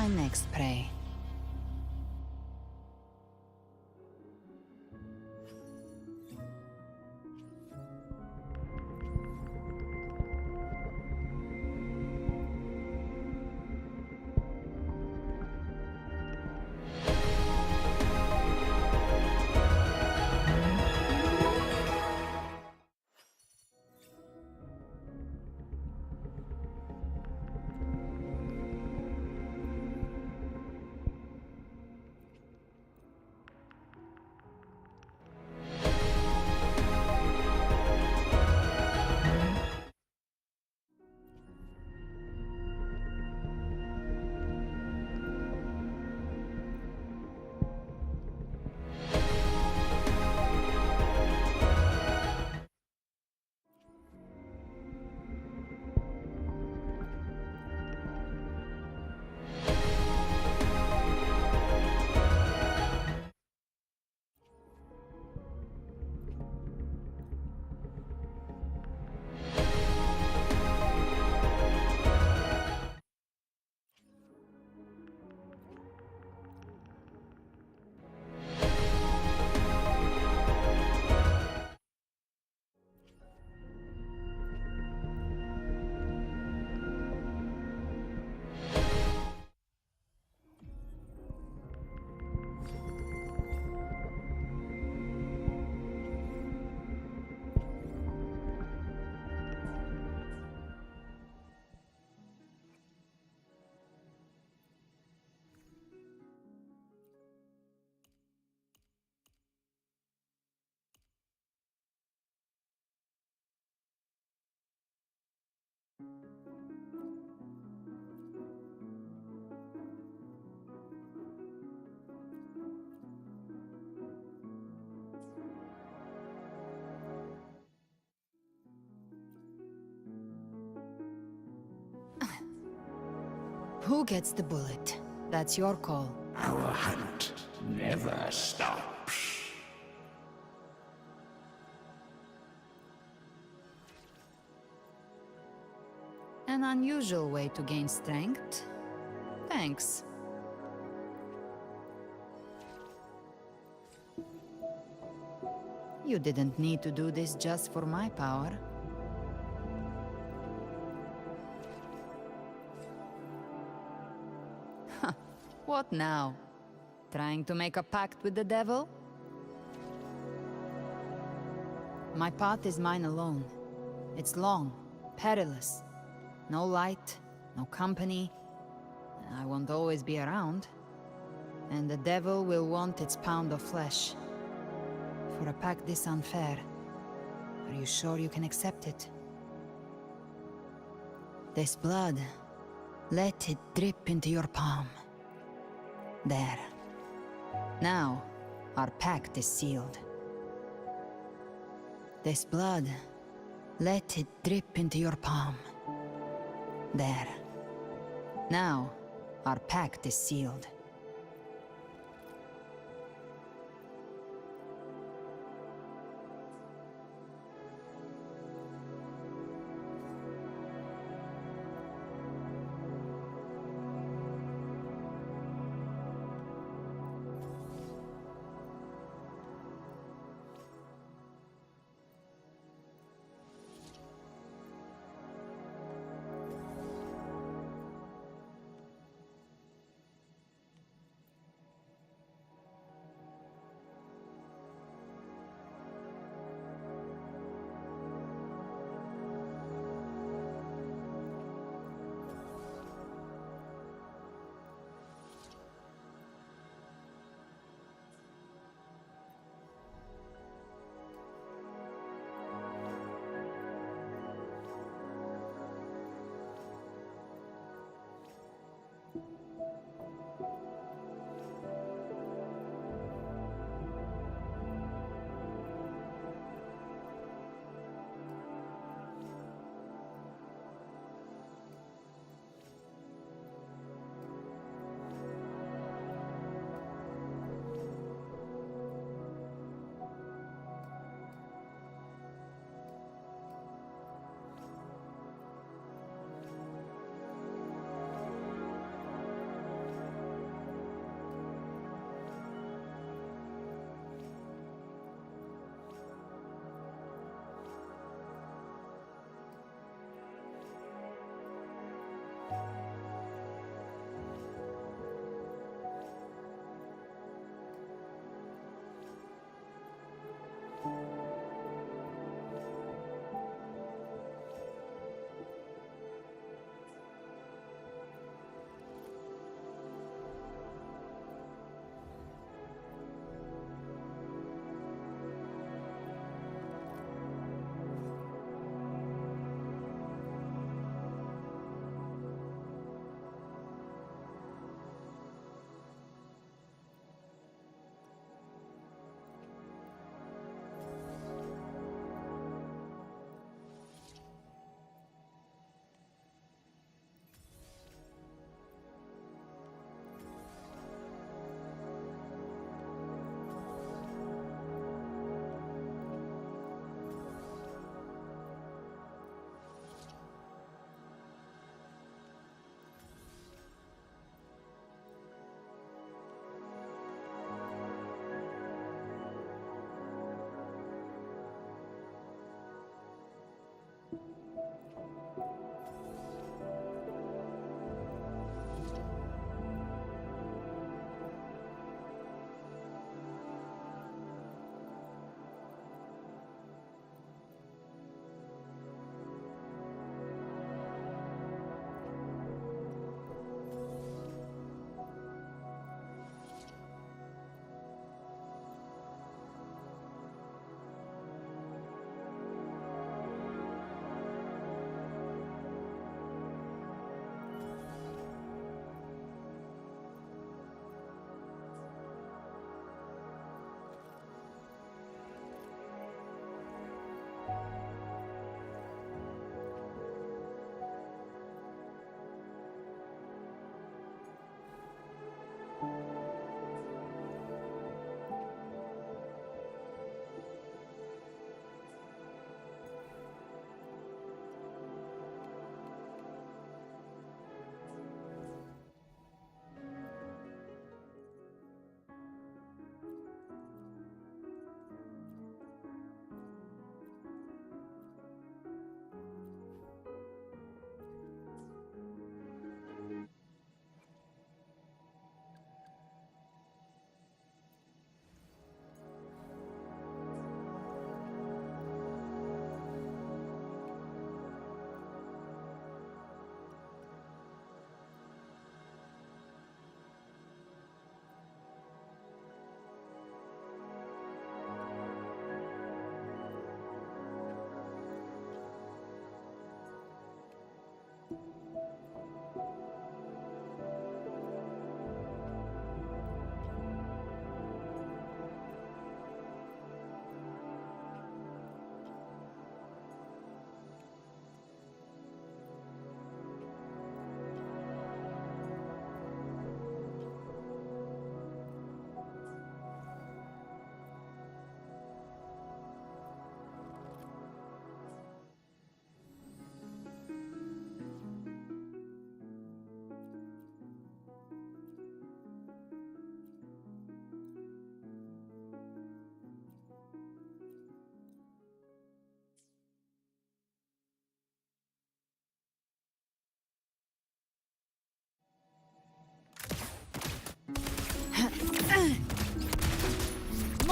my next prey. Who gets the bullet? That's your call. Our hunt never stops. An unusual way to gain strength. Thanks. You didn't need to do this just for my power. What now? Trying to make a pact with the devil? My path is mine alone. It's long, perilous. No light, no company. I won't always be around. And the devil will want its pound of flesh. For a pact this unfair, are you sure you can accept it? This blood, let it drip into your palm. There. Now, our pact is sealed. This blood, let it drip into your palm. There. Now, our pact is sealed.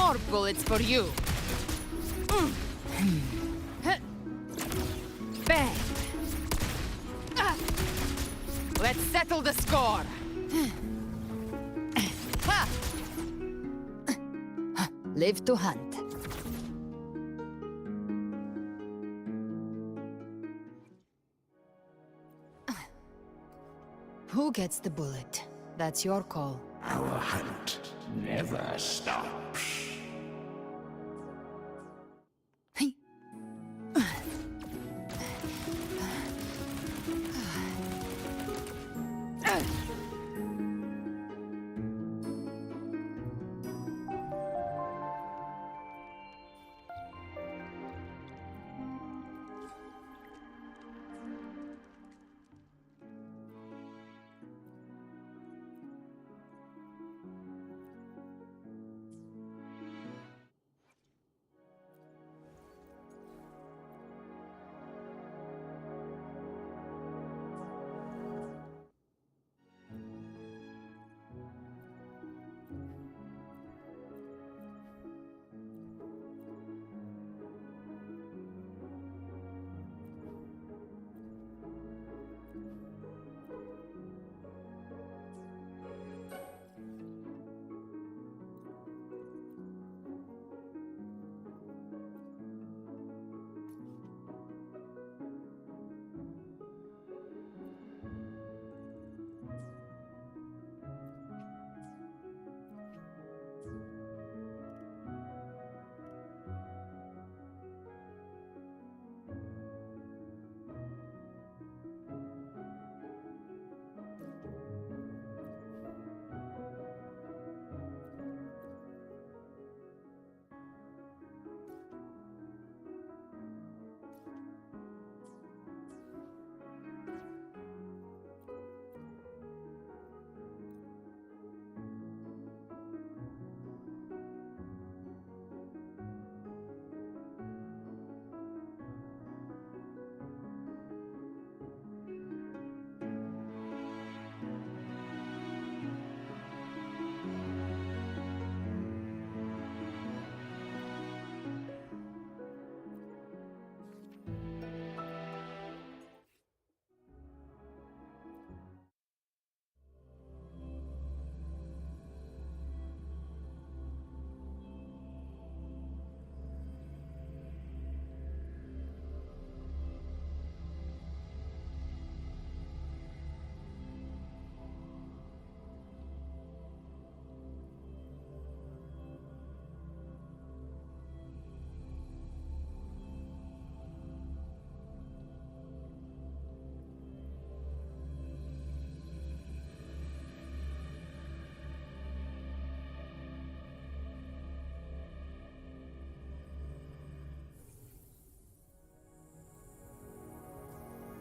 More bullets for you. Bang! Let's settle the score. Ha! Live to hunt. Who gets the bullet? That's your call. Our hunt never stops.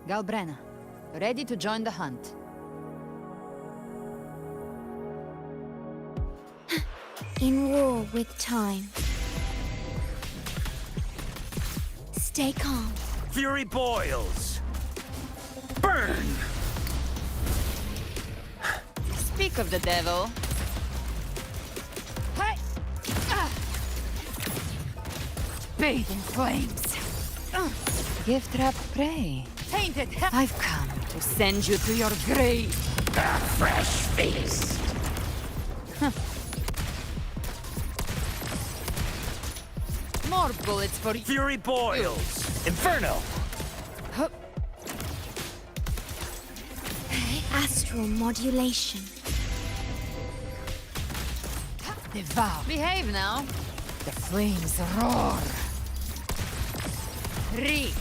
Galbrena, ready to join the hunt. In war with time. Stay calm. Fury boils. Burn! Speak of the devil. Hey! Bathe in flames. Gift wrap prey. Tainted. I've come to send you to your grave. A fresh feast. More bullets for you. Fury boils. Inferno! Astral modulation. Devour. Behave now. The flames roar. Re.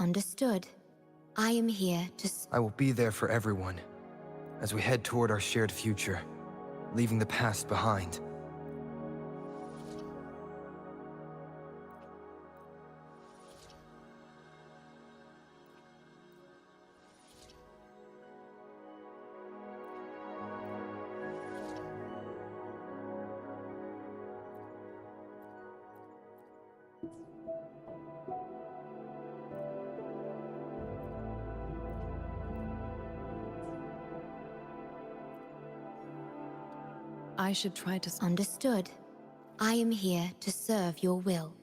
Understood. I am here to... I will be there for everyone, as we head toward our shared future, leaving the past behind. I should try to... Understood. I am here to serve your will.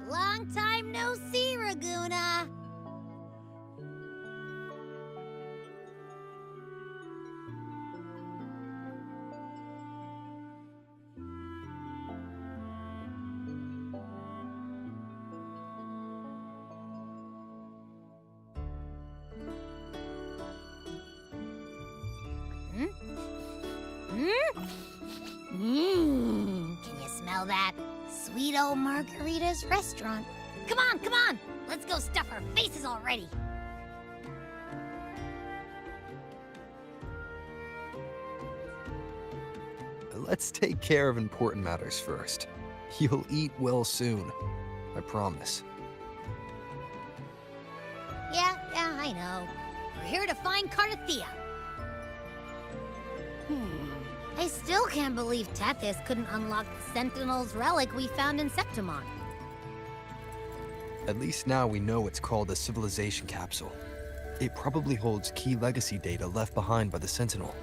Long time no see, Raguna. Can you smell that? Sweet old Margarita's restaurant. Come on, come on! Let's go stuff our faces already! Let's take care of important matters first. You'll eat well soon. I promise. Yeah, I know. We're here to find Cardathia. I still can't believe Tethys couldn't unlock the Sentinel's relic we found in Septimon. At least now we know it's called a civilization capsule. It probably holds key legacy data left behind by the Sentinel.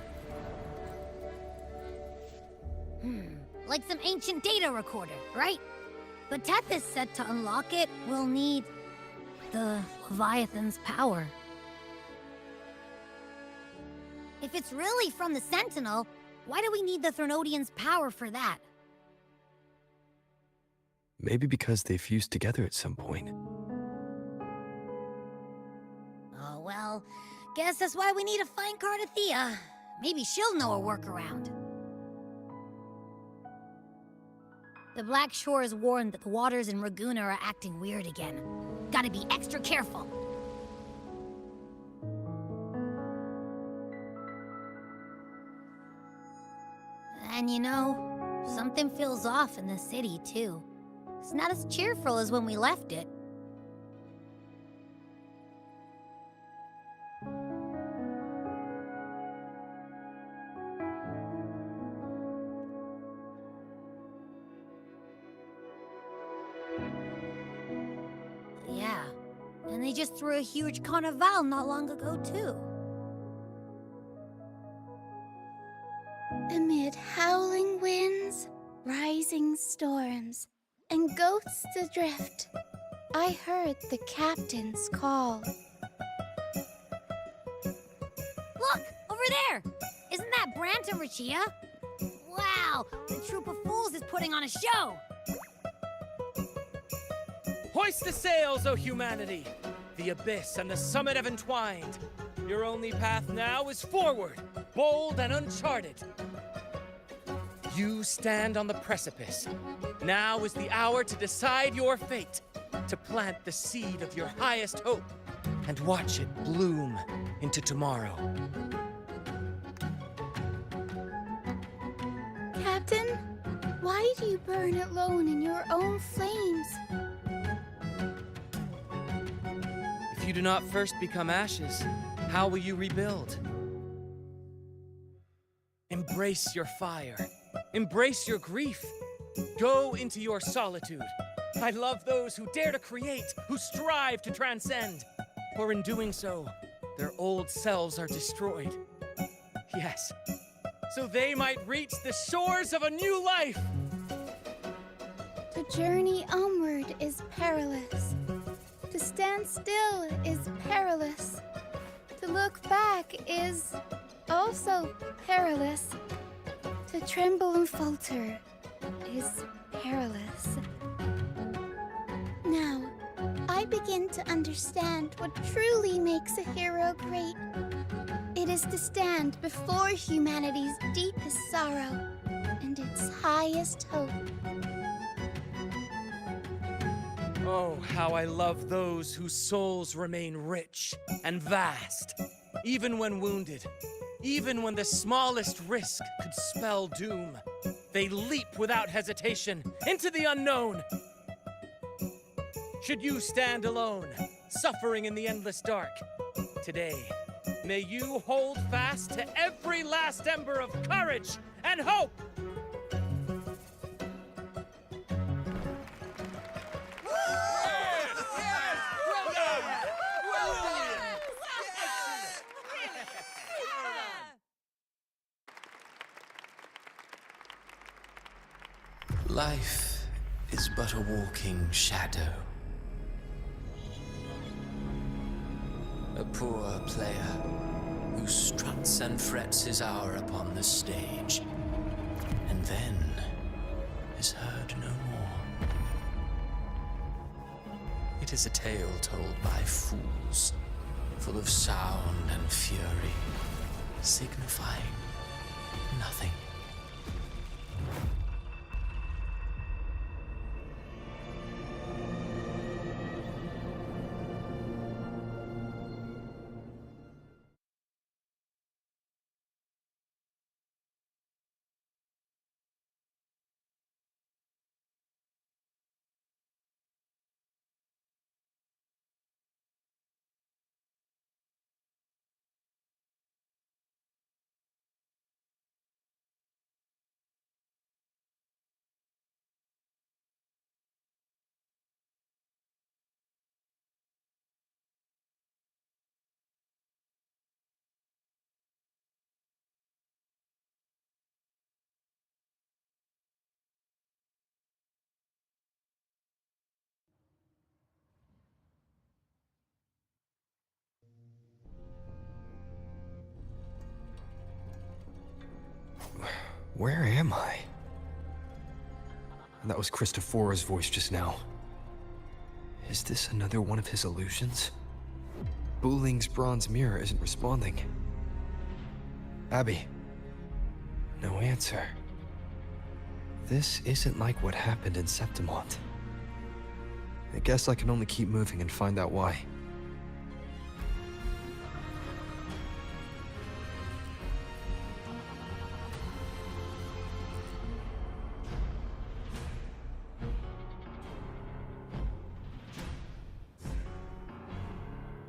Like some ancient data recorder, right? But Tethys said to unlock it, we'll need the Leviathan's power. If it's really from the Sentinel, why do we need the Threnodian's power for that? Maybe because they fused together at some point. Oh, well, guess that's why we need to find Cardathia. Maybe she'll know a workaround. The Black Shore is warned that the waters in Raguna are acting weird again. Gotta be extra careful. And you know, something feels off in the city, too. It's not as cheerful as when we left it. Yeah, and they just threw a huge carnival not long ago, too. Amid howling winds, rising storms, and ghosts adrift, I heard the captain's call. Look! Over there! Isn't that that, Brant and Rachia? Wow, the troop of fools is putting on a show! Hoist the sails, O humanity! The abyss and the summit have entwined. Your only path now is forward, bold and uncharted. You stand on the precipice. Now is the hour to decide your fate, to plant the seed of your highest hope, and watch it bloom into tomorrow. Captain, why do you burn alone in your own flames? If you do not first become ashes, how will you rebuild? Embrace your fire. Embrace your grief. Go into your solitude. I love those who dare to create, who strive to transcend. For in doing so, their old selves are destroyed. Yes, so they might reach the shores of a new life. To journey onward is perilous. To stand still is perilous. To look back is also perilous. To tremble and falter is perilous. Now, I begin to understand what truly makes a hero great. It is to stand before humanity's deepest sorrow and its highest hope. Oh, how I love those whose souls remain rich and vast, even when wounded, even when the smallest risk could spell doom. They leap without hesitation into the unknown. Should you stand alone, suffering in the endless dark, today, may you hold fast to every last ember of courage and hope! Life is but a walking shadow. A poor player who struts and frets his hour upon the stage, and then is heard no more. It is a tale told by fools, full of sound and fury, signifying nothing. Where am I? That was Christophora's voice just now. Is this another one of his illusions? Buling's bronze mirror isn't responding. Abby. No answer. This isn't like what happened in Septimont. I guess I can only keep moving and find out why.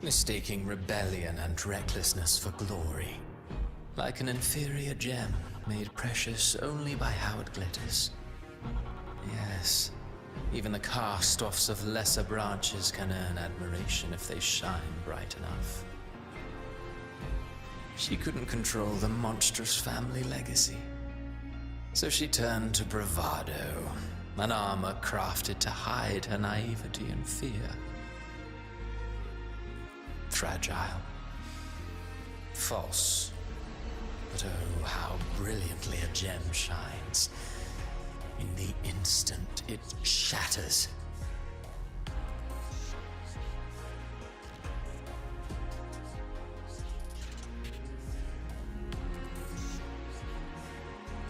Mistaking rebellion and recklessness for glory. Like an inferior gem, made precious only by how it glitters. Yes, even the cast-offs of lesser branches can earn admiration if they shine bright enough. She couldn't control the monstrous family legacy. So she turned to bravado, an armor crafted to hide her naivety and fear. Fragile, false, But oh, how brilliantly a gem shines. In the instant it shatters.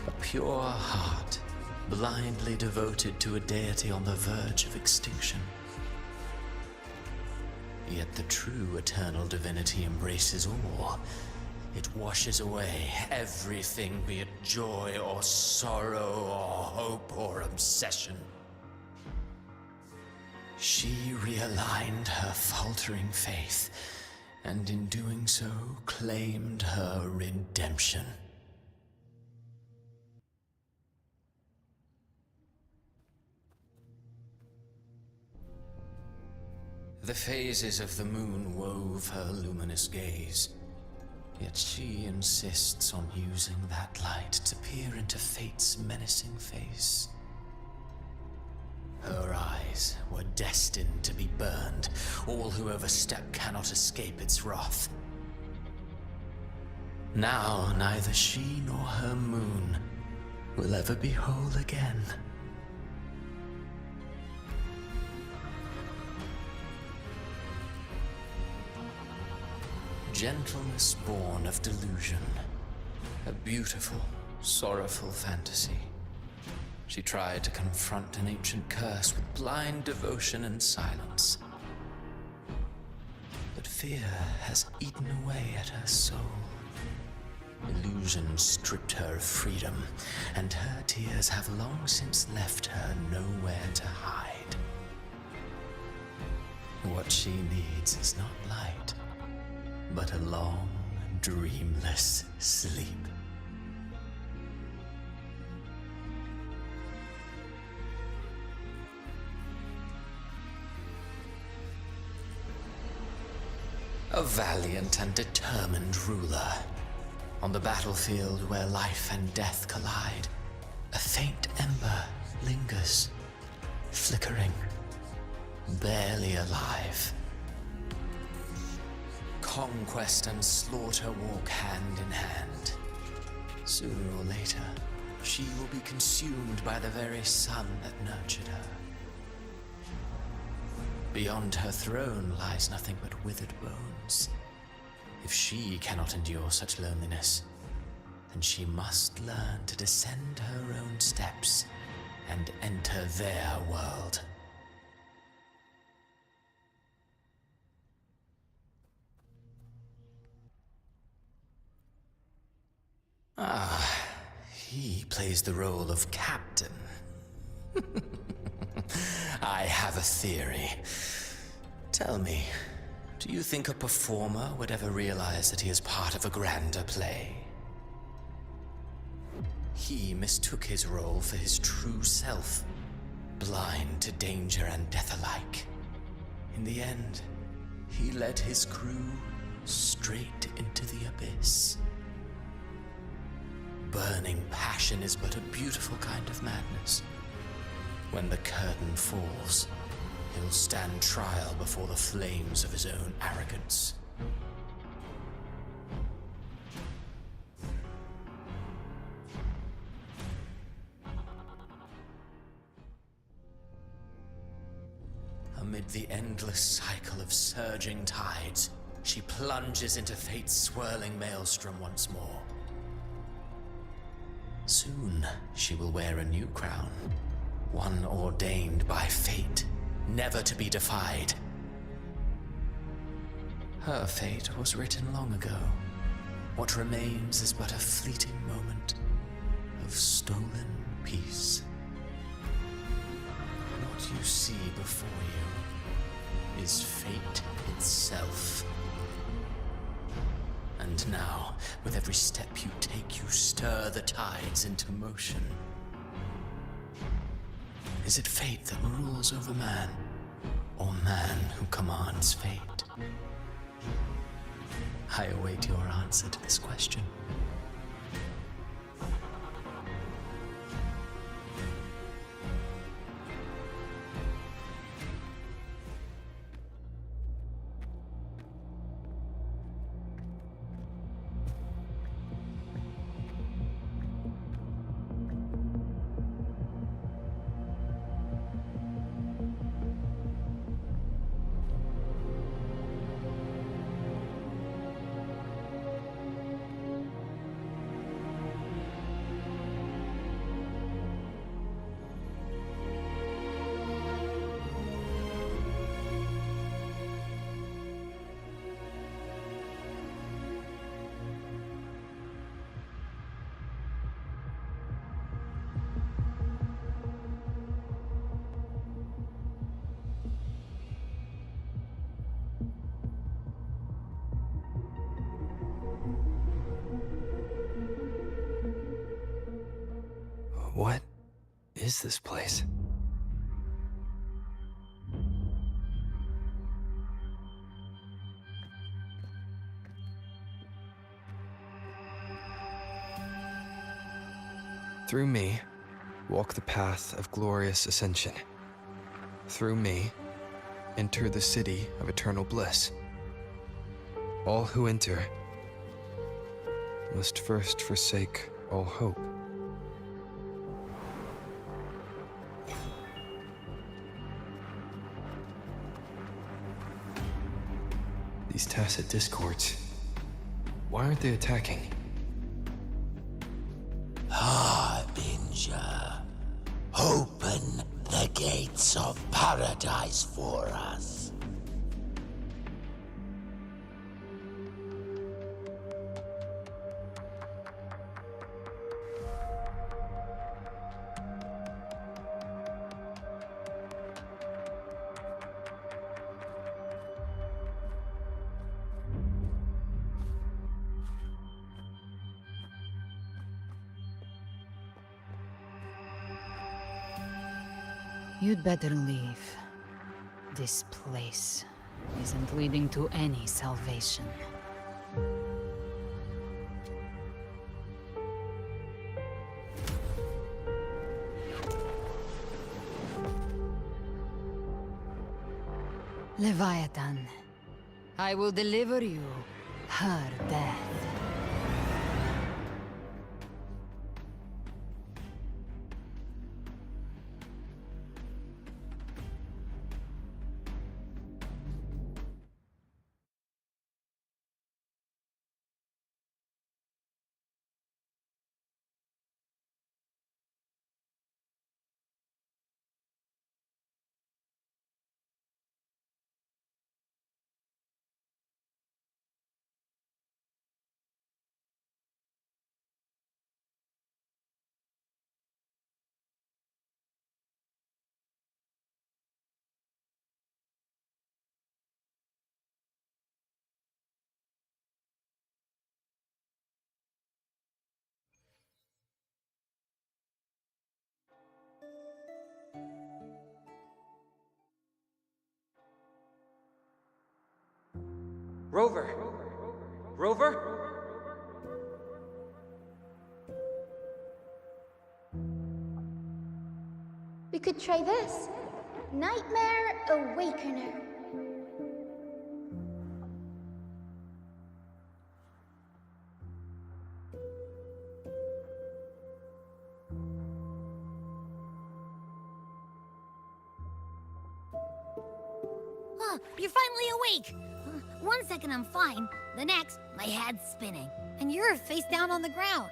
A pure heart, blindly devoted to a deity on the verge of extinction. Yet the true eternal divinity embraces all. It washes away everything, be it joy or sorrow or hope or obsession. She realigned her faltering faith, and in doing so claimed her redemption. The phases of the moon wove her luminous gaze, yet she insists on using that light to peer into fate's menacing face. Her eyes were destined to be burned. All who overstep cannot escape its wrath. Now neither she nor her moon will ever be whole again. Gentleness born of delusion. A beautiful, sorrowful fantasy. She tried to confront an ancient curse with blind devotion and silence. But fear has eaten away at her soul. Illusion stripped her of freedom, and her tears have long since left her nowhere to hide. What she needs is not light, but a long, dreamless sleep. A valiant and determined ruler. On the battlefield where life and death collide, a faint ember lingers, flickering, barely alive. Conquest and slaughter walk hand in hand. Sooner or later, she will be consumed by the very sun that nurtured her. Beyond her throne lies nothing but withered bones. If she cannot endure such loneliness, then she must learn to descend her own steps and enter their world. Ah, he plays the role of captain. I have a theory. Tell me, do you think a performer would ever realize that he is part of a grander play? He mistook his role for his true self, blind to danger and death alike. In the end, he led his crew straight into the abyss. Burning passion is but a beautiful kind of madness. When the curtain falls, he'll stand trial before the flames of his own arrogance. Amid the endless cycle of surging tides, she plunges into fate's swirling maelstrom once more. Soon, she will wear a new crown, one ordained by fate, never to be defied. Her fate was written long ago. What remains is but a fleeting moment of stolen peace. What you see before you is fate itself. And now, with every step you take, you stir the tides into motion. Is it fate that rules over man, or man who commands fate? I await your answer to this question. What is this place? Through me, walk the path of glorious ascension. Through me, enter the city of eternal bliss. All who enter must first forsake all hope. These tacit discords, why aren't they attacking? Harbinger, open the gates of paradise for us. You'd better leave. This place isn't leading to any salvation. Leviathan, I will deliver you her death. Rover! Rover? We could try this. Nightmare Awakener. You're finally awake! 1 second I'm fine, the next, my head's spinning. And you're face down on the ground.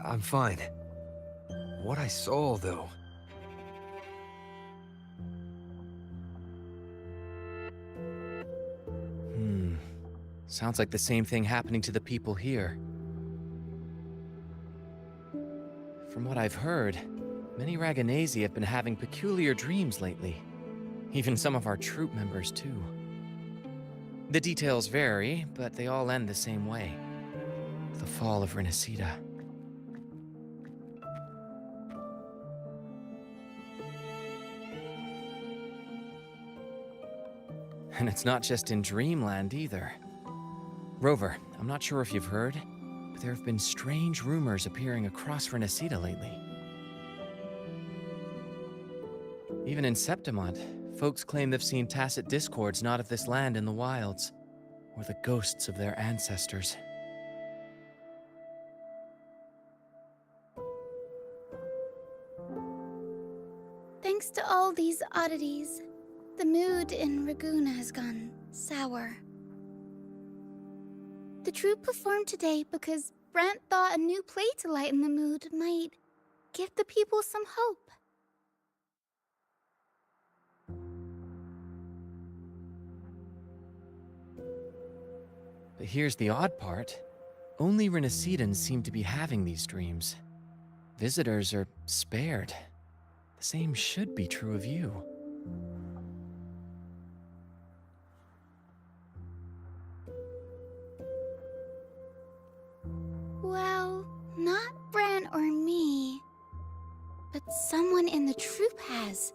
I'm fine. What I saw, though. Sounds like the same thing happening to the people here. From what I've heard, many Raganesi have been having peculiar dreams lately. Even some of our troop members, too. The details vary, but they all end the same way. The fall of Renacida. And it's not just in Dreamland, either. Rover, I'm not sure if you've heard, but there have been strange rumors appearing across Renacida lately. Even in Septimont, folks claim they've seen tacit discords not of this land in the wilds, or the ghosts of their ancestors. Thanks to all these oddities, the mood in Raguna has gone sour. The troupe performed today because Brant thought a new play to lighten the mood might give the people some hope. But here's the odd part. Only Renacidans seem to be having these dreams. Visitors are spared. The same should be true of you. Not Bran or me, but someone in the troop has.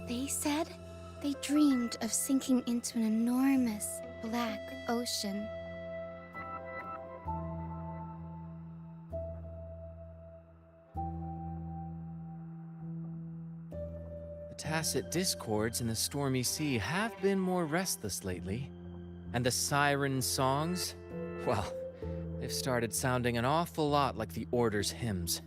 They said they dreamed of sinking into an enormous black ocean. The tacit discords in the stormy sea have been more restless lately. And the siren songs? Well, they've started sounding an awful lot like the Order's hymns.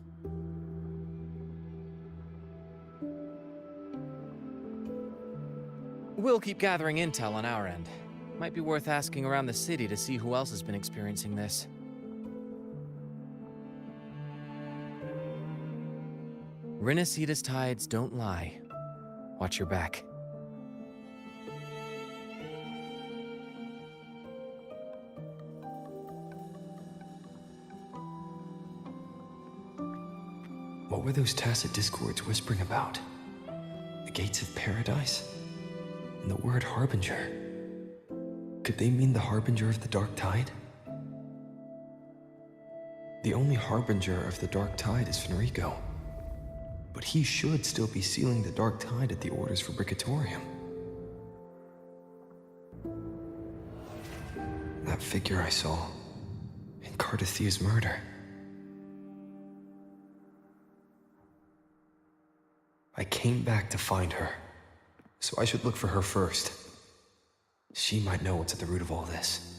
We'll keep gathering intel on our end. Might be worth asking around the city to see who else has been experiencing this. Rinasita's tides don't lie. Watch your back. What were those tacit discords whispering about? The gates of paradise? And the word harbinger? Could they mean the harbinger of the dark tide? The only harbinger of the dark tide is Fenrico. But he should still be sealing the dark tide at the Order's Fabricatorium. That figure I saw in Cardathia's murder. I came back to find her, so I should look for her first. She might know what's at the root of all this.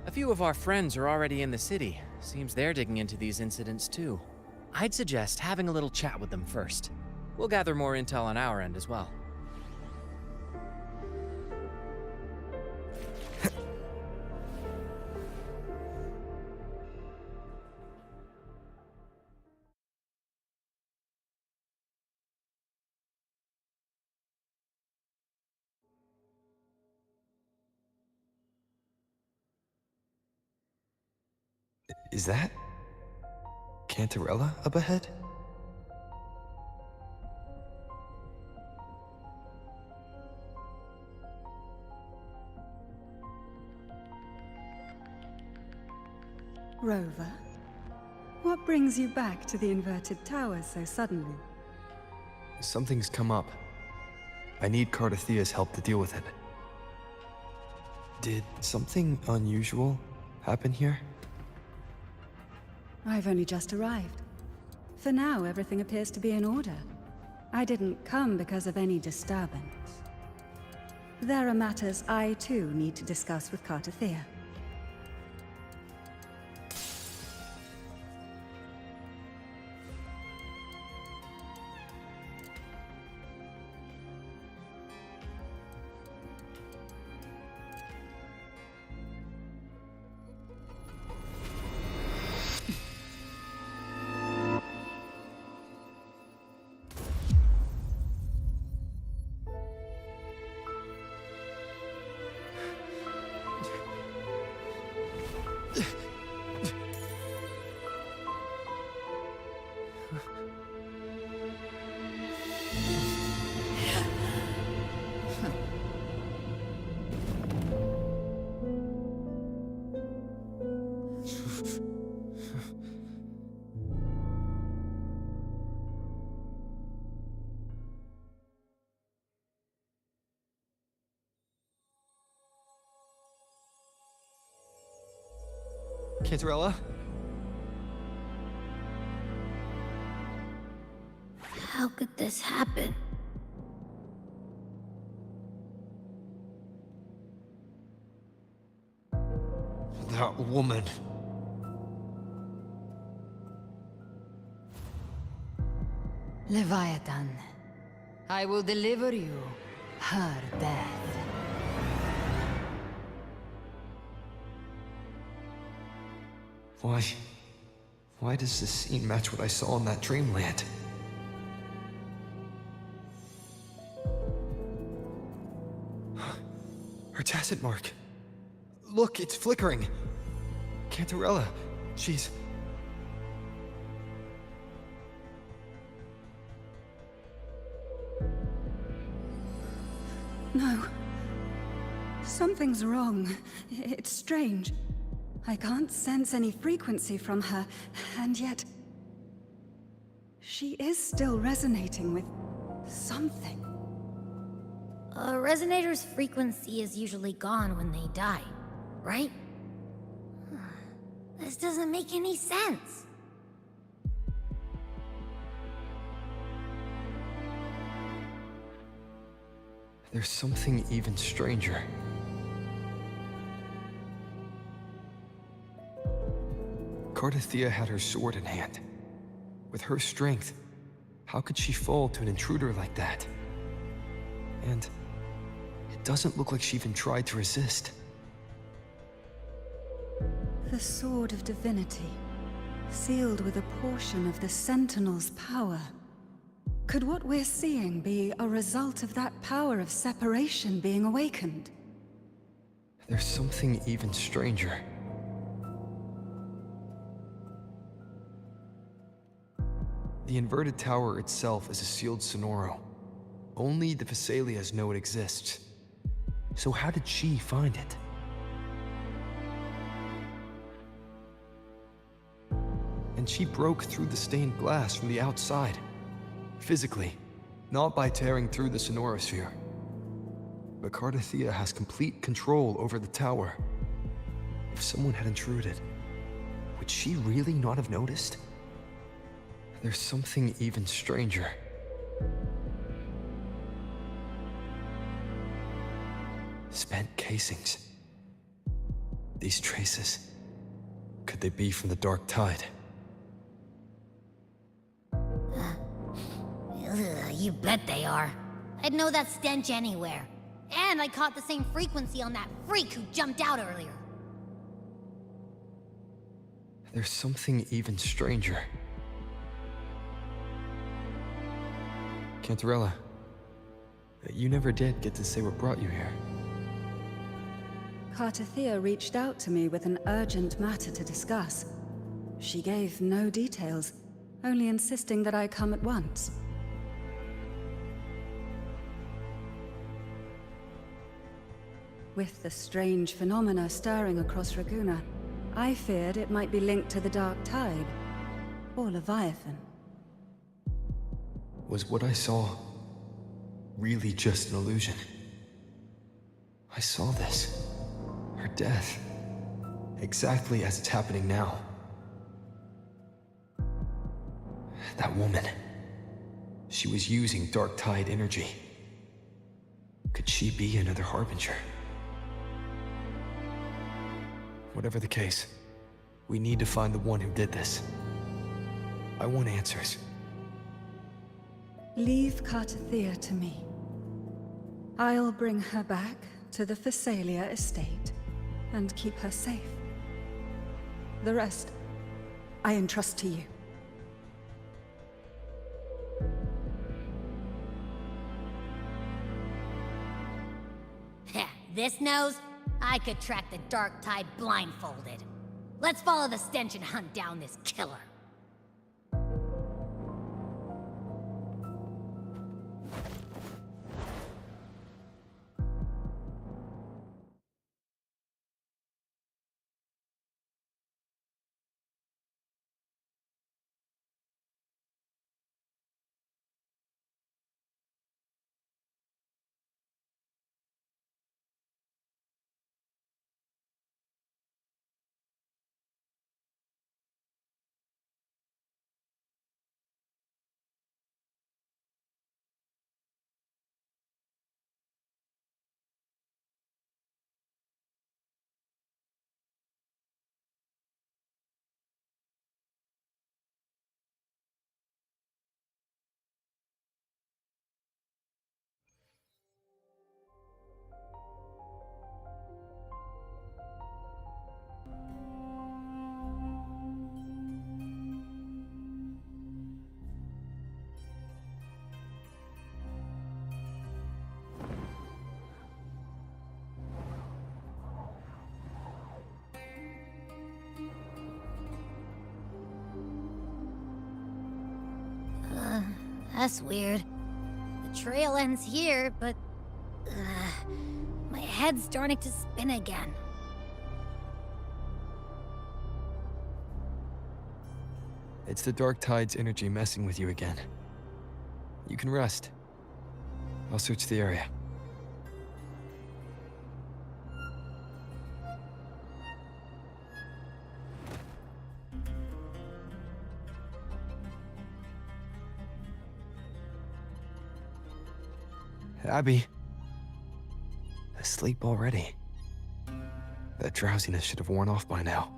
A few of our friends are already in the city. Seems they're digging into these incidents too. I'd suggest having a little chat with them first. We'll gather more intel on our end as well. Is that Cantarella up ahead? Rover, what brings you back to the inverted towers so suddenly? Something's come up. I need Cardathea's help to deal with it. Did something unusual happen here? I've only just arrived. For now, everything appears to be in order. I didn't come because of any disturbance. There are matters I, too, need to discuss with Cardathea. Cantarella? How could this happen? That woman. Leviathan, I will deliver you her death. Why does this scene match what I saw in that dreamland? Her tacit mark. Look, it's flickering. Cantarella, she's... No. Something's wrong. It's strange. I can't sense any frequency from her, and yet... she is still resonating with something. A resonator's frequency is usually gone when they die, right? This doesn't make any sense. There's something even stranger. Cardathea had her sword in hand. With her strength, how could she fall to an intruder like that? And it doesn't look like she even tried to resist. The Sword of Divinity, sealed with a portion of the Sentinel's power. Could what we're seeing be a result of that power of separation being awakened? There's something even stranger. The inverted tower itself is a sealed sonoro. Only the Vesalias know it exists. So how did she find it? And she broke through the stained glass from the outside. Physically, not by tearing through the sonorosphere. But Cardathea has complete control over the tower. If someone had intruded, would she really not have noticed? There's something even stranger. Spent casings. These traces, could they be from the Dark Tide? You bet they are. I'd know that stench anywhere. And I caught the same frequency on that freak who jumped out earlier. There's something even stranger. Cantarella, you never did get to say what brought you here. Cardathea reached out to me with an urgent matter to discuss. She gave no details, only insisting that I come at once. With the strange phenomena stirring across Raguna, I feared it might be linked to the Dark Tide, or Leviathan. Was what I saw really just an illusion? I saw this. Her death. Exactly as it's happening now. That woman. She was using Dark Tide energy. Could she be another Harbinger? Whatever the case, we need to find the one who did this. I want answers. Leave Cartathea to me. I'll bring her back to the Phasalia estate and keep her safe. The rest, I entrust to you. Heh, this nose? I could track the Dark Tide blindfolded. Let's follow the stench and hunt down this killer. That's weird. The trail ends here, but... my head's starting to spin again. It's the Dark Tide's energy messing with you again. You can rest. I'll search the area. Abby. Asleep already. That drowsiness should have worn off by now.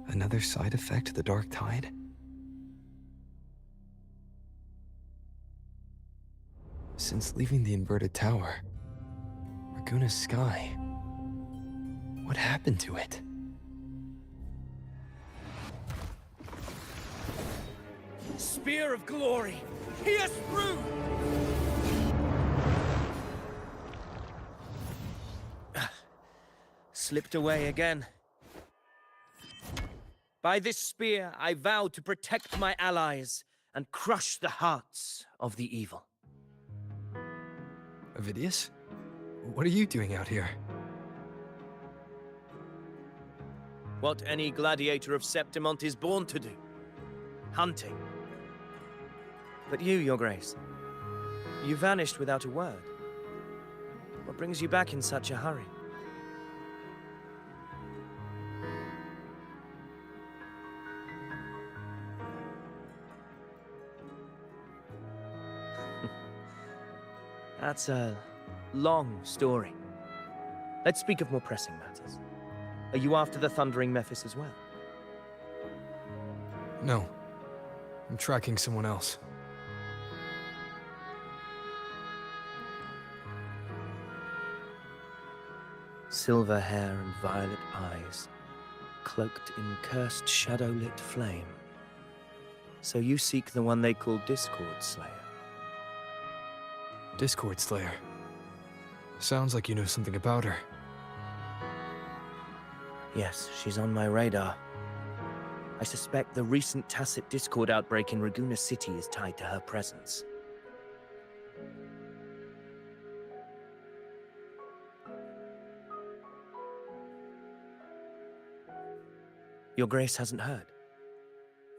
Another side effect of the Dark Tide? Since leaving the inverted tower, Raguna's sky, what happened to it? Spear of glory! Pierce through! Slipped away again. By this spear, I vow to protect my allies and crush the hearts of the evil. Avidius? What are you doing out here? What any gladiator of Septimont is born to do. Hunting. But you, Your Grace, you vanished without a word. What brings you back in such a hurry? That's a long story. Let's speak of more pressing matters. Are you after the Thundering Mephis as well? No. I'm tracking someone else. Silver hair and violet eyes, cloaked in cursed shadow-lit flame. So you seek the one they call Discord Slayer. Discord Slayer. Sounds like you know something about her. Yes, she's on my radar. I suspect the recent tacit discord outbreak in Raguna City is tied to her presence. Your Grace hasn't heard.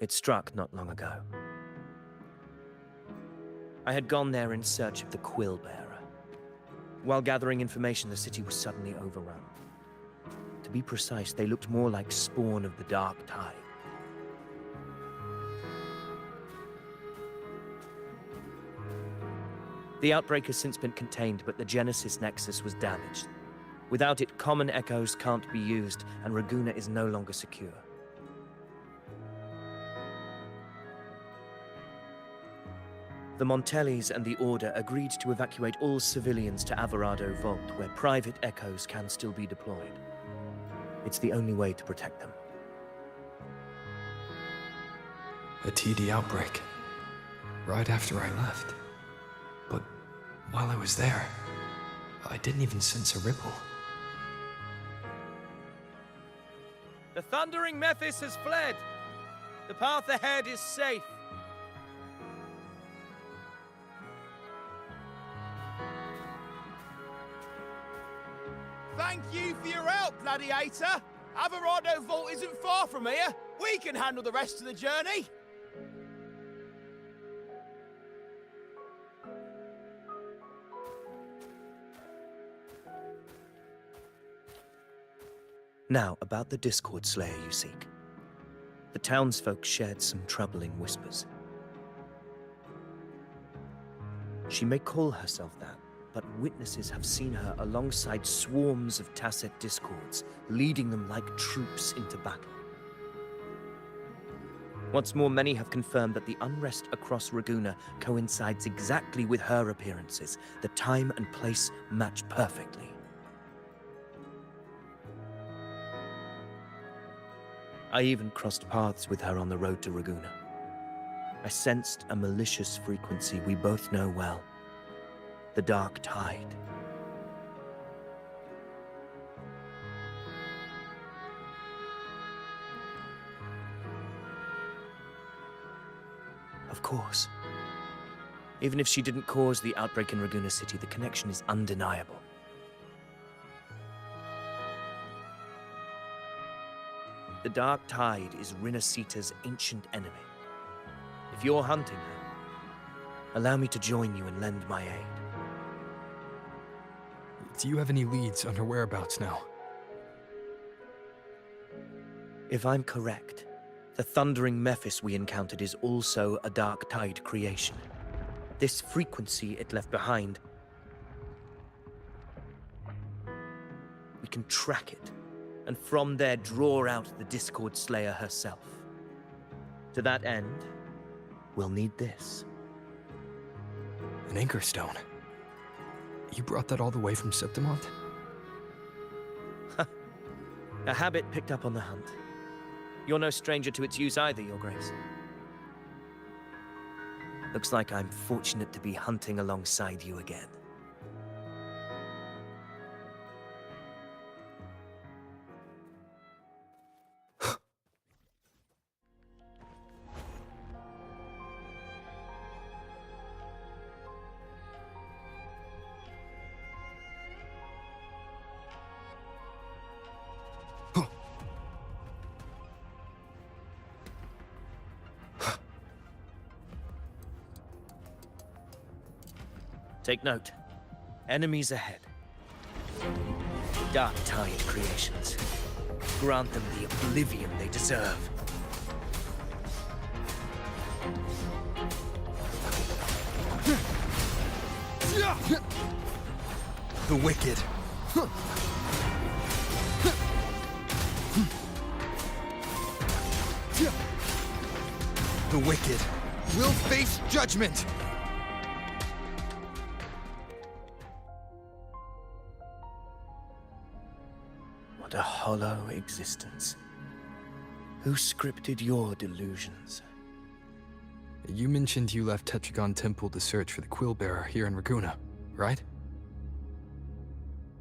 It struck not long ago. I had gone there in search of the Quill Bearer. While gathering information, the city was suddenly overrun. To be precise, they looked more like spawn of the Dark Tide. The outbreak has since been contained, but the Genesis Nexus was damaged. Without it, common echoes can't be used, and Raguna is no longer secure. The Montellis and the Order agreed to evacuate all civilians to Alvarado Vault, where private echoes can still be deployed. It's the only way to protect them. A TD outbreak. Right after I left. But while I was there, I didn't even sense a ripple. The Thundering Mephis has fled. The path ahead is safe. Thank you for your help, Gladiator. Alvarado Vault isn't far from here. We can handle the rest of the journey. Now, about the Discord Slayer you seek. The townsfolk shared some troubling whispers. She may call herself that, but witnesses have seen her alongside swarms of tacit discords, leading them like troops into battle. What's more, many have confirmed that the unrest across Raguna coincides exactly with her appearances. The time and place match perfectly. I even crossed paths with her on the road to Raguna. I sensed a malicious frequency we both know well. The Dark Tide. Of course. Even if she didn't cause the outbreak in Raguna City, the connection is undeniable. The Dark Tide is Rinasita's ancient enemy. If you're hunting her, allow me to join you and lend my aid. Do you have any leads on her whereabouts now? If I'm correct, the Thundering Mephis we encountered is also a Dark Tide creation. This frequency it left behind, we can track it, and from there draw out the Discord Slayer herself. To that end, we'll need this. An Anchor Stone. You brought that all the way from Septimont? A habit picked up on the hunt. You're no stranger to its use either, Your Grace. Looks like I'm fortunate to be hunting alongside you again. Take note. Enemies ahead. Dark Tide creations. Grant them the oblivion they deserve. The wicked. The wicked will face judgment. What a hollow existence. Who scripted your delusions? You mentioned you left Tetragon Temple to search for the Quill Bearer here in Raguna, right?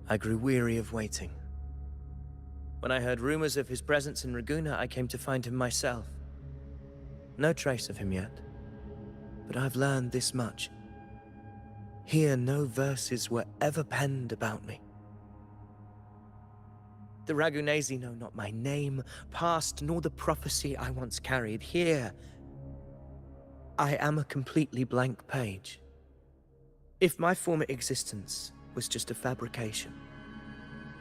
I grew weary of waiting. When I heard rumors of his presence in Raguna, I came to find him myself. No trace of him yet, but I've learned this much. Here, no verses were ever penned about me. The Ragunesi know not my name, past, nor the prophecy I once carried. Here, I am a completely blank page. If my former existence was just a fabrication,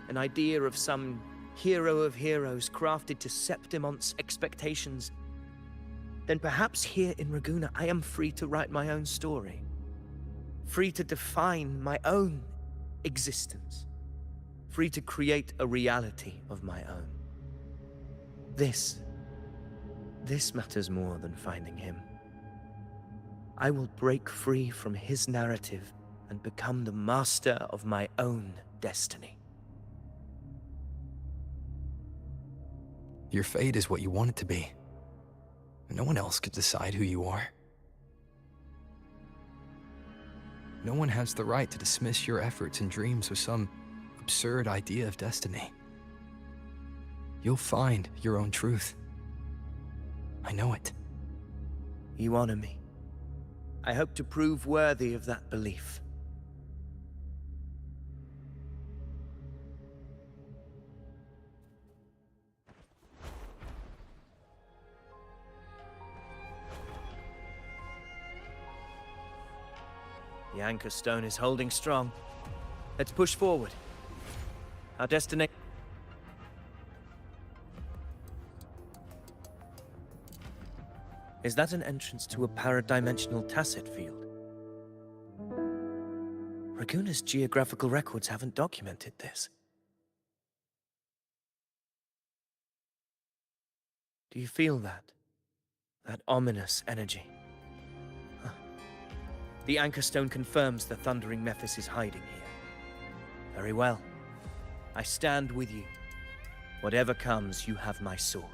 an idea of some hero of heroes crafted to Septimont's expectations, then perhaps here in Raguna I am free to write my own story. Free to define my own existence. Free to create a reality of my own. This matters more than finding him. I will break free from his narrative and become the master of my own destiny. Your fate is what you want it to be. No one else could decide who you are. No one has the right to dismiss your efforts and dreams with some absurd idea of destiny. You'll find your own truth. I know it. You honor me. I hope to prove worthy of that belief. The anchor stone is holding strong. Let's push forward. Our destination... Is that an entrance to a paradimensional tacit field? Raguna's geographical records haven't documented this. Do you feel that? That ominous energy? Huh. The anchor stone confirms the thundering Mephis is hiding here. Very well. I stand with you. Whatever comes, you have my sword.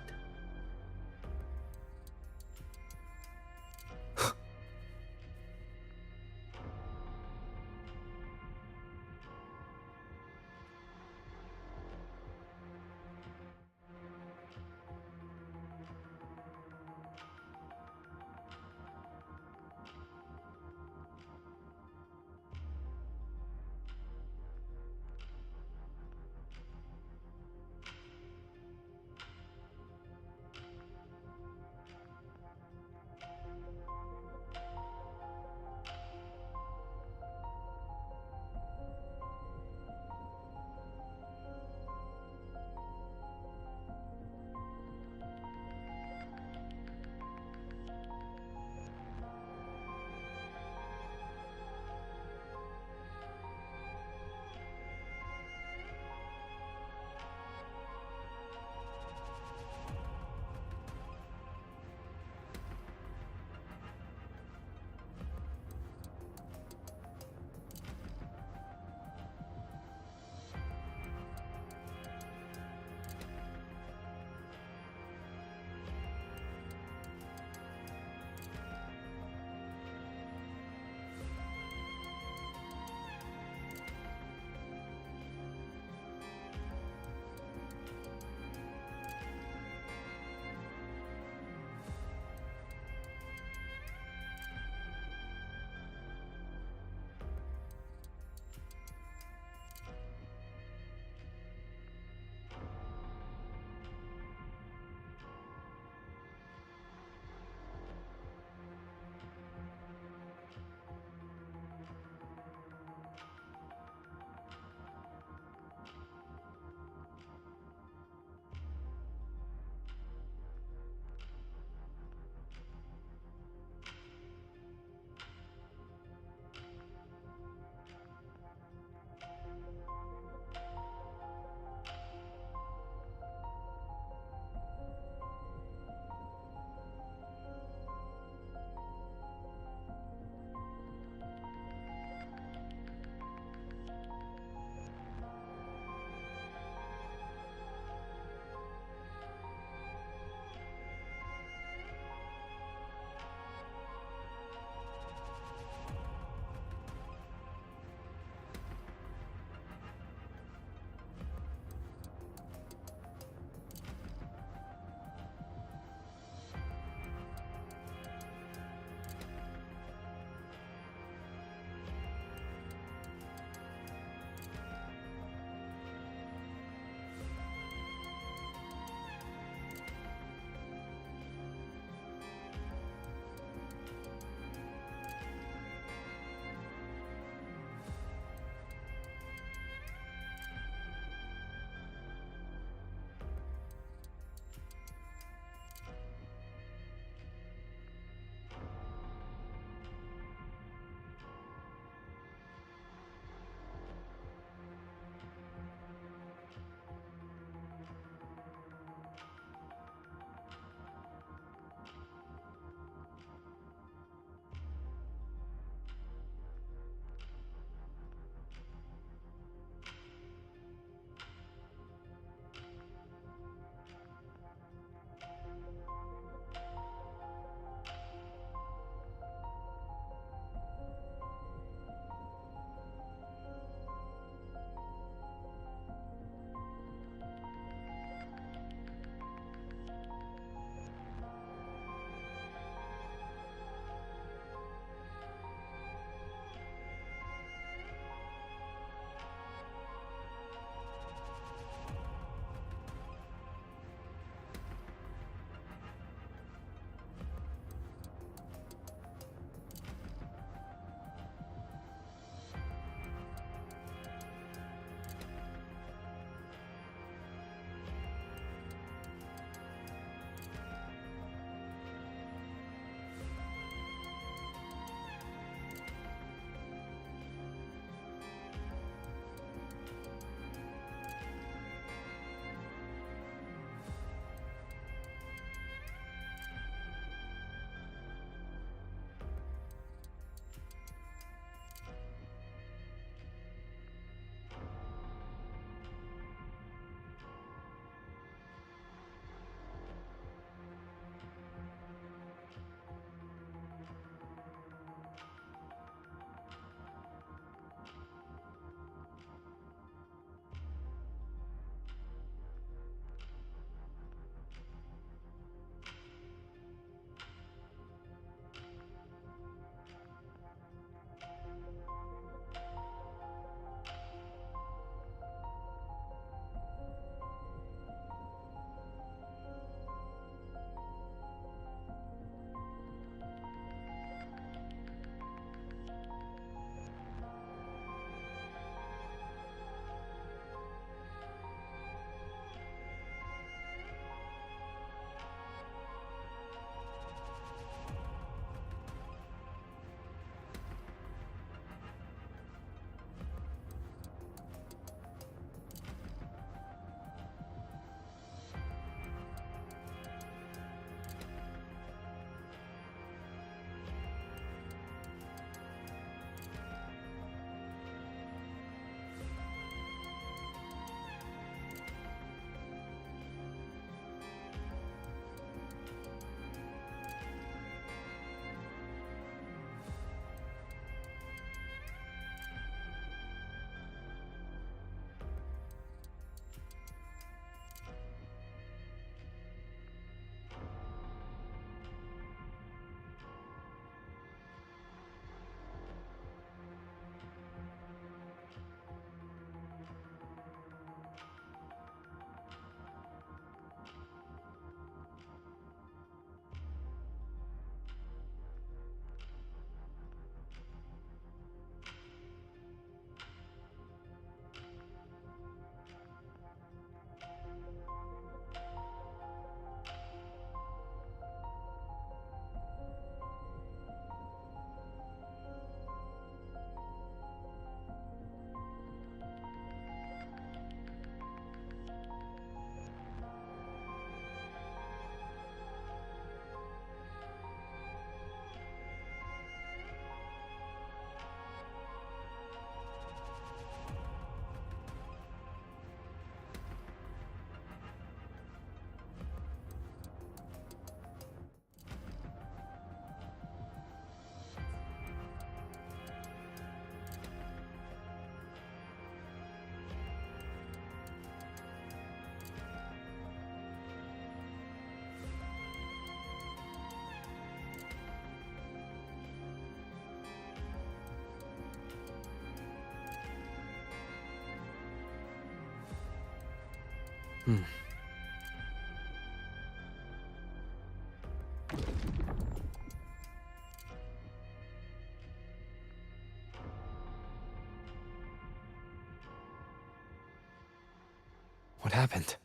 What happened?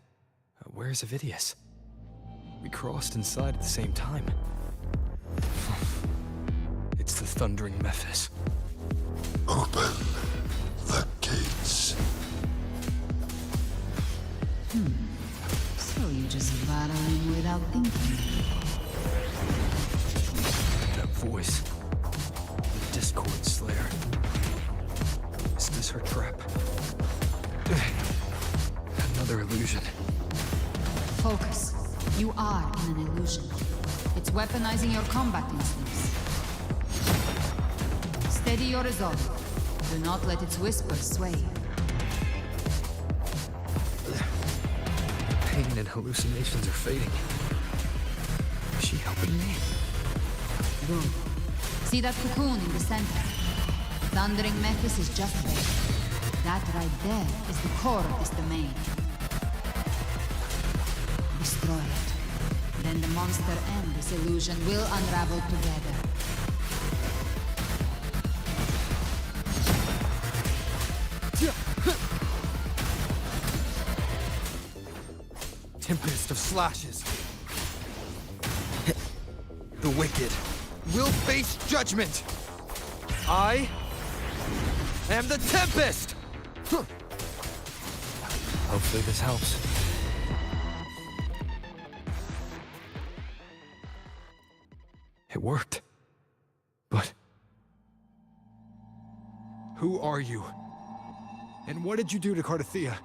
Where's Avidius? We crossed inside at the same time. It's the Thundering Mephis. Open the gates. So you just battling without thinking. That voice. The Discord Slayer. Is this her trap? Another illusion. Focus. You are in an illusion. It's weaponizing your combat instincts. Steady your resolve. Do not let its whispers sway you. Pain and hallucinations are fading. Is she helping me? Good. See that cocoon in the center? Thundering Mephis is just there. That right there is the core of this domain. Destroy it. Then the monster and this illusion will unravel together. Tempest of slashes. The wicked will face judgment. I am the Tempest! Hopefully this helps. It worked. But... who are you? And what did you do to Cardathia?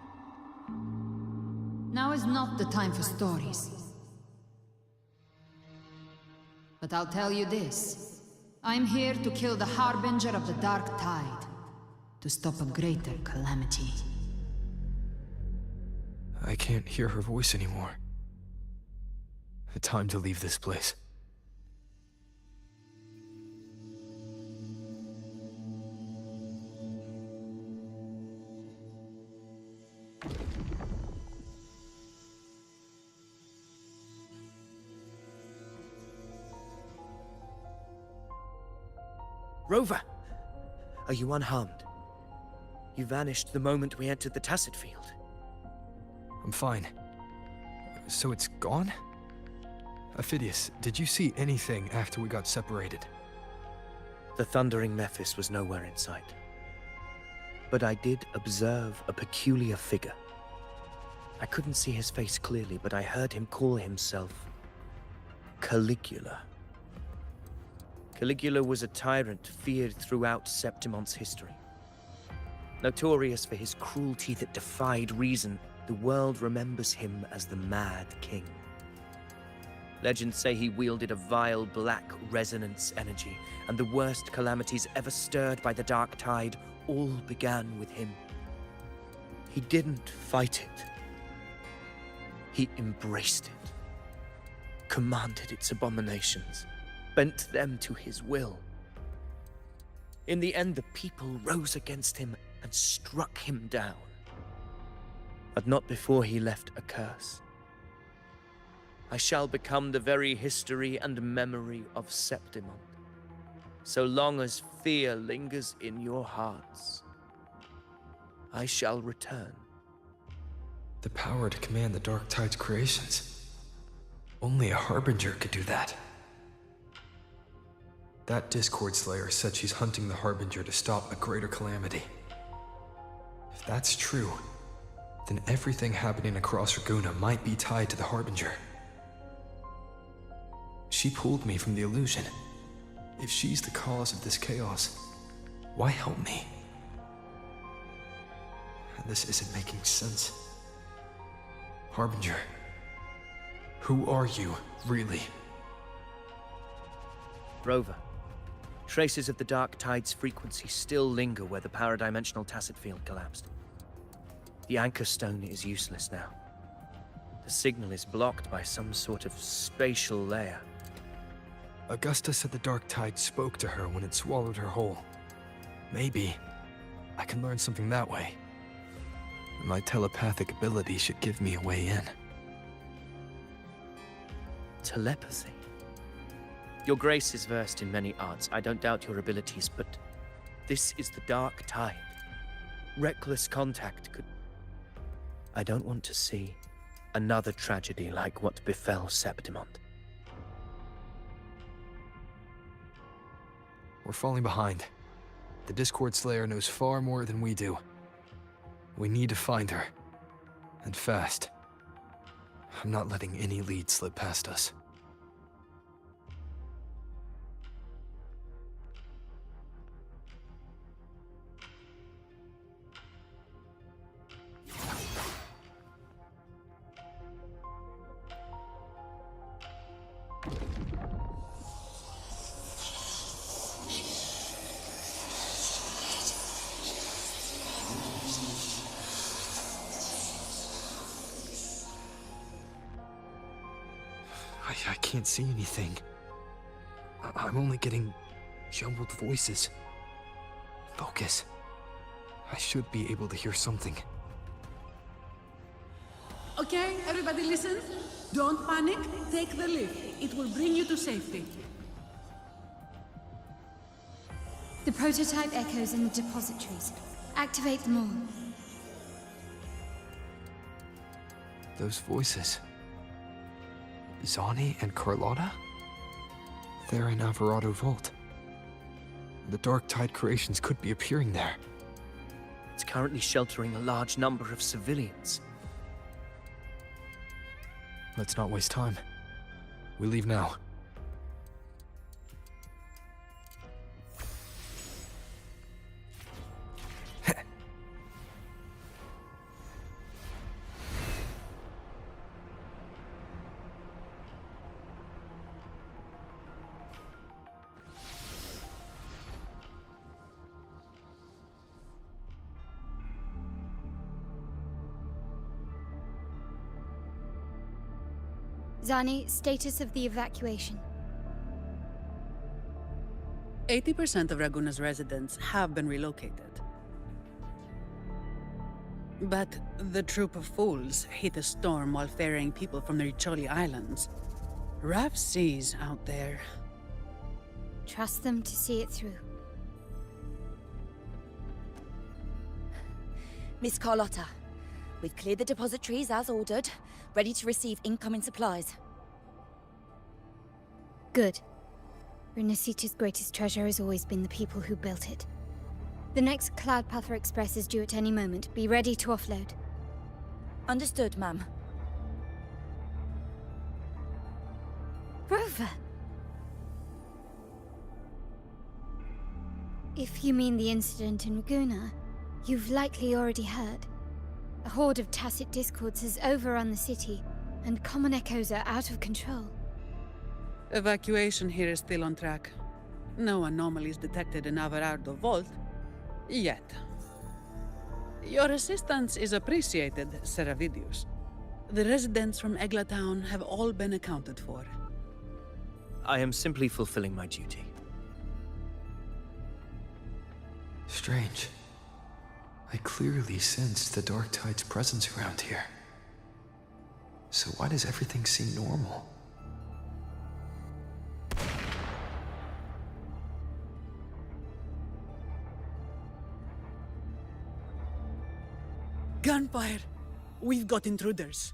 Now is not the time for stories. But I'll tell you this. I'm here to kill the Harbinger of the Dark Tide. To stop a greater calamity. I can't hear her voice anymore. Time to leave this place. Rover! Are you unharmed? You vanished the moment we entered the Tacit Field. I'm fine. So it's gone? Aphidius, did you see anything after we got separated? The Thundering Mephis was nowhere in sight. But I did observe a peculiar figure. I couldn't see his face clearly, but I heard him call himself Caligula. Caligula was a tyrant feared throughout Septimon's history. Notorious for his cruelty that defied reason, the world remembers him as the Mad King. Legends say he wielded a vile black resonance energy, and the worst calamities ever stirred by the Dark Tide all began with him. He didn't fight it. He embraced it, commanded its abominations, bent them to his will. In the end, the people rose against him and struck him down. But not before he left a curse. I shall become the very history and memory of Septimon. So long as fear lingers in your hearts, I shall return. The power to command the Dark Tide's creations. Only a Harbinger could do that. That Discord Slayer said she's hunting the Harbinger to stop a greater calamity. If that's true, then everything happening across Raguna might be tied to the Harbinger. She pulled me from the illusion. If she's the cause of this chaos, why help me? This isn't making sense. Harbinger, who are you, really? Rover, traces of the Dark Tide's frequency still linger where the paradimensional Tacit Field collapsed. The Anchor Stone is useless now. The signal is blocked by some sort of spatial layer. Augusta said the Dark Tide spoke to her when it swallowed her whole. Maybe I can learn something that way. My telepathic ability should give me a way in. Telepathy? Your Grace is versed in many arts. I don't doubt your abilities, but this is the Dark Tide. Reckless contact could... I don't want to see another tragedy like what befell Septimond. We're falling behind. The Discord Slayer knows far more than we do. We need to find her. And fast. I'm not letting any lead slip past us. I can't see anything. I'm only getting jumbled voices. Focus. I should be able to hear something. Okay, everybody listen. Don't panic. Take the lift. It will bring you to safety. The prototype echoes in the depositories. Activate them all. Those voices. Zani and Carlotta? They're in Alvarado Vault. The Dark Tide creations could be appearing there. It's currently sheltering a large number of civilians. Let's not waste time. We leave now. Zani, status of the evacuation. 80% of Raguna's residents have been relocated. But the troop of fools hit a storm while ferrying people from the Riccioli Islands. Rough seas out there. Trust them to see it through. Miss Carlotta, we've cleared the depositories as ordered, ready to receive incoming supplies. Good. Renacita's greatest treasure has always been the people who built it. The next Cloudpather Express is due at any moment. Be ready to offload. Understood, ma'am. Rover! If you mean the incident in Raguna, you've likely already heard. A horde of tacit discords has overrun the city, and common echoes are out of control. Evacuation here is still on track. No anomalies detected in Alvarado Vault. Yet. Your assistance is appreciated, Seravidius. The residents from Eglatown have all been accounted for. I am simply fulfilling my duty. Strange. I clearly sensed the Dark Tide's presence around here. So why does everything seem normal? Gunfire! We've got intruders.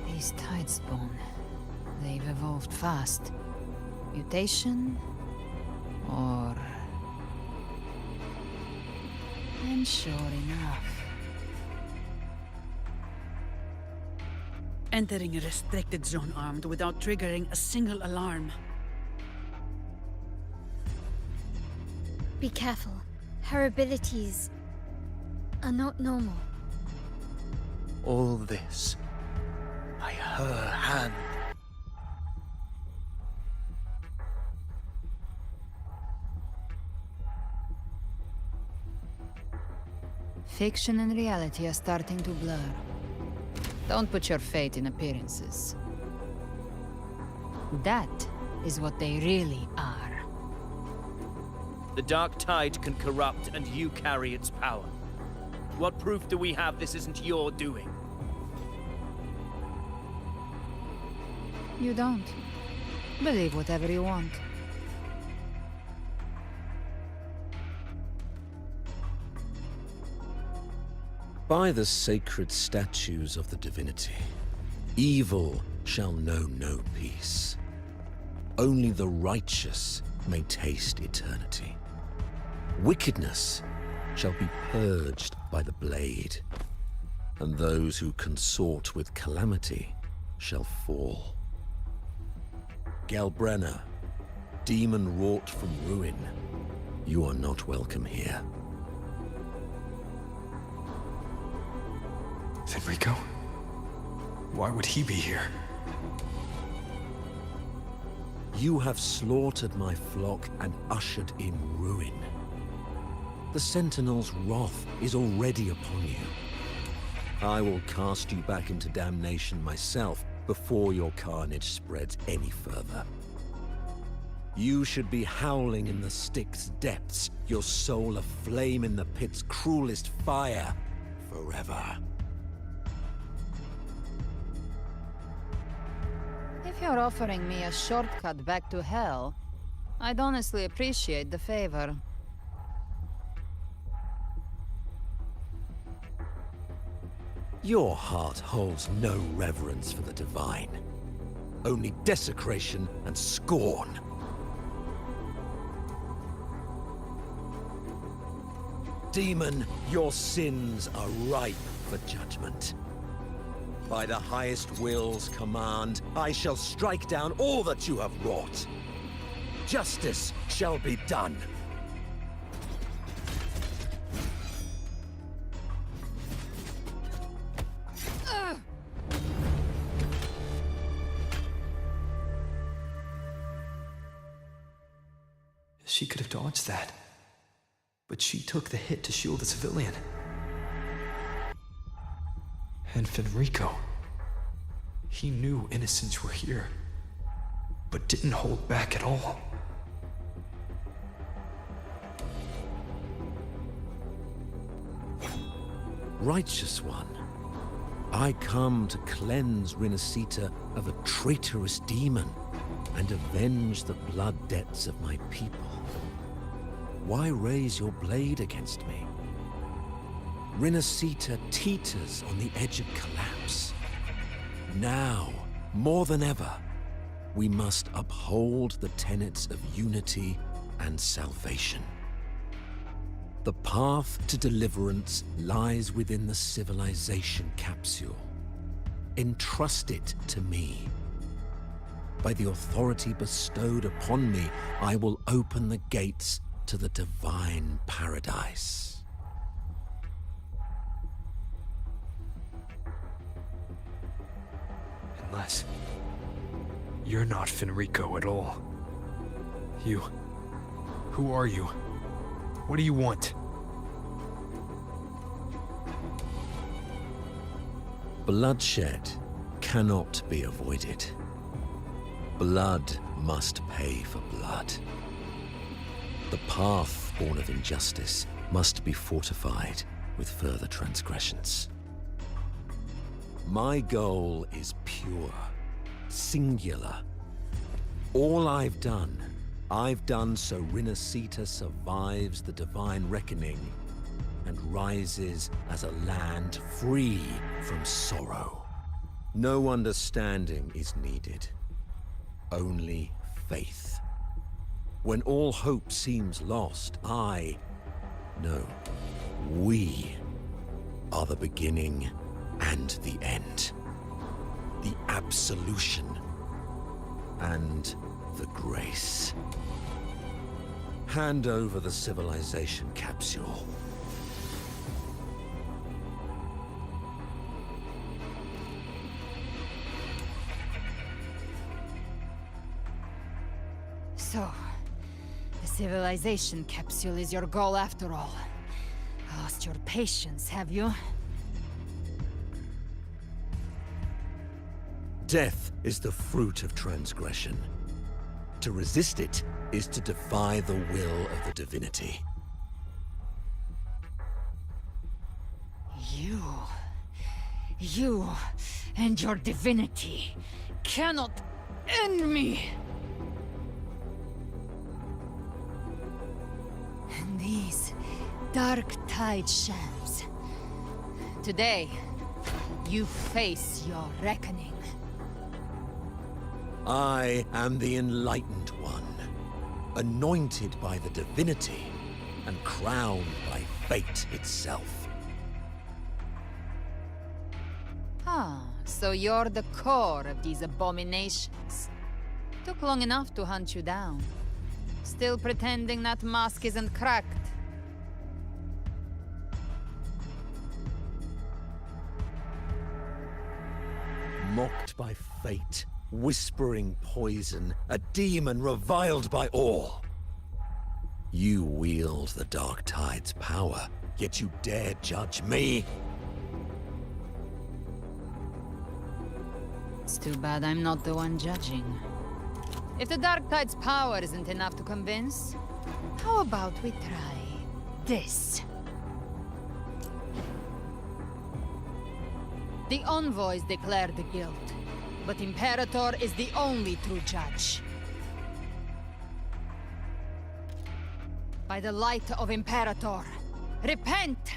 These Tidespawn, they've evolved fast. Mutation? Or... And sure enough. Entering a restricted zone armed without triggering a single alarm. Be careful. Her abilities are not normal. All this by her hand. Fiction and reality are starting to blur. Don't put your fate in appearances. That is what they really are. The Dark Tide can corrupt, and you carry its power. What proof do we have this isn't your doing? You don't. Believe whatever you want. By the sacred statues of the divinity, evil shall know no peace. Only the righteous may taste eternity. Wickedness shall be purged by the blade, and those who consort with calamity shall fall. Galbrena, demon wrought from ruin, you are not welcome here. Fenrico? Why would he be here? You have slaughtered my flock and ushered in ruin. The Sentinel's wrath is already upon you. I will cast you back into damnation myself before your carnage spreads any further. You should be howling in the Styx's depths, your soul aflame in the pit's cruelest fire, forever. If you're offering me a shortcut back to hell, I'd honestly appreciate the favor. Your heart holds no reverence for the divine. Only desecration and scorn. Demon, your sins are ripe for judgment. By the highest will's command, I shall strike down all that you have wrought. Justice shall be done. She could have dodged that. But she took the hit to shield a civilian. And Fenrico. He knew innocents were here, but didn't hold back at all. Righteous One, I come to cleanse Rinascita of a traitorous demon and avenge the blood debts of my people. Why raise your blade against me? Rinascita teeters on the edge of collapse. Now, more than ever, we must uphold the tenets of unity and salvation. The path to deliverance lies within the civilization capsule. Entrust it to me. By the authority bestowed upon me, I will open the gates to the divine paradise. Unless you're not Fenrico at all. Who are you? What do you want? Bloodshed cannot be avoided. Blood must pay for blood. The path born of injustice must be fortified with further transgressions. My goal is pure, singular. All I've done so Rinascita survives the divine reckoning and rises as a land free from sorrow. No understanding is needed, only faith. When all hope seems lost, we are the beginning and the end. The absolution and the grace. Hand over the civilization capsule. So, the civilization capsule is your goal after all. Oh, lost your patience, have you? Death is the fruit of transgression. To resist it is to defy the will of the divinity. You and your divinity cannot end me! And these dark tide shams. Today, you face your reckoning. I am the Enlightened One, anointed by the divinity and crowned by fate itself. Ah, so you're the core of these abominations. Took long enough to hunt you down. Still pretending that mask isn't cracked. Mocked by fate, whispering poison, a demon reviled by all. You wield the Dark Tide's power, yet you dare judge me? It's too bad I'm not the one judging. If the Dark Tide's power isn't enough to convince, how about we try this? The envoys declare the guilt, but Imperator is the only true judge. By the light of Imperator, repent!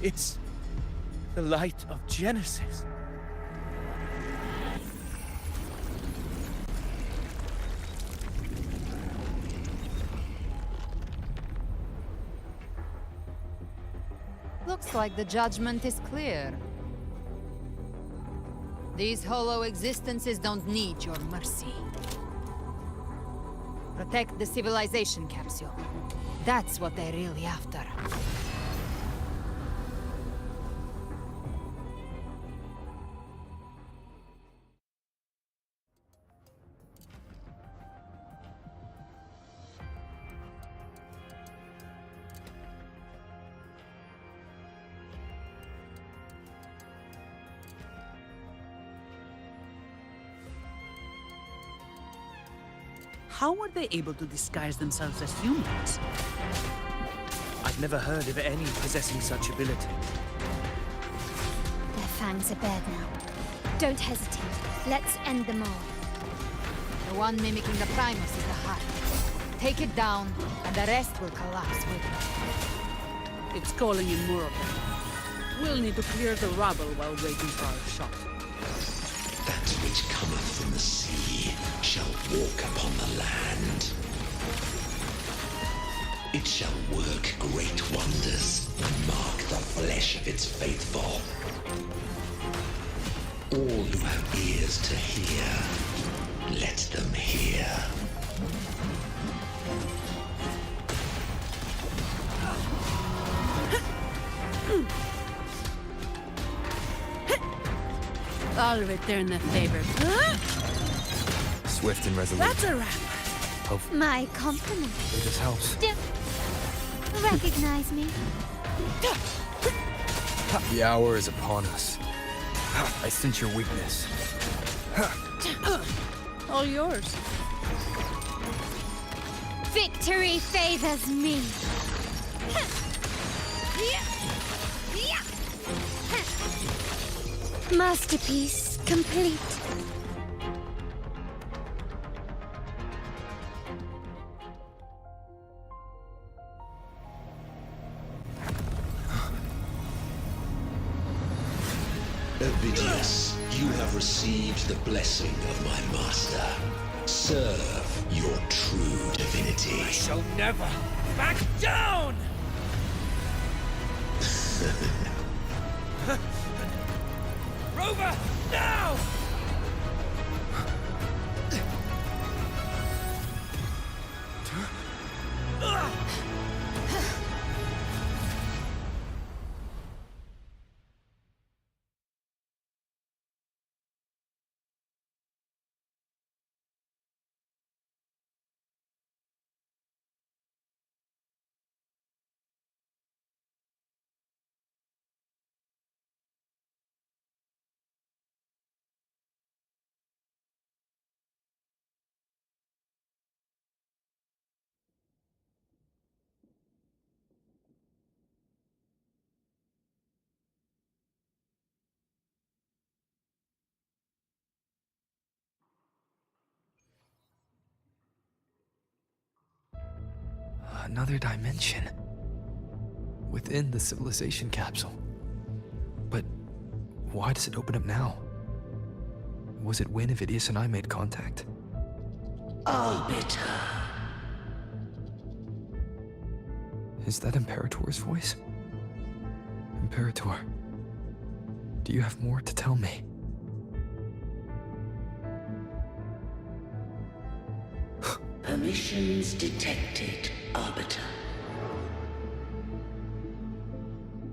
It's the light of Genesis. Looks like the judgment is clear. These hollow existences don't need your mercy. Protect the civilization capsule. That's what they're really after. How were they able to disguise themselves as humans? I've never heard of any possessing such ability. Their fangs are bared now. Don't hesitate. Let's end them all. The one mimicking the Primus is the heart. Take it down, and the rest will collapse with it. It's calling in more of them. We'll need to clear the rubble while waiting for our shot. That which cometh from the sea shall walk upon the land. It shall work great wonders and mark the flesh of its faithful. All who have ears to hear, let them hear. I'll return the favor. Swift and resolute. That's a wrap. Hopefully My compliment. this helps. Recognize me? The hour is upon us. I sense your weakness. All yours. Victory favors me. Masterpiece complete. Ovidius, you have received the blessing of my master. Serve your true divinity. I shall never back down! Rover, now! Another dimension. Within the civilization capsule. But why does it open up now? Was it when Avidius and I made contact? Arbiter. Is that Imperator's voice? Imperator, do you have more to tell me? Permissions detected, Arbiter.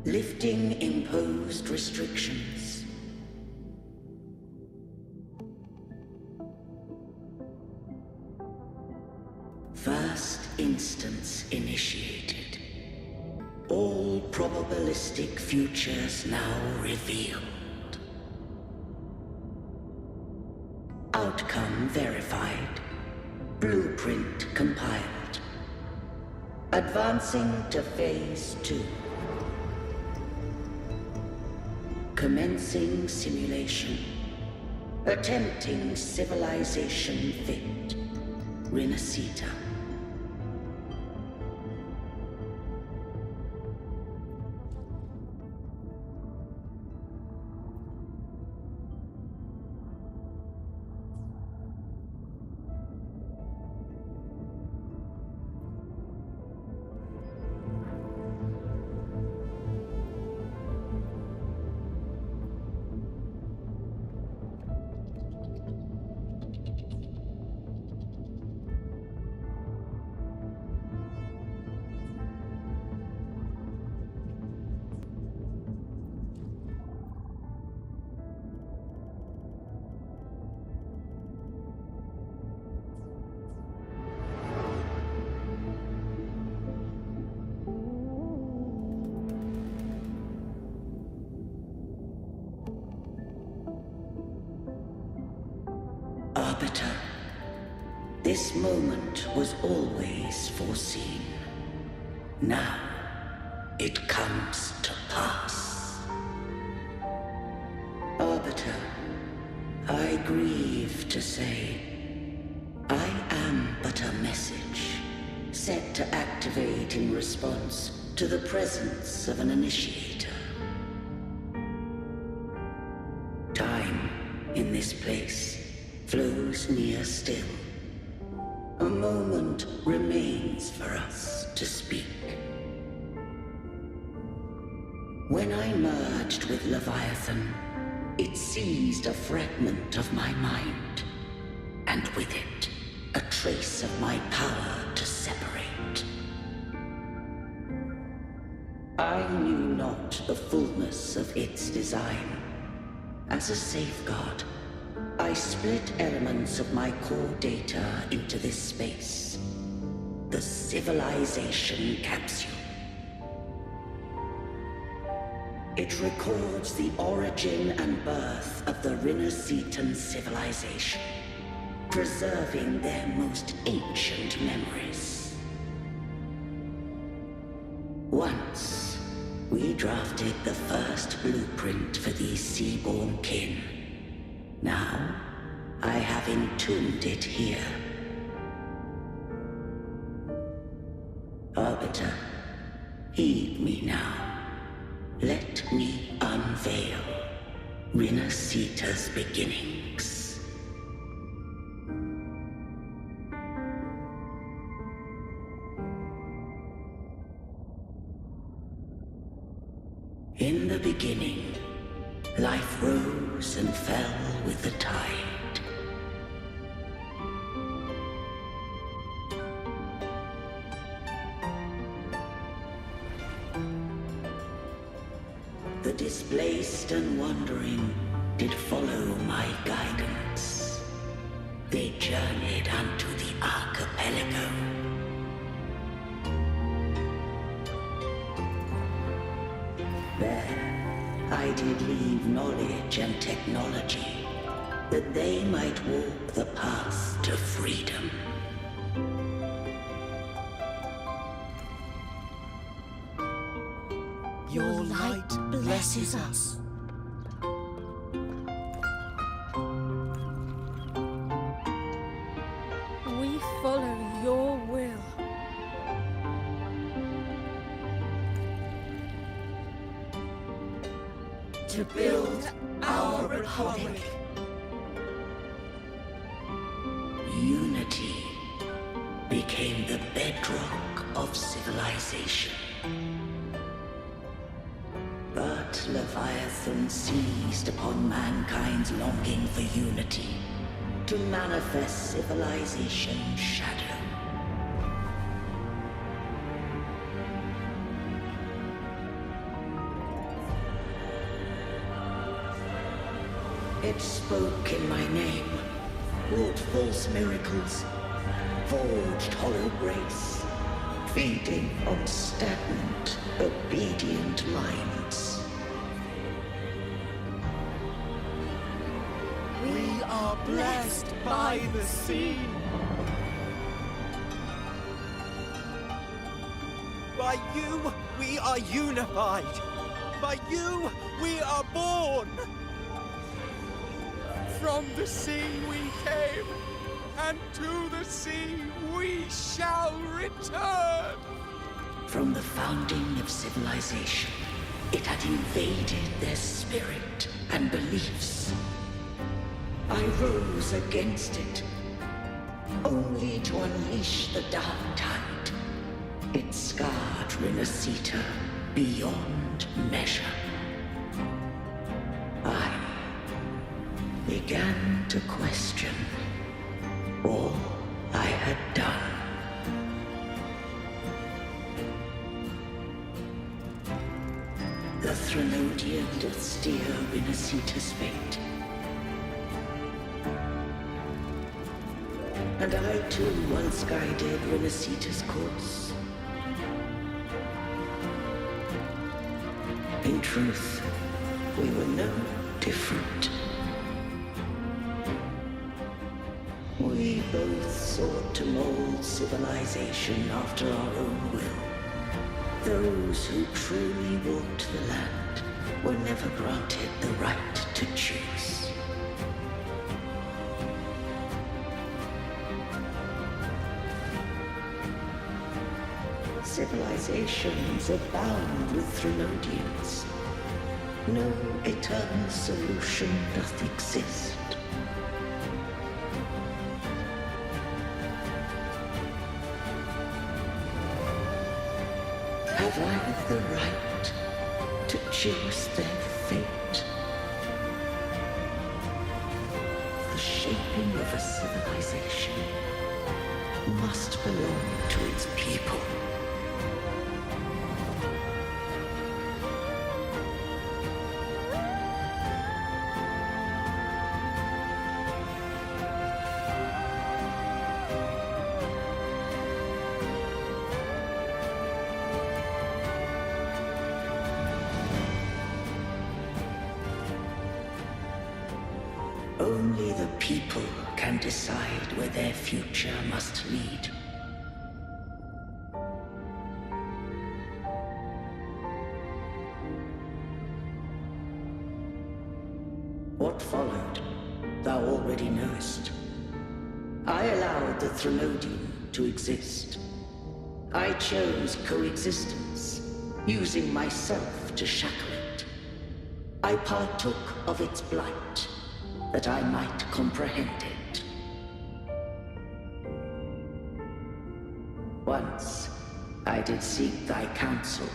Lifting imposed restrictions. First instance initiated. All probabilistic futures now revealed. Outcome verified. Blueprint compiled. Advancing to Phase 2. Commencing simulation. Attempting civilization fit. Renacita. Arbiter, this moment was always foreseen. Now, it comes to pass. Arbiter, I grieve to say, I am but a message, set to activate in response to the presence of an initiator. Time, in this place, flows near still. A moment remains for us to speak. When I merged with Leviathan, it seized a fragment of my mind, and with it, a trace of my power to separate. I knew not the fullness of its design. As a safeguard, I split elements of my core data into this space. The civilization capsule. It records the origin and birth of the Renacetan civilization, preserving their most ancient memories. Once, we drafted the first blueprint for these seaborn kin. Now, I have entombed it here. Arbiter, heed me now. Let me unveil Renacita's beginnings. In the beginning, life rose and fell with the tide. The displaced and wandering did follow my guidance. They journeyed unto the archipelago. There, I did leave knowledge and technology, that they might walk the path to freedom. Your light blesses us. We follow your will. to build our republic. Unity became the bedrock of civilization. But Leviathan seized upon mankind's longing for unity to manifest civilization's shadow. It spoke in my name, wrought false miracles, forged hollow grace, feeding on stagnant, obedient minds. We are blessed by the sea. By you, we are unified. By you, we are born. From the sea we came, and to the sea we shall return. From the founding of civilization, it had invaded their spirit and beliefs. I rose against it, only to unleash the dark tide. It scarred Renacita beyond measure. I began to question all I had done. The Threnodian doth steer Renacita's fate. And I too once guided Renacita's course. In truth, we were no different. We both sought to mold civilization after our own will. Those who truly walked the land were never granted the right to choose. Civilizations abound with Threnodians. No eternal solution doth exist. Have I the right to choose their fate? The shaping of a civilization must belong to its people. Only the people can decide where their future must lead. What followed, thou already knowest. I allowed the Threnodian to exist. I chose coexistence, using myself to shackle it. I partook of its blight, that I might comprehend it. Once I did seek thy counsel.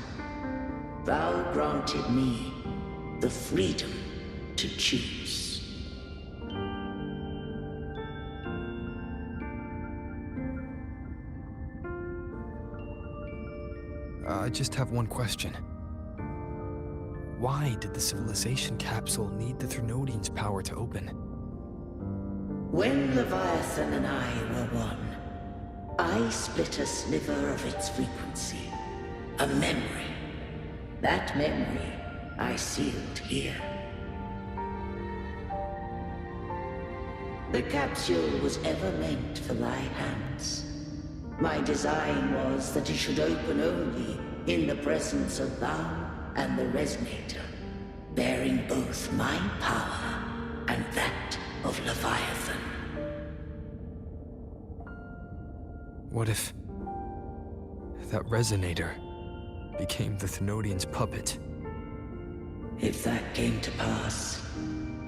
Thou granted me the freedom to choose. I just have one question. Why did the civilization capsule need the Threnodian's power to open? When Leviathan and I were one, I split a sliver of its frequency. A memory. That memory I sealed here. The capsule was ever meant for thy hands. My design was that it should open only in the presence of thou and the Resonator, bearing both my power and that of Leviathan. What if that Resonator became the Thenodian's puppet? If that came to pass,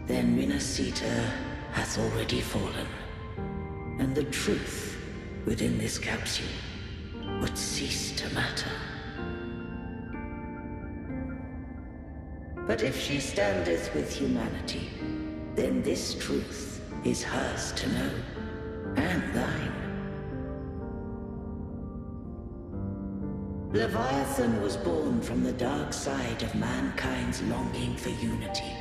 then Rinasita has already fallen, and the truth within this capsule would cease to matter. But if she standeth with humanity, then this truth is hers to know, and thine. Leviathan was born from the dark side of mankind's longing for unity.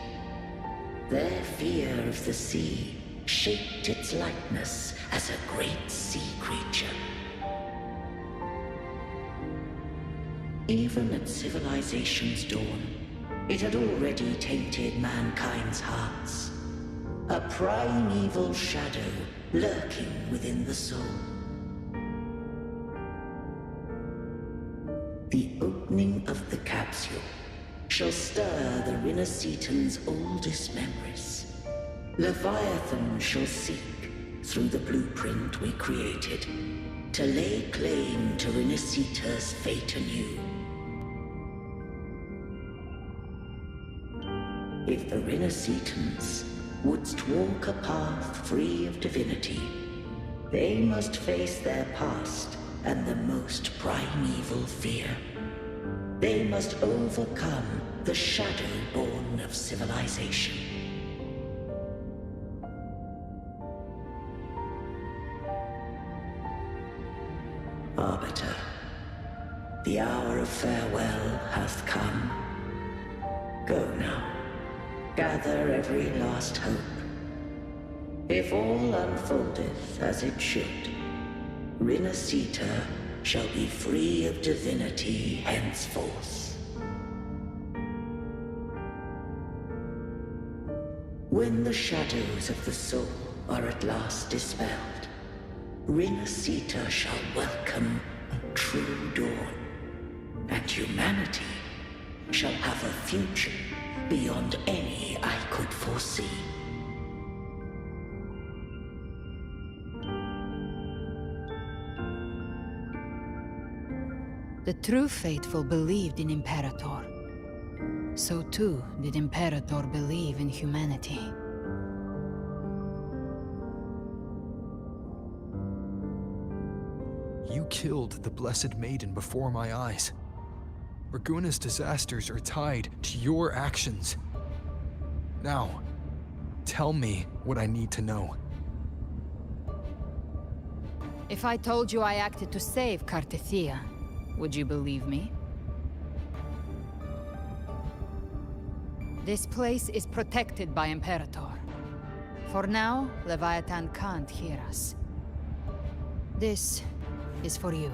Their fear of the sea shaped its likeness as a great sea creature. Even at civilization's dawn, it had already tainted mankind's hearts. A primeval shadow lurking within the soul. The opening of the capsule shall stir the Rinascitan's oldest memories. Leviathan shall seek, through the blueprint we created, to lay claim to Rinascita's fate anew. If the Rinascitans wouldst walk a path free of divinity, they must face their past and the most primeval fear. They must overcome the shadow born of civilization. Arbiter, the hour of farewell hath come. Go now. Gather every last hope. If all unfoldeth as it should, Rinascita shall be free of divinity henceforth. When the shadows of the soul are at last dispelled, Rinascita shall welcome a true dawn, and humanity shall have a future beyond any I could foresee. The true faithful believed in Imperator. So too did Imperator believe in humanity. You killed the Blessed Maiden before my eyes. Raguna's disasters are tied to your actions. Now, tell me what I need to know. If I told you I acted to save Cartethia, would you believe me? This place is protected by Imperator. For now, Leviathan can't hear us. This is for you.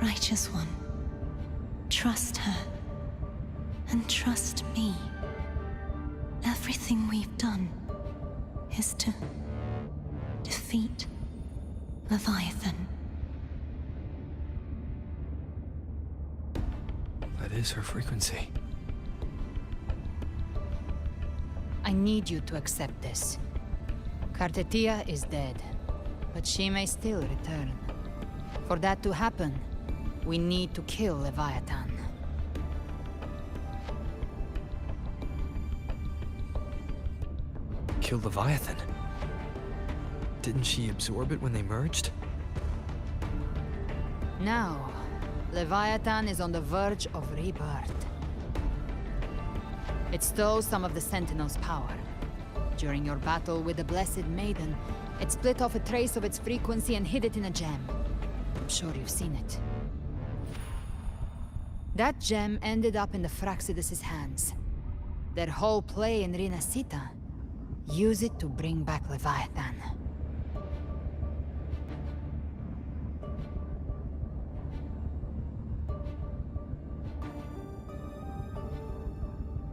Righteous One, trust her, and trust me. Everything we've done is to defeat Leviathan. That is her frequency. I need you to accept this. Cartethia is dead, but she may still return. For that to happen, we need to kill Leviathan. Kill Leviathan? Didn't she absorb it when they merged? Now, Leviathan is on the verge of rebirth. It stole some of the Sentinel's power. During your battle with the Blessed Maiden, it split off a trace of its frequency and hid it in a gem. I'm sure you've seen it. That gem ended up in the Fraxidus' hands. Their whole play in Rinascita, use it to bring back Leviathan.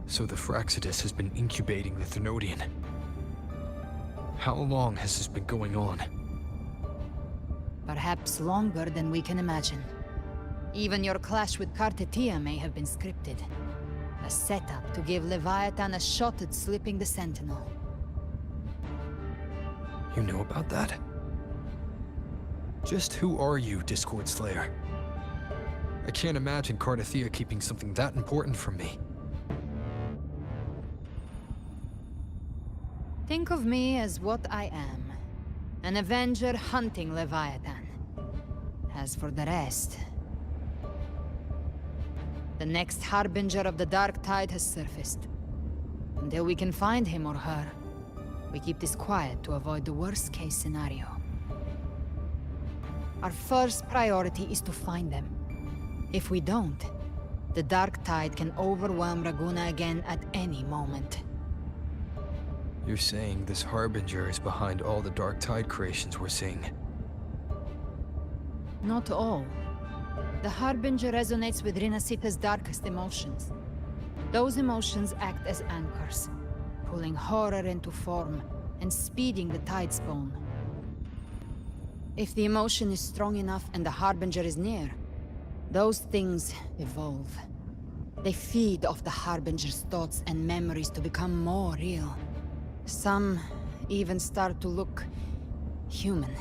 So the Fraxidus has been incubating the Thenodian. How long has this been going on? Perhaps longer than we can imagine. Even your clash with Cartethia may have been scripted. A setup to give Leviathan a shot at slipping the Sentinel. You know about that? Just who are you, Discord Slayer? I can't imagine Cardathia keeping something that important from me. Think of me as what I am. An Avenger hunting Leviathan. As for the rest... The next Harbinger of the Dark Tide has surfaced. Until we can find him or her, we keep this quiet to avoid the worst-case scenario. Our first priority is to find them. If we don't, the Dark Tide can overwhelm Raguna again at any moment. You're saying this Harbinger is behind all the Dark Tide creations we're seeing? Not all. The Harbinger resonates with Rinasita's darkest emotions. Those emotions act as anchors, pulling horror into form and speeding the Tide Spawn. If the emotion is strong enough and the Harbinger is near, those things evolve. They feed off the Harbinger's thoughts and memories to become more real. Some even start to look human.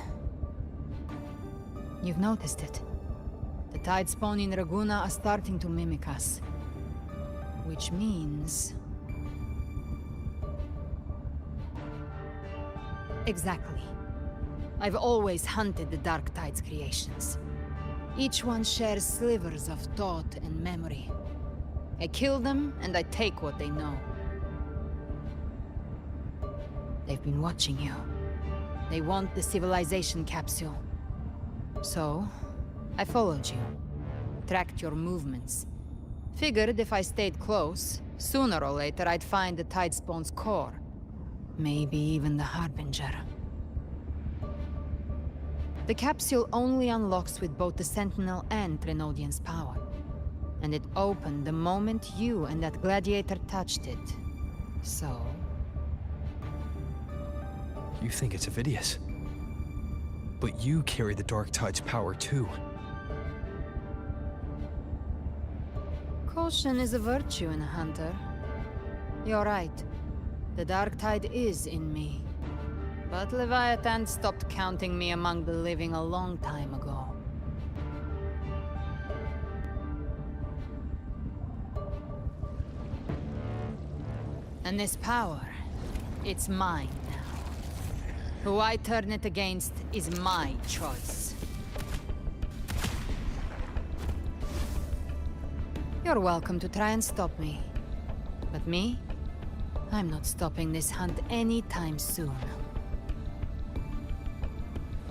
You've noticed it. The Tide Spawn in Raguna are starting to mimic us. Which means... Exactly. I've always hunted the Dark Tide's creations. Each one shares slivers of thought and memory. I kill them, and I take what they know. They've been watching you. They want the civilization capsule. So, I followed you. Tracked your movements. Figured if I stayed close, sooner or later I'd find the Tide Spawn's core. Maybe even the Harbinger. The capsule only unlocks with both the Sentinel and Trinodian's power. And it opened the moment you and that gladiator touched it. So... You think it's Avidius. But you carry the Dark Tide's power too. Caution is a virtue in a hunter. You're right. The Dark Tide is in me. But Leviathan stopped counting me among the living a long time ago. And this power, it's mine now. Who I turn it against is my choice. You're welcome to try and stop me. But me? I'm not stopping this hunt anytime soon.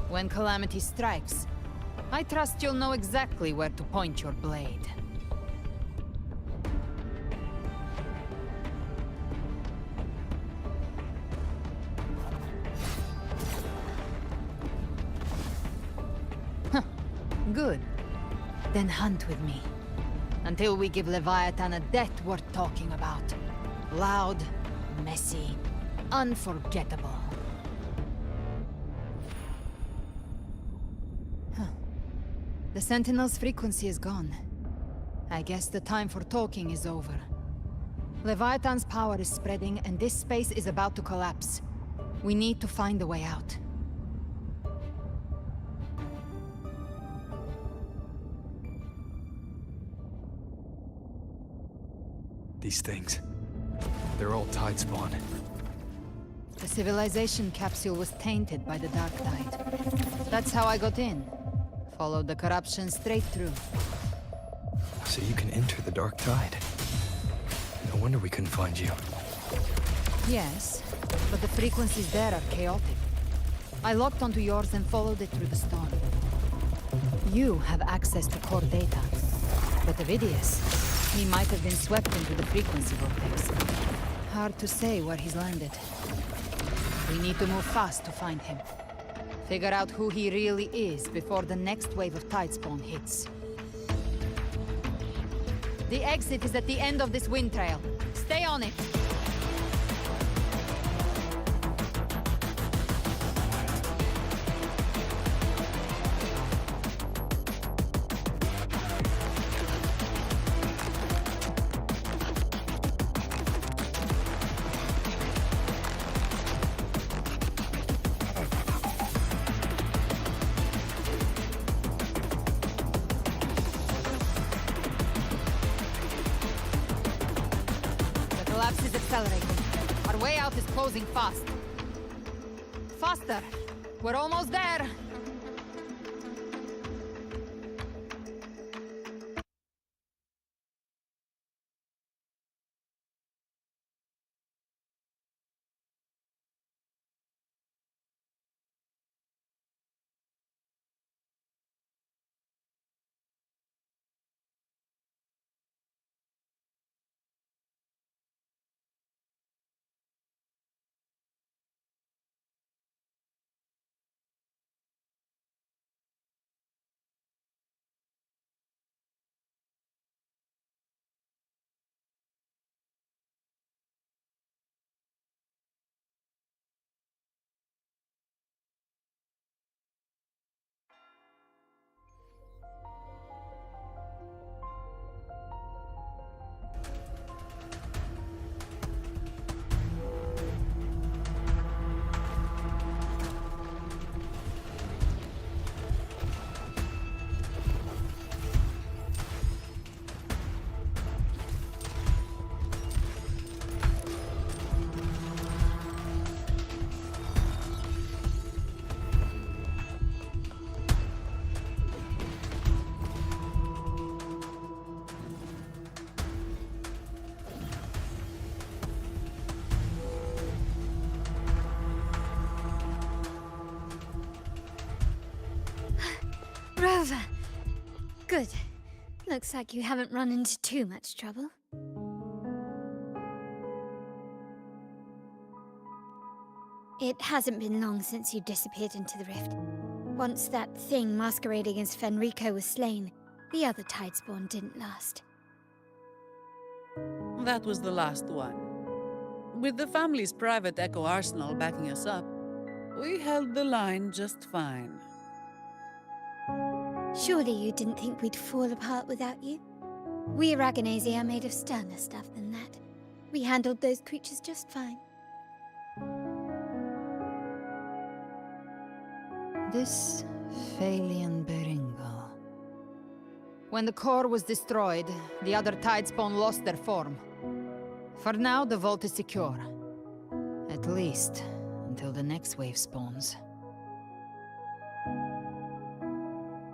When calamity strikes, I trust you'll know exactly where to point your blade. Good. Then hunt with me. Until we give Leviathan a death worth talking about. Loud, messy, unforgettable. The Sentinel's frequency is gone. I guess the time for talking is over. Leviathan's power is spreading, and this space is about to collapse. We need to find a way out. These things... they're all Tide Spawn. The civilization capsule was tainted by the Dark Tide. That's how I got in. Followed the corruption straight through. So you can enter the Dark Tide. No wonder we couldn't find you. Yes, but the frequencies there are chaotic. I locked onto yours and followed it through the storm. You have access to core data. But Avidius, he might have been swept into the frequency vortex. Hard to say where he's landed. We need to move fast to find him. Figure out who he really is before the next wave of Tide Spawn hits. The exit is at the end of this wind trail. Stay on it! accelerating. Our way out is closing fast. Faster! We're almost there! Rover! Good. Looks like you haven't run into too much trouble. It hasn't been long since you disappeared into the rift. Once that thing masquerading as Fenrico was slain, the other Tidespawn didn't last. That was the last one. With the family's private Echo Arsenal backing us up, we held the line just fine. Surely you didn't think we'd fall apart without you? We Aragonese are made of sterner stuff than that. We handled those creatures just fine. This Phalian Beringal. When the core was destroyed, the other Tidespawn lost their form. For now, the vault is secure. At least, until the next wave spawns.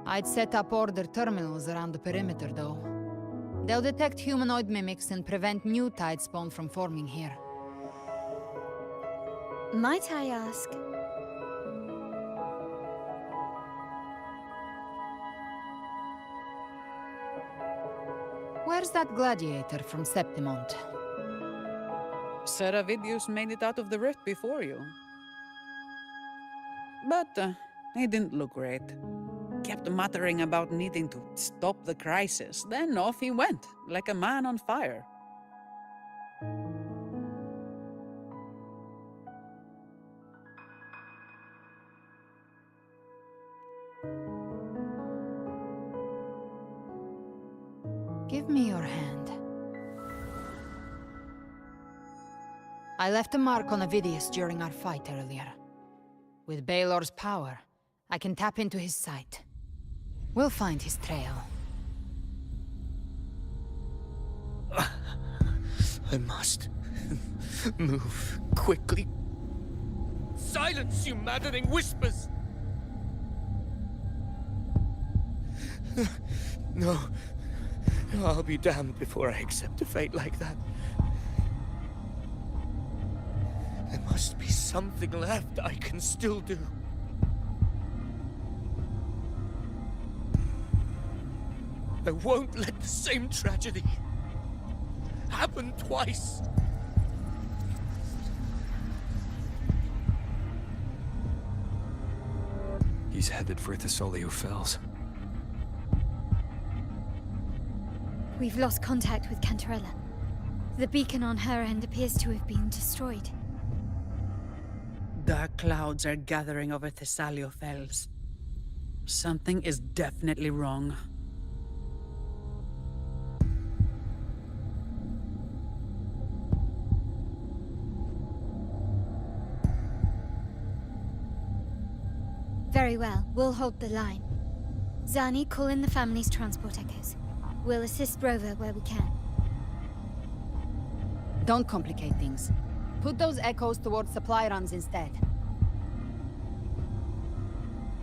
I'd set up order terminals around the perimeter, though. They'll detect humanoid mimics and prevent new Tidespawn from forming here. Might I ask? Where's that gladiator from Septimont? Seravidius made it out of the rift before you. But he didn't look great. Kept muttering about needing to stop the crisis, then off he went, like a man on fire. Give me your hand. I left a mark on Avidius during our fight earlier. With Baelor's power, I can tap into his sight. We'll find his trail. I must move quickly. Silence, you maddening whispers! No. I'll be damned before I accept a fate like that. There must be something left I can still do. I won't let the same tragedy happen twice. He's headed for Thessalio Fells. We've lost contact with Cantarella. The beacon on her end appears to have been destroyed. Dark clouds are gathering over Thessalio Fells. Something is definitely wrong. Very well, we'll hold the line. Zani, call in the family's transport echoes. We'll assist Rover where we can. Don't complicate things. Put those echoes towards supply runs instead.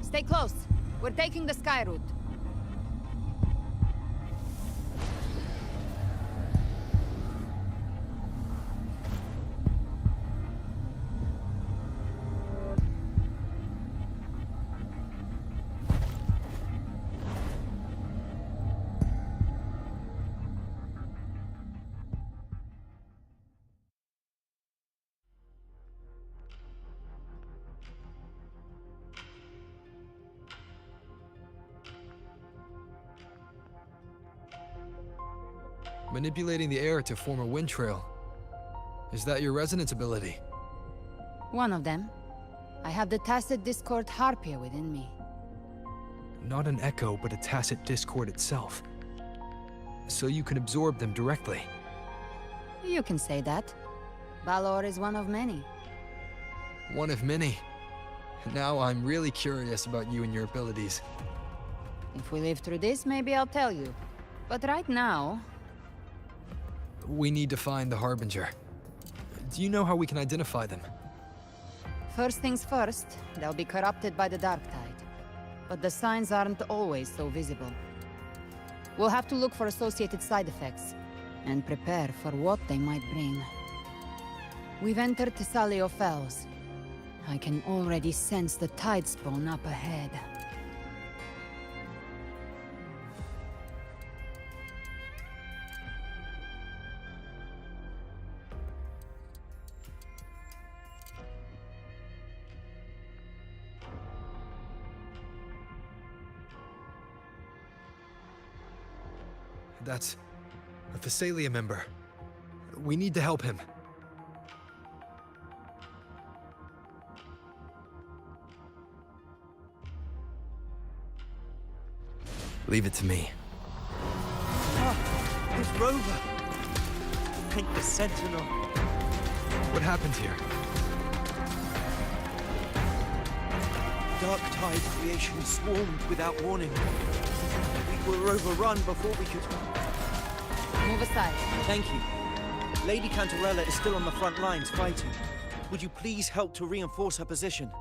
Stay close. We're taking the sky route. Manipulating the air to form a wind trail. Is that your resonance ability? One of them. I have the tacit discord harpia within me. Not an echo, but a tacit discord itself. So you can absorb them directly. You can say that. Balor is one of many. One of many. Now I'm really curious about you and your abilities. If we live through this, maybe I'll tell you. But right now... We need to find the Harbinger. Do you know how we can identify them? First things first, they'll be corrupted by the Dark Tide. But the signs aren't always so visible. We'll have to look for associated side effects, and prepare for what they might bring. We've entered Thessalio Fells. I can already sense the tide spawn up ahead. That's a Thessalia member. We need to help him. Leave it to me. Ah, it's Rover! Thank the Sentinel. What happened here? Dark Tide creation swarmed without warning. We were overrun before we could... Move aside. Thank you. Lady Cantarella is still on the front lines fighting. Would you please help to reinforce her position?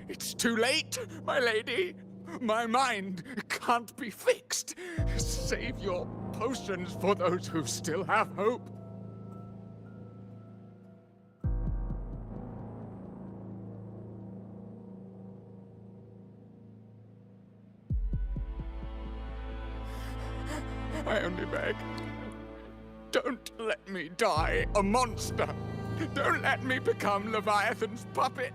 It's too late, my lady. My mind can't be fixed. Save your potions for those who still have hope. I only beg. Don't let me die a monster. Don't let me become Leviathan's puppet.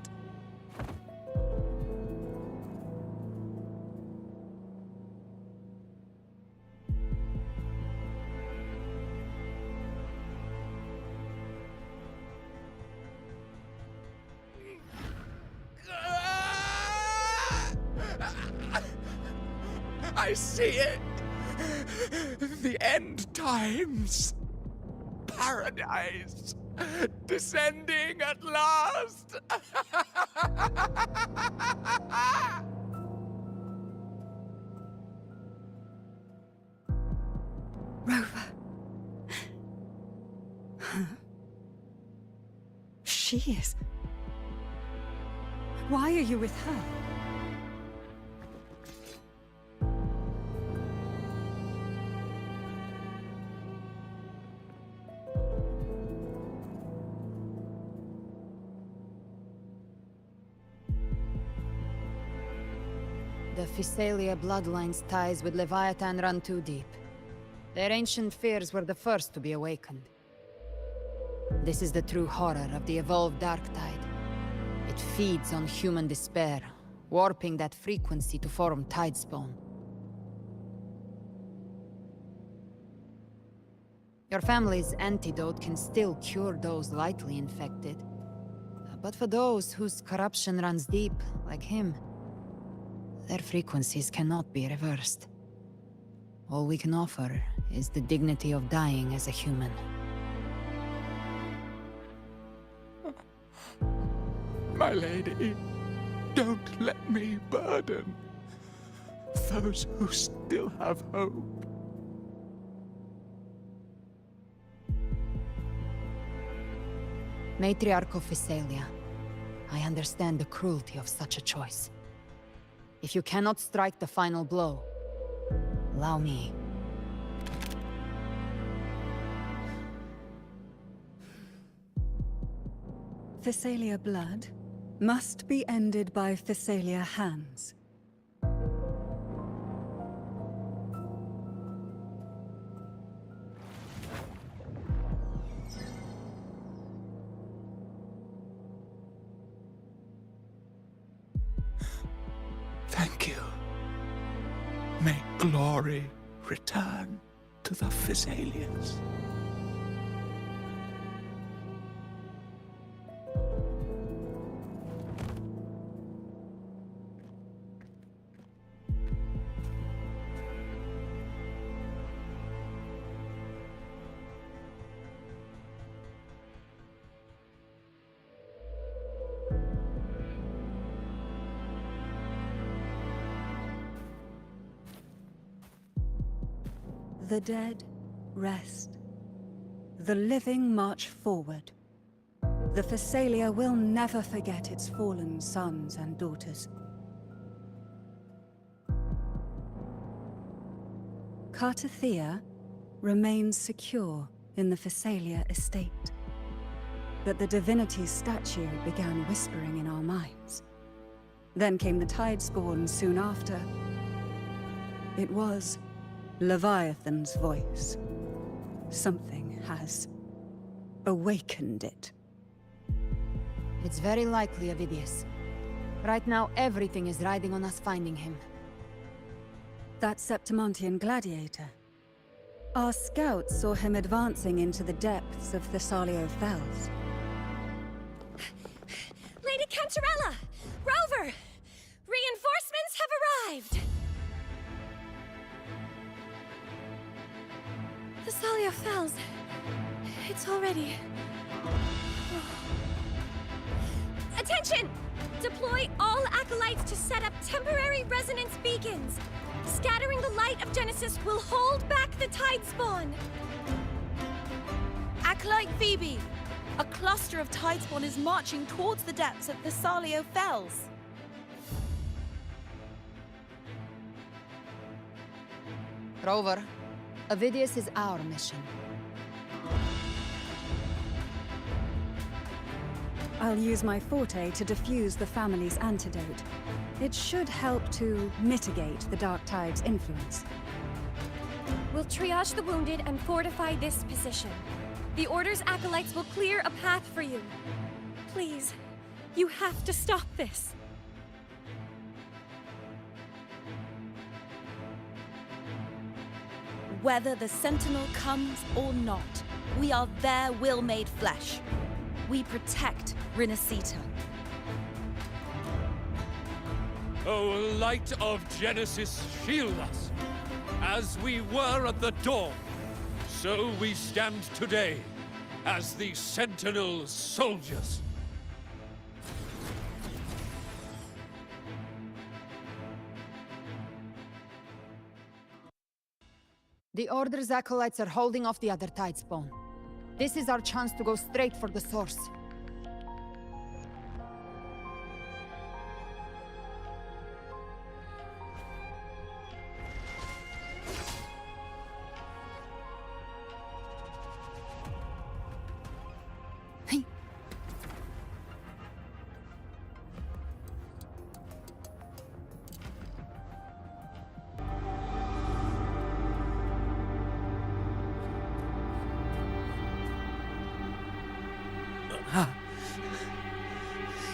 I see it! The end times! Paradise! Descending at last! Rover. She is... Why are you with her? The Thessalia bloodline's ties with Leviathan run too deep. Their ancient fears were the first to be awakened. This is the true horror of the evolved Dark Tide. It feeds on human despair, warping that frequency to form Tidespawn. Your family's antidote can still cure those lightly infected. But for those whose corruption runs deep, like him, Their frequencies cannot be reversed. All we can offer is the dignity of dying as a human. My lady, don't let me burden those who still have hope. Matriarch of Physalia, I understand the cruelty of such a choice. If you cannot strike the final blow, allow me. Physalia blood must be ended by Physalia hands. Thank you. May glory return to the Physalians. The dead rest. The living march forward. The Physalia will never forget its fallen sons and daughters. Cartathea remains secure in the Physalia estate. But the divinity's statue began whispering in our minds. Then came the Tidespawn soon after. It was Leviathan's voice. Something has awakened it. It's very likely, Avidius. Right now, everything is riding on us finding him. That Septimontian gladiator. Our scouts saw him advancing into the depths of Thessalio Fells. Lady Cantarella! Rover! Reinforcements have arrived! Thessalio Fells. It's already... Attention! Deploy all acolytes to set up temporary resonance beacons. Scattering the light of Genesis will hold back the Tidespawn. Acolyte Phoebe! A cluster of Tidespawn is marching towards the depths of Thessalio Fells. Rover, Avidius is our mission. I'll use my forte to defuse the family's antidote. It should help to mitigate the Dark Tide's influence. We'll triage the wounded and fortify this position. The Order's acolytes will clear a path for you. Please, you have to stop this. Whether the Sentinel comes or not, we are their will made flesh. We protect Rinascita. O light of Genesis, shield us. As we were at the dawn, so we stand today as the Sentinel soldiers. The Order's acolytes are holding off the other Tidespawn. This is our chance to go straight for the source.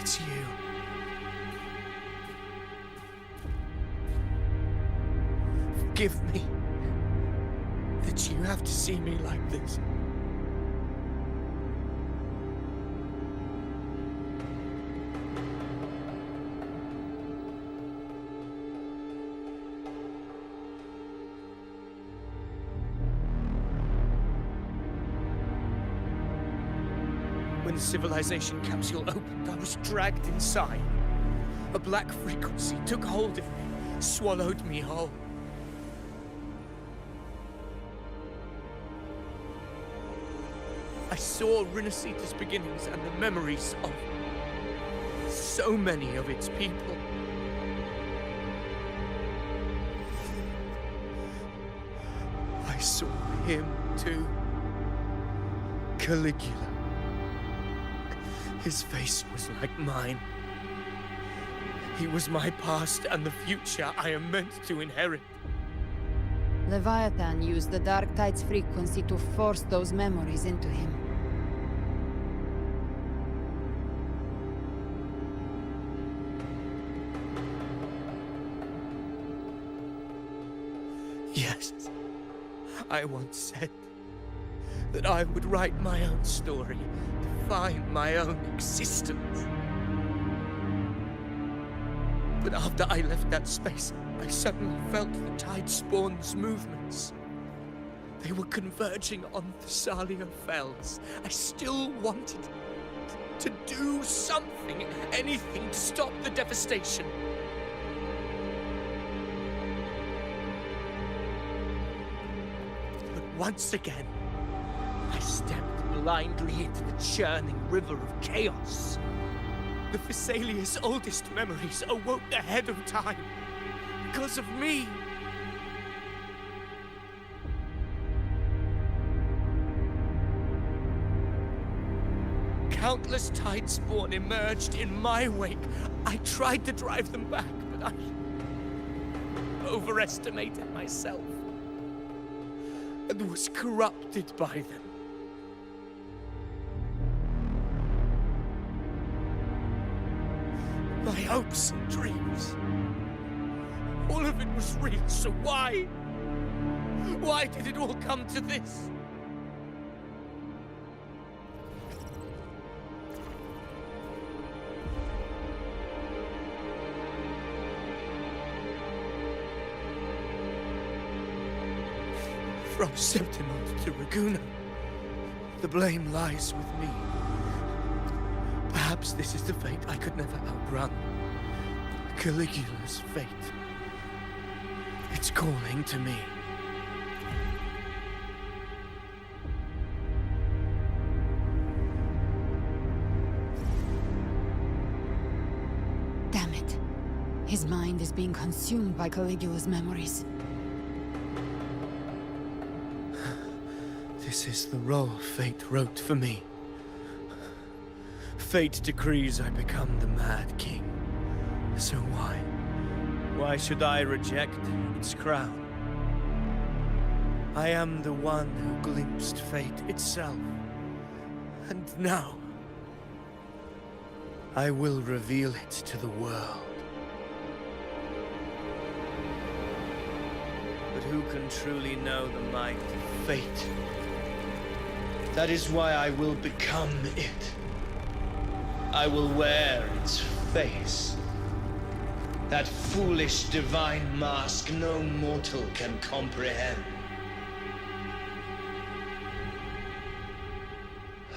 It's you. Forgive me that you have to see me like this. When the civilization capsule opened, I was dragged inside. A black frequency took hold of me, swallowed me whole. I saw Rinasita's beginnings and the memories of so many of its people. I saw him too. Caligula. His face was like mine. He was my past and the future I am meant to inherit. Leviathan used the Dark Tide's frequency to force those memories into him. Yes, I once said that I would write my own story, define my own existence. But after I left that space, I suddenly felt the Tide Spawn's movements. They were converging on the Thalia Fells. I still wanted to do something, anything to stop the devastation. But once again, I stepped blindly into the churning river of chaos. The Thessalia's oldest memories awoke ahead of time. Because of me. Countless Tide Spawn emerged in my wake. I tried to drive them back, but I overestimated myself and was corrupted by them. My hopes and dreams. All of it was real, so why? Why did it all come to this? From Septimont to Raguna, the blame lies with me. Perhaps this is the fate I could never outrun. Caligula's fate. It's calling to me. Damn it. His mind is being consumed by Caligula's memories. This is the role fate wrote for me. Fate decrees I become the Mad King. So why? Why should I reject its crown? I am the one who glimpsed fate itself. And now, I will reveal it to the world. But who can truly know the might of fate? That is why I will become it. I will wear its face. That foolish divine mask no mortal can comprehend.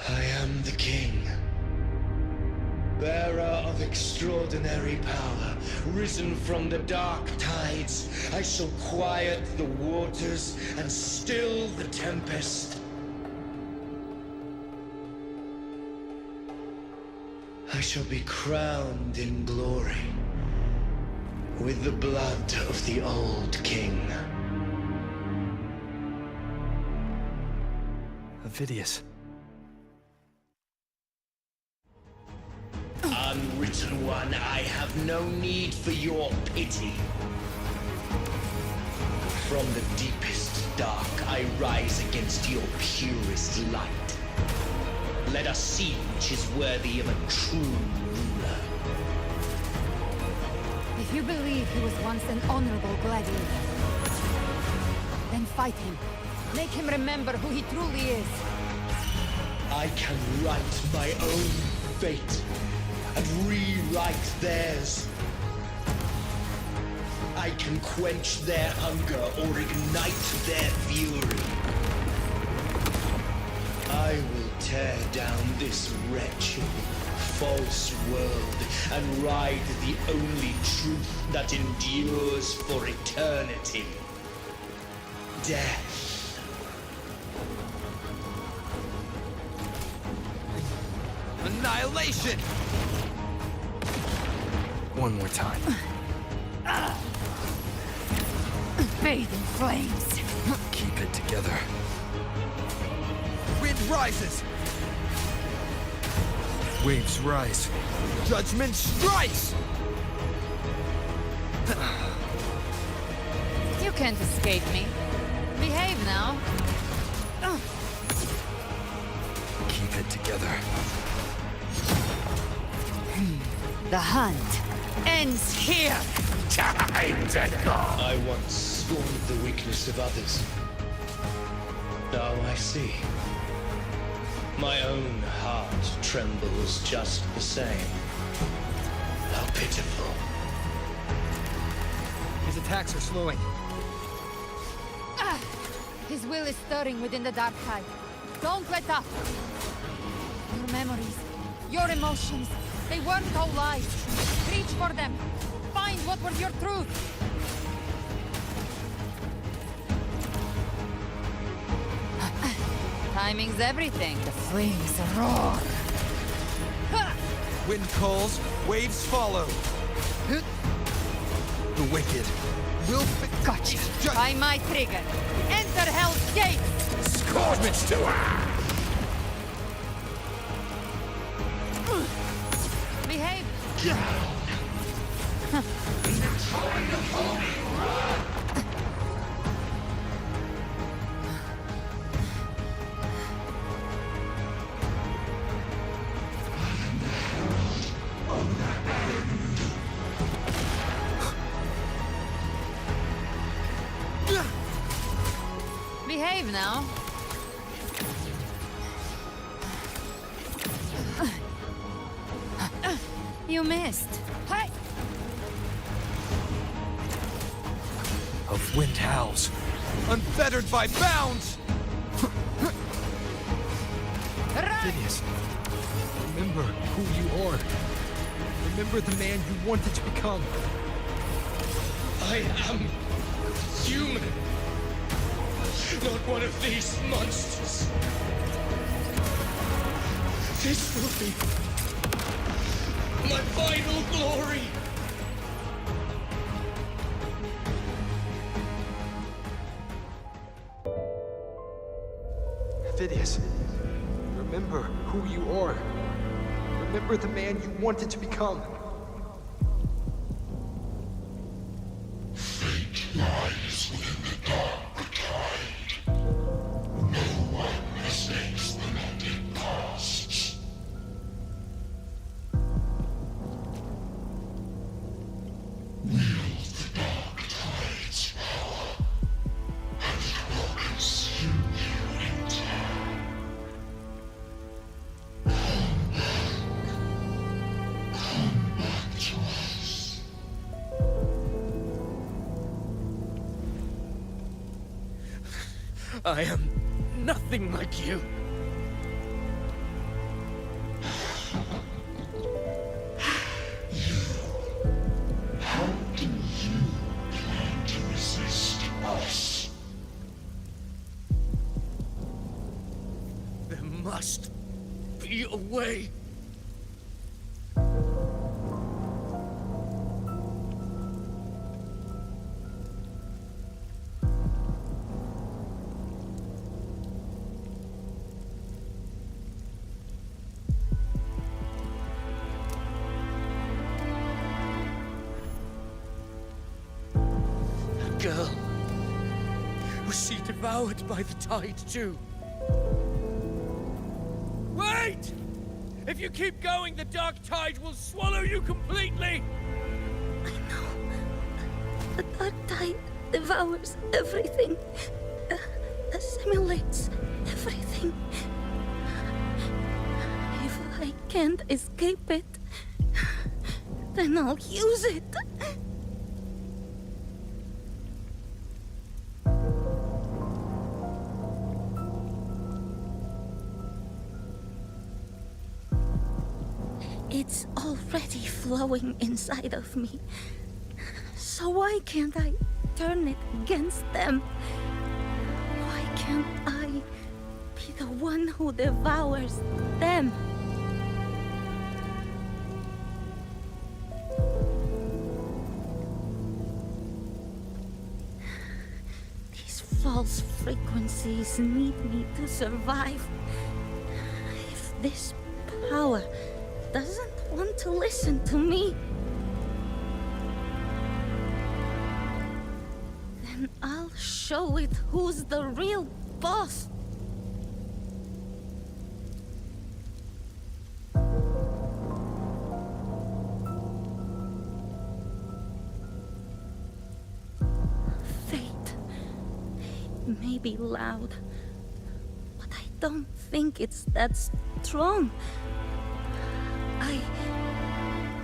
I am the king, bearer of extraordinary power, risen from the dark tides. I shall quiet the waters and still the tempest. I shall be crowned in glory with the blood of the old king. Avidius. Unwritten one, I have no need for your pity. From the deepest dark, I rise against your purest light. Let us see which is worthy of a true ruler. If you believe he was once an honorable gladiator, then fight him. Make him remember who he truly is. I can write my own fate and rewrite theirs. I can quench their hunger or ignite their fury. I will tear down this wretched, false world and ride the only truth that endures for eternity. Death. Annihilation! One more time. Bathe in flames. Keep it together. Wind rises! Waves rise. Judgment strikes! You can't escape me. Behave now. Keep it together. The hunt ends here. Time to go! I once scorned the weakness of others. Now I see. My own heart trembles just the same. How pitiful. His attacks are slowing. His will is stirring within the dark tide. Don't let up. Your memories, your emotions, they weren't all lies. Reach for them. Find what was your truth. Timing's everything. The flames roar. Wind calls, waves follow. The wicked will Gotcha. By my trigger. Enter Hell's Gate. Scourgements to her! Behave. Behave now. You missed. Hey! of wind howls, unfettered by bounds! Phineas, remember who you are. Remember the man you wanted to become. I am human. Not one of these monsters. This will be my final glory. Phineas, remember who you are. Remember the man you wanted to become. Fate lies within the dark tide. No one mistakes the land it casts. Wield the dark tide's power, and it will consume you in time. Come back to us. I am nothing like you. How do you plan to resist us? There must be a way. That girl, was she devoured by the tide too? Wait! If you keep going, the dark tide will swallow you completely! The dark tide devours everything, assimilates everything. If I can't escape it, then I'll use it. It's already flowing inside of me. So why can't I turn it against them? Why can't I be the one who devours them? These false frequencies need me to survive. If this power doesn't want to listen to me, then I'll show it who's the real boss. Fate may be loud, but I don't think it's that strong. I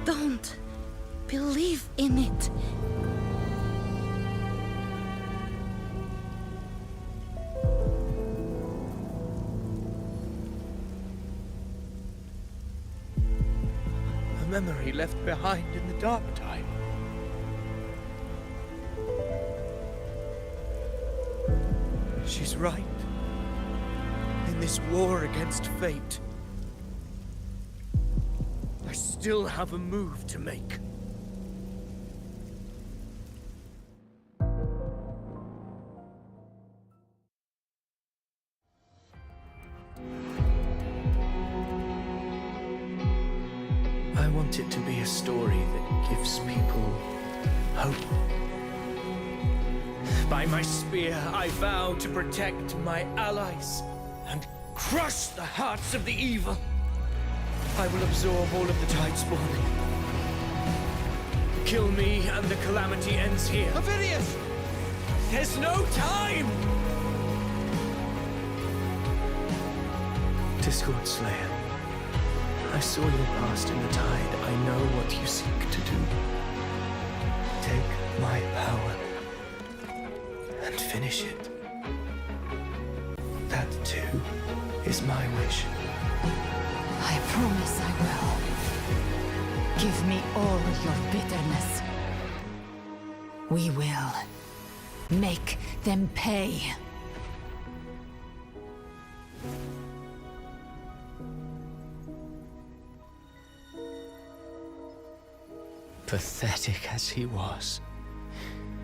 don't believe in it. A memory left behind in the dark time. She's right. In this war against fate, I still have a move to make. I want it to be a story that gives people hope. By my spear, I vow to protect my allies and crush the hearts of the evil. I will absorb all of the Tidespawn. Kill me and the calamity ends here. Ovidius! There's no time! Discord Slayer, I saw your past in the Tide. I know what you seek to do. Take my power and finish it. That too is my wish. I promise I will. Give me all your bitterness. We will make them pay. Pathetic as he was,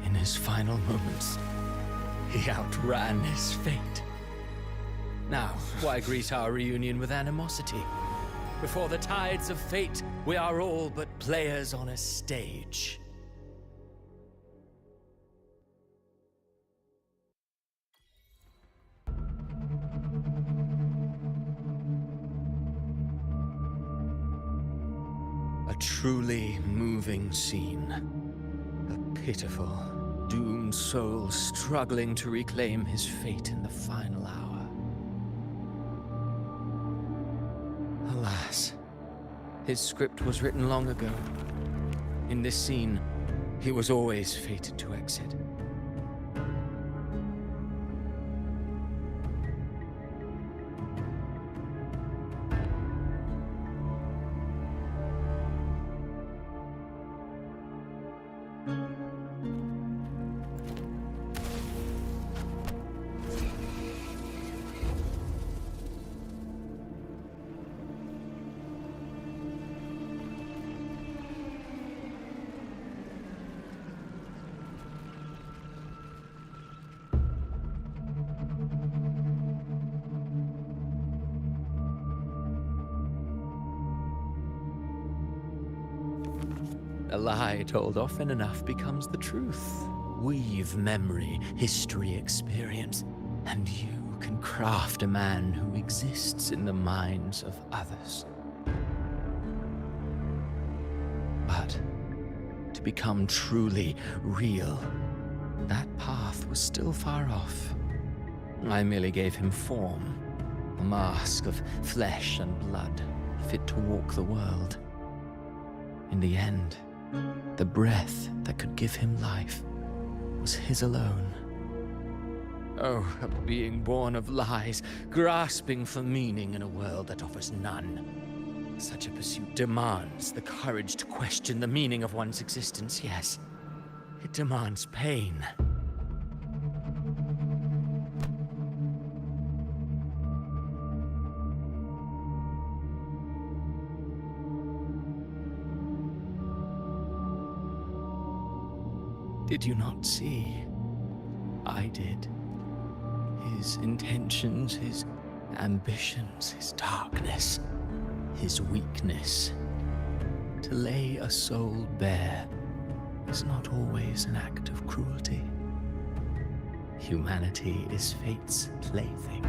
in his final moments, he outran his fate. Now, why greet our reunion with animosity? Before the tides of fate, we are all but players on a stage. A truly moving scene. A pitiful, doomed soul struggling to reclaim his fate in the final hour. Alas, his script was written long ago. In this scene, he was always fated to exit. A lie told often enough becomes the truth. Weave memory, history, experience, and you can craft a man who exists in the minds of others. But to become truly real, that path was still far off. I merely gave him form, a mask of flesh and blood, fit to walk the world. In the end, the breath that could give him life was his alone. Oh, a being born of lies, grasping for meaning in a world that offers none. Such a pursuit demands the courage to question the meaning of one's existence, yes. It demands pain. Did you not see? I did. His intentions, his ambitions, his darkness, his weakness. To lay a soul bare is not always an act of cruelty. Humanity is fate's plaything.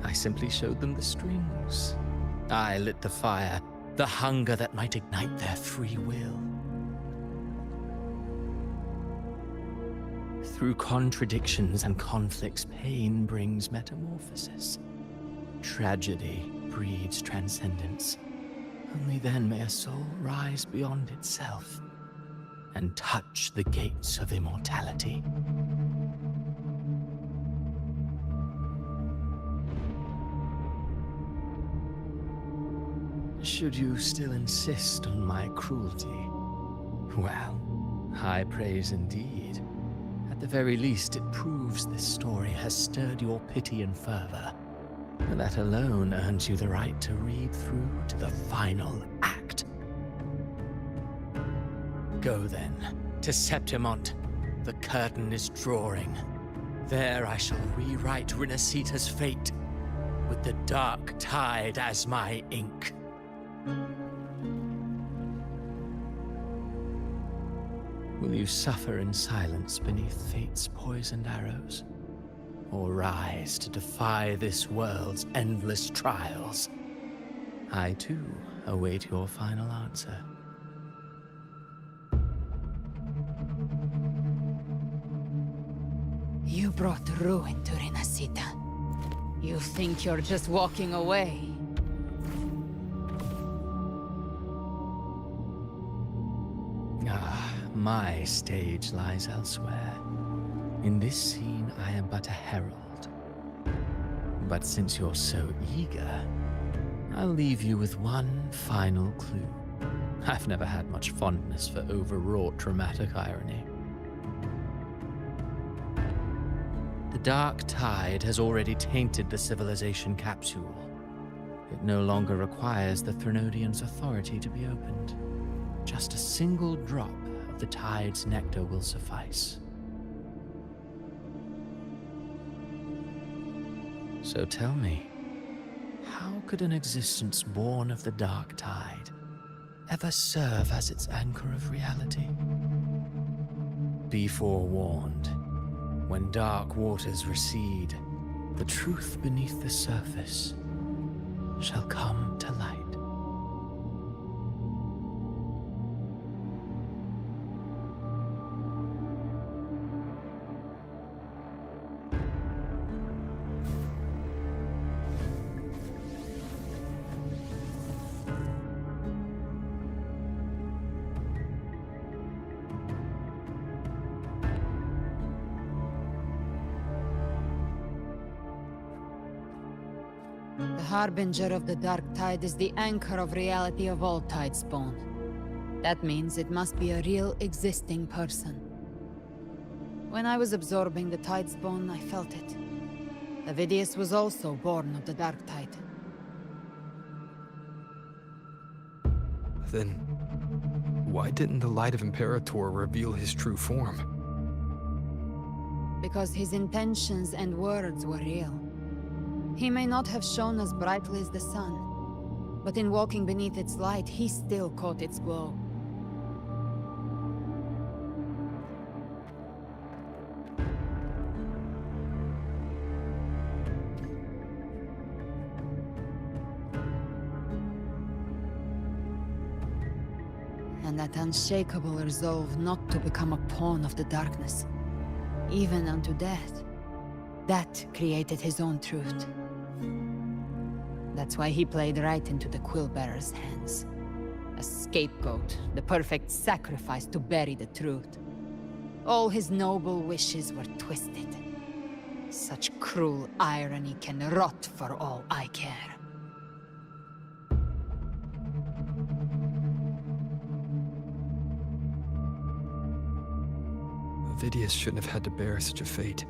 I simply showed them the strings. I lit the fire, the hunger that might ignite their free will. Through contradictions and conflicts, pain brings metamorphosis. Tragedy breeds transcendence. Only then may a soul rise beyond itself and touch the gates of immortality. Should you still insist on my cruelty, well, high praise indeed. At the very least, it proves this story has stirred your pity and fervor. That alone earns you the right to read through to the final act. Go then, to Septimont. The curtain is drawing. There I shall rewrite Rinasita's fate, with the dark tide as my ink. Will you suffer in silence beneath fate's poisoned arrows? Or rise to defy this world's endless trials? I too await your final answer. You brought ruin to Rinasita. You think you're just walking away? My stage lies elsewhere. In this scene, I am but a herald. But since you're so eager, I'll leave you with one final clue. I've never had much fondness for overwrought dramatic irony. The dark tide has already tainted the civilization capsule. It no longer requires the Threnodian's authority to be opened. Just a single drop of the tide's nectar will suffice. So tell me, how could an existence born of the dark tide ever serve as its anchor of reality? Be forewarned, when dark waters recede, the truth beneath the surface shall come to light. The harbinger of the dark tide is the anchor of reality of all tidespawn. That means it must be a real existing person. When I was absorbing the tidespawn, I felt it. Avidius was also born of the dark tide. Then, why didn't the light of Imperator reveal his true form? Because his intentions and words were real. He may not have shone as brightly as the sun, but in walking beneath its light, he still caught its glow. And that unshakable resolve not to become a pawn of the darkness, even unto death, that created his own truth. That's why he played right into the Quill-Bearer's hands. A scapegoat, the perfect sacrifice to bury the truth. All his noble wishes were twisted. Such cruel irony can rot for all I care. Vidius shouldn't have had to bear such a fate.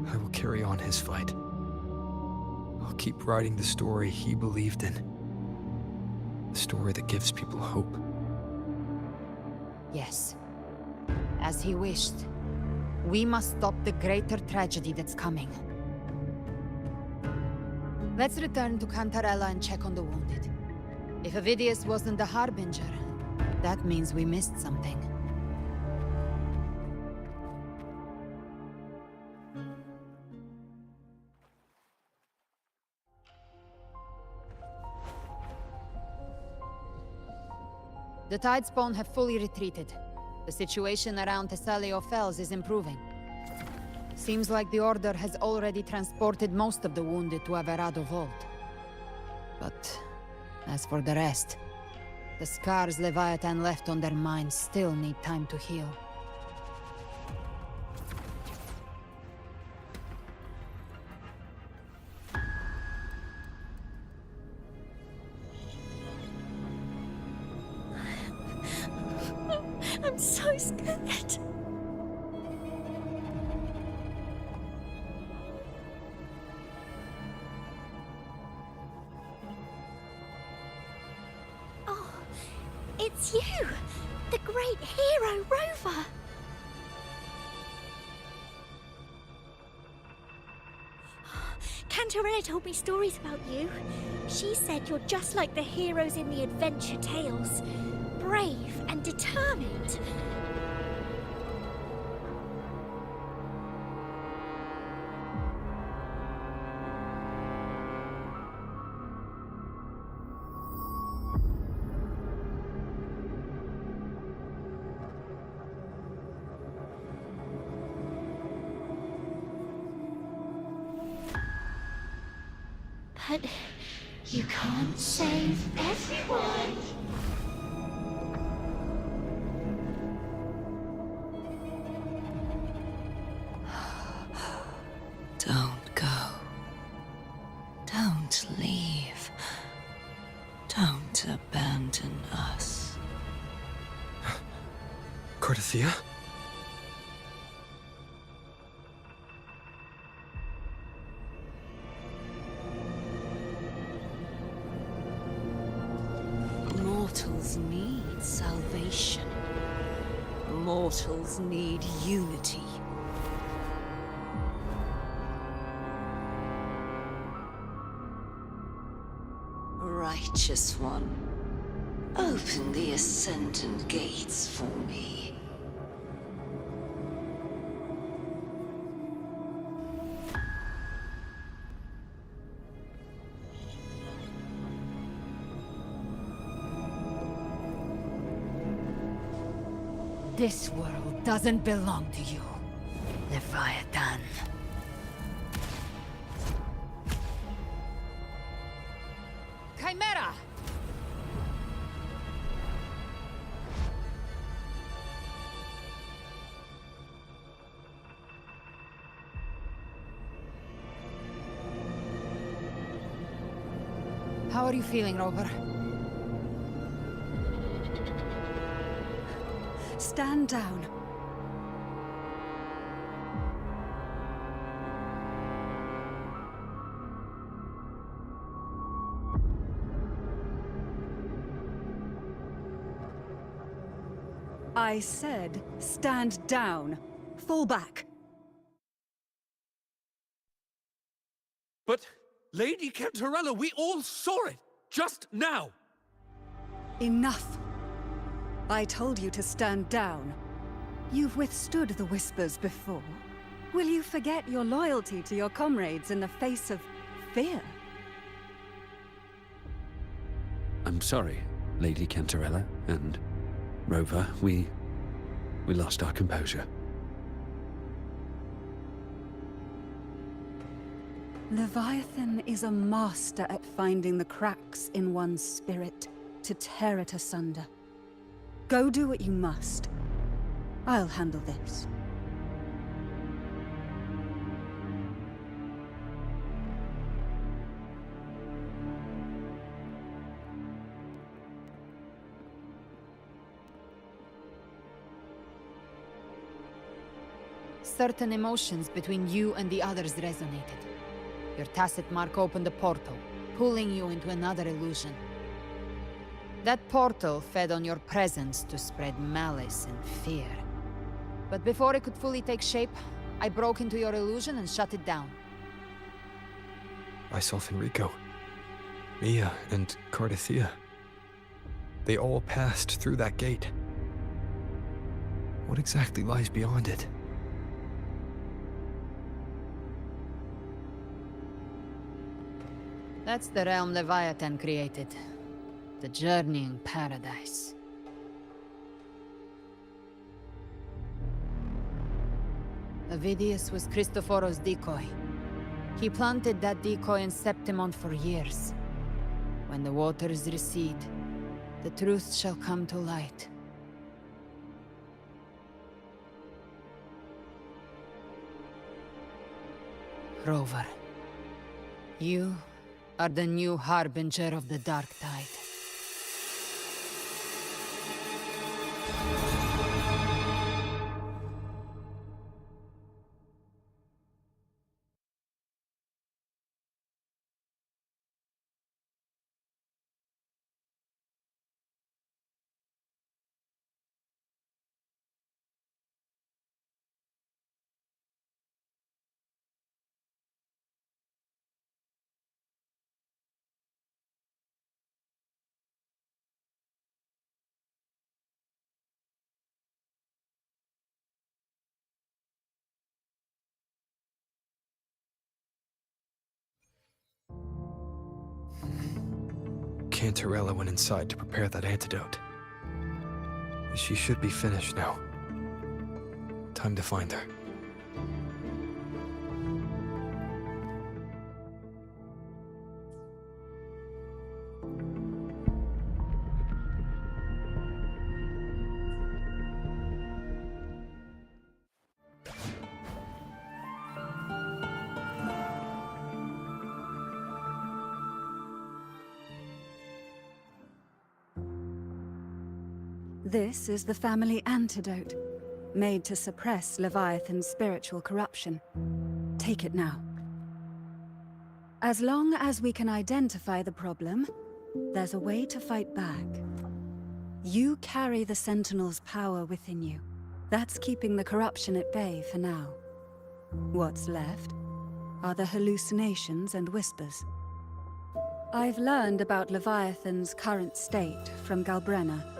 I will carry on his fight. I'll keep writing the story he believed in. The story that gives people hope. Yes. As he wished. We must stop the greater tragedy that's coming. Let's return to Cantarella and check on the wounded. If Avidius wasn't the Harbinger, that means we missed something. The Tidespawn have fully retreated. The situation around Thessalio Fells is improving. Seems like the Order has already transported most of the wounded to Averado Vault. But as for the rest, the scars Leviathan left on their minds still need time to heal. I'm so scared. Oh, it's you! The great hero, Rover! Cantarella told me stories about you. She said you're just like the heroes in the adventure tales. Brave and determined. But you can't save everyone. Don't go. Don't leave. Don't abandon us. Cardathia? Mortals need salvation. Mortals need unity. Righteous One, open the Ascendant gates for me. This world doesn't belong to you, Leviathan. Chimera! How are you feeling, Rover? Stand down. I said, stand down. Fall back. But, Lady Cantarella, we all saw it! Just now! Enough. I told you to stand down. You've withstood the whispers before. Will you forget your loyalty to your comrades in the face of fear? I'm sorry, Lady Cantarella and Rover. We lost our composure. Leviathan is a master at finding the cracks in one's spirit to tear it asunder. Go do what you must. I'll handle this. Certain emotions between you and the others resonated. Your tacit mark opened a portal, pulling you into another illusion. That portal fed on your presence to spread malice and fear. But before it could fully take shape, I broke into your illusion and shut it down. I saw Fenrico, Mia, and Cardathia. They all passed through that gate. What exactly lies beyond it? That's the realm Leviathan created. The journeying paradise. Avidius was Cristoforo's decoy. He planted that decoy in Septimont for years. When the waters recede, the truth shall come to light. Rover, you are the new harbinger of the Dark Tide. Cantarella went inside to prepare that antidote. She should be finished now. Time to find her. This is the family antidote, made to suppress Leviathan's spiritual corruption. Take it now. As long as we can identify the problem, there's a way to fight back. You carry the Sentinel's power within you. That's keeping the corruption at bay for now. What's left are the hallucinations and whispers. I've learned about Leviathan's current state from Galbrena.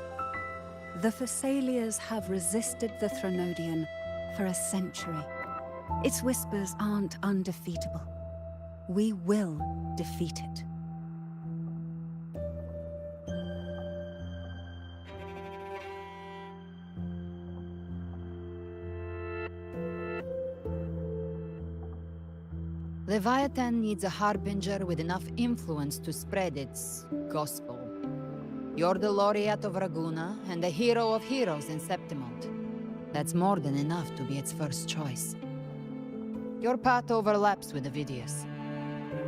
The Thessalians have resisted the Threnodian for a century. Its whispers aren't undefeatable. We will defeat it. Leviathan needs a harbinger with enough influence to spread its gospel. You're the laureate of Raguna and the hero of heroes in Septimont. That's more than enough to be its first choice. Your path overlaps with Avidius.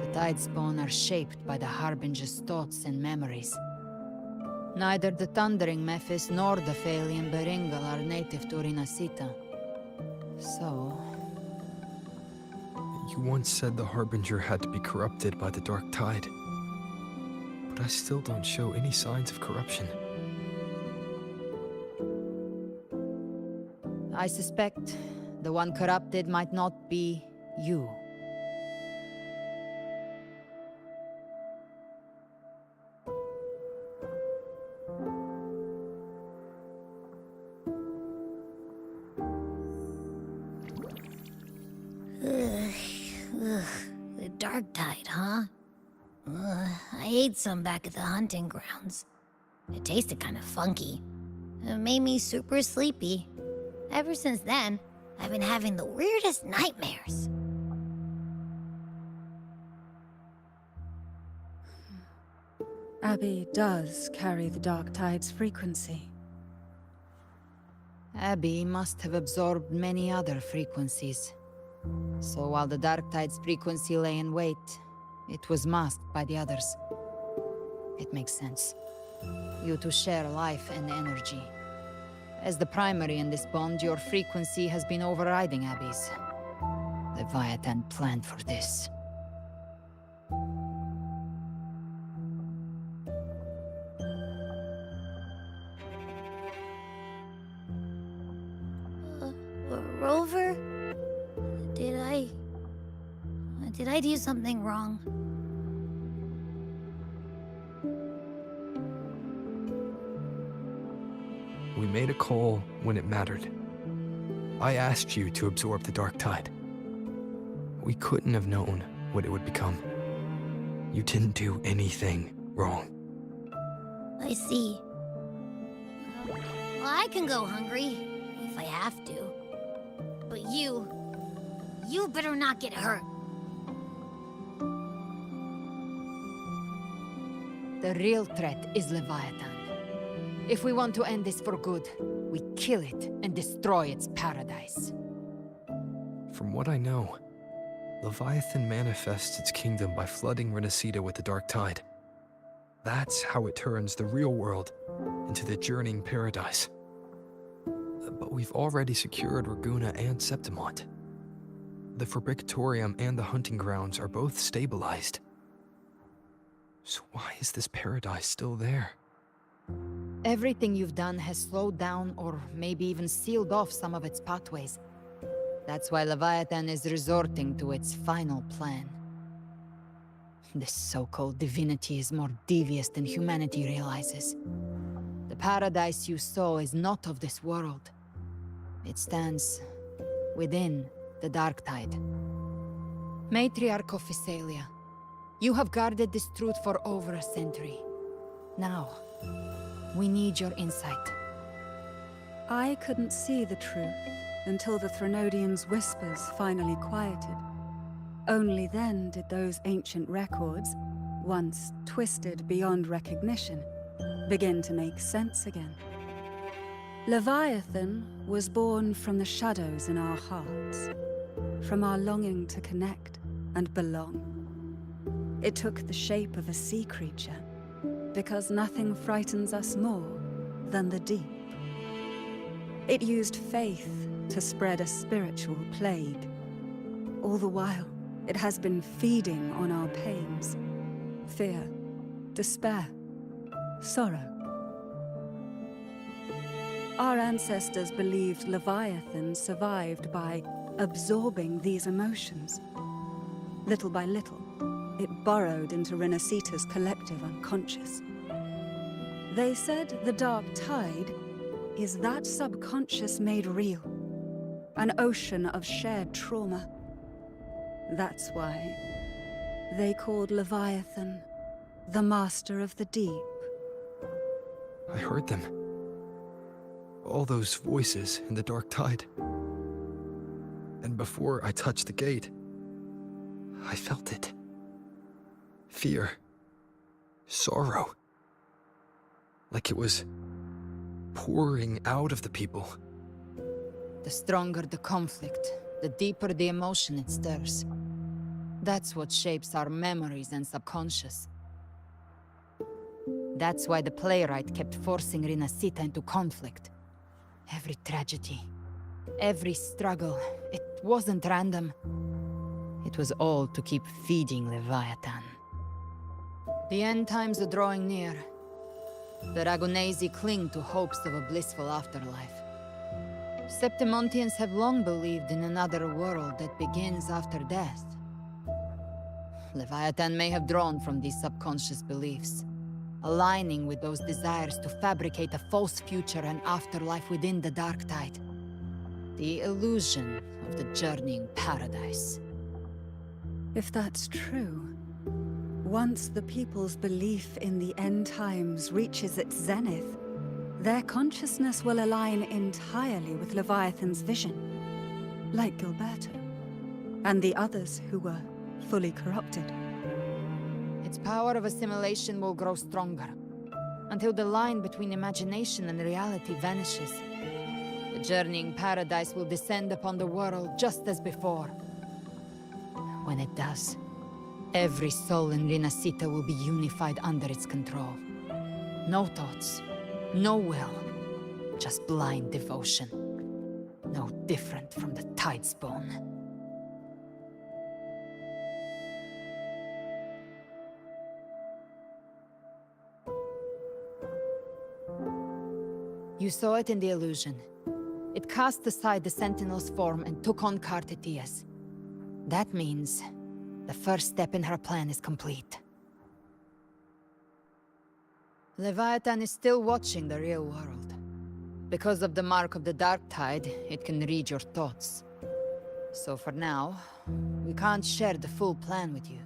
The Tidespawn are shaped by the harbinger's thoughts and memories. Neither the Thundering Mephis nor the Phalian Beringal are native to Rinasita. So... You once said the Harbinger had to be corrupted by the Dark Tide. But I still don't show any signs of corruption. I suspect the one corrupted might not be you. The Dark Tide, huh? I ate some back at the hunting grounds. It tasted kind of funky. It made me super sleepy. Ever since then, I've been having the weirdest nightmares. Abby does carry the Dark Tide's frequency. Abby must have absorbed many other frequencies. So while the Dark Tide's frequency lay in wait, it was masked by the others. It makes sense. You two share life and energy. As the primary in this bond, your frequency has been overriding Abby's. Leviathan planned for this. Rover? Did I do something wrong? We made a call when it mattered. I asked you to absorb the dark tide. We couldn't have known what it would become. You didn't do anything wrong. I see. Well, I can go hungry, if I have to. But you better not get hurt. The real threat is Leviathan. If we want to end this for good, we kill it and destroy its paradise. From what I know, Leviathan manifests its kingdom by flooding Renacita with the dark tide. That's how it turns the real world into the journeying paradise. But we've already secured Raguna and Septimont. The Fabricatorium and the hunting grounds are both stabilized. So why is this paradise still there? Everything you've done has slowed down or maybe even sealed off some of its pathways. That's why Leviathan is resorting to its final plan. This so-called divinity is more devious than humanity realizes. The paradise you saw is not of this world. It stands within the dark tide. Matriarch of Physalia, you have guarded this truth for over a century. Now, we need your insight. I couldn't see the truth until the Threnodians' whispers finally quieted. Only then did those ancient records, once twisted beyond recognition, begin to make sense again. Leviathan was born from the shadows in our hearts, from our longing to connect and belong. It took the shape of a sea creature, because nothing frightens us more than the deep. It used faith to spread a spiritual plague. All the while, it has been feeding on our pains, fear, despair, sorrow. Our ancestors believed Leviathan survived by absorbing these emotions. Little by little, it burrowed into Renacita's collective unconscious. They said the dark tide is that subconscious made real, an ocean of shared trauma. That's why they called Leviathan the Master of the Deep. I heard them. All those voices in the dark tide. And before I touched the gate, I felt it. Fear. Sorrow. Like it was pouring out of the people. The stronger the conflict, the deeper the emotion it stirs. That's what shapes our memories and subconscious. That's why the playwright kept forcing Renacita into conflict. Every tragedy, every struggle, it wasn't random. It was all to keep feeding Leviathan. The end times are drawing near. The Ragonesi cling to hopes of a blissful afterlife. Septimontians have long believed in another world that begins after death. Leviathan may have drawn from these subconscious beliefs, aligning with those desires to fabricate a false future and afterlife within the dark tide. The illusion of the journeying paradise. If that's true, once the people's belief in the end times reaches its zenith, their consciousness will align entirely with Leviathan's vision, like Gilberto, and the others who were fully corrupted. Its power of assimilation will grow stronger, until the line between imagination and reality vanishes. The journeying paradise will descend upon the world just as before. When it does, every soul in Renacita will be unified under its control. No thoughts, no will, Just blind devotion. No different from the Tidespawn. You saw it in the illusion. It cast aside the Sentinel's form and took on Cartithia's. That means the first step in her plan is complete. Leviathan is still watching the real world. Because of the mark of the Dark Tide, it can read your thoughts. So for now, we can't share the full plan with you.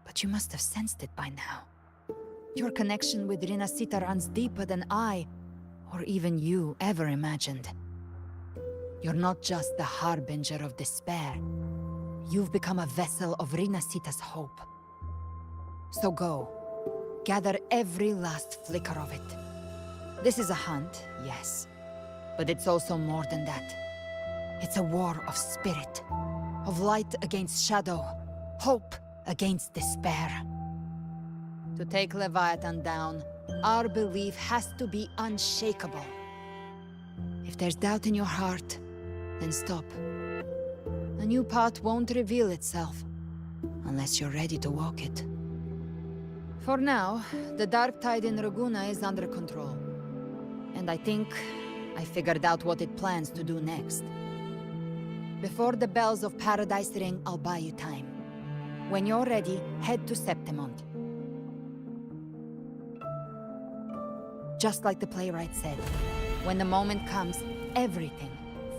But you must have sensed it by now. Your connection with Rinasita runs deeper than I, or even you, ever imagined. You're not just the harbinger of despair. You've become a vessel of Rinasita's hope. So go. Gather every last flicker of it. This is a hunt, yes. But it's also more than that. It's a war of spirit. Of light against shadow. Hope against despair. To take Leviathan down, our belief has to be unshakable. If there's doubt in your heart, then stop. A new path won't reveal itself, unless you're ready to walk it. For now, the Dark Tide in Raguna is under control. And I think I figured out what it plans to do next. Before the bells of Paradise ring, I'll buy you time. When you're ready, head to Septimont. Just like the playwright said, when the moment comes, everything,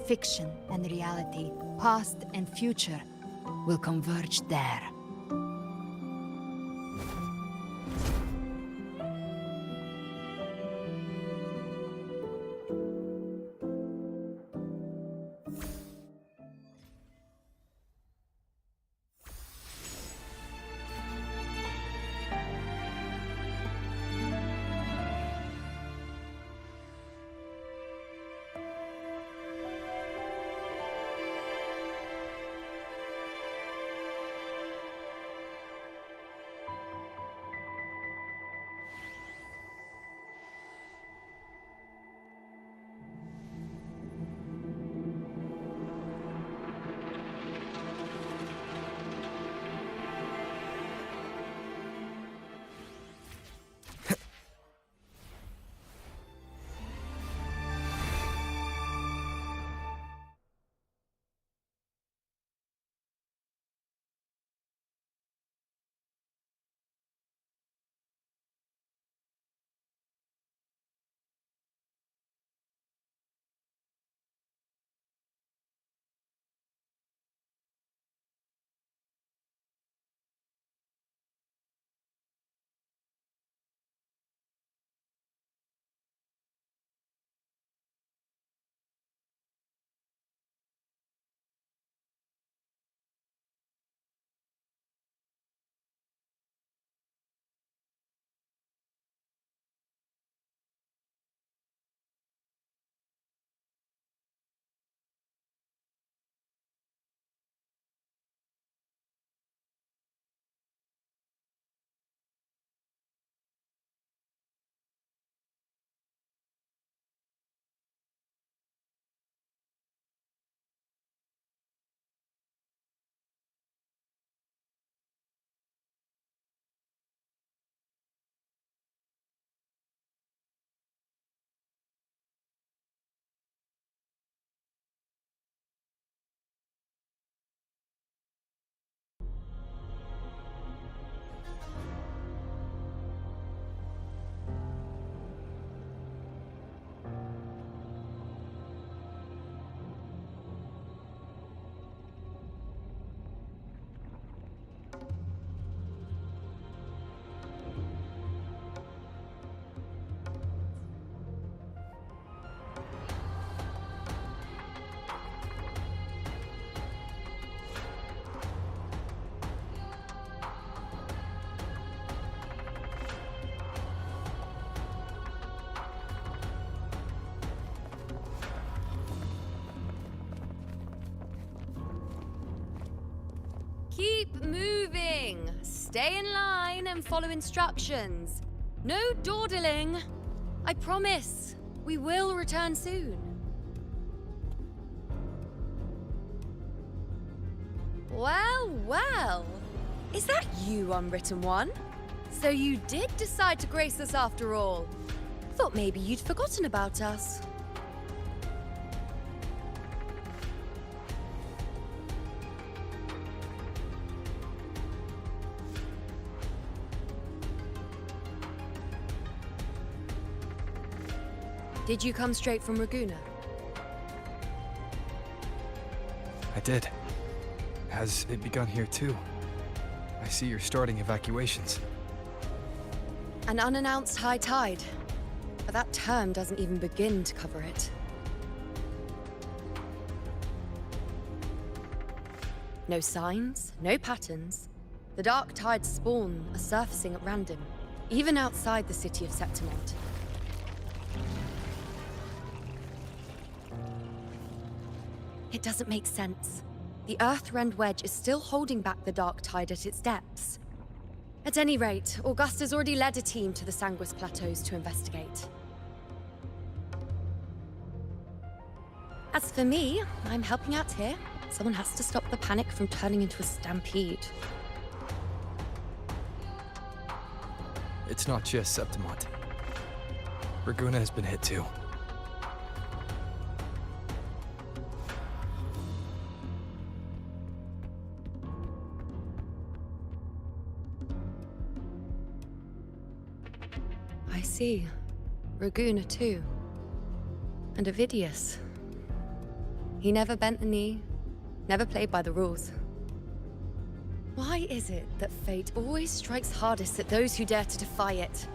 fiction and reality, past and future, will converge there. Keep moving. Stay in line and follow instructions. No dawdling. I promise. We will return soon. Well, well. Is that you, Unwritten One? So you did decide to grace us after all. Thought maybe you'd forgotten about us. Did you come straight from Raguna? I did. Has it begun here too? I see you're starting evacuations. An unannounced high tide. But that term doesn't even begin to cover it. No signs, no patterns. The dark tide's spawn are surfacing at random, even outside the city of Septimont. It doesn't make sense. The Earthrend Wedge is still holding back the dark tide at its depths. At any rate, Augusta's already led a team to the Sanguis Plateaus to investigate. As for me, I'm helping out here. Someone has to stop the panic from turning into a stampede. It's not just Septimont. Raguna has been hit too. I see. Raguna too. And Ovidius. He never bent the knee, never played by the rules. Why is it that fate always strikes hardest at those who dare to defy it?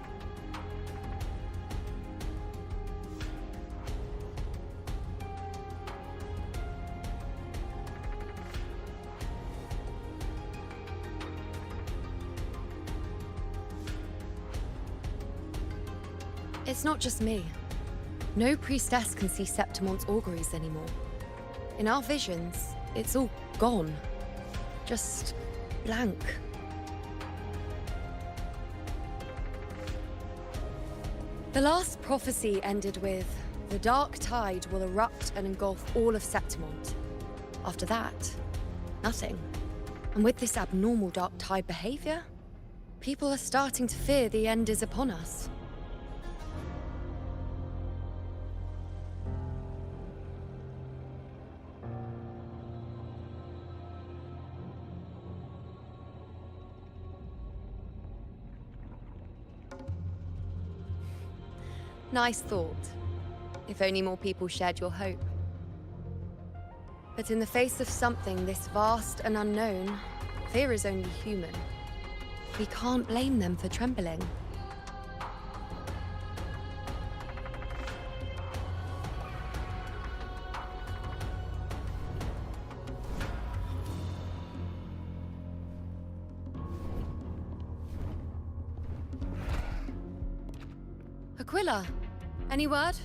It's not just me. No priestess can see Septimont's auguries anymore. In our visions, it's all gone. Just blank. The last prophecy ended with, the dark tide will erupt and engulf all of Septimont. After that, nothing. And with this abnormal dark tide behavior, people are starting to fear the end is upon us. Nice thought. If only more people shared your hope. But in the face of something this vast and unknown, fear is only human. We can't blame them for trembling. Aquila, any word?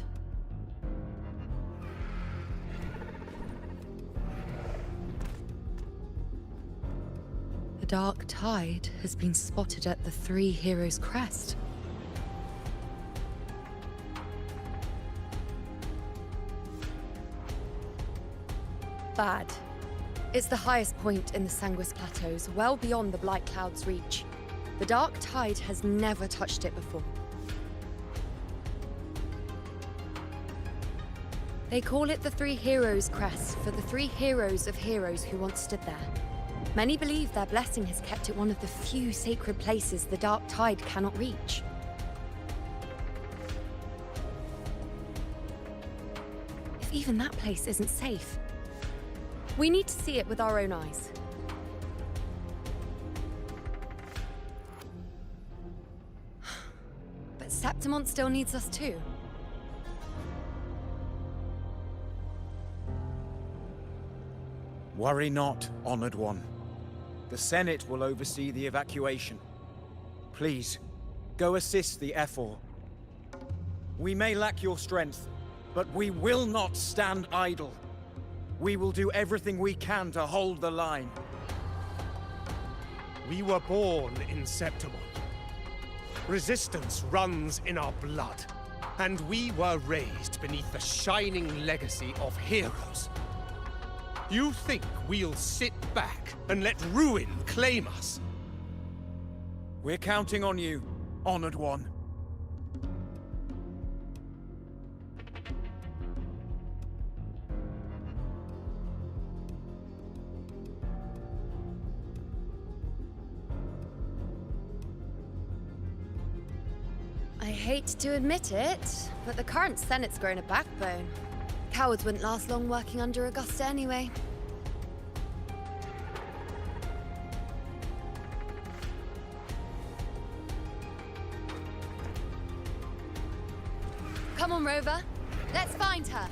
The dark tide has been spotted at the Three Heroes' Crest. Bad. It's the highest point in the Sanguis Plateaus, well beyond the Blight Cloud's reach. The dark tide has never touched it before. They call it the Three Heroes' Crest for the three heroes of heroes who once stood there. Many believe their blessing has kept it one of the few sacred places the dark tide cannot reach. If even that place isn't safe, we need to see it with our own eyes. But Septimont still needs us too. Worry not, Honored One. The Senate will oversee the evacuation. Please, go assist the Ephor. We may lack your strength, but we will not stand idle. We will do everything we can to hold the line. We were born in Septimont. Resistance runs in our blood. And we were raised beneath the shining legacy of heroes. You think we'll sit back and let ruin claim us? We're counting on you, Honored One. I hate to admit it, but the current Senate's grown a backbone. Cowards wouldn't last long working under Augusta anyway. Come on, Rover. Let's find her.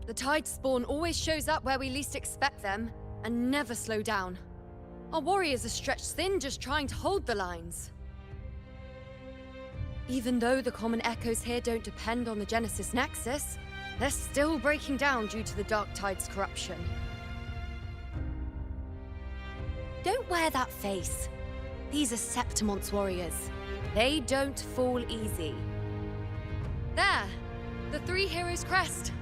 The Tide spawn always shows up where we least expect them, and never slow down. Our warriors are stretched thin just trying to hold the lines. Even though the common echoes here don't depend on the Genesis Nexus, they're still breaking down due to the Dark Tide's corruption. Don't wear that face. These are Septimon's warriors. They don't fall easy. There! The Three Heroes crest.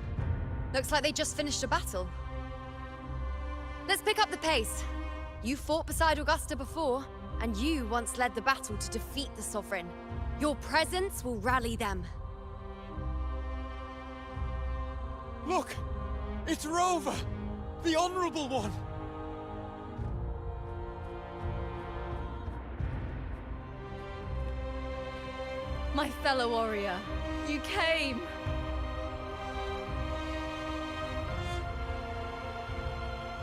Looks like they just finished a battle. Let's pick up the pace. You fought beside Augusta before, and you once led the battle to defeat the Sovereign. Your presence will rally them. Look! It's Rover! The Honorable One! My fellow warrior, you came!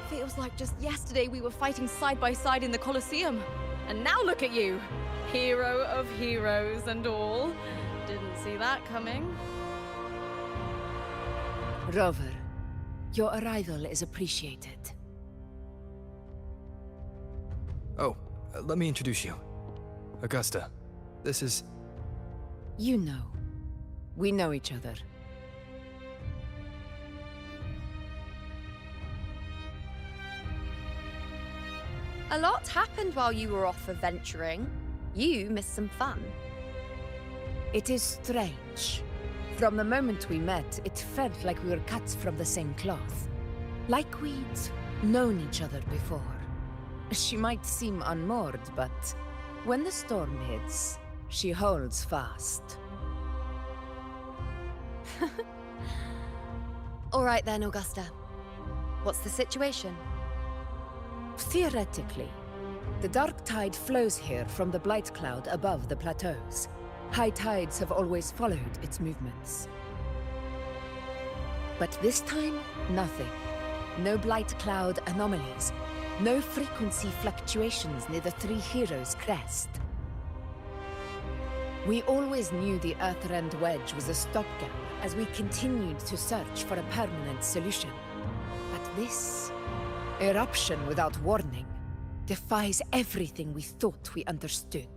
Feels like just yesterday we were fighting side by side in the Colosseum. And now look at you! Hero of heroes and all. Didn't see that coming. Rover, your arrival is appreciated. Oh, let me introduce you. Augusta, this is... You know. We know each other. A lot happened while you were off adventuring. You missed some fun. It is strange. From the moment we met, it felt like we were cut from the same cloth. Like we'd known each other before. She might seem unmoored, but when the storm hits, she holds fast. All right then, Augusta. What's the situation? Theoretically, the Dark Tide flows here from the Blight Cloud above the plateaus. High tides have always followed its movements. But this time, nothing. No Blight Cloud anomalies. No frequency fluctuations near the Three Heroes crest. We always knew the Earthrend Wedge was a stopgap as we continued to search for a permanent solution. But this eruption without warning defies everything we thought we understood.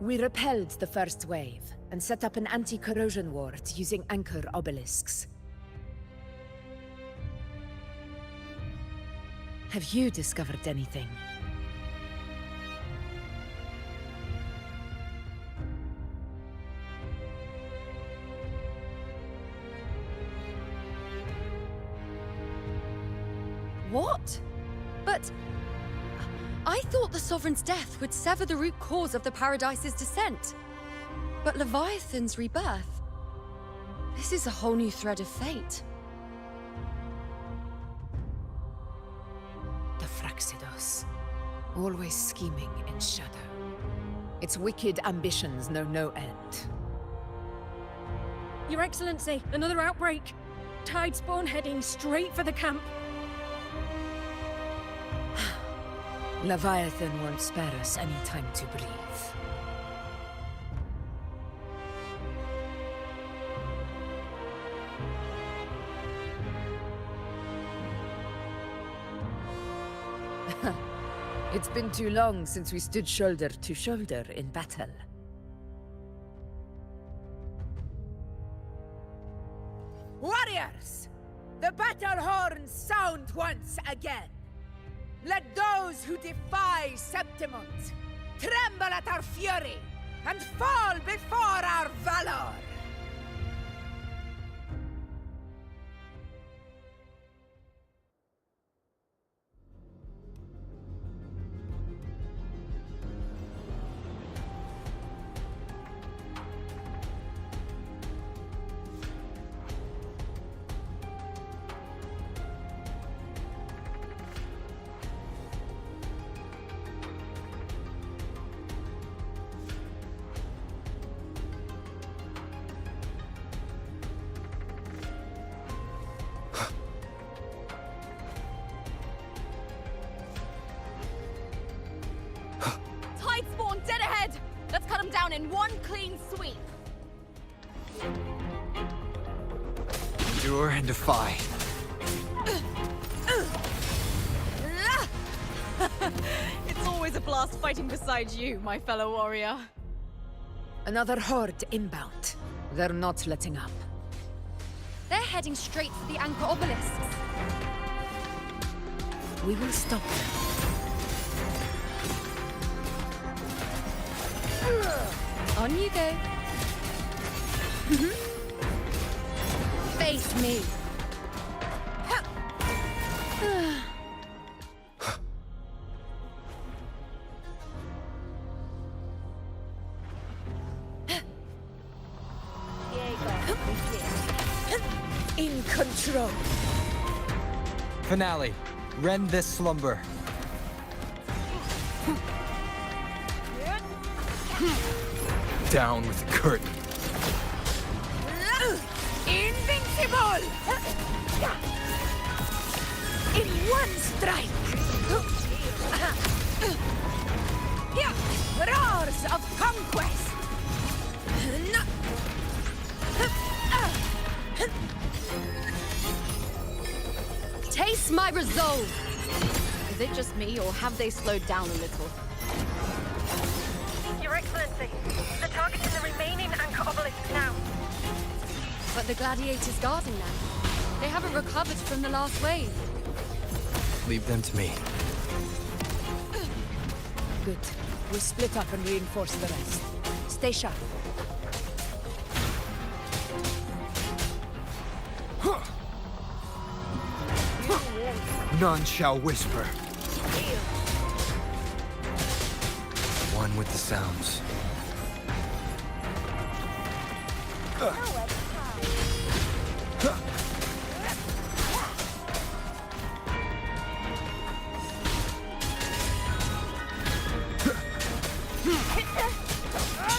We repelled the first wave and set up an anti-corrosion ward using anchor obelisks. Have you discovered anything? What? But I thought the Sovereign's death would sever the root cause of the Paradise's descent. But Leviathan's rebirth... This is a whole new thread of fate. The Fraxidos. Always scheming in shadow. Its wicked ambitions know no end. Your Excellency, another outbreak. Tidespawn heading straight for the camp. Leviathan won't spare us any time to breathe. It's been too long since we stood shoulder to shoulder in battle. Warriors! The battle horns sound once again! Let those who defy Septimont tremble at our fury and fall before our valor! Tidespawn dead ahead! Let's cut them down in one clean sweep. Endure and defy. It's always a blast fighting beside you, my fellow warrior. Another horde inbound. They're not letting up. They're heading straight for the anchor obelisks. We will stop them. On you go. Face me. In control. Finale. Rend this slumber. Down with the curtain. Invincible! In one strike! Roars of conquest! Taste my resolve! Is it just me, or have they slowed down a little? Your Excellency, the target is the remaining anchor obelisk now. But the gladiators guarding them. They haven't recovered from the last wave. Leave them to me. Good. We'll split up and reinforce the rest. Stay sharp. None shall whisper. One with the sounds.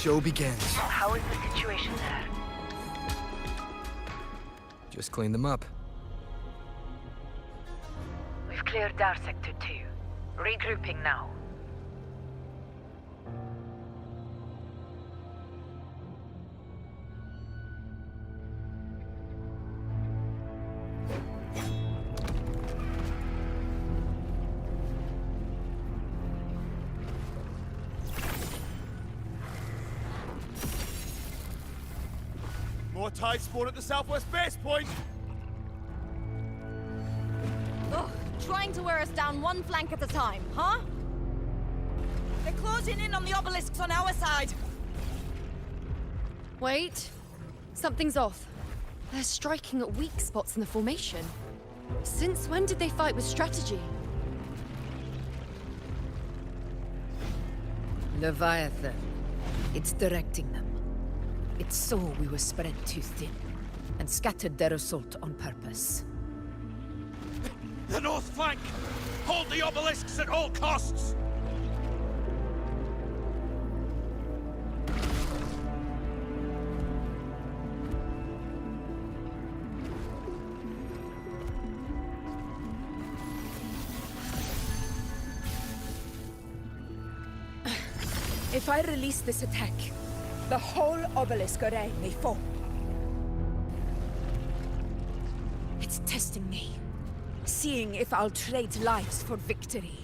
Show begins. How is the situation there? Just clean them up. We've cleared our sector 2. Regrouping now. More Tidespawn at the southwest base point! Ugh, trying to wear us down one flank at a time, huh? They're closing in on the obelisks on our side. Wait. Something's off. They're striking at weak spots in the formation. Since when did they fight with strategy? Leviathan. It's directing them. It saw we were spread too thin, and scattered their assault on purpose. The north flank! Hold the obelisks at all costs! If I release this attack, the whole obelisk array may fall. It's testing me, seeing if I'll trade lives for victory.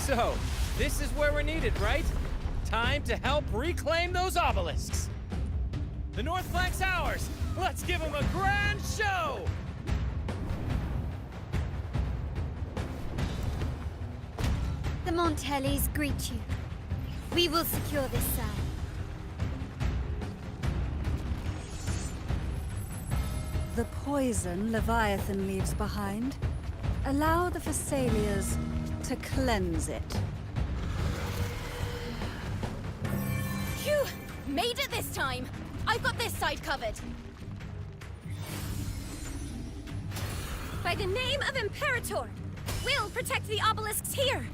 So, this is where we're needed, right? Time to help reclaim those obelisks. The north flank's ours. Let's give them a grand show! The Montellis greet you. We will secure this side. The poison Leviathan leaves behind, allow the Phassalias to cleanse it. Phew! Made it this time! I've got this side covered. By the name of Imperator, we'll protect the obelisks here!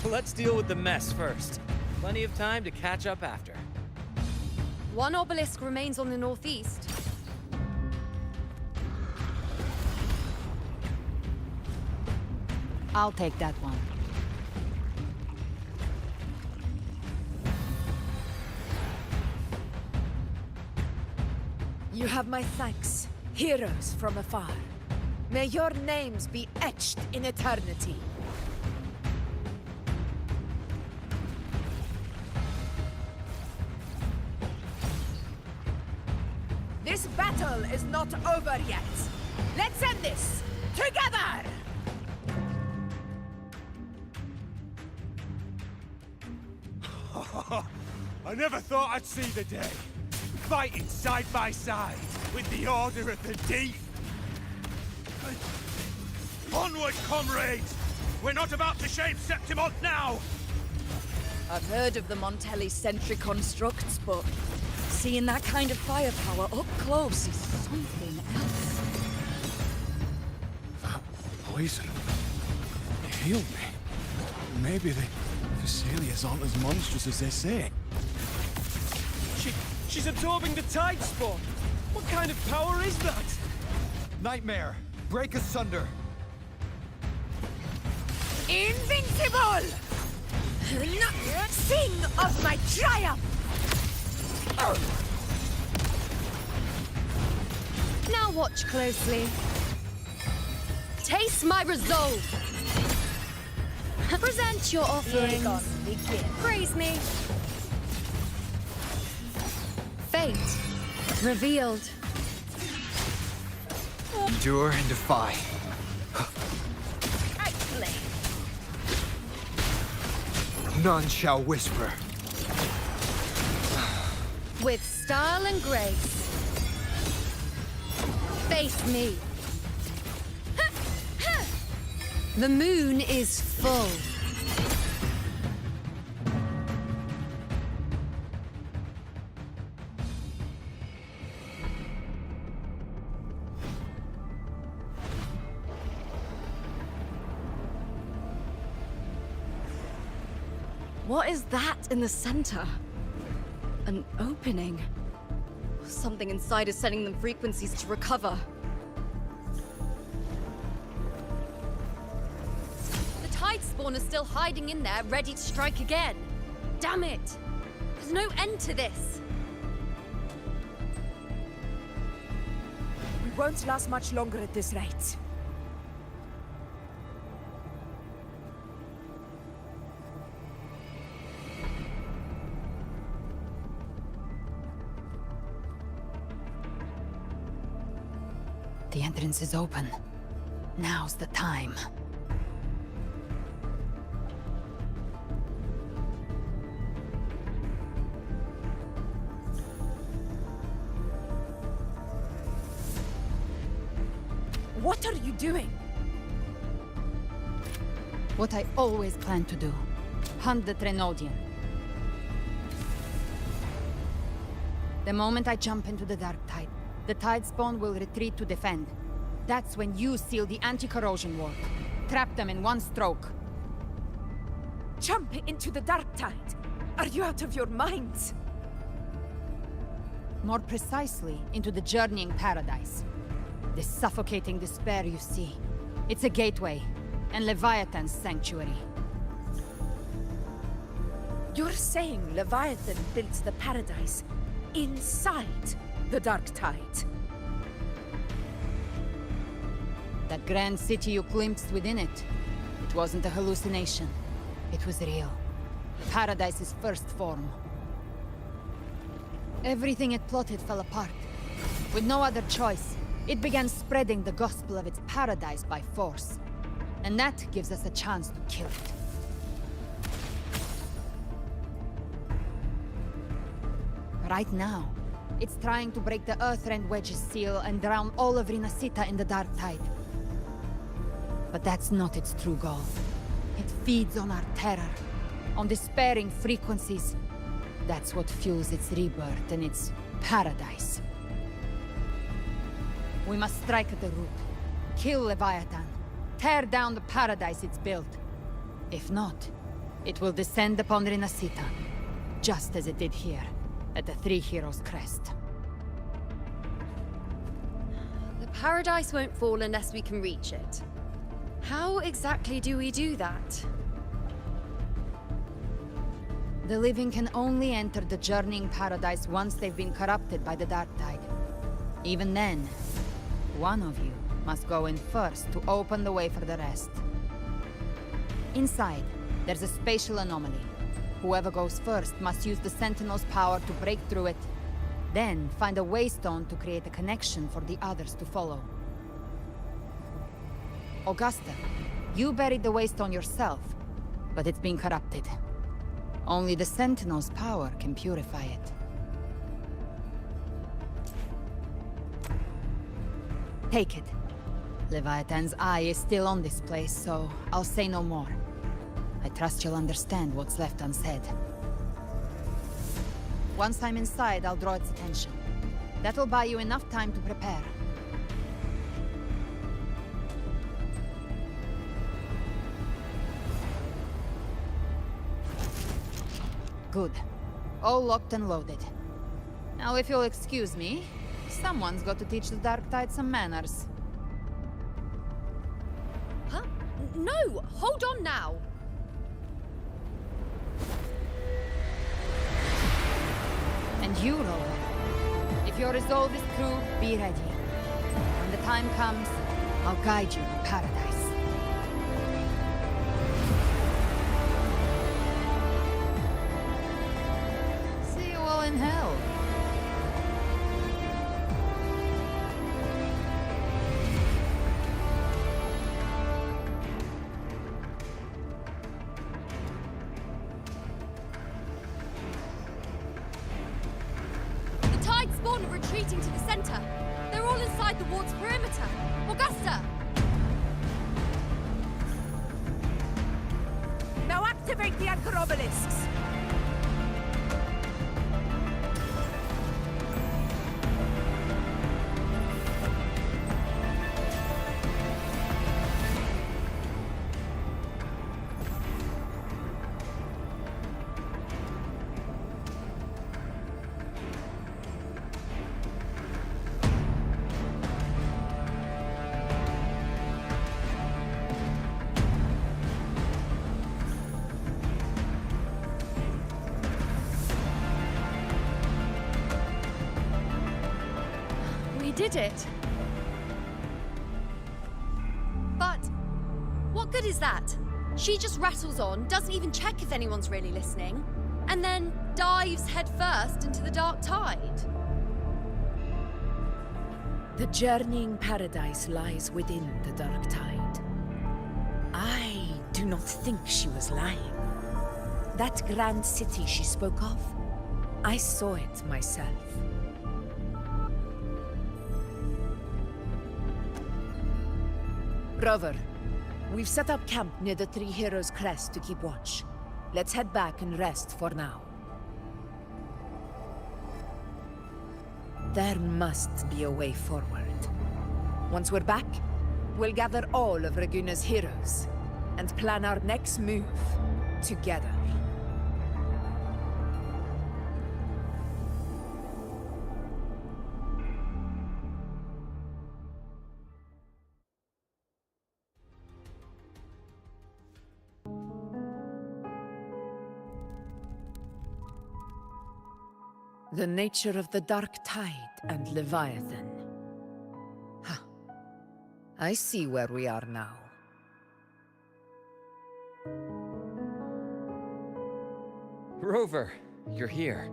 Let's deal with the mess first. Plenty of time to catch up after. One obelisk remains on the northeast. I'll take that one. You have my thanks, heroes from afar. May your names be etched in eternity. This battle is not over yet. Let's end this together! I never thought I'd see the day. Fighting side by side with the Order of the Deep. Onward, comrades! We're not about to shave Septimont now! I've heard of the Montelli sentry constructs, but seeing that kind of firepower up close is something else. That poison healed me. Maybe the Phassalias aren't as monstrous as they say. She's absorbing the tide spawn! What kind of power is that? Nightmare! Break asunder! Invincible! Sing of my triumph! Now watch closely. Taste my resolve. Present your offerings. Praise me. Fate revealed. Endure and defy. None shall whisper. With style and grace. Face me. The moon is full. What is that in the center? An opening. Something inside is sending them frequencies to recover. The tide spawn is still hiding in there, ready to strike again. Damn it! There's no end to this. We won't last much longer at this rate. The entrance is open. Now's the time. What are you doing? What I always planned to do. Hunt the Trenodian. The moment I jump into the Dark Tide, the Tide Spawn will retreat to defend. That's when you seal the anti-corrosion ward. Trap them in one stroke. Jump into the Dark Tide! Are you out of your minds? More precisely, into the journeying paradise. The suffocating despair you see. It's a gateway, and Leviathan's sanctuary. You're saying Leviathan built the paradise inside the Dark Tide? That grand city you glimpsed within it, it wasn't a hallucination. It was real. Paradise's first form. Everything it plotted fell apart. With no other choice, it began spreading the gospel of its paradise by force. And that gives us a chance to kill it. Right now, it's trying to break the Earthrend Wedge's seal and drown all of Rinasita in the Dark Tide. But that's not its true goal. It feeds on our terror, on despairing frequencies. That's what fuels its rebirth and its paradise. We must strike at the root, kill Leviathan, tear down the paradise it's built. If not, it will descend upon Rinasita, just as it did here, at the Three Heroes' Crest. The paradise won't fall unless we can reach it. How exactly do we do that? The living can only enter the journeying paradise once they've been corrupted by the Dark Tide. Even then, one of you must go in first to open the way for the rest. Inside, there's a spatial anomaly. Whoever goes first must use the Sentinel's power to break through it, then find a waystone to create a connection for the others to follow. Augusta, you buried the waystone yourself, but it's been corrupted. Only the Sentinel's power can purify it. Take it. Leviathan's eye is still on this place, so I'll say no more. I trust you'll understand what's left unsaid. Once I'm inside, I'll draw its attention. That'll buy you enough time to prepare. Good. All locked and loaded. Now, if you'll excuse me, someone's got to teach the Dark Tide some manners. Huh? No! Hold on now! And you, Roller. If your resolve is true, be ready. When the time comes, I'll guide you to paradise. See you all in hell. The Tide spawn are retreating to the center. They're all inside the ward's perimeter. Augusta! Now activate the anchor obelisks! did it. But what good is that? She just rattles on, doesn't even check if anyone's really listening, and then dives headfirst into the dark tide. The journeying paradise lies within the dark tide. I do not think she was lying. That grand city she spoke of, I saw it myself. Rover, we've set up camp near the Three Heroes Crest to keep watch. Let's head back and rest for now. There must be a way forward. Once we're back, we'll gather all of Raguna's heroes and plan our next move together. The nature of the dark tide and Leviathan. Huh. I see where we are now. Rover, you're here.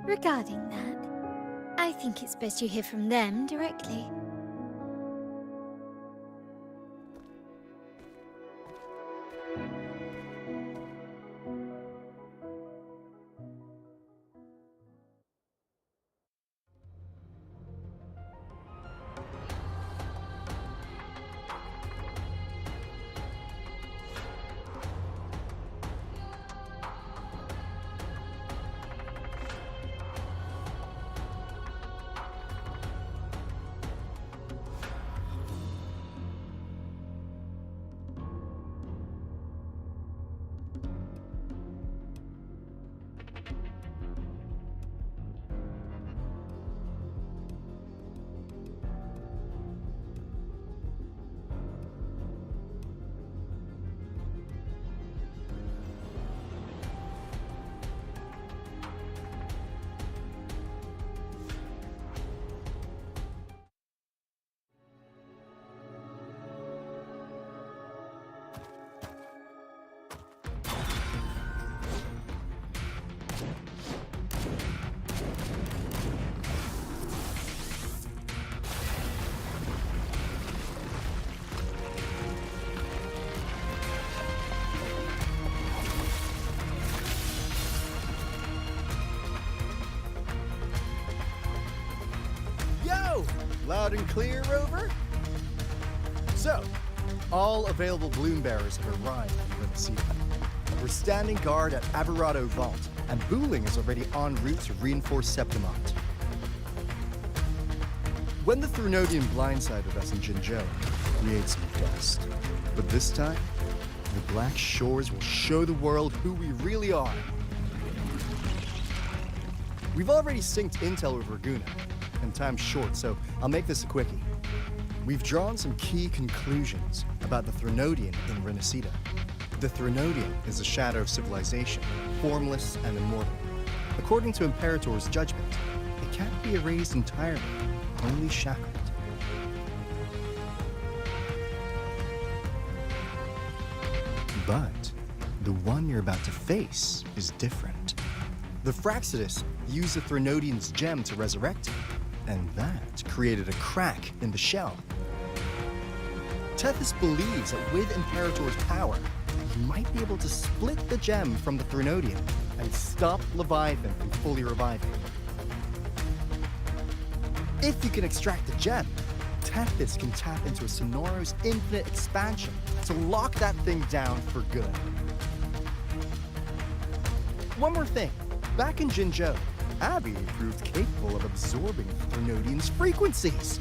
Regarding that, I think it's best you hear from them directly. Loud and clear, Rover? So, all available bloom bearers have arrived in Renaissida. We're standing guard at Averado Vault, and Booling is already en route to reinforce Septimont. When the Threnodian blindsided us in Jinzhou, we created some dust. But this time, the Black Shores will show the world who we really are. We've already synced intel with Raguna, and time's short, so I'll make this a quickie. We've drawn some key conclusions about the Threnodian in Renaissida. The Threnodian is a shadow of civilization, formless and immortal. According to Imperator's judgment, it can't be erased entirely, only shackled. But the one you're about to face is different. The Fraxidus used the Threnodian's gem to resurrect him, and that created a crack in the shell. Tethys believes that with Imperator's power, he might be able to split the gem from the Threnodian and stop Leviathan from fully reviving. If you can extract the gem, Tethys can tap into a Sonoro's infinite expansion to lock that thing down for good. One more thing. Back in Jinzhou, Abby proved capable of absorbing the Threnodian's frequencies.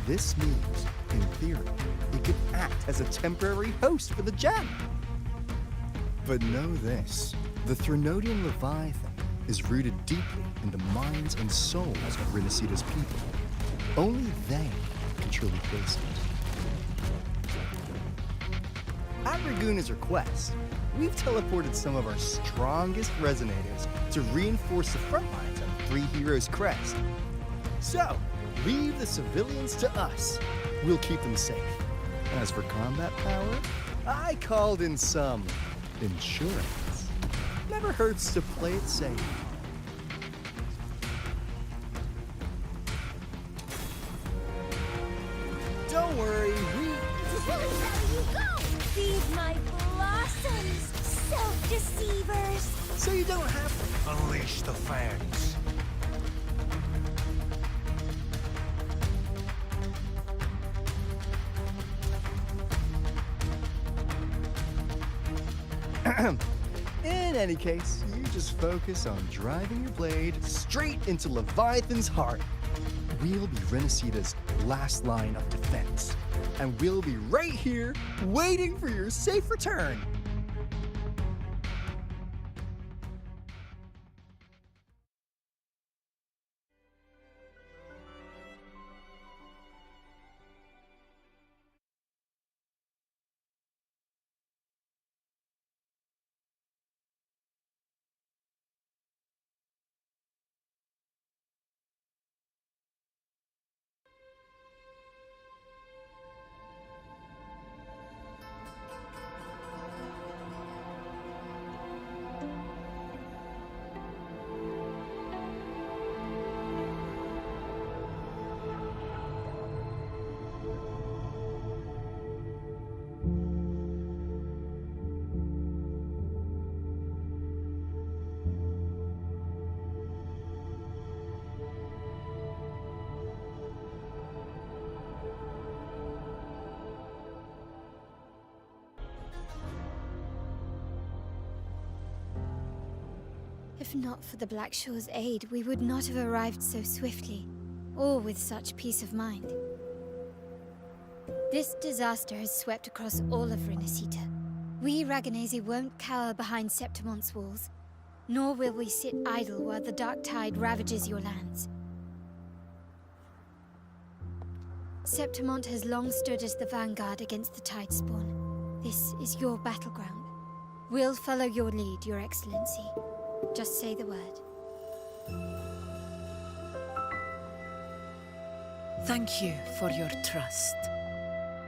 This means, in theory, it could act as a temporary host for the gem. But know this, the Threnodian Leviathan is rooted deeply in the minds and souls of Renacida's people. Only they can truly face it. At Raguna's request, we've teleported some of our strongest resonators to reinforce the front lines of Three Heroes Crest. So, leave the civilians to us. We'll keep them safe. As for combat power, I called in some insurance. Never hurts to play it safe. Don't worry, Where you go? Feed my blossoms, self-deceivers! So you don't have to Unleash the fans. In any case, you just focus on driving your blade straight into Leviathan's heart. We'll be Renaceda's last line of defense, and we'll be right here waiting for your safe return. If not for the Black Shore's aid, we would not have arrived so swiftly, or with such peace of mind. This disaster has swept across all of Renacita. We Raganese won't cower behind Septimon's walls, nor will we sit idle while the dark tide ravages your lands. Septimont has long stood as the vanguard against the Tide Spawn. This is your battleground. We'll follow your lead, Your Excellency. Just say the word. Thank you for your trust.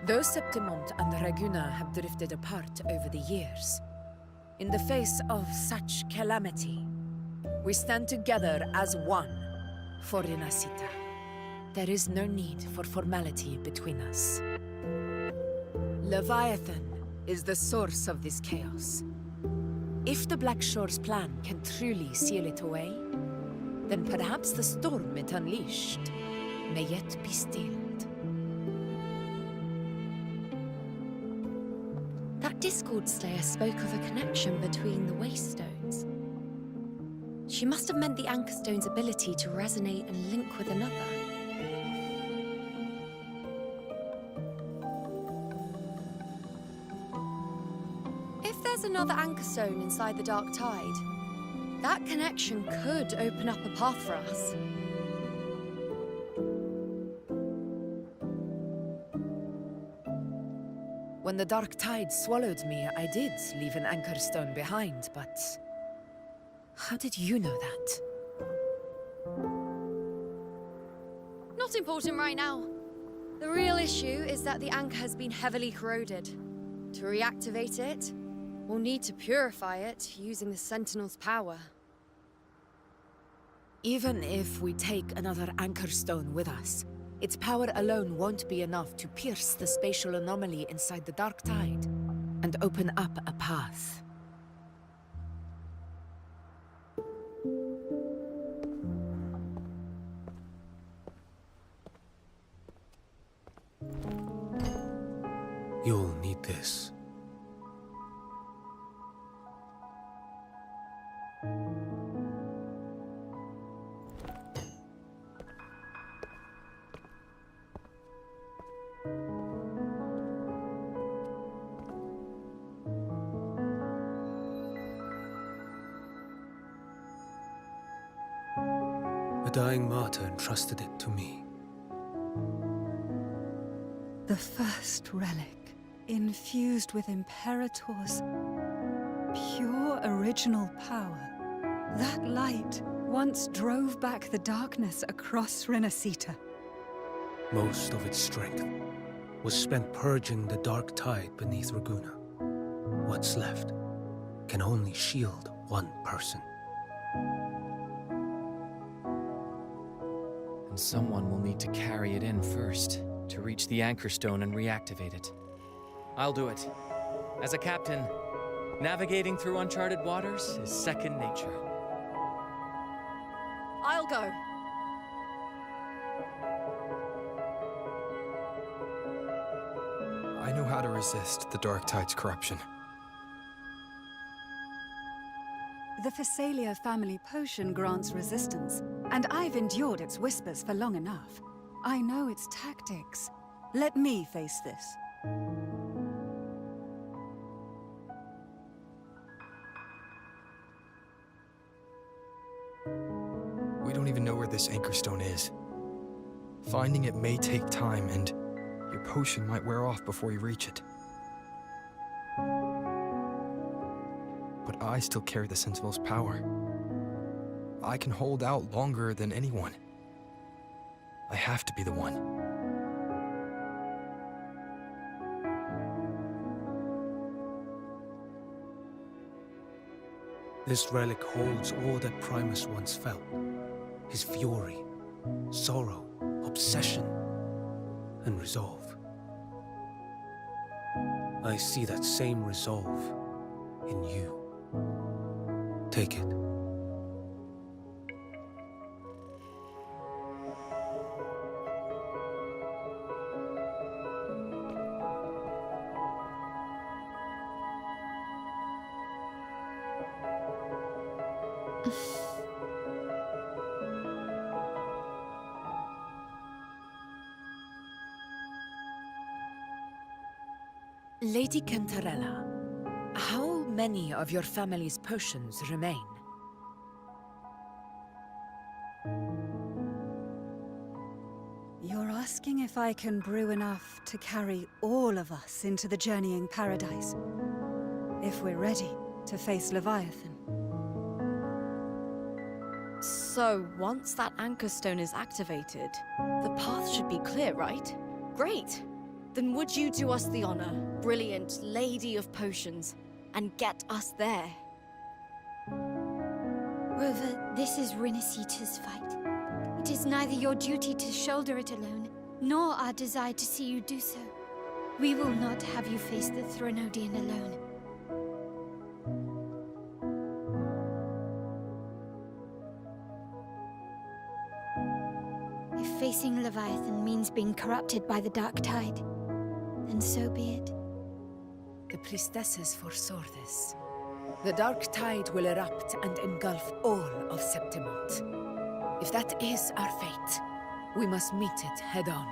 Though Septimont and Raguna have drifted apart over the years, in the face of such calamity, we stand together as one for Renacita. There is no need for formality between us. Leviathan is the source of this chaos. If the Black Shore's plan can truly seal it away, then perhaps the storm it unleashed may yet be stilled. That Discord Slayer spoke of a connection between the Waystones. She must have meant the Anchor Stone's ability to resonate and link with another. If there's another Anchor Stone inside the Dark Tide, that connection could open up a path for us. When the Dark Tide swallowed me, I did leave an Anchor Stone behind, but how did you know that? Not important right now. The real issue is that the anchor has been heavily corroded. To reactivate it, we'll need to purify it using the Sentinel's power. Even if we take another Anchor Stone with us, its power alone won't be enough to pierce the spatial anomaly inside the Dark Tide and open up a path. You'll need this. A dying martyr entrusted it to me. The first relic, infused with Imperator's pure original power. That light once drove back the darkness across Renacita. Most of its strength was spent purging the dark tide beneath Ragunna. What's left can only shield one person. And someone will need to carry it in first, to reach the Anchor Stone and reactivate it. I'll do it. As a captain, navigating through uncharted waters is second nature. I'll go. I know how to resist the Dark Tide's corruption. The Phasalia family potion grants resistance, and I've endured its whispers for long enough. I know its tactics. Let me face this. We don't even know where this Anchor Stone is. Finding it may take time, and your potion might wear off before you reach it. But I still carry the Sentinel's power. I can hold out longer than anyone. I have to be the one. This relic holds all that Primus once felt. His fury, sorrow, obsession, and resolve. I see that same resolve in you. Take it. Lady Cantarella, how many of your family's potions remain? You're asking if I can brew enough to carry all of us into the journeying paradise. If we're ready to face Leviathan. So, once that Anchor Stone is activated, the path should be clear, right? Great! Then would you do us the honor, brilliant Lady of Potions, and get us there? Rover, this is Renacita's fight. It is neither your duty to shoulder it alone, nor our desire to see you do so. We will not have you face the Threnodian alone. If facing Leviathan means being corrupted by the Dark Tide, then so be it. The priestesses foresaw this. The Dark Tide will erupt and engulf all of Septimont. If that is our fate, we must meet it head-on.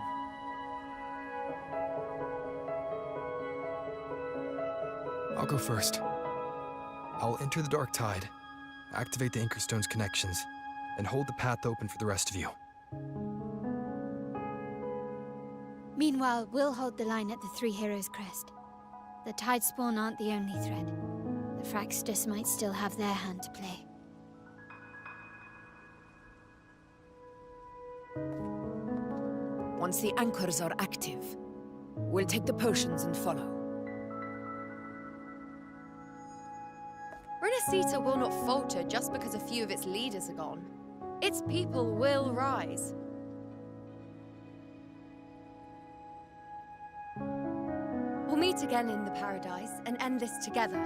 I'll go first. I'll enter the Dark Tide, activate the Anchor Stone's connections, and hold the path open for the rest of you. Meanwhile, we'll hold the line at the Three Heroes Crest. The Tidespawn aren't the only threat. The Fraxtus might still have their hand to play. Once the anchors are active, we'll take the potions and follow. Renacita will not falter just because a few of its leaders are gone. Its people will rise. We'll meet again in the paradise and end this together.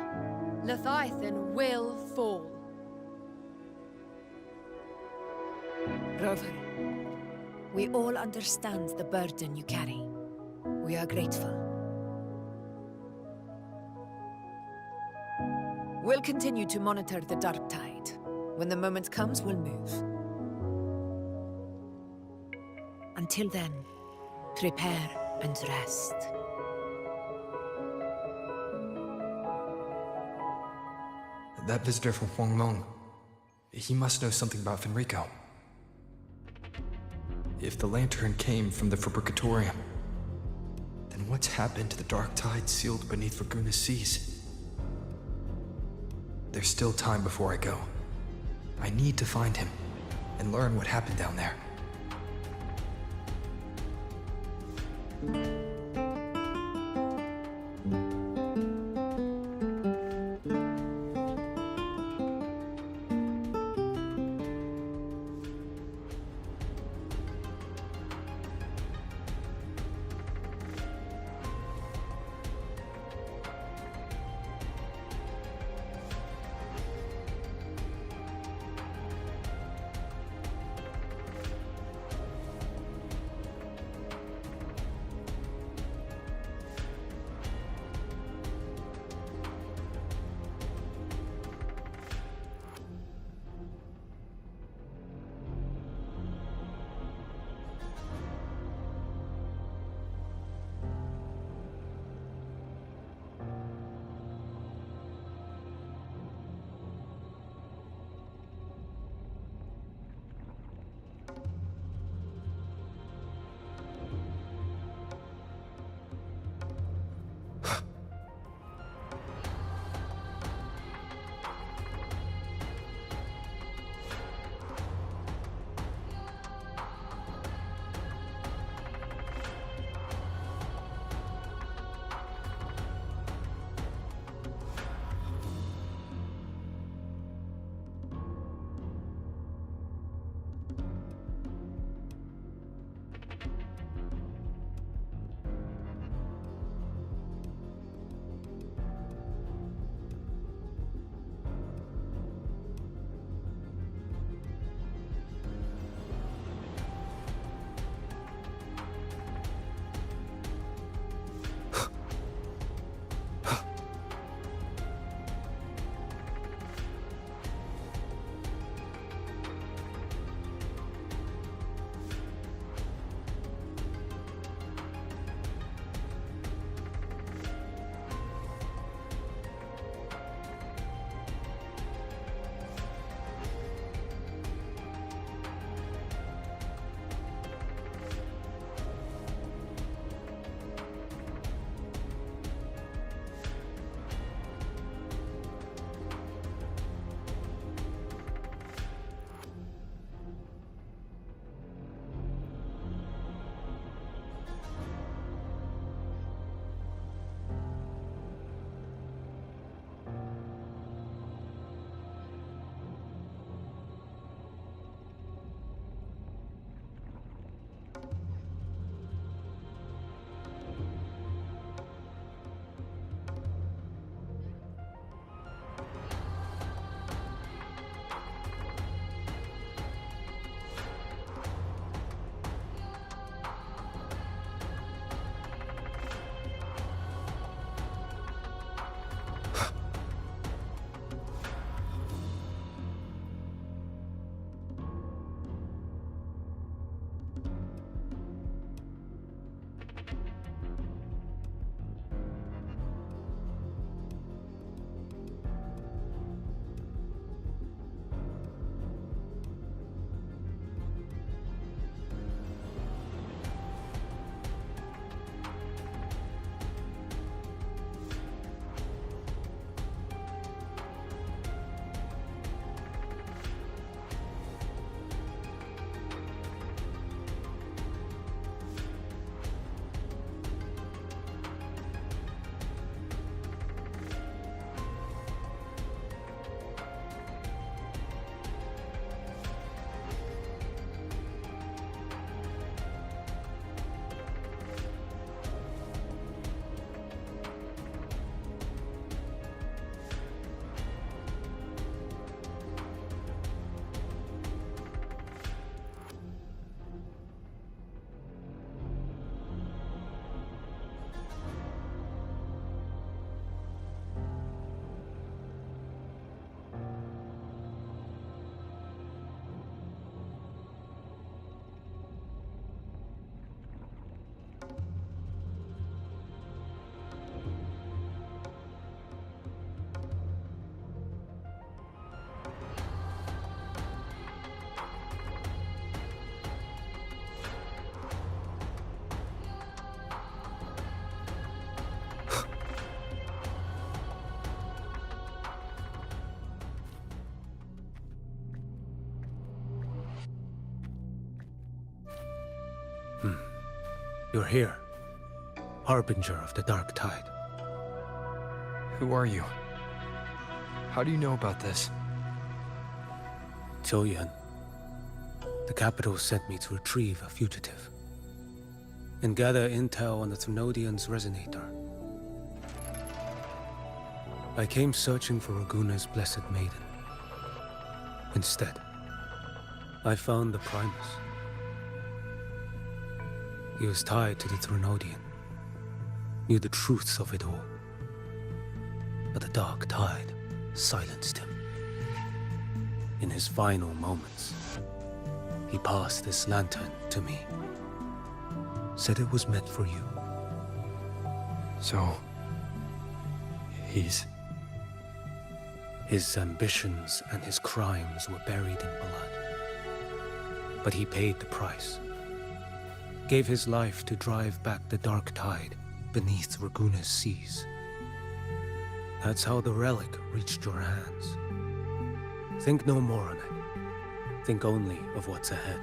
Leviathan will fall. Rover, we all understand the burden you carry. We are grateful. We'll continue to monitor the Dark Tide. When the moment comes, we'll move. Until then, prepare and rest. That visitor from Huanglong, he must know something about Fenrico. If the lantern came from the Fabricatorium, Then what's happened to the dark tide sealed beneath Raguna's seas? There's still time before I go. I need to find him and learn what happened down there. You're here, Harbinger of the Dark Tide. Who are you? How do you know about this? Choyan. The capital sent me to retrieve a fugitive and gather intel on the Thrunodian's resonator. I came searching for Raguna's blessed maiden. Instead, I found the Primus. He was tied to the Thrunodian, knew the truths of it all. But the Dark Tide silenced him. In his final moments, he passed this lantern to me. Said it was meant for you. So... he's... His ambitions and his crimes were buried in blood. But he paid the price. Gave his life to drive back the Dark Tide beneath Raguna's seas. That's how the relic reached your hands. Think no more on it. Think only of what's ahead.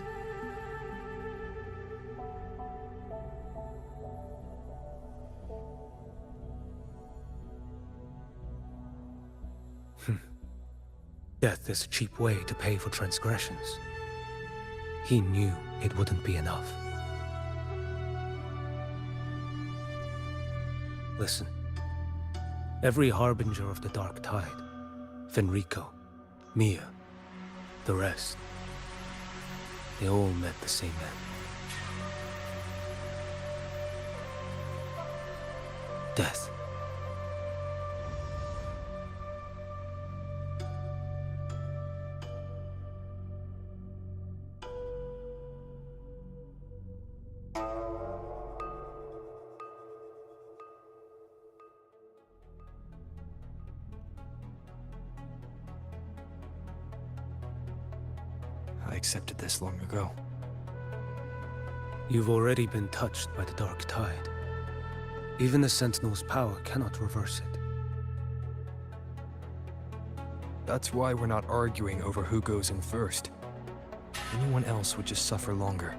Death is a cheap way to pay for transgressions. He knew it wouldn't be enough. Listen. Every Harbinger of the Dark Tide, Fenrico, Mia, the rest, they all met the same end. Death. I accepted this long ago. You've already been touched by the Dark Tide. Even the Sentinel's power cannot reverse it. That's why we're not arguing over who goes in first. Anyone else would just suffer longer.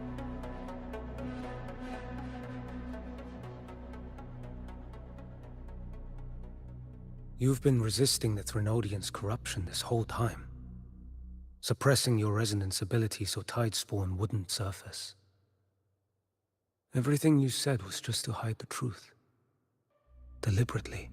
You've been resisting the Thrunodian's corruption this whole time. Suppressing your resonance ability so Tidespawn wouldn't surface. Everything you said was just to hide the truth. Deliberately.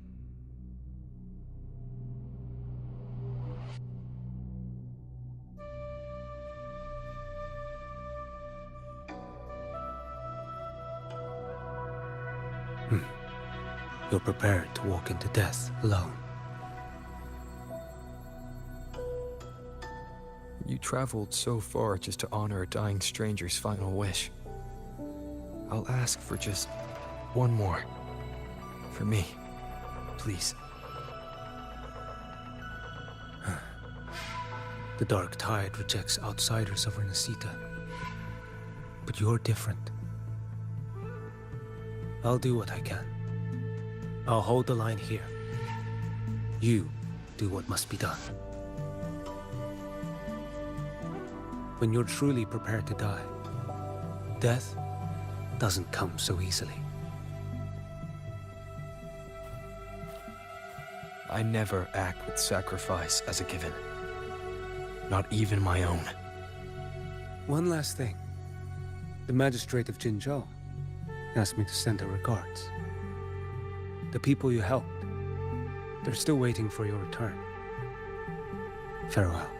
You're prepared to walk into death alone. You traveled so far just to honor a dying stranger's final wish. I'll ask for just one more. For me. Please. The Dark Tide rejects outsiders of Renacita. But you're different. I'll do what I can. I'll hold the line here. You do what must be done. When you're truly prepared to die, death doesn't come so easily. I never act with sacrifice as a given. Not even my own. One last thing. The magistrate of Jinzhou asked me to send her regards. The people you helped, they're still waiting for your return. Farewell.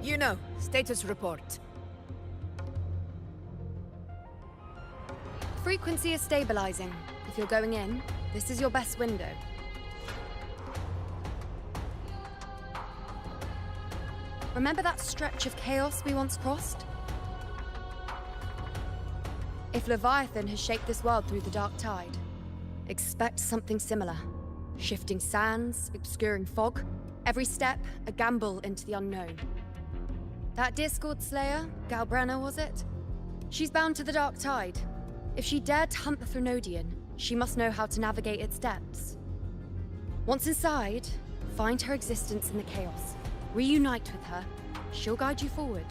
You know, status report. frequency is stabilizing. If you're going in, this is your best window. Remember that stretch of chaos we once crossed? If Leviathan has shaped this world through the dark tide, expect something similar. Shifting sands, obscuring fog, every step a gamble into the unknown. That Discord Slayer, Galbrena was it? She's bound to the dark tide. If she dared to hunt the Threnodian, she must know how to navigate its depths. Once inside, find her existence in the chaos. Reunite with her. She'll guide you forward.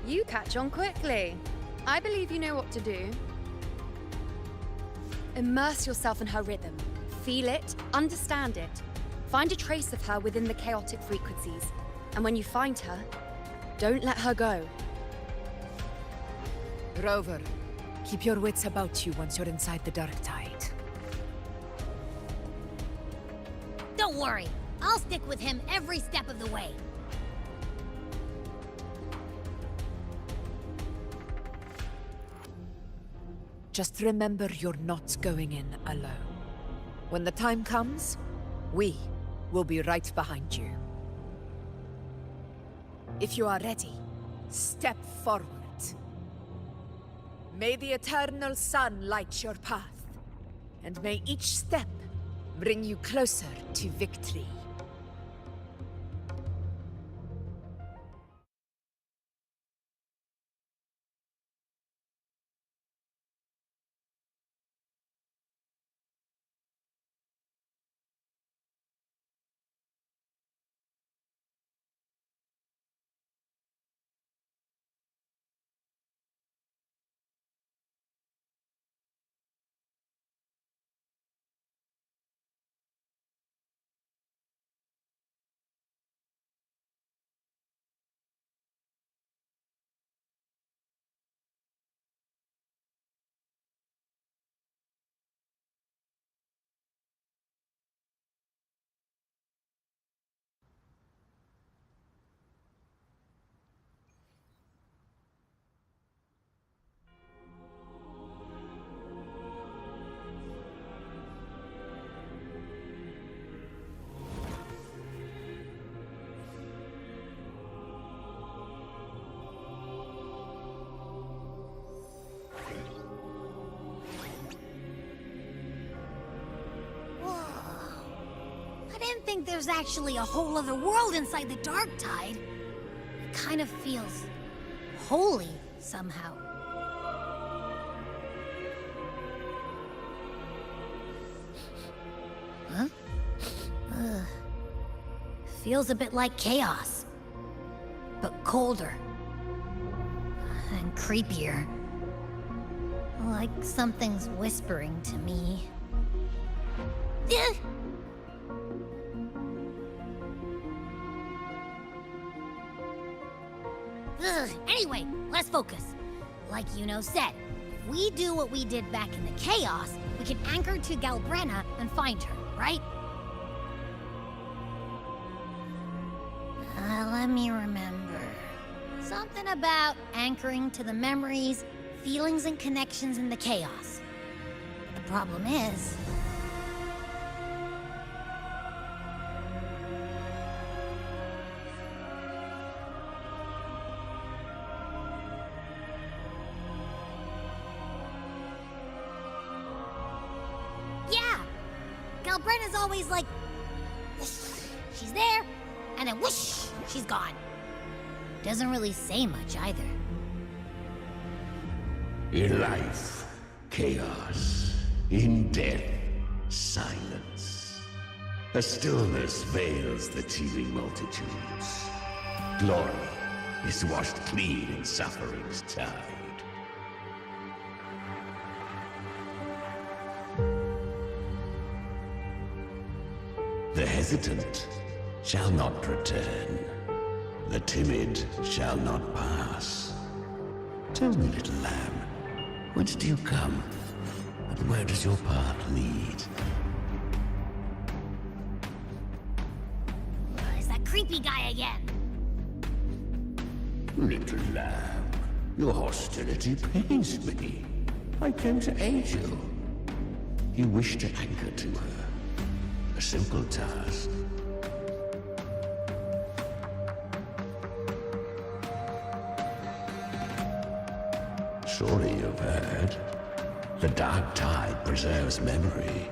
You catch on quickly. I believe you know what to do. Immerse yourself in her rhythm. Feel it, understand it. Find a trace of her within the chaotic frequencies. And when you find her, don't let her go. Rover, keep your wits about you once you're inside the dark tide. Don't worry. I'll stick with him every step of the way. Just remember you're not going in alone. When the time comes, we will be right behind you. If you are ready, step forward. May the eternal sun light your path, and may each step bring you closer to victory. I didn't think there's actually a whole other world inside the dark tide. It kind of feels holy somehow. Huh? Ugh. Feels a bit like chaos, but colder and creepier. Like something's whispering to me. Ugh! Ugh, anyway, let's focus. Like Yuno said, if we do what we did back in the chaos, we can anchor to Galbrena and find her, right? Let me remember. Something about anchoring to the memories, feelings, and connections in the chaos. But the problem is... Yeah! Galbrena's always like... whoosh, she's there, and then whoosh, she's gone. Doesn't really say much either. In life, chaos. In death, silence. A stillness veils the teeming multitudes. Glory is washed clean in suffering's tide. The hesitant shall not return. The timid shall not pass. Tell me, little lamb, whence do you come? And where does your path lead? It's that creepy guy again. Little lamb, your hostility pains me. I came to aid you. You wish to anchor to her. A simple task. Surely you've heard. The dark tide preserves memory.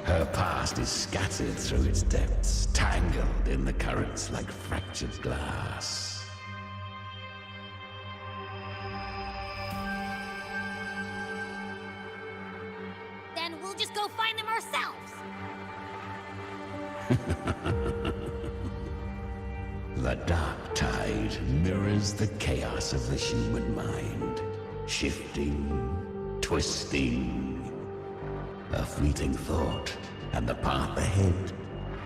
Her past is scattered through its depths, tangled in the currents like fractured glass. Then we'll just go find them ourselves. The dark tide mirrors the chaos of the human mind. Shifting, twisting. A fleeting thought, and the path ahead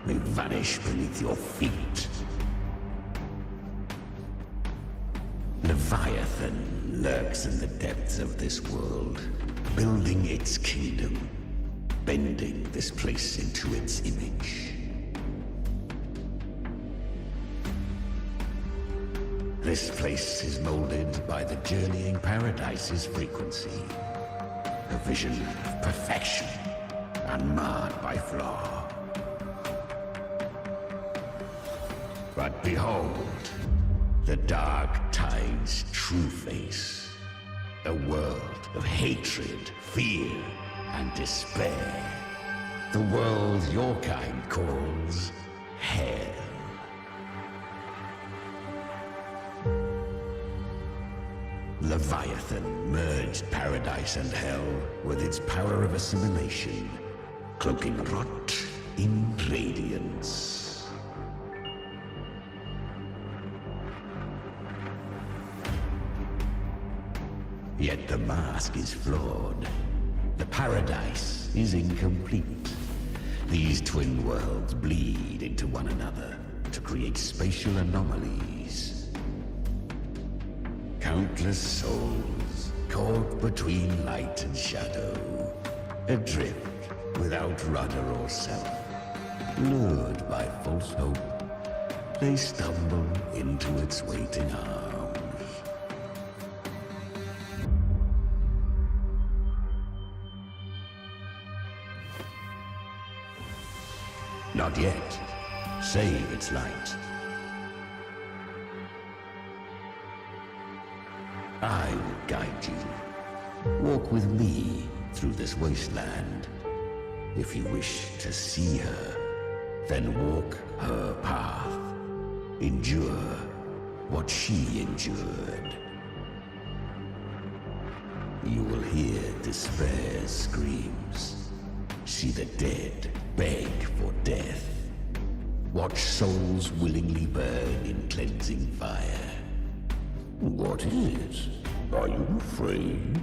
may vanish beneath your feet. Leviathan lurks in the depths of this world, building its kingdom, bending this place into its image. This place is molded by the journeying paradise's frequency. A vision of perfection, unmarred by flaw. But behold, the dark tide's true face. A world of hatred, fear, and despair. The world your kind calls hell. Leviathan merged paradise and hell with its power of assimilation, cloaking rot in radiance. Yet the mask is flawed. The paradise is incomplete. These twin worlds bleed into one another to create spatial anomalies. Countless souls, caught between light and shadow, adrift without rudder or self, lured by false hope, they stumble into its waiting arms. Not yet. Save its light. I will guide you. Walk with me through this wasteland. If you wish to see her, then walk her path. Endure what she endured. You will hear despair's screams. See the dead beg for death. Watch souls willingly burn in cleansing fire. What is it? Are you afraid?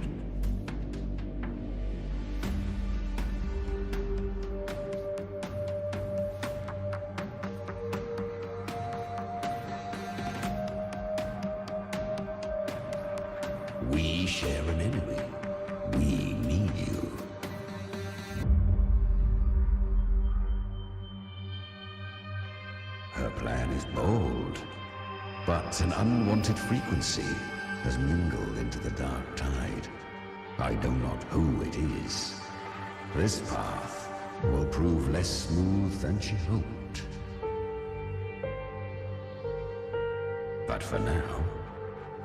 We share an enemy. We need you. Her plan is bold. But an unwanted frequency has mingled into the dark tide. I know not who it is. This path will prove less smooth than she hoped. But for now,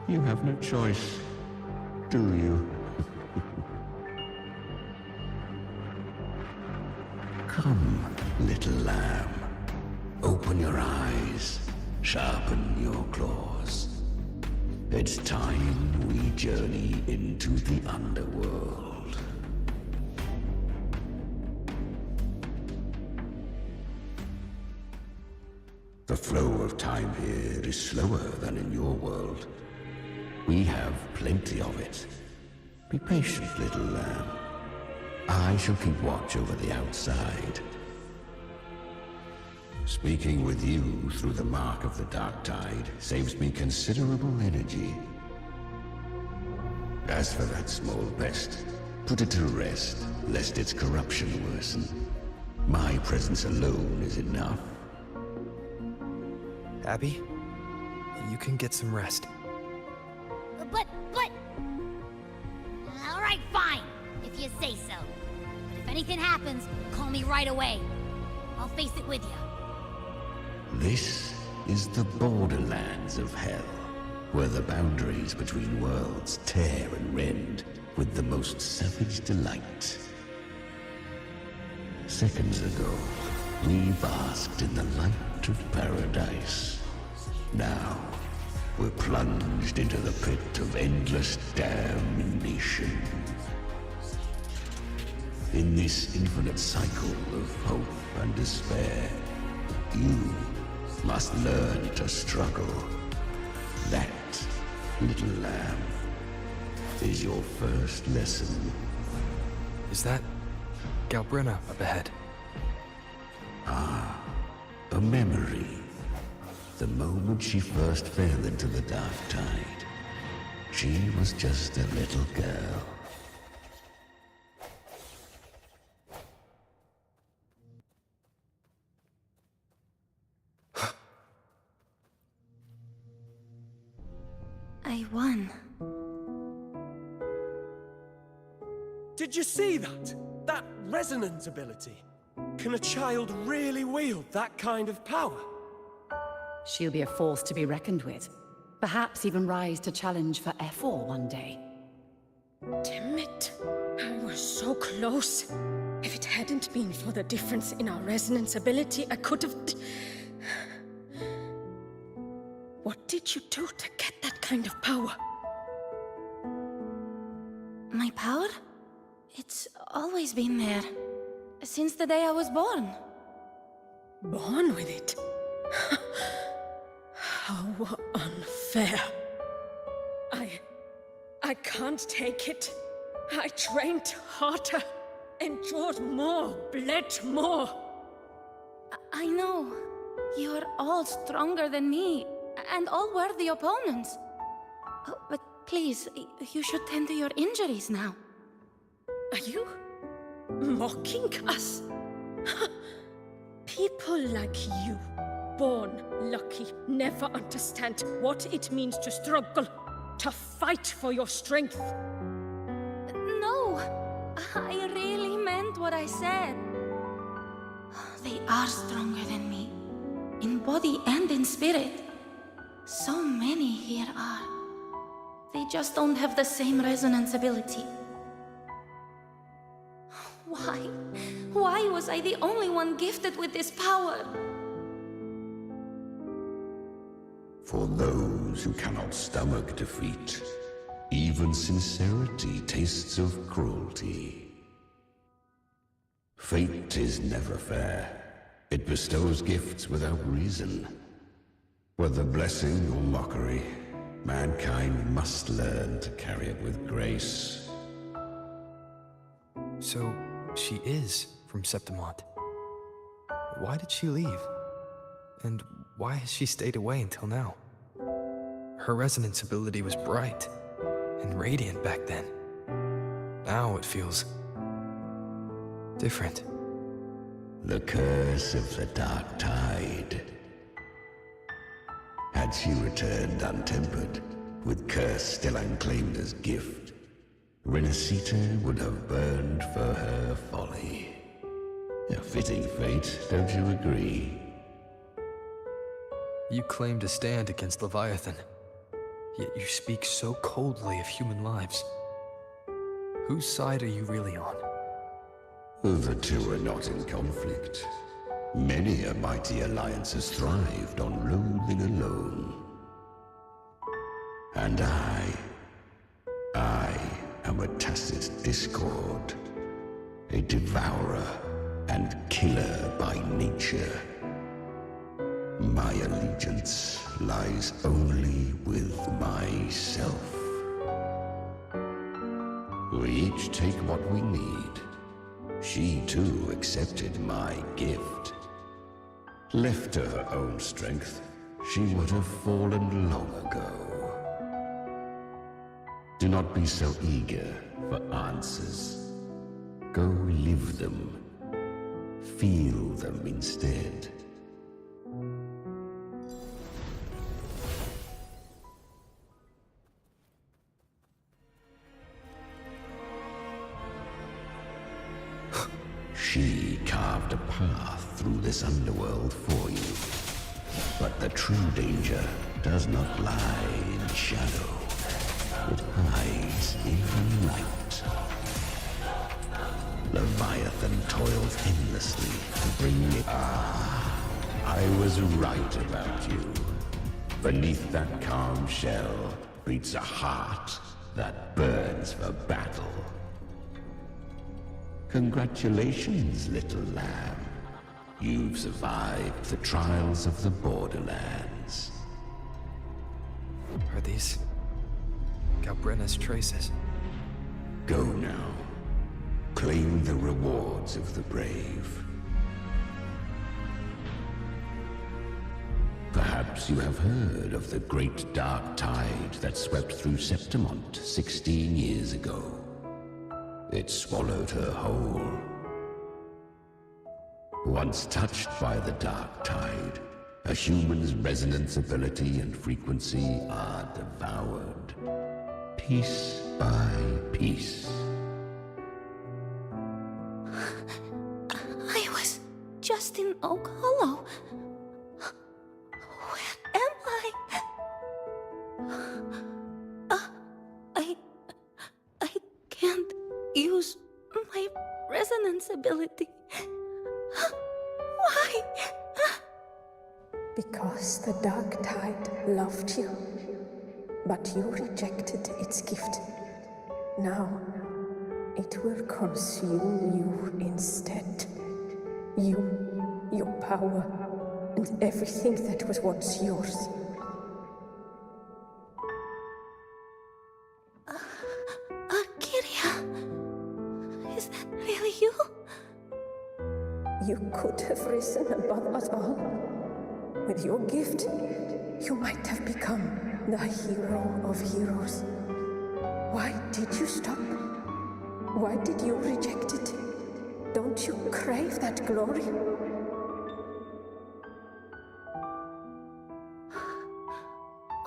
you have no choice, do you? Come, little lamb. Open your eyes. Sharpen your claws. It's time we journey into the underworld. The flow of time here is slower than in your world. We have plenty of it. Be patient, little lamb. I shall keep watch over the outside. Speaking with you through the mark of the dark tide saves me considerable energy. As for that small pest, put it to rest, lest its corruption worsen. My presence alone is enough. Abby, you can get some rest. but... Alright, fine, if you say so. But if anything happens, call me right away. I'll face it with you. This is the borderlands of hell, where the boundaries between worlds tear and rend with the most savage delight. Seconds ago, we basked in the light of paradise. Now, we're plunged into the pit of endless damnation. In this infinite cycle of hope and despair, you must learn to struggle. That, little lamb, is your first lesson. Is that Galbrena up ahead? Ah, a memory. The moment she first fell into the dark tide, she was just a little girl. I won. Did you see that? That resonance ability? Can a child really wield that kind of power? She'll be a force to be reckoned with. Perhaps even rise to challenge for F4 one day. Damn it. I was so close. If it hadn't been for the difference in our resonance ability, I could have... What did you do to get that kind of power? My power? It's always been there. Since the day I was born. Born with it? How unfair. I can't take it. I trained harder, endured more, bled more. I know. You're all stronger than me, and all worthy opponents. Oh, but please, you should tend to your injuries now. Are you mocking us? People like you, born lucky, never understand what it means to struggle, to fight for your strength. No, I really meant what I said. They are stronger than me, in body and in spirit. So many here are. They just don't have the same resonance ability. Why? Why was I the only one gifted with this power? For those who cannot stomach defeat, even sincerity tastes of cruelty. Fate is never fair. It bestows gifts without reason. Whether blessing or mockery, mankind must learn to carry it with grace. So, she is from Septimont. Why did she leave? And why has she stayed away until now? Her resonance ability was bright and radiant back then. Now it feels different. The curse of the Dark Tide. Had she returned untempered, with curse still unclaimed as gift, Renacita would have burned for her folly. A fitting fate, don't you agree? You claim to stand against Leviathan, yet you speak so coldly of human lives. Whose side are you really on? The two are not in conflict. Many a mighty alliance has thrived on loathing alone. And I am a tacit discord, a devourer and killer by nature. My allegiance lies only with myself. We each take what we need. She too accepted my gift. Left to her own strength, she would have fallen long ago. Do not be so eager for answers. Go live them. Feel them instead. She carved a path through this underworld for you. But the true danger does not lie in shadow. It hides in the light. Leviathan toils endlessly to bring it. I was right about you. Beneath that calm shell beats a heart that burns for battle. Congratulations, little lamb. You've survived the trials of the Borderlands. Are these Galbrena's traces? Go now. Claim the rewards of the brave. Perhaps you have heard of the great dark tide that swept through Septimont 16 years ago. It swallowed her whole. Once touched by the dark tide, a human's resonance ability and frequency are devoured, piece by piece. I was just in Oak Hollow. Where am I? I can't use my resonance ability. Why? Because the dark tide loved you, but you rejected its gift. Now, it will consume you instead. You, your power, and everything that was once yours. Kiria, is that really you? You could have risen above us all. With your gift, you might have become the hero of heroes. Why did you stop? Why did you reject it? Don't you crave that glory?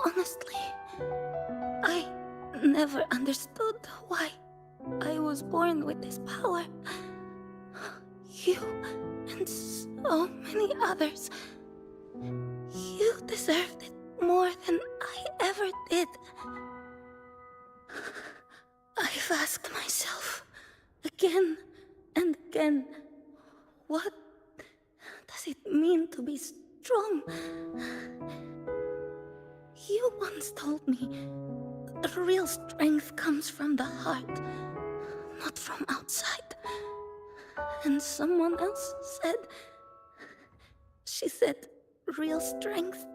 Honestly, I never understood why I was born with this power. You and so many others. You deserved it more than I ever did. I've asked myself again and again, what does it mean to be strong? You once told me that real strength comes from the heart, not from outside. And someone else said, she said, real strength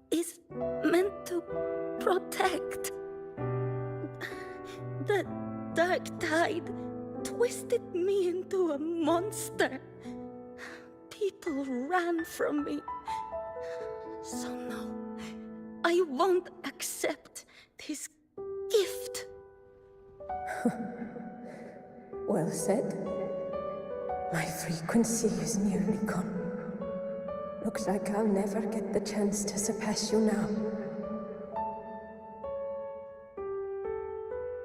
is meant to protect. The dark tide twisted me into a monster. People ran from me. So no, I won't accept this gift. Well said. My frequency is nearly gone. Looks like I'll never get the chance to surpass you now.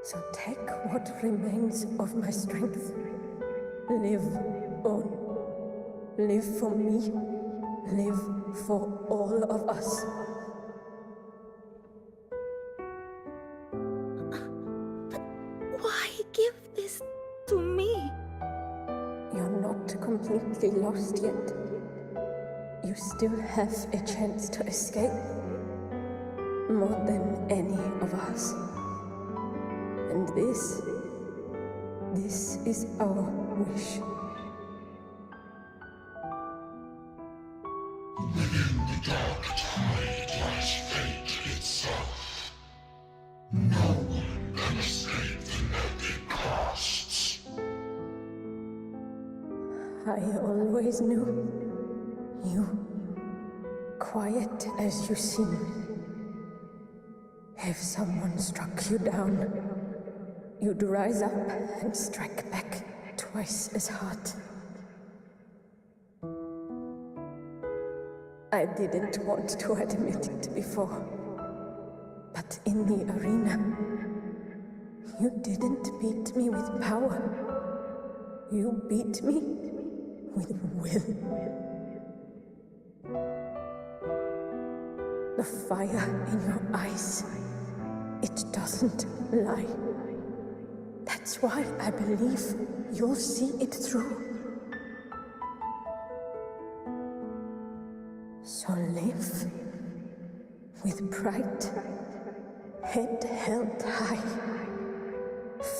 So take what remains of my strength. Live on. Live for me. Live for all of us. But why give this to me? You're not completely lost yet. You still have a chance to escape. More than any of us. And this is our wish. Within the dark tide lies fate itself. No one can escape the net it casts. I always knew you, quiet as you seem. If someone struck you down, you'd rise up and strike back twice as hard. I didn't want to admit it before, but in the arena, you didn't beat me with power. You beat me with will. The fire in your eyes, it doesn't lie. That's why I believe you'll see it through. So live with pride, head held high,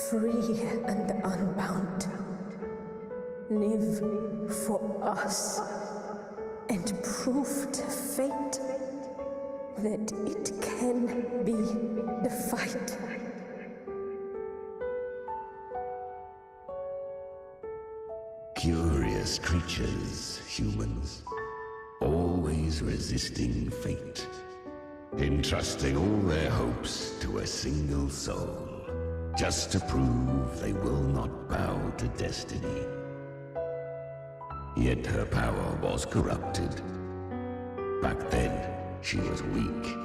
free and unbound. Live for us and prove to fate that it can be defied. Curious creatures, humans, always resisting fate, entrusting all their hopes to a single soul, just to prove they will not bow to destiny. Yet her power was corrupted. Back then, she was weak,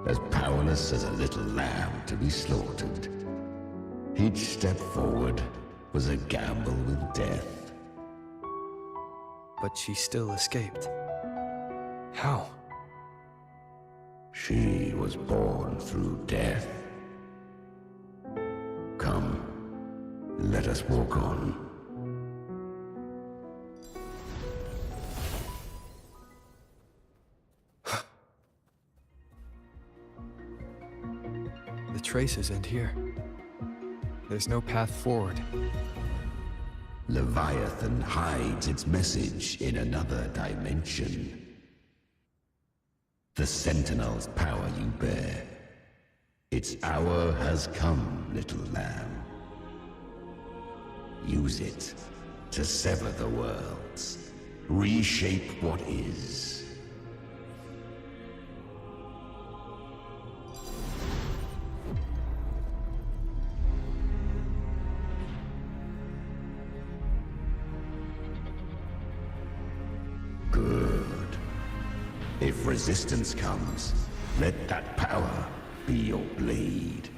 as powerless as a little lamb to be slaughtered. Each step forward was a gamble with death. But she still escaped. How? She was born through death. Come, let us walk on. The traces end here. There's no path forward. Leviathan hides its message in another dimension. The Sentinel's power you bear. Its hour has come, little lamb. Use it to sever the worlds, reshape what is. Good. If resistance comes, let that power be your blade.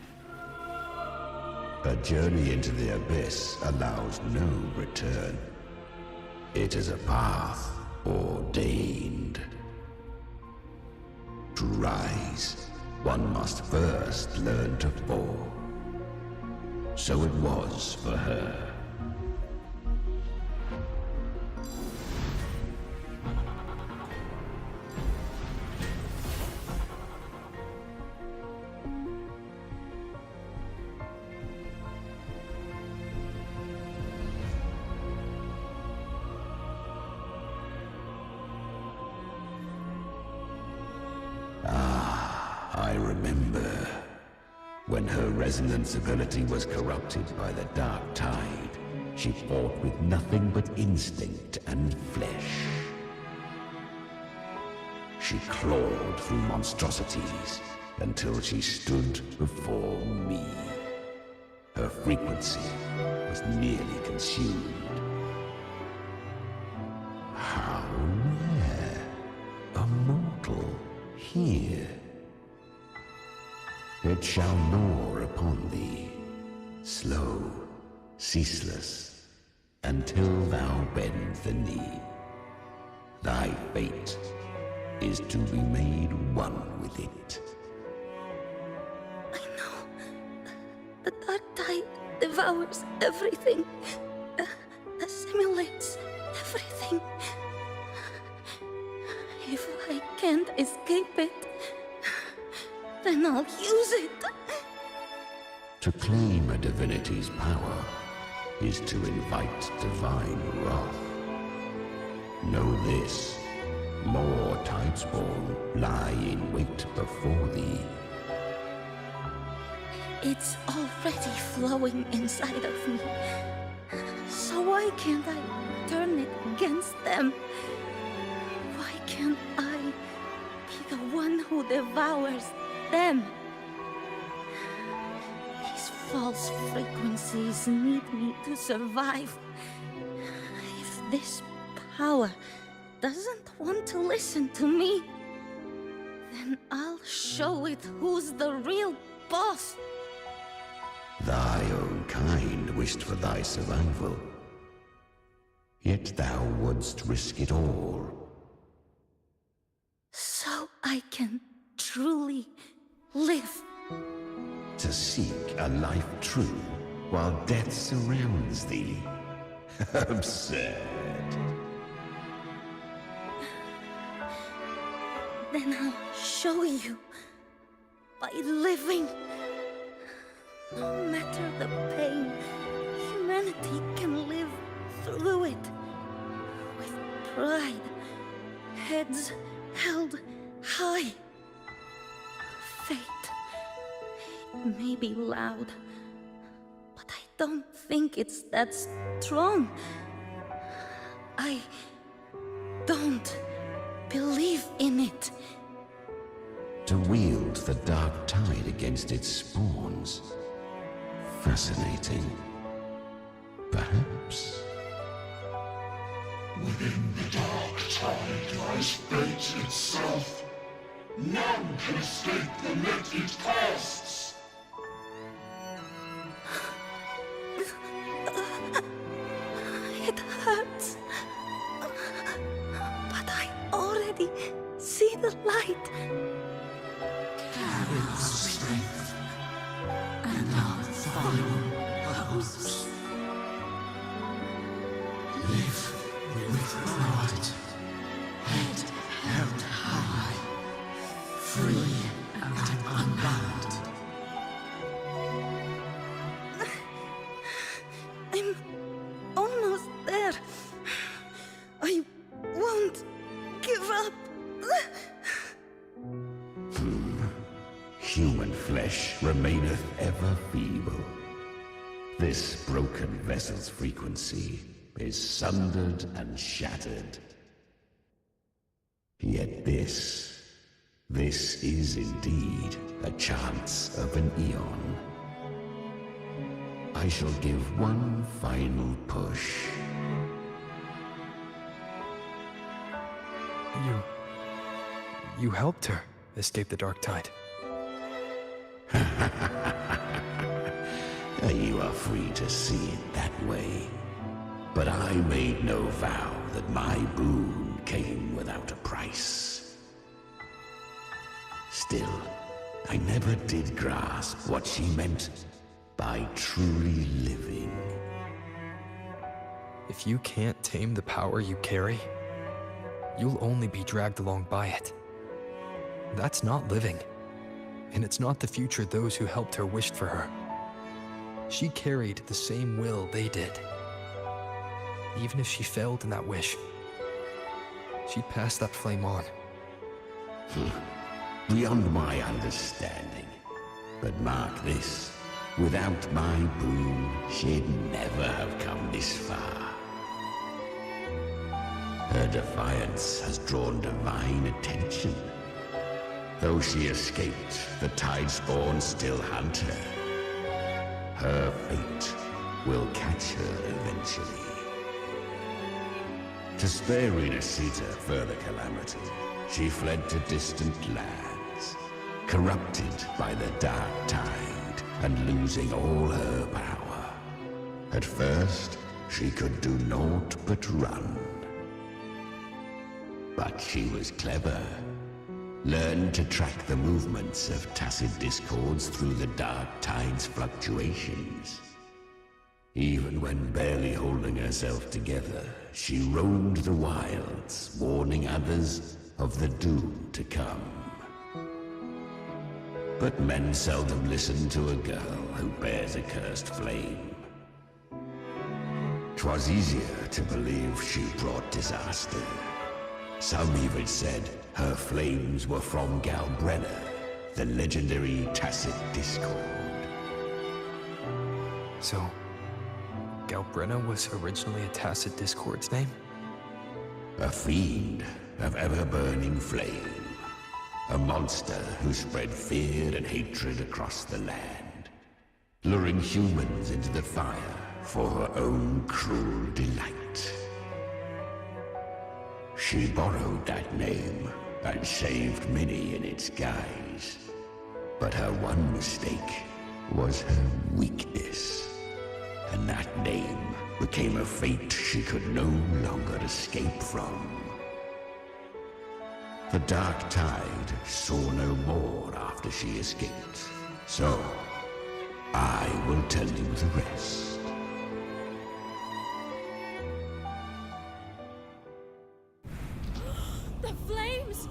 A journey into the abyss allows no return. It is a path ordained. To rise, one must first learn to fall. So it was for her. I remember when her resonance ability was corrupted by the dark tide. She fought with nothing but instinct and flesh. She clawed through monstrosities until she stood before me. Her frequency was nearly consumed. How rare! A mortal here. It shall gnaw upon thee, slow, ceaseless, until thou bend the knee. Thy fate is to be made one with it. I know. The dark tide devours everything, assimilates everything. If I can't escape it, then I'll use it. To claim a divinity's power is to invite divine wrath. Know this, more Tidespawn lie in wait before thee. It's already flowing inside of me. So why can't I turn it against them? Why can't I be the one who devours them? These false frequencies need me to survive. If this power doesn't want to listen to me, then I'll show it who's the real boss. Thy own kind wished for thy survival. yet thou wouldst risk it all. So I can truly live. To seek a life true while death surrounds thee. Absurd. Then I'll show you. By living. No matter the pain, humanity can live through it. With pride. Heads held high. Fate. It may be loud, but I don't think it's that strong. I don't believe in it. To wield the dark tide against its spawns. Fascinating. Perhaps. Within the dark tide lies fate itself. None can escape the net it casts. It hurts. But I already see the light. Carry the strength and our final hopes. Live with pride, head held high, free and unbound. I'm almost there. I won't give up. Human flesh remaineth ever feeble. This broken vessel's frequency is sundered and shattered. Yet this is indeed a chance of an eon. I shall give one final push. You helped her escape the dark tide. You are free to see it that way. But I made no vow that my boon came without a price. Still, I never did grasp what she meant by truly living. If you can't tame the power you carry, you'll only be dragged along by it. That's not living. And it's not the future those who helped her wished for her. She carried the same will they did. Even if she failed in that wish, she'd pass that flame on. Beyond my understanding. But mark this, without my boon, she'd never have come this far. Her defiance has drawn divine attention. Though she escaped, the Tidespawn still hunt her. Her fate will catch her eventually. To spare Renacita further calamity, she fled to distant lands, corrupted by the dark tide and losing all her power. At first, she could do naught but run. But she was clever. Learned to track the movements of tacit discords through the dark tide's fluctuations. Even when barely holding herself together, she roamed the wilds, warning others of the doom to come. But men seldom listen to a girl who bears a cursed flame. 'Twas easier to believe she brought disaster. Some even said her flames were from Galbrena, the legendary tacit discord. So, Galbrena was originally a tacit discord's name? A fiend of ever-burning flame. A monster who spread fear and hatred across the land, luring humans into the fire for her own cruel delight. She borrowed that name and saved many in its guise. But her one mistake was her weakness. And that name became a fate she could no longer escape from. The Dark Tide saw no more after she escaped. So, I will tell you the rest. The flames!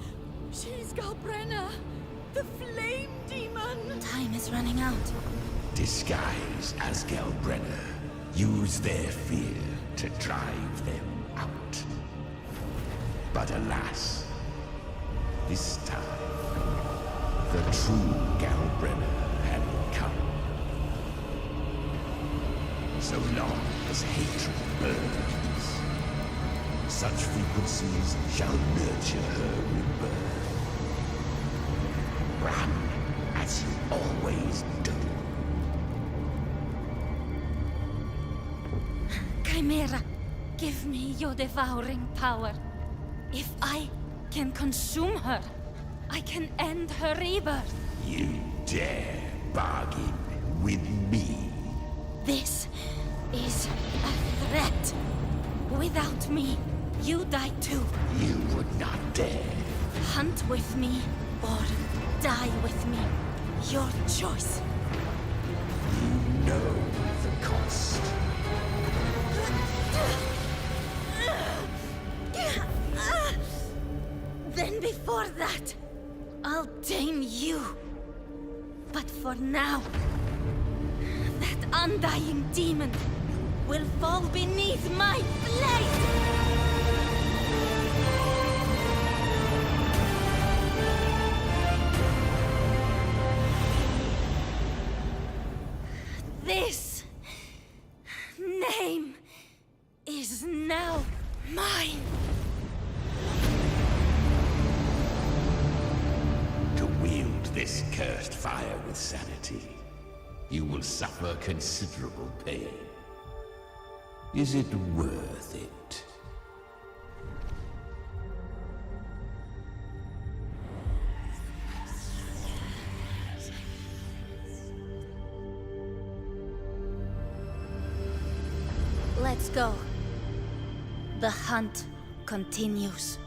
She's Galbrena! The flame demon! Time is running out. Disguised as Galbrena, use their fear to drive them out. But alas, this time, the true Galbrena had come. So long as hatred burns, such frequencies shall nurture her rebirth. Run as you always do. Chimera, give me your devouring power. If I can consume her, I can end her rebirth. You dare bargain with me? This is a threat. Without me, you die too. You would not dare. Hunt with me or die with me. Your choice. You know the cost. Then before that, I'll tame you. But for now, that undying demon will fall beneath my blade! This name is now mine. To wield this cursed fire with sanity, you will suffer considerable pain. Is it worth it? Let's go. The hunt continues.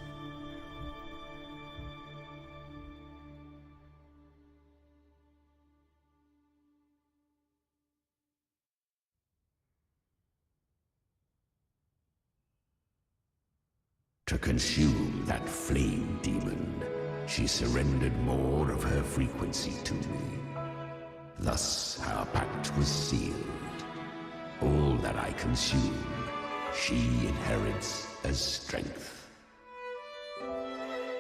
To consume that flame demon, she surrendered more of her frequency to me. Thus, our pact was sealed. All that I consume, she inherits as strength.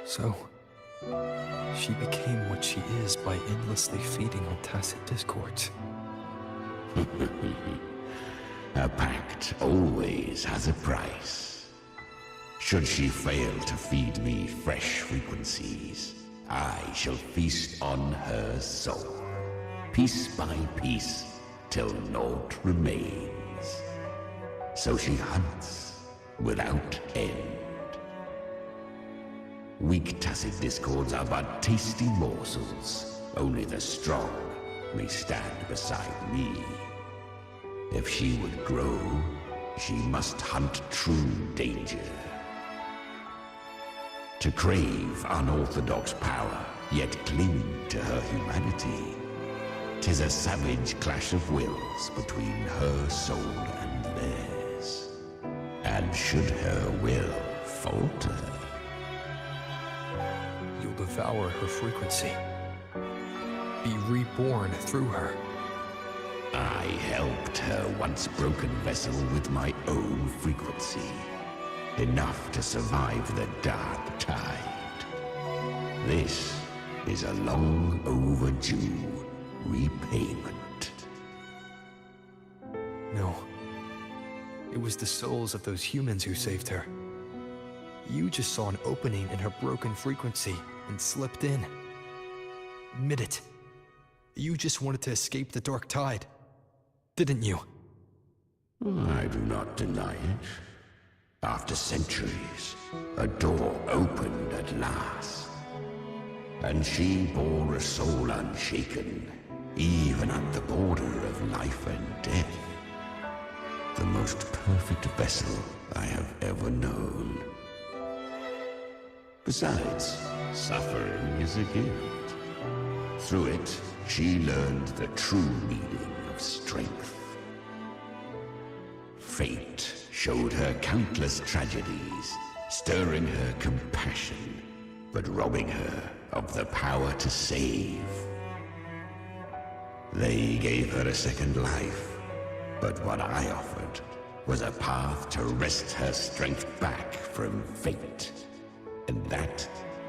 So, she became what she is by endlessly feeding on tacit discords. A pact always has a price. Should she fail to feed me fresh frequencies, I shall feast on her soul, piece by piece, till naught remains. So she hunts without end. Weak tacit discords are but tasty morsels. Only the strong may stand beside me. If she would grow, she must hunt true danger. To crave unorthodox power, yet cling to her humanity, 'tis a savage clash of wills between her soul and theirs. And should her will falter, You'll devour her frequency. Be reborn through her. I helped her once broken vessel with my own frequency. Enough to survive the Dark Tide. This is a long overdue repayment. No. It was the souls of those humans who saved her. You just saw an opening in her broken frequency and slipped in. Admit it. You just wanted to escape the Dark Tide, didn't you? I do not deny it. After centuries, a door opened at last. And she bore a soul unshaken, even at the border of life and death. The most perfect vessel I have ever known. Besides, suffering is a gift. Through it, she learned the true meaning of strength. Fate showed her countless tragedies, stirring her compassion, but robbing her of the power to save. They gave her a second life, but what I offered was a path to wrest her strength back from fate. And that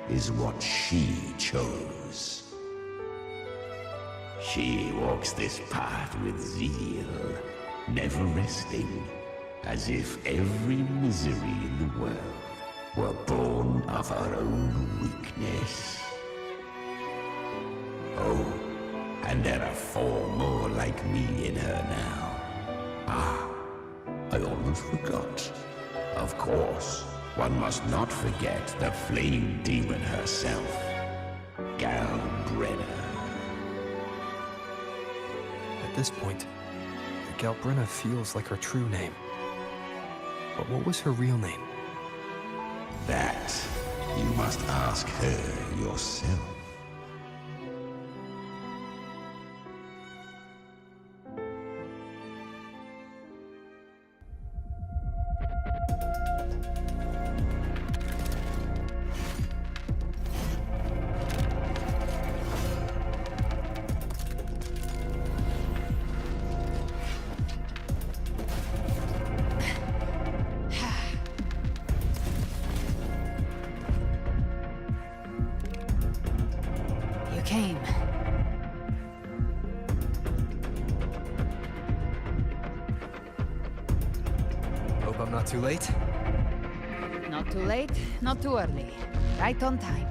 is what she chose. She walks this path with zeal, never resting, as if every misery in the world were born of her own weakness. Oh, and there are 4 more like me in her now. Ah, I almost forgot. Of course, one must not forget the flame demon herself, Galbrena. At this point, Galbrena feels like her true name. But what was her real name? That you must ask her yourself. Came. Hope I'm not too late. Not too late, not too early. Right on time.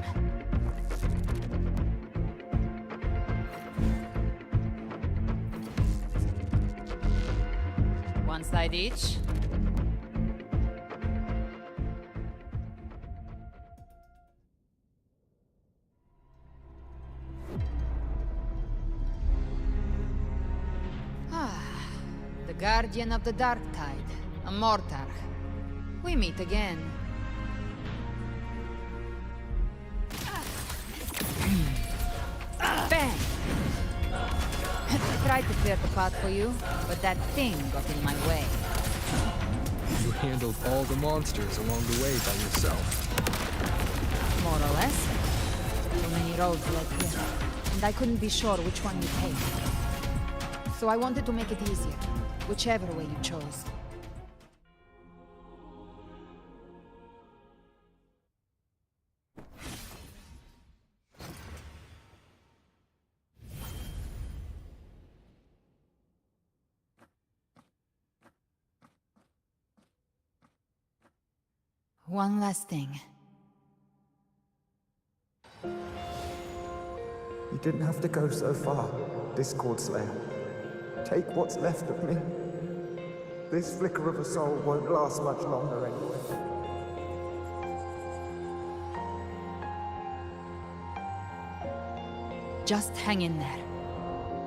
One side each. Guardian of the Dark Tide, a Mortar. We meet again. Bang! I tried to clear the path for you, but that thing got in my way. You handled all the monsters along the way by yourself. More or less. So many roads led here, and I couldn't be sure which one you take. So I wanted to make it easier. Whichever way you chose. One last thing. You didn't have to go so far, Discord Slayer. Take what's left of me. This flicker of a soul won't last much longer anyway. Just hang in there.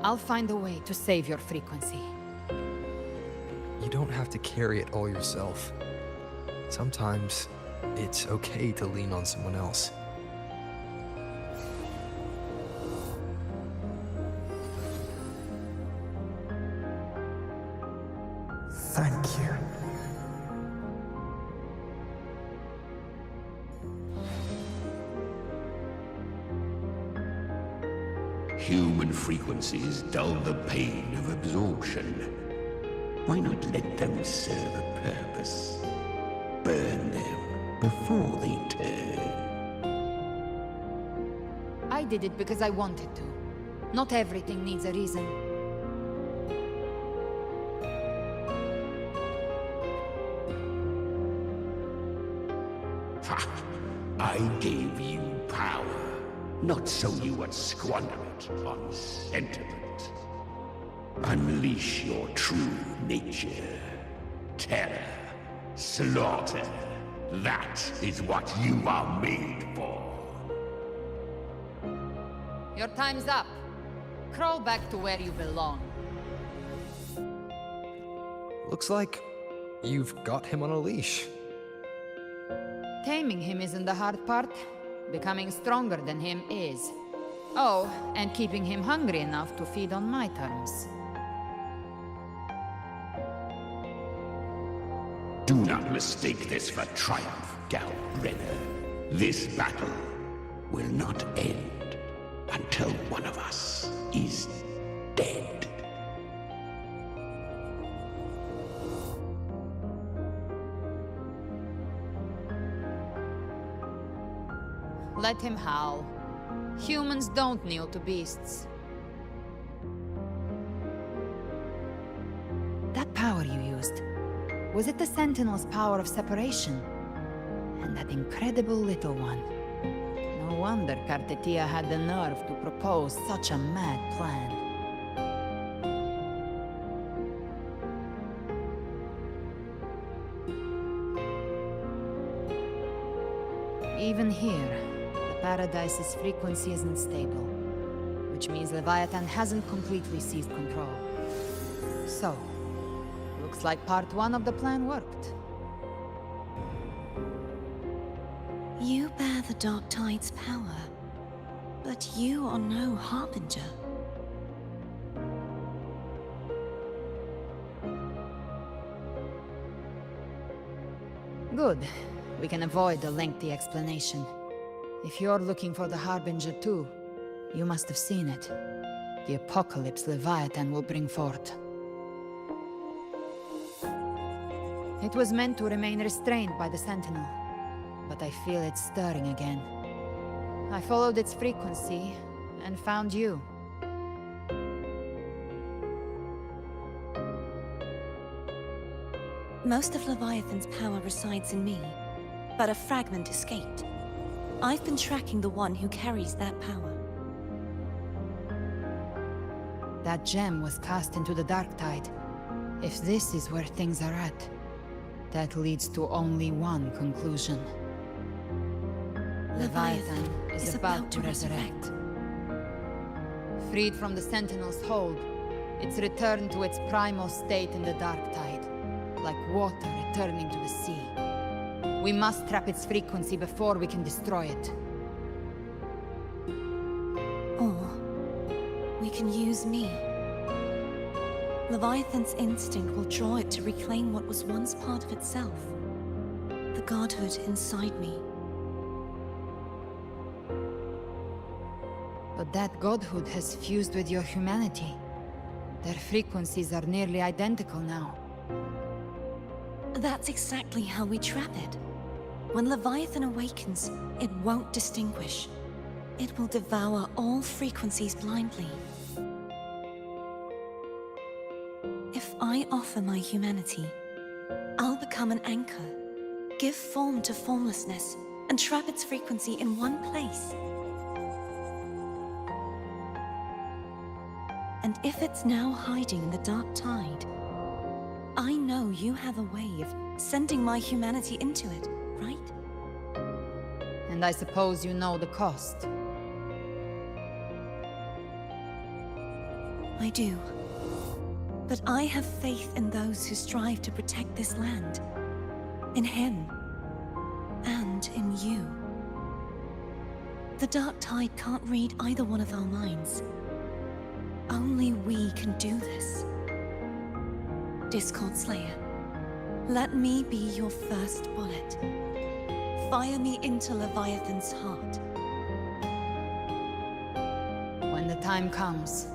I'll find a way to save your frequency. You don't have to carry it all yourself. Sometimes, it's okay to lean on someone else. Thank you. Human frequencies dull the pain of absorption. Why not let them serve a purpose? Burn them before they turn. I did it because I wanted to. Not everything needs a reason. Ha! I gave you power, not so you would squander it on sentiment. Unleash your true nature. Terror, slaughter. That is what you are made for. Your time's up. Crawl back to where you belong. Looks like you've got him on a leash. Taming him isn't the hard part. Becoming stronger than him is. Oh, and keeping him hungry enough to feed on my terms. Do not mistake this for triumph, Galbrena. This battle will not end until one of us is dead. Let him howl. Humans don't kneel to beasts. That power you used, was it the Sentinel's power of separation? And that incredible little one. No wonder Cartetia had the nerve to propose such a mad plan. Even here, the Paradise's frequency isn't stable, which means Leviathan hasn't completely seized control. So, looks like part one of the plan worked. You bear the Dark Tide's power, but you are no Harbinger. Good. We can avoid a lengthy explanation. If you're looking for the Harbinger too, you must have seen it. The apocalypse Leviathan will bring forth. It was meant to remain restrained by the Sentinel, but I feel it stirring again. I followed its frequency, and found you. Most of Leviathan's power resides in me, but a fragment escaped. I've been tracking the one who carries that power. That gem was cast into the Dark Tide. If this is where things are at, that leads to only one conclusion. Leviathan is about to resurrect. Freed from the Sentinel's hold, it's returned to its primal state in the Dark Tide, like water returning to the sea. We must trap its frequency before we can destroy it. Or we can use me. Leviathan's instinct will draw it to reclaim what was once part of itself. The godhood inside me. But that godhood has fused with your humanity. Their frequencies are nearly identical now. That's exactly how we trap it. When Leviathan awakens, it won't distinguish. It will devour all frequencies blindly. If I offer my humanity, I'll become an anchor, give form to formlessness, and trap its frequency in one place. And if it's now hiding in the Dark Tide, I know you have a way of sending my humanity into it, right? And I suppose you know the cost. I do. But I have faith in those who strive to protect this land. In him. And in you. The Dark Tide can't read either one of our minds. Only we can do this. Discord Slayer, let me be your first bullet. Fire me into Leviathan's heart. When the time comes,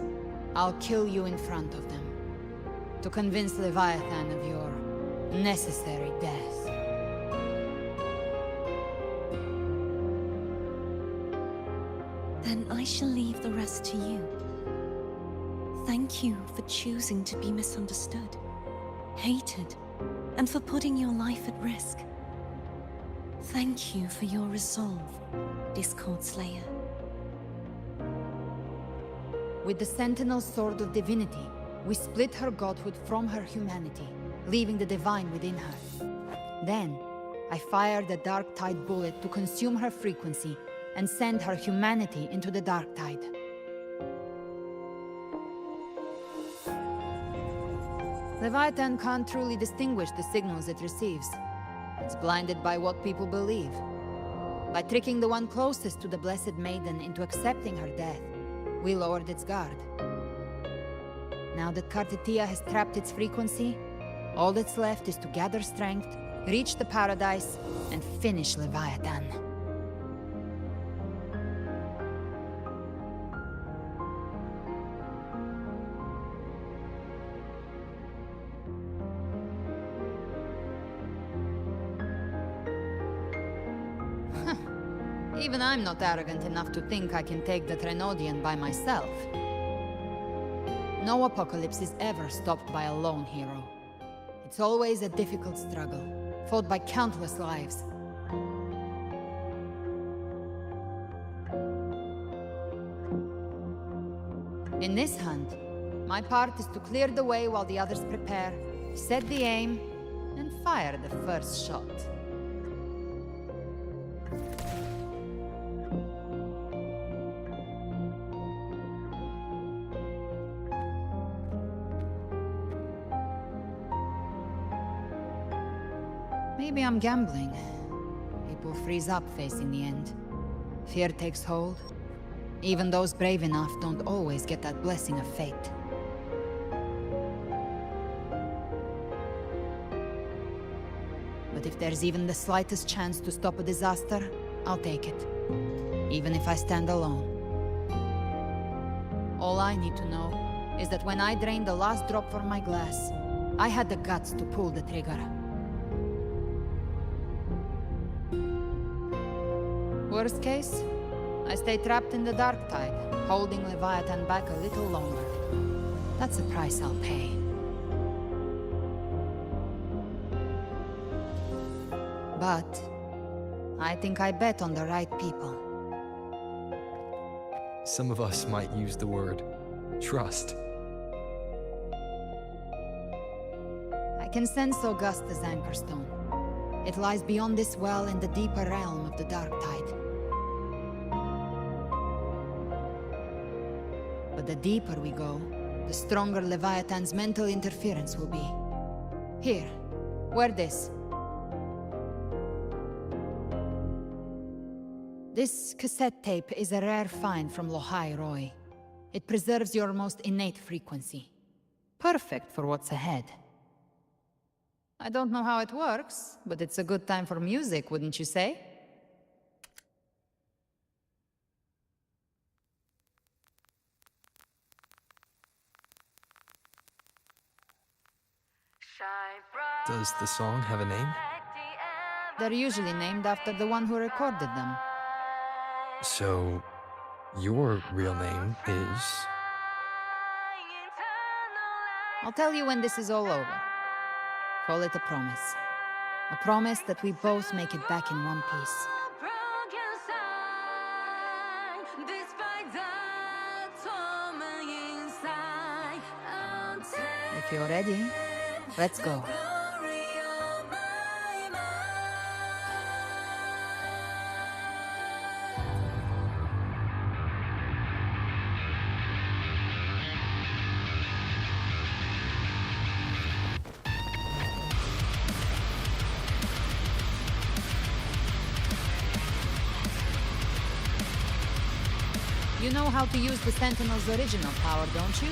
I'll kill you in front of them. To convince Leviathan of your necessary death. Then I shall leave the rest to you. Thank you for choosing to be misunderstood, hated, and for putting your life at risk. Thank you for your resolve, Discord Slayer. With the Sentinel's Sword of Divinity, we split her godhood from her humanity, leaving the divine within her. Then, I fired the Dark Tide bullet to consume her frequency and send her humanity into the Dark Tide. Leviathan can't truly distinguish the signals it receives. It's blinded by what people believe. By tricking the one closest to the Blessed Maiden into accepting her death, we lowered its guard. Now that Kartithia has trapped its frequency, all that's left is to gather strength, reach the paradise, and finish Leviathan. Even I'm not arrogant enough to think I can take the Threnodian by myself. No apocalypse is ever stopped by a lone hero. It's always a difficult struggle, fought by countless lives. In this hunt, my part is to clear the way while the others prepare, set the aim, and fire the first shot. Maybe I'm gambling. People freeze up facing the end. Fear takes hold. Even those brave enough don't always get that blessing of fate. But if there's even the slightest chance to stop a disaster, I'll take it. Even if I stand alone. All I need to know is that when I drained the last drop from my glass, I had the guts to pull the trigger. Worst case, I stay trapped in the dark tide, holding Leviathan back a little longer. That's the price I'll pay. But I think I bet on the right people. Some of us might use the word trust. I can sense Augusta's Anchorstone. It lies beyond this well in the deeper realm of the dark tide. But the deeper we go, the stronger Leviathan's mental interference will be. Here, wear this. This cassette tape is a rare find from Lohai Roy. It preserves your most innate frequency. Perfect for what's ahead. I don't know how it works, but it's a good time for music, wouldn't you say? Does the song have a name? They're usually named after the one who recorded them. So, your real name is... I'll tell you when this is all over. Call it a promise. A promise that we both make it back in one piece. If you're ready, let's go. You know how to use the Sentinel's original power, don't you?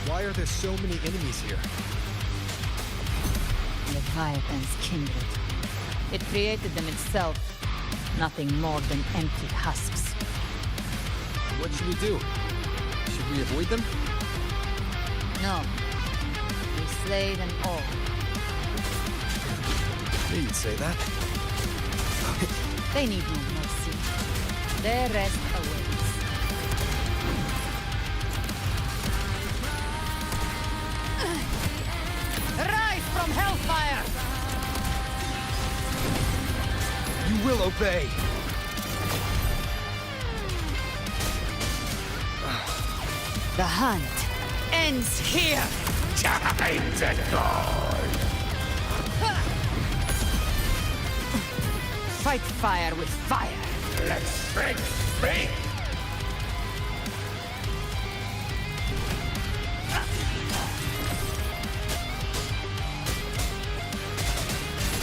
Why are there so many enemies here? Leviathan's kindred. It created them itself. Nothing more than empty husks. What should we do? Should we avoid them? No. We slay them all. Yeah, you'd say that. They need no mercy. Their rest awaits. Rise from hellfire! You will obey. The hunt ends here! Time to go! Fight fire with fire! Let's speak!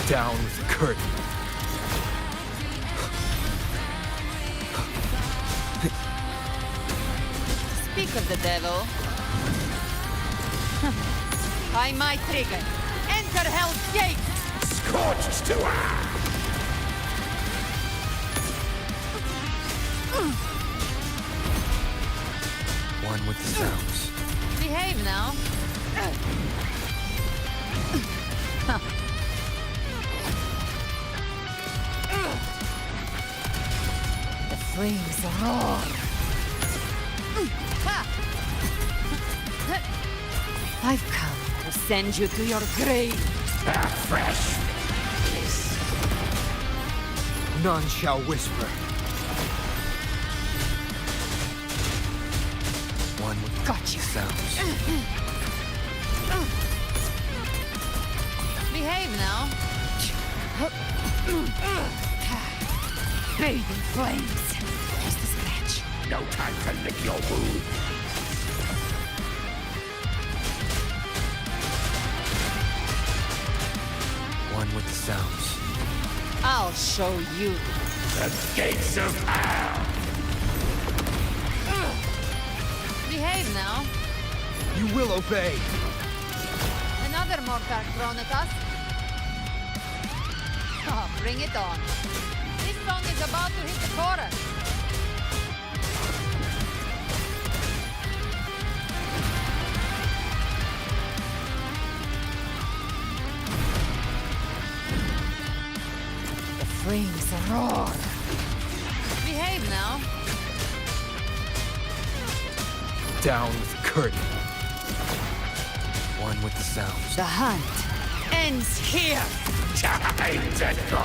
Down with the curtain. Speak of the devil. By my trigger. Enter Hell's Gate! Scorched to earth! One with the sounds. Behave now. The flames roar. I've come to send you to your grave. A fresh kiss. None shall whisper. One with Gotcha. sounds. Behave now. Bathe in flames. Just a scratch. No time to lick your wound. One with the sounds. I'll show you. The gates of hell! Behave now. You will obey. Another mortar thrown at us. Oh, bring it on. This song is about to hit the chorus. The flames roar. Behave now. Down with the curtain. One with the sounds. The hunt ends here. Time to go!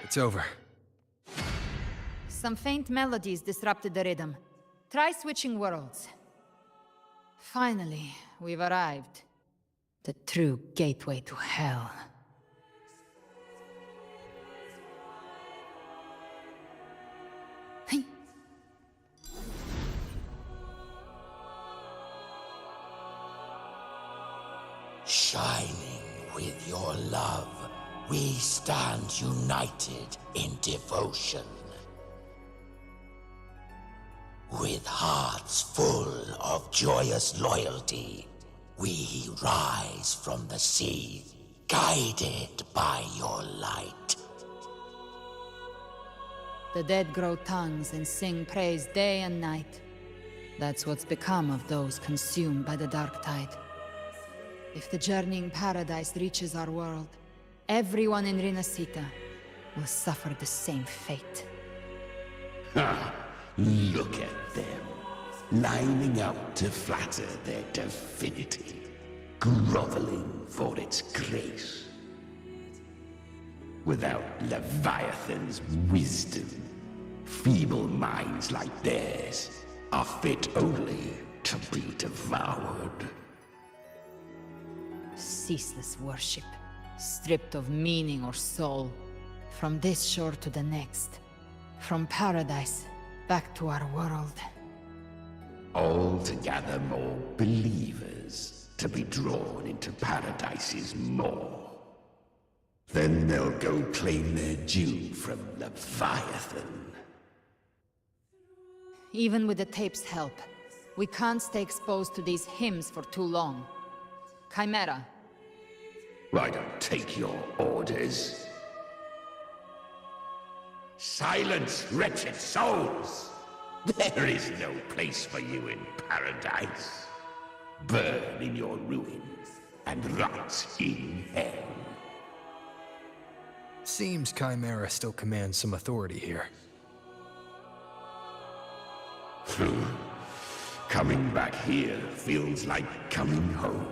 It's over. Some faint melodies disrupted the rhythm. Try switching worlds. Finally, we've arrived. The true gateway to hell. Shining with your love, we stand united in devotion. With hearts full of joyous loyalty, we rise from the sea, guided by your light. The dead grow tongues and sing praise day and night. That's what's become of those consumed by the dark tide. If the journeying paradise reaches our world, everyone in Renacita will suffer the same fate. Ha! Look at them, lining up to flatter their divinity, groveling for its grace. Without Leviathan's wisdom, feeble minds like theirs are fit only to be devoured. Ceaseless worship, stripped of meaning or soul, from this shore to the next, from paradise back to our world. All to gather more believers to be drawn into Paradise's maw. Then they'll go claim their due from Leviathan. Even with the tape's help, we can't stay exposed to these hymns for too long. Chimera, I don't take your orders. Silence, wretched souls! There is no place for you in paradise. Burn in your ruins and rot in hell. Seems Chimera still commands some authority here. Coming back here feels like coming home.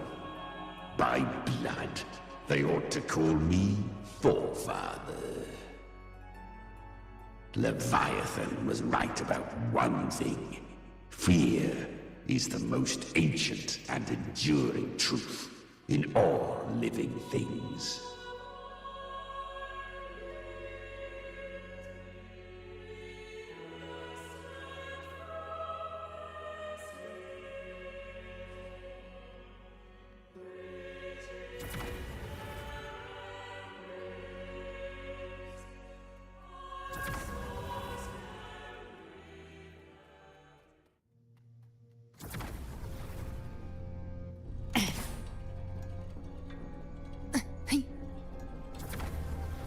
By blood, they ought to call me Forefather. Leviathan was right about one thing. Fear is the most ancient and enduring truth in all living things.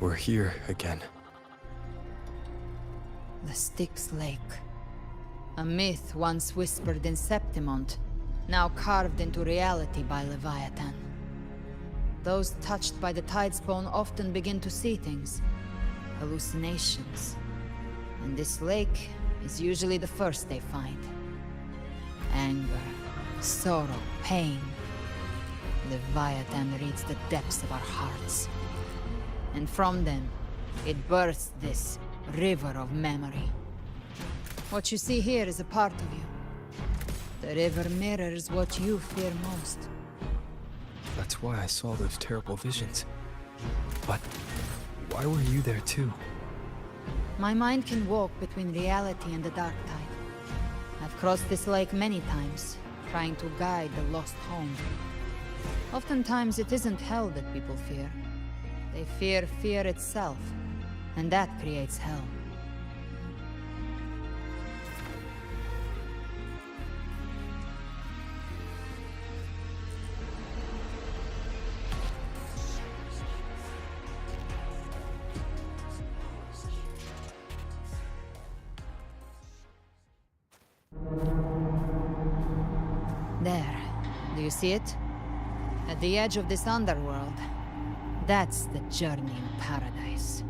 We're here again. The Styx Lake. A myth once whispered in Septimont, now carved into reality by Leviathan. Those touched by the Tidespawn often begin to see things. Hallucinations. And this lake is usually the first they find. Anger, sorrow, pain. Leviathan reads the depths of our hearts. And from them, it births this river of memory. What you see here is a part of you. The river mirrors what you fear most. That's why I saw those terrible visions. But why were you there too? My mind can walk between reality and the dark tide. I've crossed this lake many times, trying to guide the lost home. Oftentimes it isn't hell that people fear. They fear fear itself, and that creates hell. There. Do you see it? At the edge of this underworld. That's the journey in paradise.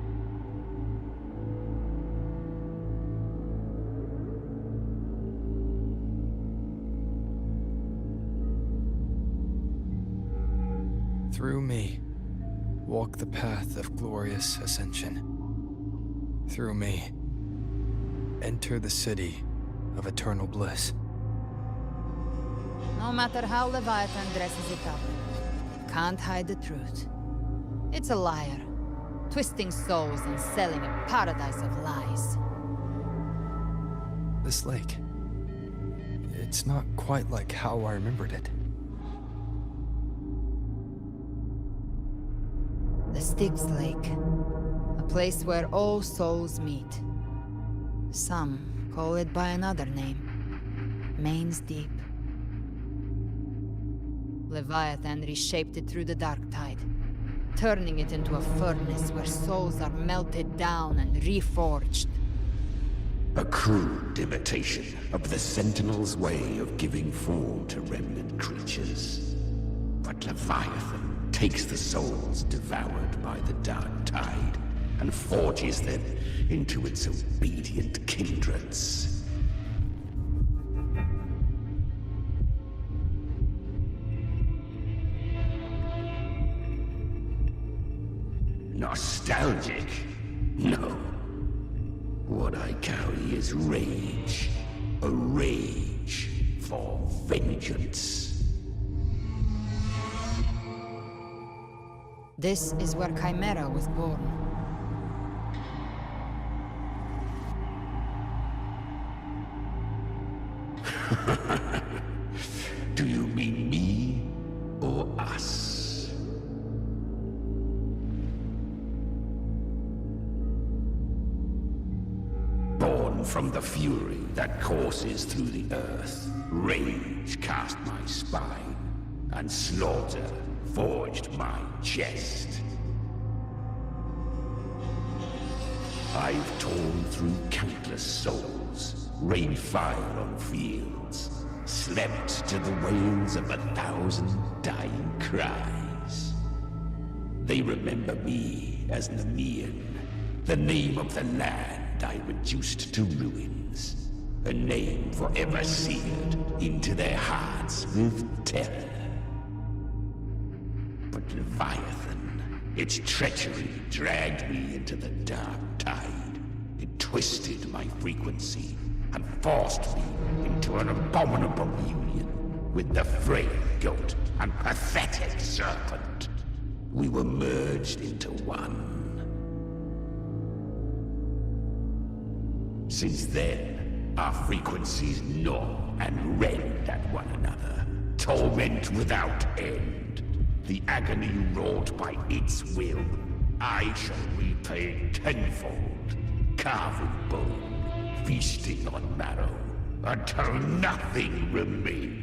Through me, walk the path of glorious ascension. Through me, enter the city of eternal bliss. No matter how Leviathan dresses it up, can't hide the truth. It's a liar, twisting souls and selling a paradise of lies. This lake, it's not quite like how I remembered it. The Styx Lake, a place where all souls meet. Some call it by another name, Main's Deep. Leviathan reshaped it through the dark tide, turning it into a furnace where souls are melted down and reforged. A crude imitation of the Sentinel's way of giving form to remnant creatures. But Leviathan takes the souls devoured by the dark tide and forges them into its obedient kindreds. Nostalgic? No. What I carry is rage. A rage for vengeance. This is where Chimera was born. Do you mean me or us? Born from the fury that courses through the earth, rage cast my spine, and slaughter forged my chest. I've torn through countless souls, rained fire on fields, slept to the wails of 1,000 dying cries. They remember me as Nemean, the name of the land I reduced to ruins, a name forever seared into their hearts with terror. But Leviathan, its treachery dragged me into the dark tide. It twisted my frequency and forced me into an abominable union with the frail goat and pathetic serpent. We were merged into one. Since then, our frequencies gnaw and rend at one another, torment without end. The agony wrought by its will, I shall repay tenfold, carving bone, feasting on marrow, until nothing remains.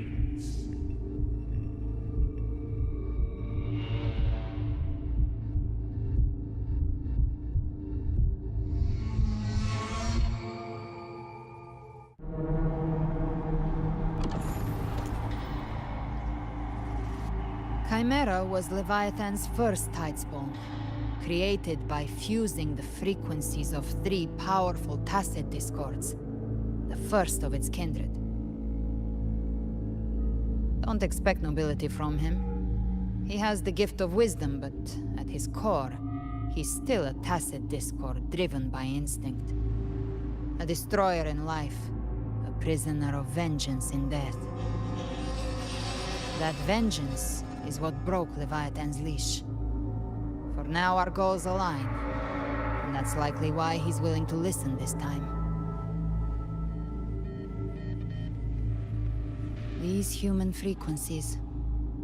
Chimera was Leviathan's first tidespawn, created by fusing the frequencies of 3 powerful tacit discords, the first of its kindred. Don't expect nobility from him. He has the gift of wisdom, but at his core, he's still a tacit discord driven by instinct. A destroyer in life, a prisoner of vengeance in death. That vengeance is what broke Leviathan's leash. For now our goals align, and that's likely why he's willing to listen this time. These human frequencies,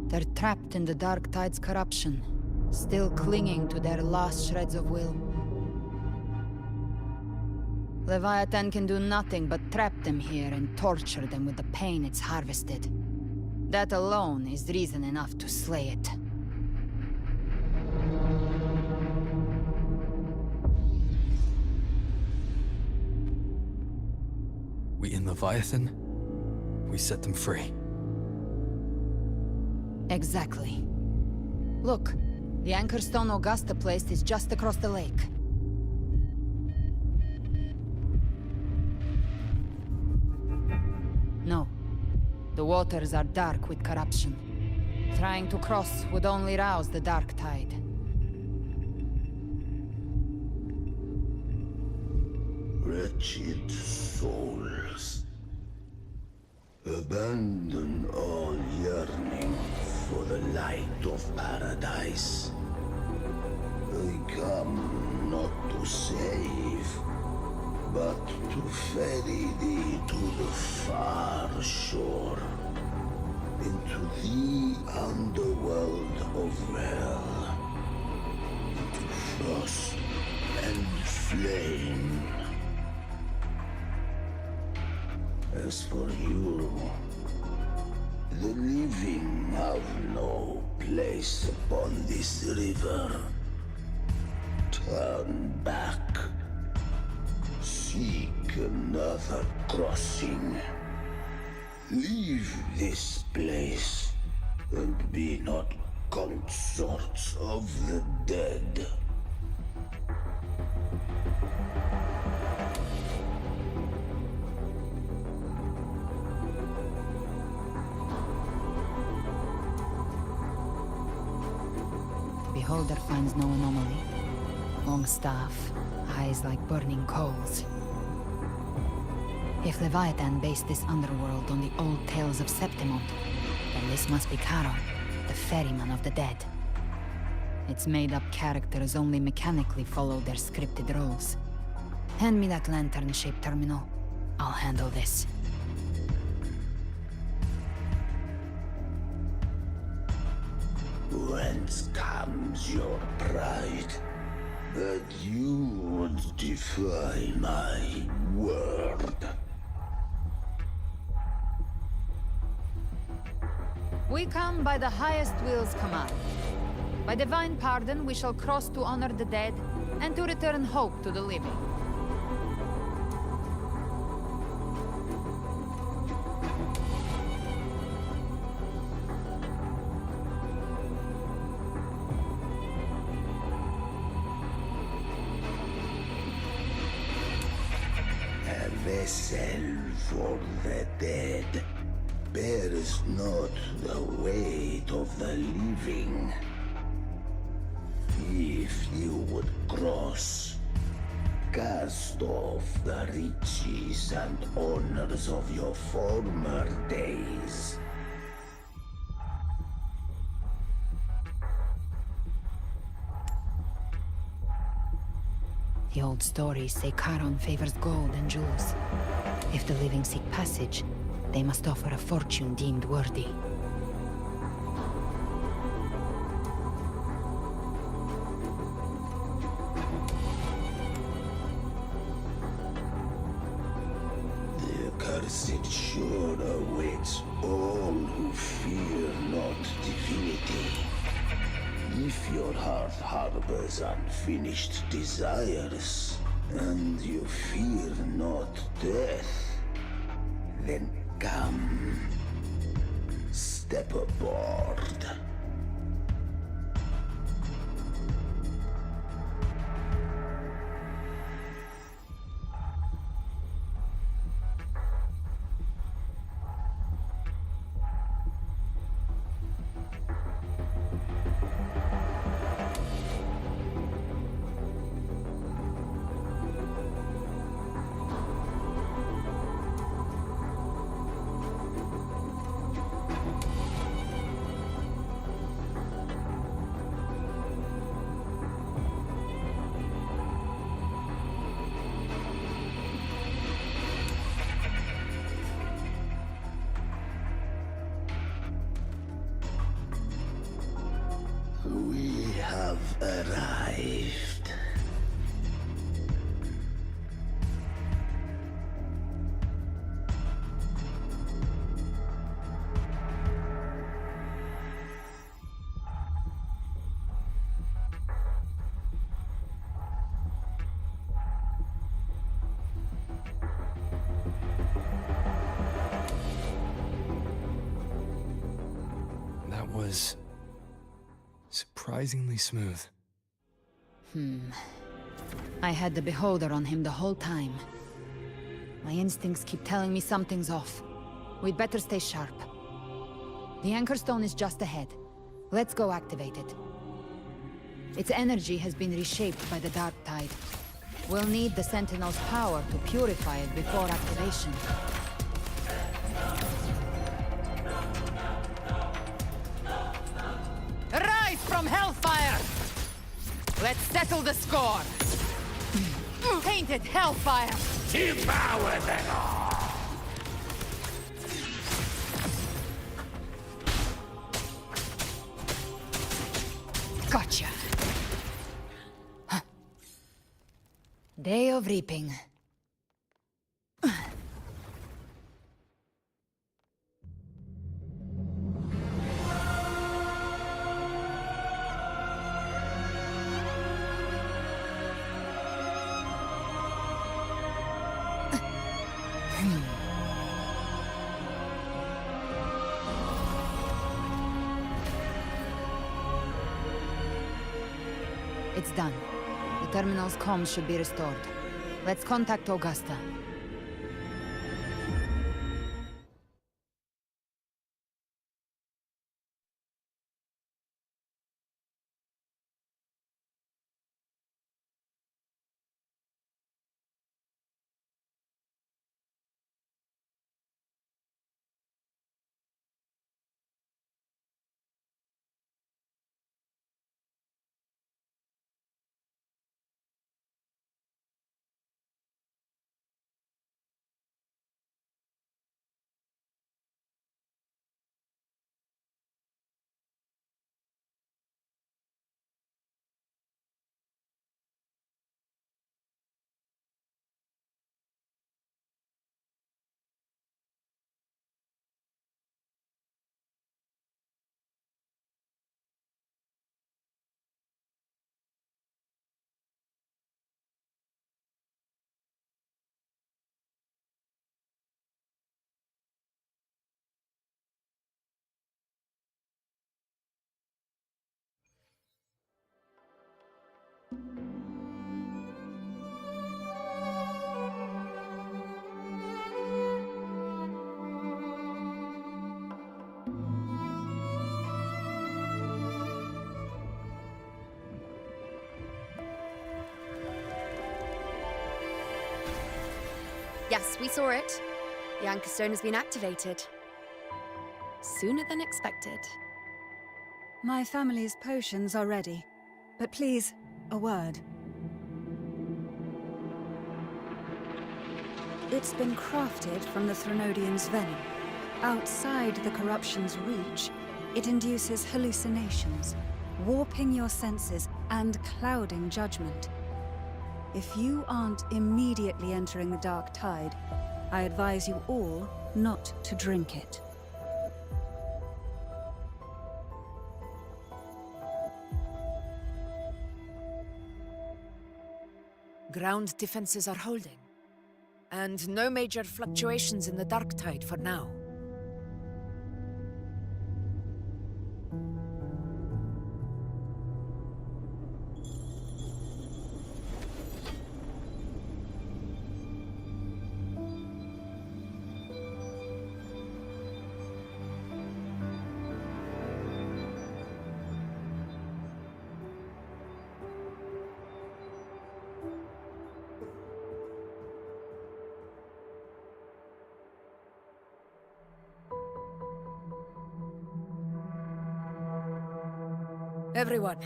they're trapped in the Dark Tide's corruption, still clinging to their last shreds of will. Leviathan can do nothing but trap them here and torture them with the pain it's harvested. That alone is reason enough to slay it. We in Leviathan? We set them free. Exactly. Look, the anchor stone Augusta placed is just across the lake. No. The waters are dark with corruption. Trying to cross would only rouse the Dark Tide. Wretched souls, abandon all yearning for the light of paradise. I come not to save, but to ferry thee to the far shore, into the underworld of hell, into frost and flame. As for you, the living have no place upon this river. Turn back. Seek another crossing. Leave this place, and be not consorts of the dead. The beholder finds no anomaly. Long staff, eyes like burning coals. If Leviathan based this underworld on the old tales of Septimont, then this must be Charon, the ferryman of the dead. Its made-up characters only mechanically follow their scripted roles. Hand me that lantern-shaped terminal. I'll handle this. Whence comes your pride? That you would defy my word. We come by the highest will's command. By divine pardon, we shall cross to honor the dead and to return hope to the living. A vessel for the dead bears not the weight of the living. If you would cross, cast off the riches and honors of your former days. The old stories say Charon favors gold and jewels. If the living seek passage, they must offer a fortune deemed worthy. The accursed sure awaits all who fear not divinity. If your heart harbors unfinished desires, and you fear not death, then come, step aboard. We have arrived. That was surprisingly smooth. I had the beholder on him the whole time. My instincts keep telling me something's off. We'd better stay sharp. The Anchor Stone is just ahead. Let's go activate it. Its energy has been reshaped by the Dark Tide. We'll need the Sentinel's power to purify it before activation. Rise from Hellfire! Let's settle the score! Painted Hellfire! Devour them all! Gotcha! Day of Reaping. It's done. The terminal's comms should be restored. Let's contact Augusta. Yes, we saw it. The Anchor Stone has been activated. Sooner than expected. My family's potions are ready. But please, a word. It's been crafted from the Threnodian's venom. Outside the corruption's reach, it induces hallucinations, warping your senses and clouding judgment. If you aren't immediately entering the dark tide, I advise you all not to drink it. Ground defenses are holding. And no major fluctuations in the dark tide for now. Everyone.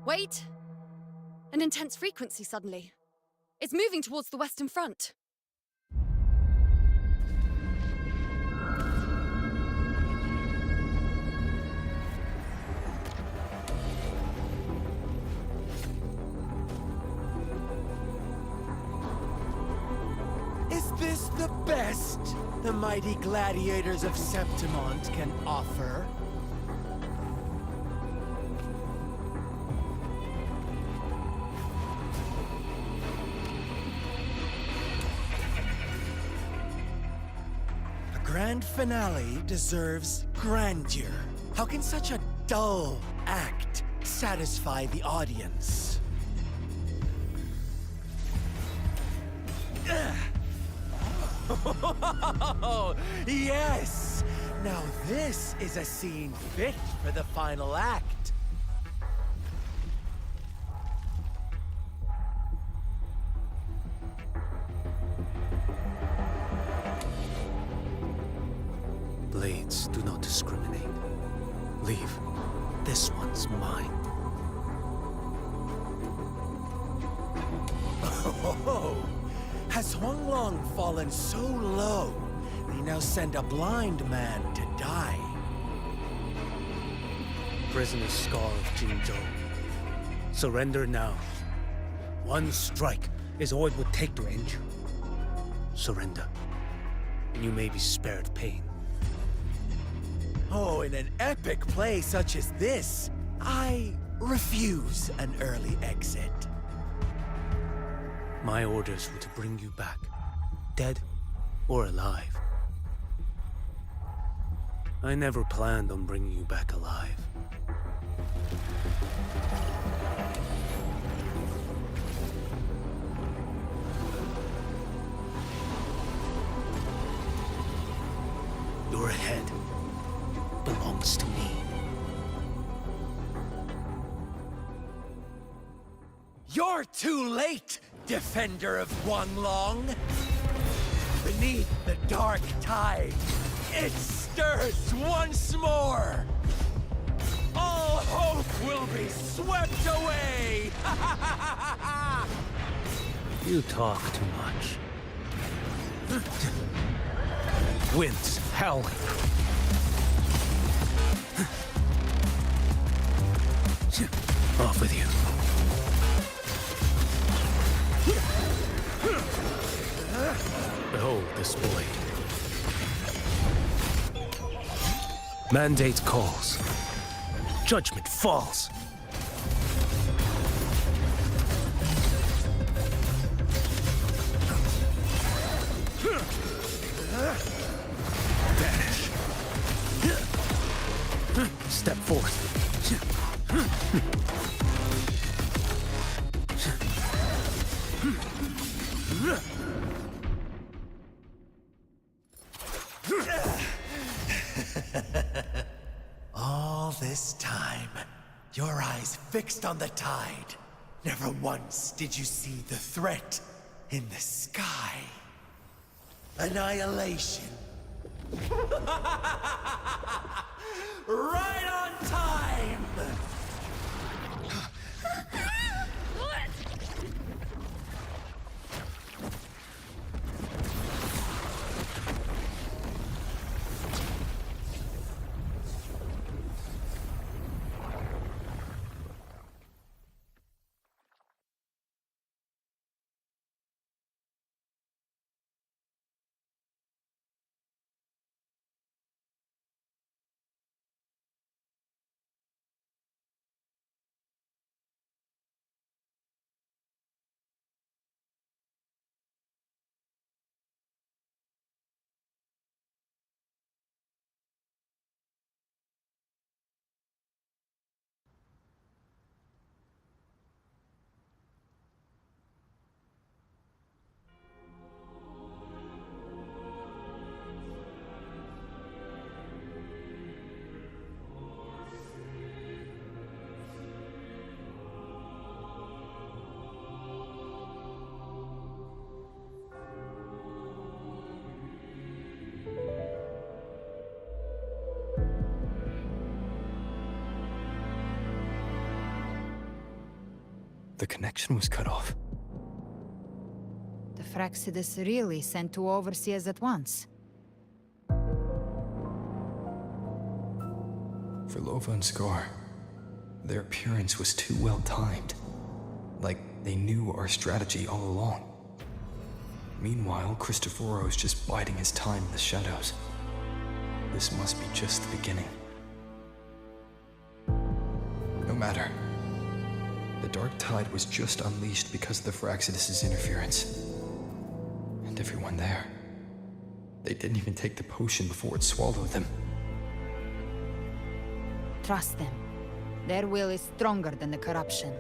Wait! An intense frequency suddenly. It's moving towards the Western Front. Is this the best the mighty gladiators of Septimont can offer? Grand finale deserves grandeur. How can such a dull act satisfy the audience? Yes! Now this is a scene fit for the final act. Blades do not discriminate. Leave. This one's mine. Oh, has Huanglong fallen so low, they now send a blind man to die? Prisoner Scar of Jinzhou. Surrender now. One strike is all it would take to end you. Surrender, and you may be spared pain. Oh, in an epic play such as this, I refuse an early exit. My orders were to bring you back, dead or alive. I never planned on bringing you back alive. Your head belongs to me. You're too late, defender of Huanglong! Beneath the dark tide, it stirs once more! All hope will be swept away! You talk too much. Winds howling. Off with you. Behold this blade. Mandate calls. Judgment falls. Vanish. Step forth. this time, your eyes fixed on the tide. Never once did you see the threat in the sky. Annihilation. Right on time! The connection was cut off. The Fraxidus really sent two overseers at once. For Lova and Scar, their appearance was too well timed. Like they knew our strategy all along. Meanwhile, Christophero's just biding his time in the shadows. This must be just the beginning. No matter. The Dark Tide was just unleashed because of the Fraxidus' interference. And everyone there. They didn't even take the potion before it swallowed them. Trust them. Their will is stronger than the corruption.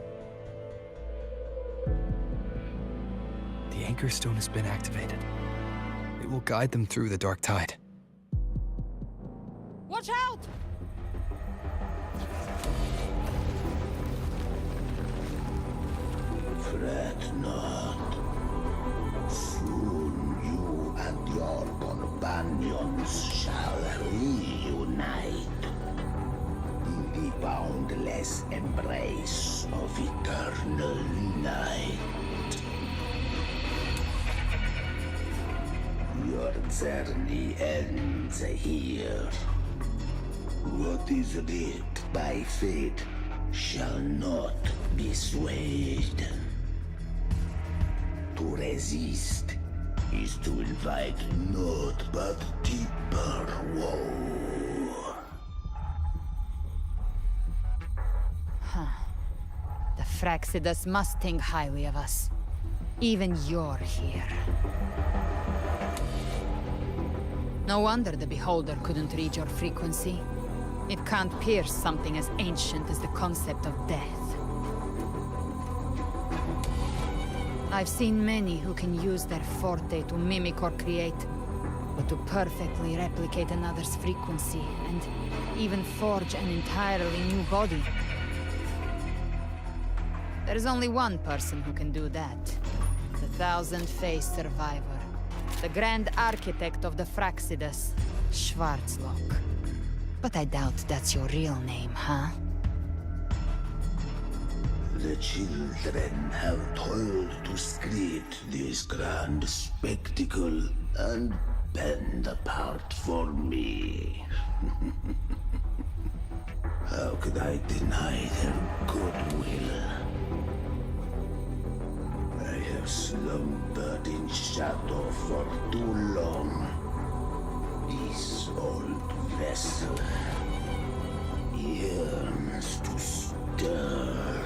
The Anchor Stone has been activated. It will guide them through the Dark Tide. Watch out! Fret not. Soon you and your companions shall reunite in the boundless embrace of eternal night. Your journey ends here. What is writ by fate shall not be swayed. To resist is to invite naught but deeper woe. Huh. The Fraxidus must think highly of us. Even you're here. No wonder the Beholder couldn't read your frequency. It can't pierce something as ancient as the concept of death. I've seen many who can use their forte to mimic or create, but to perfectly replicate another's frequency, and even forge an entirely new body. There's only one person who can do that. The thousand-faced survivor. The Grand Architect of the Fraxidus, Schwarzlock. But I doubt that's your real name, huh? The children have toiled to script this grand spectacle and bend apart for me. How could I deny their goodwill? I have slumbered in shadow for too long. This old vessel yearns to stir.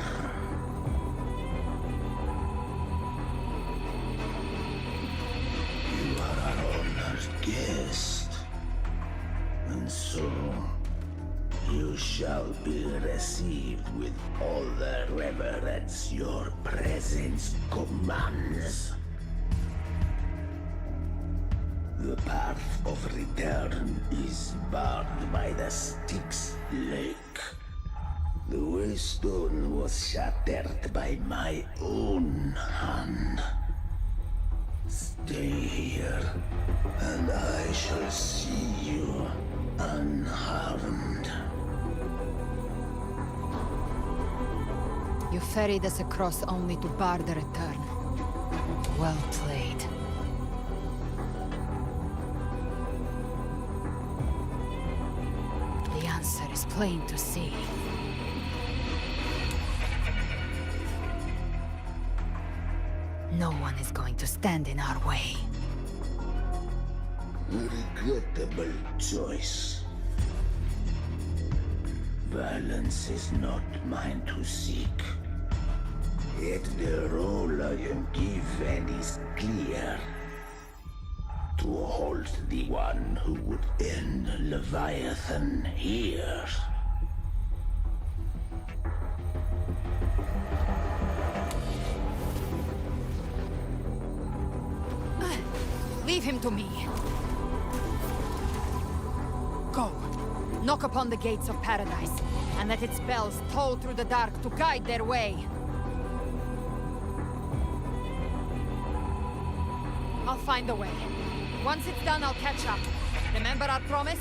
You are our honored guest, and so you shall be received with all the reverence your presence commands. The path of return is barred by the Styx Lake. The waystone was shattered by my own hand. Stay here, and I shall see you unharmed. You ferried us across only to bar the return. Well played. The answer is plain to see. No one is going to stand in our way. Regrettable choice. Violence is not mine to seek. Yet the role I am given is clear. To halt the one who would end Leviathan here. Leave him to me. Go. Knock upon the gates of paradise, and let its bells toll through the dark to guide their way. I'll find a way. Once it's done, I'll catch up. Remember our promise?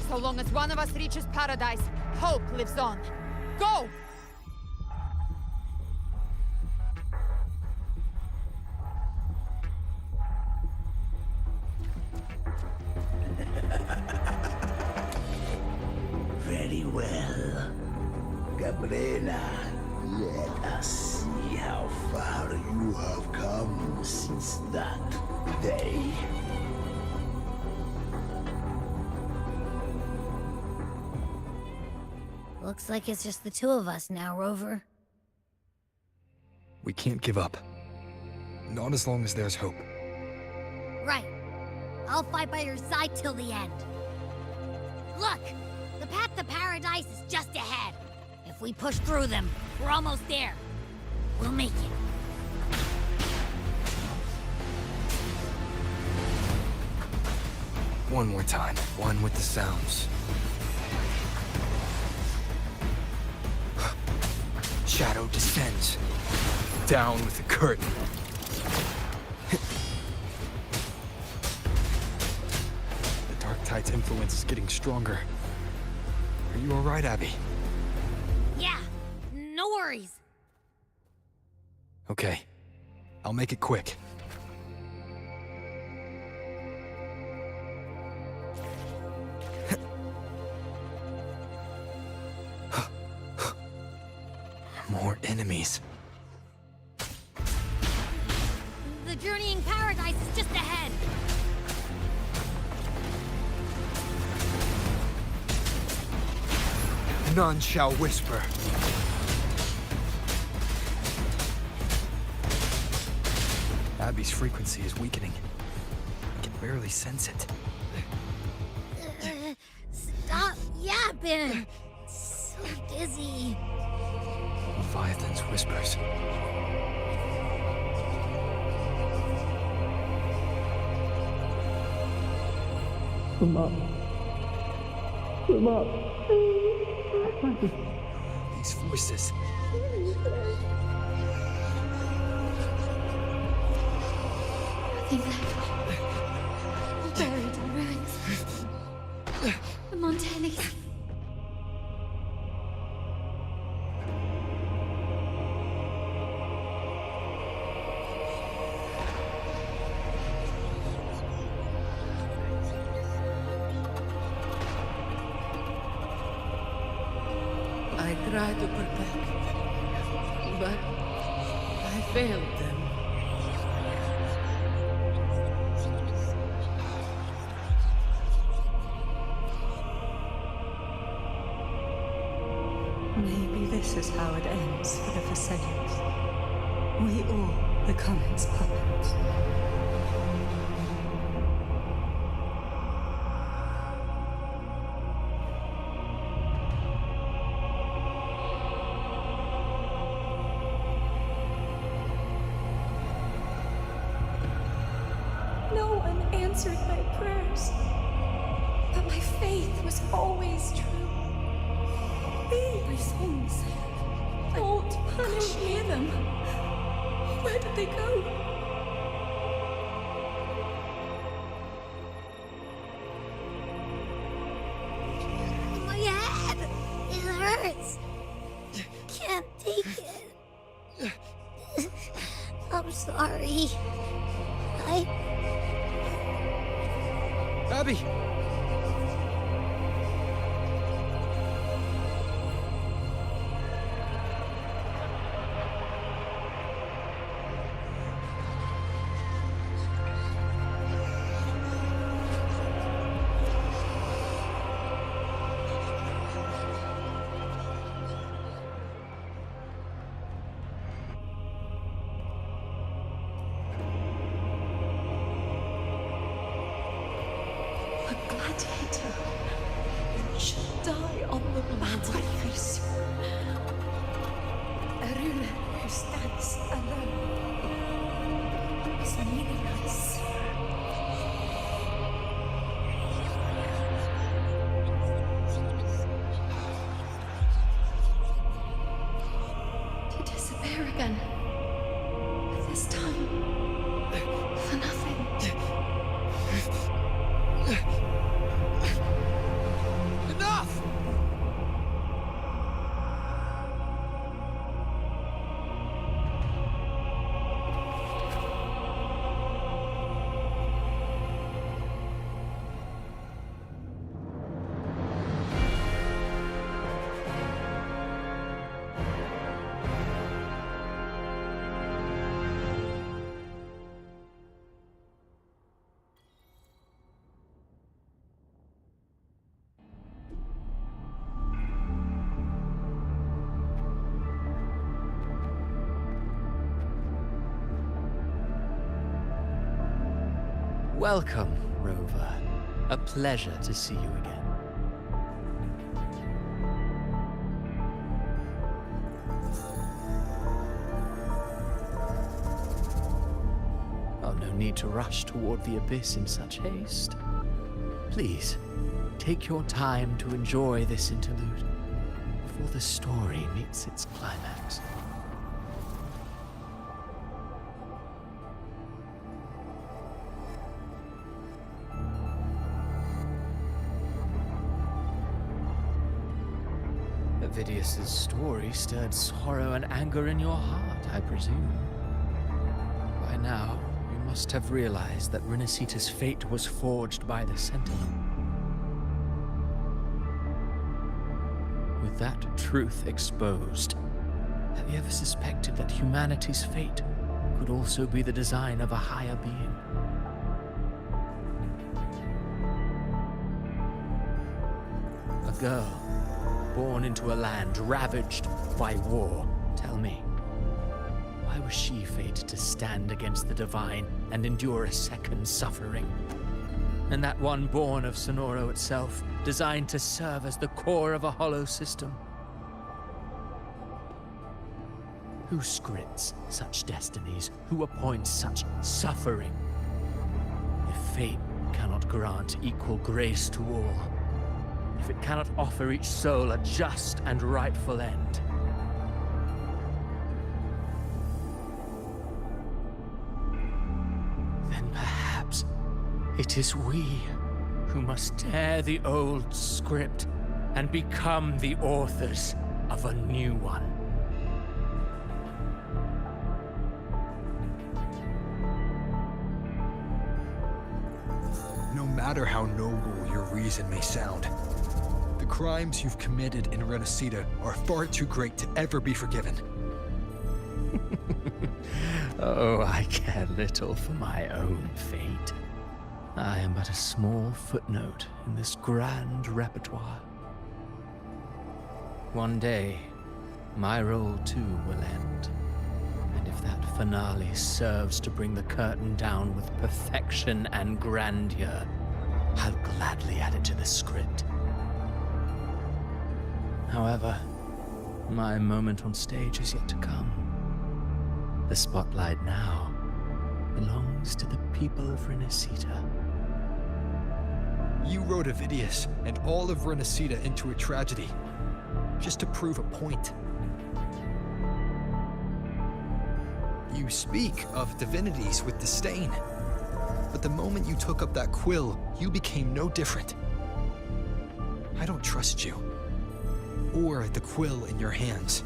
So long as one of us reaches paradise, hope lives on. Go! Very well. Galbrena, let us see how far you have come since that day. Looks like it's just the two of us now, Rover. We can't give up. Not as long as there's hope. Right. I'll fight by your side till the end. Look! The path to paradise is just ahead. If we push through them, we're almost there. We'll make it. One more time. One with the sounds. Shadow descends. Down with the curtain. The Dark Tide's influence is getting stronger. Are you alright, Abby? Yeah, no worries. Okay. I'll make it quick. More enemies. The journeying paradise is just ahead. None shall whisper. Abby's frequency is weakening. I can barely sense it. Stop yapping. So dizzy. Leviathan's whispers. Come up. Come up. These voices. Nothing left. All buried in ruins. The Montellis. I tried to protect, but I failed them. Maybe this is how it ends for the Visayas. We all become its puppets. one answered my prayers. But my faith was always true. Please, don't punish me. Them. Where did they go? My head! It hurts! Can't take it. I'm sorry. Abby! Gladiator should die on the battlefield. A ruler who stands alone is meaningless. To disappear again. This time, for nothing. Enough! Welcome, Rover. A pleasure to see you again. Oh, no need to rush toward the abyss in such haste. Please, take your time to enjoy this interlude before the story meets its climax. Avidius's story stirred sorrow and anger in your heart, I presume. By now, you must have realized that Renacita's fate was forged by the Sentinel. With that truth exposed, have you ever suspected that humanity's fate could also be the design of a higher being? A girl born into a land ravaged by war. Tell me, why was she fated to stand against the divine and endure a second suffering? And that one born of Sonoro itself, designed to serve as the core of a hollow system? Who scripts such destinies? Who appoints such suffering? If fate cannot grant equal grace to all, if it cannot offer each soul a just and rightful end, then perhaps it is we who must tear the old script and become the authors of a new one. No matter how noble your reason may sound, the crimes you've committed in Renacita are far too great to ever be forgiven. Oh, I care little for my own fate. I am but a small footnote in this grand repertoire. One day, my role too will end. And if that finale serves to bring the curtain down with perfection and grandeur, I'll gladly add it to the script. However, my moment on stage is yet to come. The spotlight now belongs to the people of Renacita. You rode Avidius and all of Renacita into a tragedy, just to prove a point. You speak of divinities with disdain, but the moment you took up that quill, you became no different. I don't trust you, or the quill in your hands.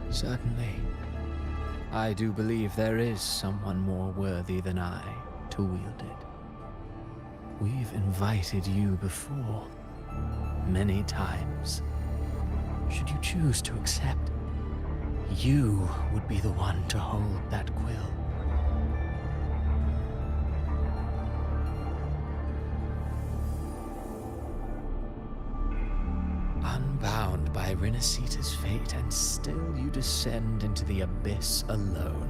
Certainly. I do believe there is someone more worthy than I to wield it. We've invited you before, many times. Should you choose to accept, you would be the one to hold that quill. Unbound by Renacita's fate, and still you descend into the abyss alone,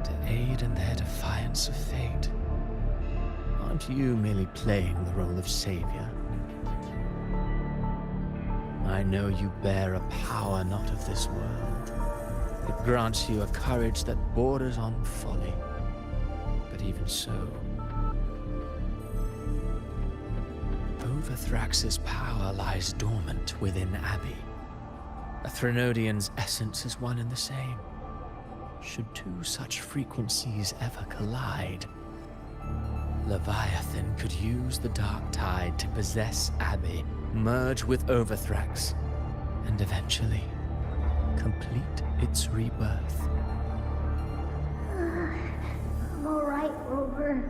to aid in their defiance of fate. Aren't you merely playing the role of savior? I know you bear a power not of this world. It grants you a courage that borders on folly. But even so, Overthrax's power lies dormant within Abbey. A Threnodian's essence is one and the same. Should two such frequencies ever collide, Leviathan could use the dark tide to possess Abbey, merge with Overthrax, and eventually complete its rebirth. I'm alright, Rover.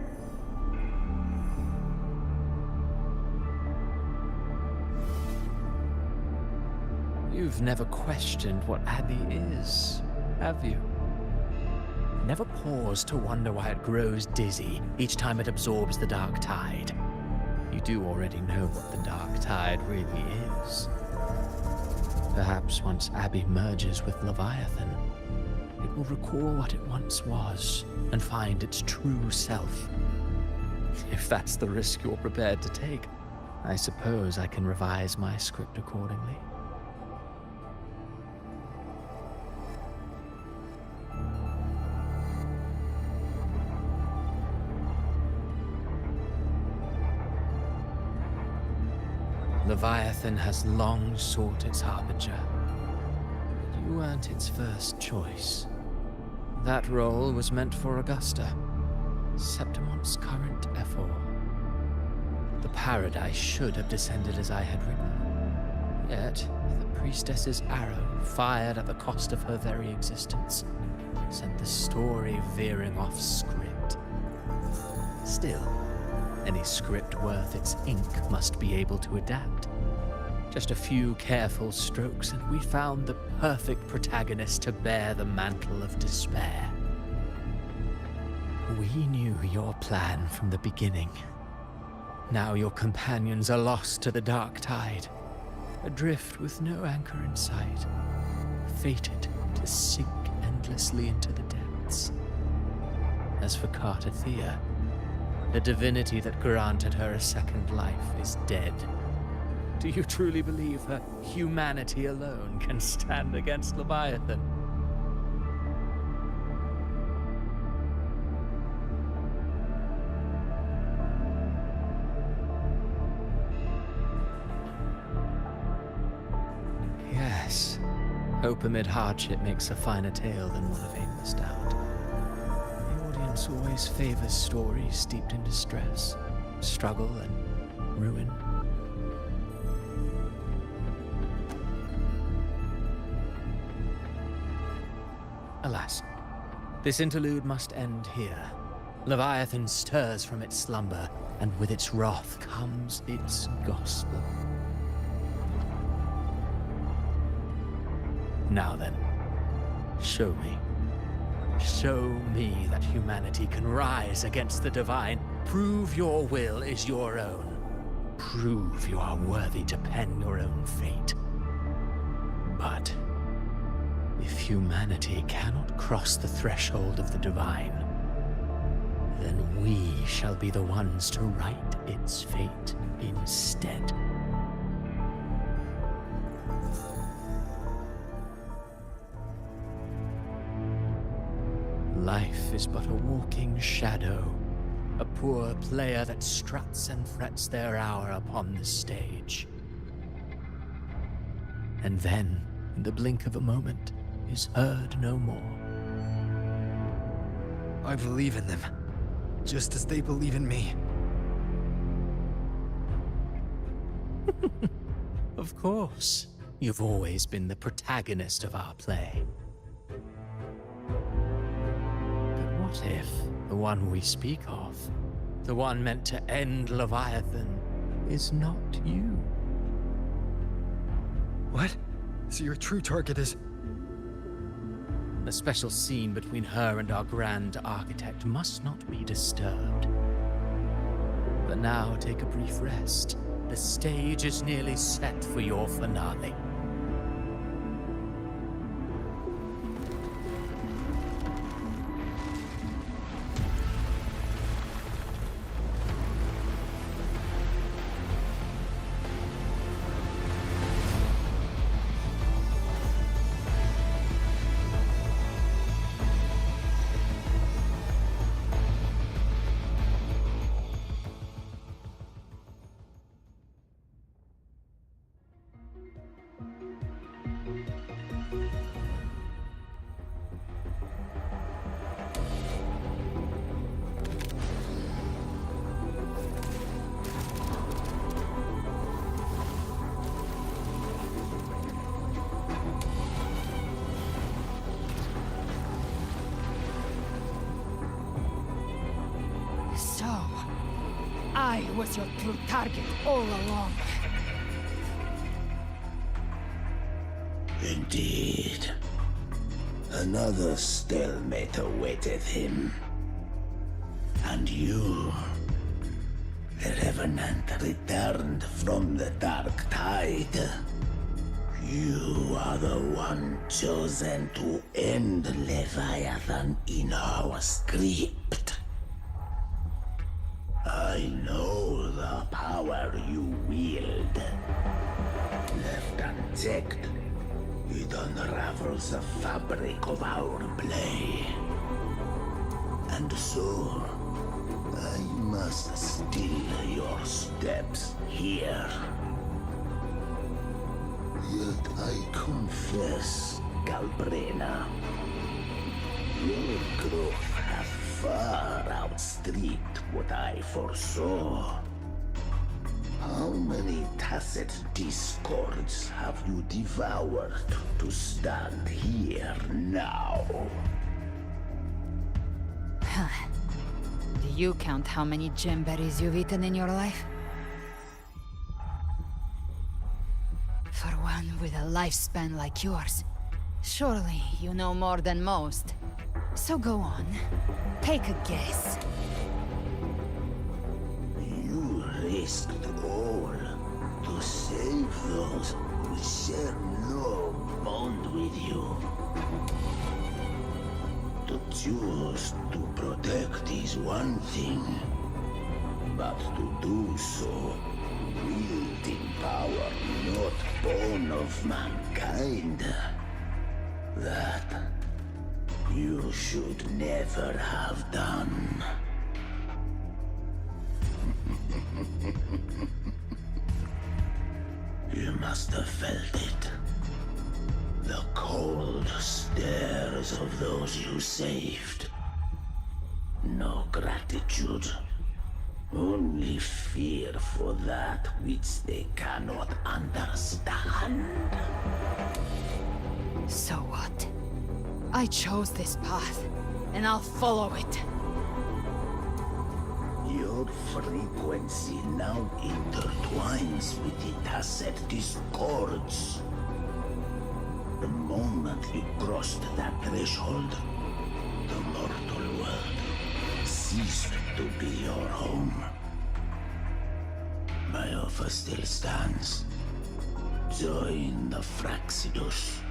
You've never questioned what Abbey is, have you? Never paused to wonder why it grows dizzy each time it absorbs the dark tide. You do already know what the dark tide really is. Perhaps once Abbey merges with Leviathan, it will recall what it once was and find its true self. If that's the risk you're prepared to take, I suppose I can revise my script accordingly. Leviathan has long sought its harbinger. You weren't its first choice. That role was meant for Augusta, Septimon's current Ephor. The paradise should have descended as I had written. Yet, the priestess's arrow, fired at the cost of her very existence, sent the story veering off script. Still, any script worth its ink must be able to adapt. Just a few careful strokes, and we found the perfect protagonist to bear the mantle of despair. We knew your plan from the beginning. Now your companions are lost to the dark tide, adrift with no anchor in sight, fated to sink endlessly into the depths. As for Cartathea, the divinity that granted her a second life is dead. Do you truly believe her humanity alone can stand against Leviathan? Yes, hope amid hardship makes a finer tale than one of aimless doubt. The audience always favors stories steeped in distress, struggle, and ruin. Alas, this interlude must end here. Leviathan stirs from its slumber, and with its wrath comes its gospel. Now then, show me. Show me that humanity can rise against the divine. Prove your will is your own. Prove you are worthy to pen your own fate. But if humanity cannot cross the threshold of the divine, then we shall be the ones to write its fate instead. Life is but a walking shadow, a poor player that struts and frets their hour upon the stage. And then, in the blink of a moment, is heard no more. I believe in them, just as they believe in me. Of course. You've always been the protagonist of our play. But what if the one we speak of, the one meant to end Leviathan, is not you? What? So your true target is... The special scene between her and our Grand Architect must not be disturbed. But now take a brief rest. The stage is nearly set for your finale. I was your true target all along. Indeed. Another stalemate awaited him. And you, the Revenant, returned from the Dark Tide. You are the one chosen to end Leviathan in our script. I know the power you wield. Left unchecked, it unravels the fabric of our play. And so, I must still your steps here. Yet I confess, Galbrena, your growth has far outstripped what I foresaw. How many tacit discords have you devoured to stand here now? Do you count how many gemberries you've eaten in your life? For one with a lifespan like yours, surely you know more than most. So go on, take a guess. You risked all to save those who share no bond with you. To choose to protect is one thing, but to do so wielding power not born of mankind, that you should never have done. You must have felt it. The cold stares of those you saved. No gratitude. Only fear for that which they cannot understand. So what? I chose this path, and I'll follow it. Your frequency now intertwines with the tacit discords. The moment you crossed that threshold, the mortal world ceased to be your home. My offer still stands. Join the Fraxidus.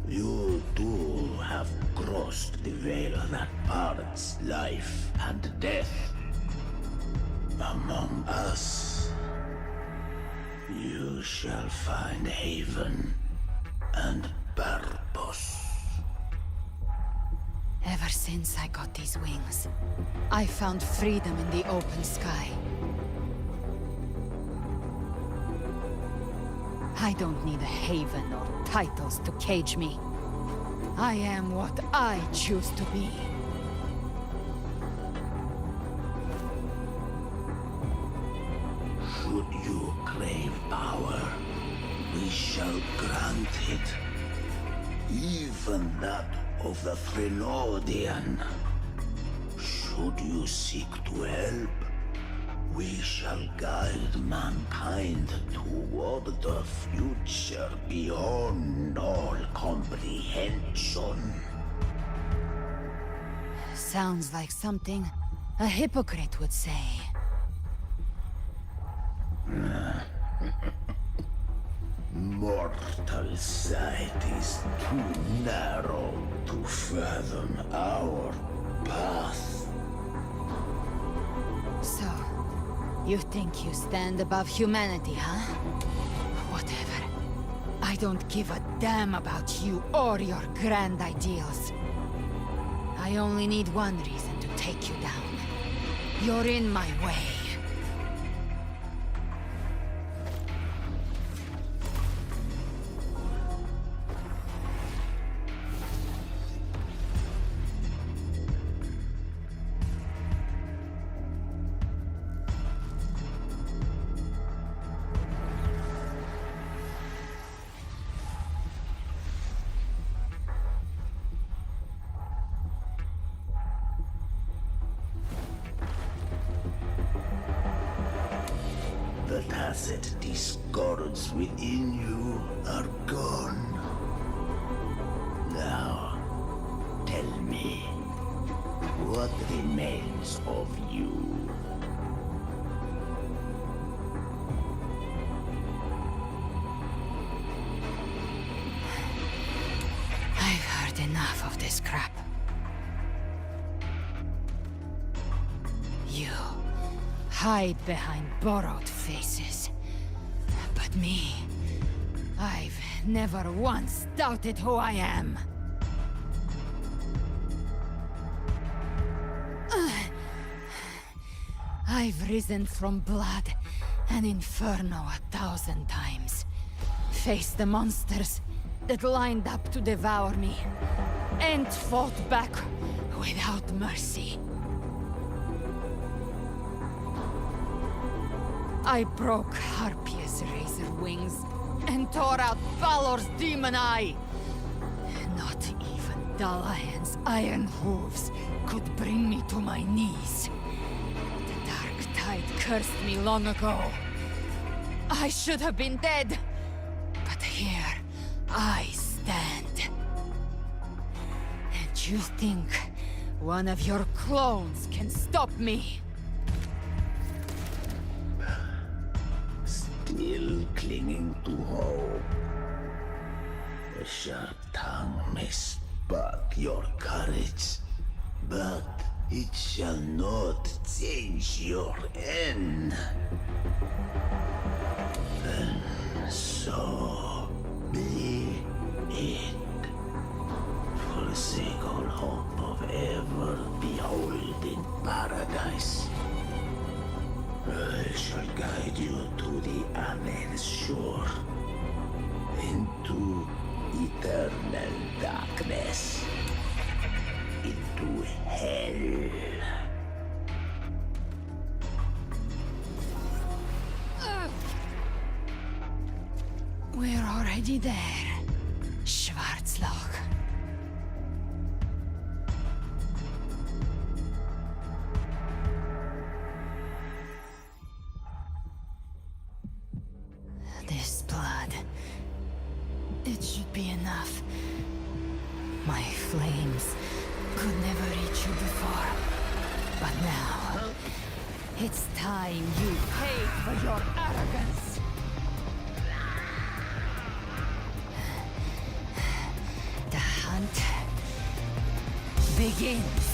You too have crossed the veil that parts life and death. Among us, you shall find haven and purpose. Ever since I got these wings, I found freedom in the open sky. I don't need a haven or titles to cage me. I am what I choose to be. Should you crave power, we shall grant it. Even that of the Frynodian. Should you seek to help, we shall guide mankind toward the future beyond all comprehension. Sounds like something a hypocrite would say. Mortal sight is too narrow to fathom our path. So, you think you stand above humanity, huh? Whatever. I don't give a damn about you or your grand ideals. I only need one reason to take you down. You're in my way. The tacit discords within you are gone. Now, tell me, what remains of you? I've heard enough of this crap. You hide behind borrowed faces. But me, I've never once doubted who I am. I've risen from blood and inferno 1,000 times. Faced the monsters that lined up to devour me, and fought back without mercy. I broke Harpia's razor wings and tore out Balor's demon eye. Not even Dalahan's iron hooves could bring me to my knees. The dark tide cursed me long ago. I should have been dead, but here I stand. And you think one of your clones can stop me? Still clinging to hope. A sharp tongue may spark your courage, but it shall not change your end. And so be it. Forsake all hope of ever beholding paradise. I shall guide you to the Amen shore, into eternal darkness, into hell. We're already there, Schwarzloch. This blood, it should be enough. My flames could never reach you before, but now, it's time you paid for your arrogance. The hunt begins.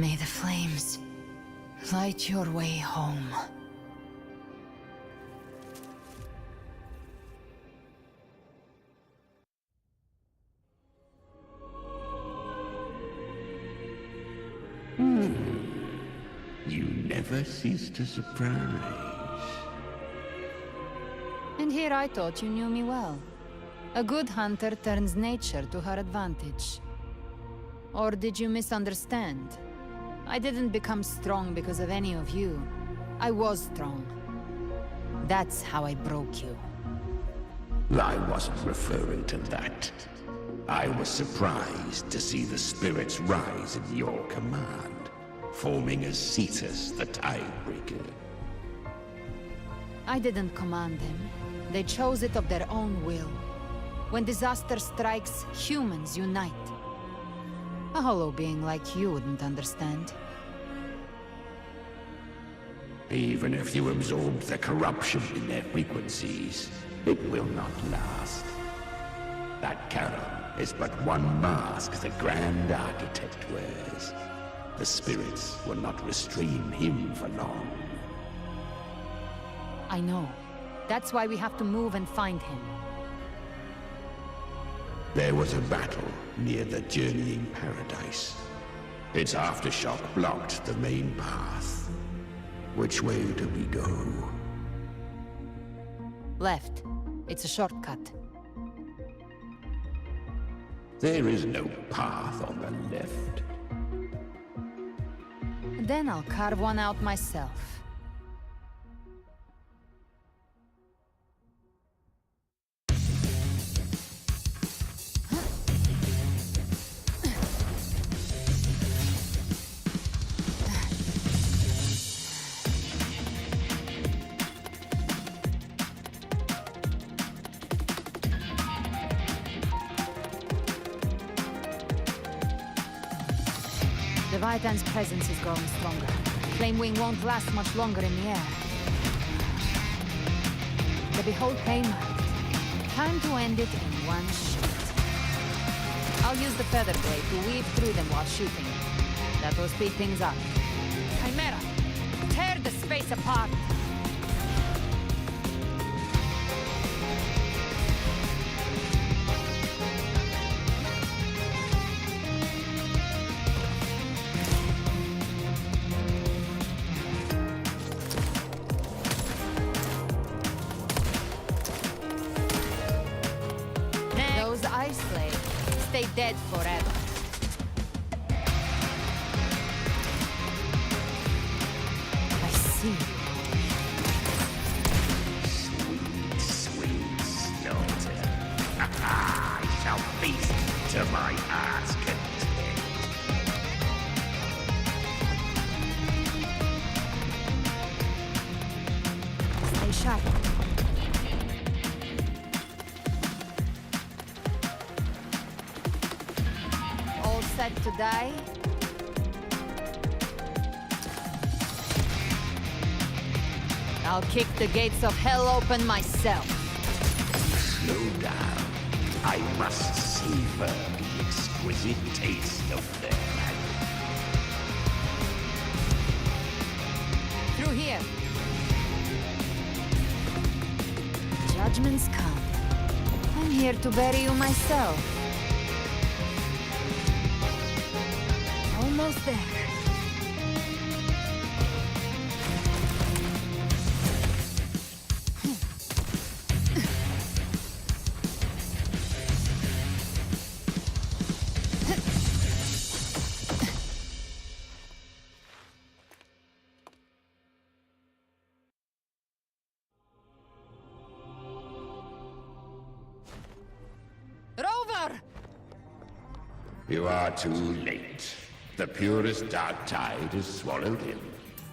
May the flames light your way home. You never cease to surprise. And here I thought you knew me well. A good hunter turns nature to her advantage. Or did you misunderstand? I didn't become strong because of any of you. I was strong. That's how I broke you. I wasn't referring to that. I was surprised to see the spirits rise at your command, forming as Cetus the Tidebreaker. I didn't command them. They chose it of their own will. When disaster strikes, humans unite. A hollow being like you wouldn't understand. Even if you absorb the corruption in their frequencies, it will not last. That Charon is but one mask the Grand Architect wears. The spirits will not restrain him for long. I know. That's why we have to move and find him. There was a battle near the Journeying Paradise. Its aftershock blocked the main path. Which way do we go? Left. It's a shortcut. There is no path on the left. Then I'll carve one out myself. The Vitan's presence is growing stronger. Flamewing won't last much longer in the air. The Behold Paymark. Time to end it in one shot. I'll use the feather blade to weave through them while shooting. That will speed things up. Chimera, tear the space apart! Stay dead forever. I see. Sweet, sweet slaughter. I shall feast to my heart's content. Stay sharp. Set to die? I'll kick the gates of hell open myself. Slow down. I must savor the exquisite taste of their magic. Through here. Judgments come. I'm here to bury you myself. Almost there. Rover! You are too late. The purest dark tide has swallowed him,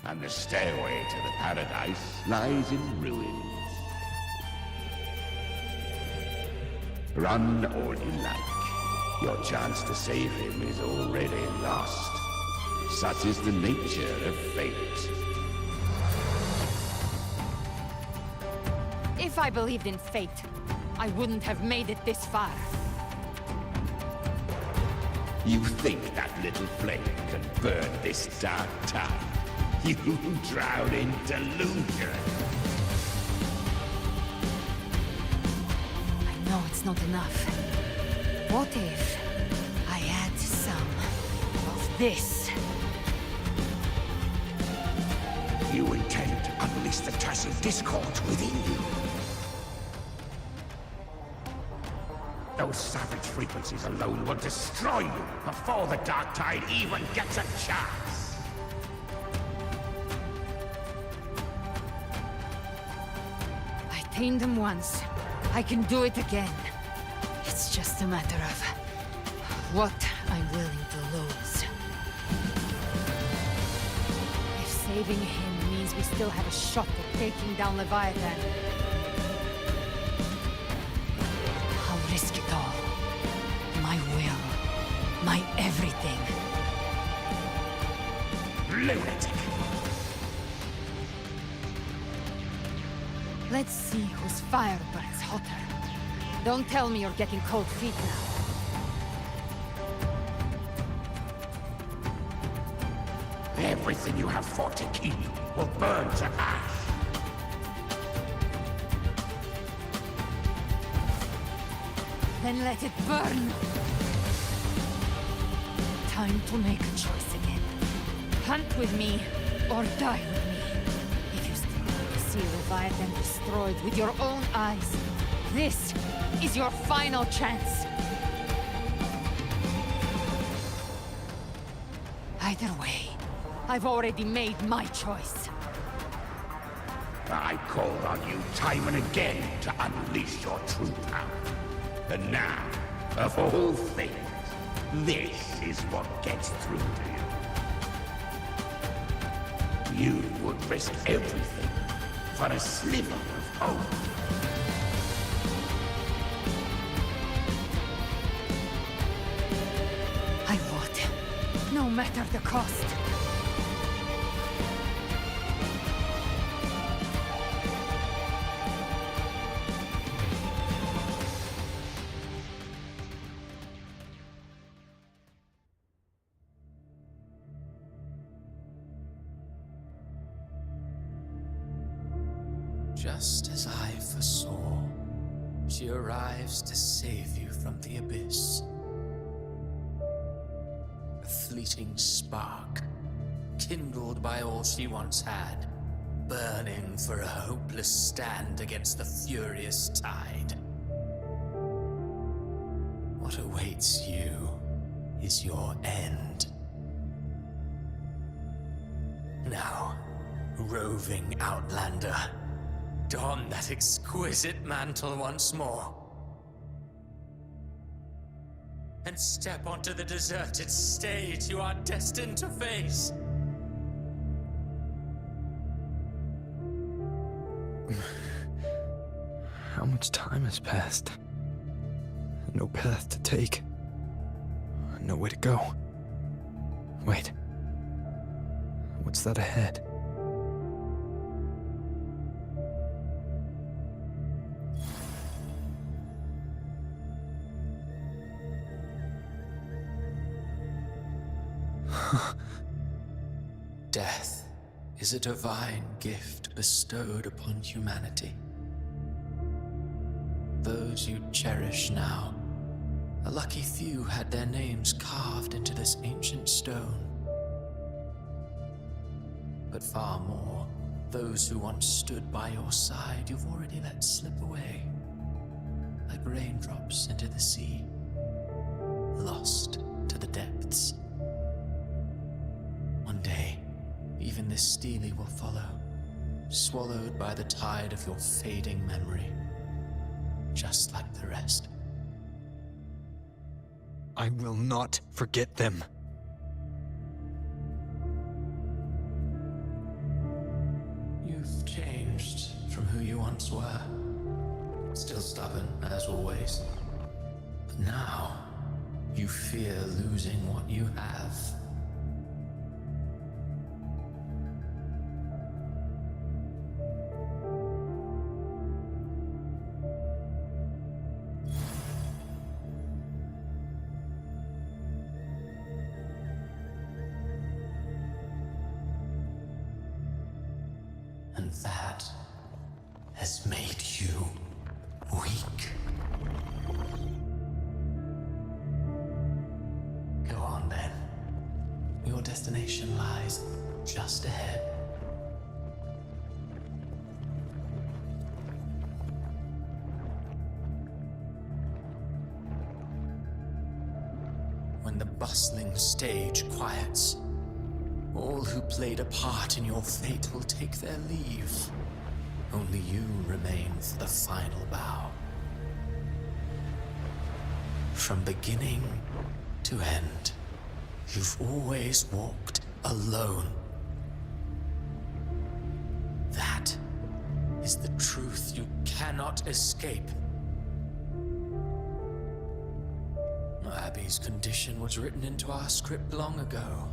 and the stairway to the paradise lies in ruins. Run all you like. Your chance to save him is already lost. Such is the nature of fate. If I believed in fate, I wouldn't have made it this far. You think that little flame can burn this dark tide? You drown in delusion. I know it's not enough. What if I add some of this? You intend to unleash the tacit discord within you. Those savage frequencies alone will destroy you before the Dark Tide even gets a chance. I tamed him once. I can do it again. It's just a matter of what I'm willing to lose. If saving him means we still have a shot at taking down Leviathan, I'll risk it all. My will. My everything. Lunatic! Let's see whose fire burns hotter. Don't tell me you're getting cold feet now. Everything you have fought to keep will burn to ash. Then let it burn! Time to make a choice again. Hunt with me, or die with me. If you still want to see Leviathan destroyed with your own eyes, this is your final chance. Either way, I've already made my choice. I called on you time and again to unleash your true power. And now, of all things, this is what gets through to you. You would risk everything for a sliver of hope. I would, no matter the cost. Just as I foresaw, she arrives to save you from the abyss. A fleeting spark, kindled by all she once had, burning for a hopeless stand against the furious tide. What awaits you is your end. Now, roving outlander, don that exquisite mantle once more. And step onto the deserted stage you are destined to face. How much time has passed? No path to take. Nowhere to go. Wait. What's that ahead? Death is a divine gift bestowed upon humanity. Those you cherish now, a lucky few had their names carved into this ancient stone. But far more, those who once stood by your side you've already let slip away, like raindrops into the sea, lost to the depths. One day, even this stele will follow, swallowed by the tide of your fading memory, just like the rest. I will not forget them. You've changed from who you once were. Still stubborn, as always. But now, you fear losing what you have. And that has made you weak. Go on then. Your destination lies just ahead. When the bustling stage quiets, all who played a part in your fate will take their leave. Only you remain for the final bow. From beginning to end, you've always walked alone. That is the truth you cannot escape. Abby's condition was written into our script long ago.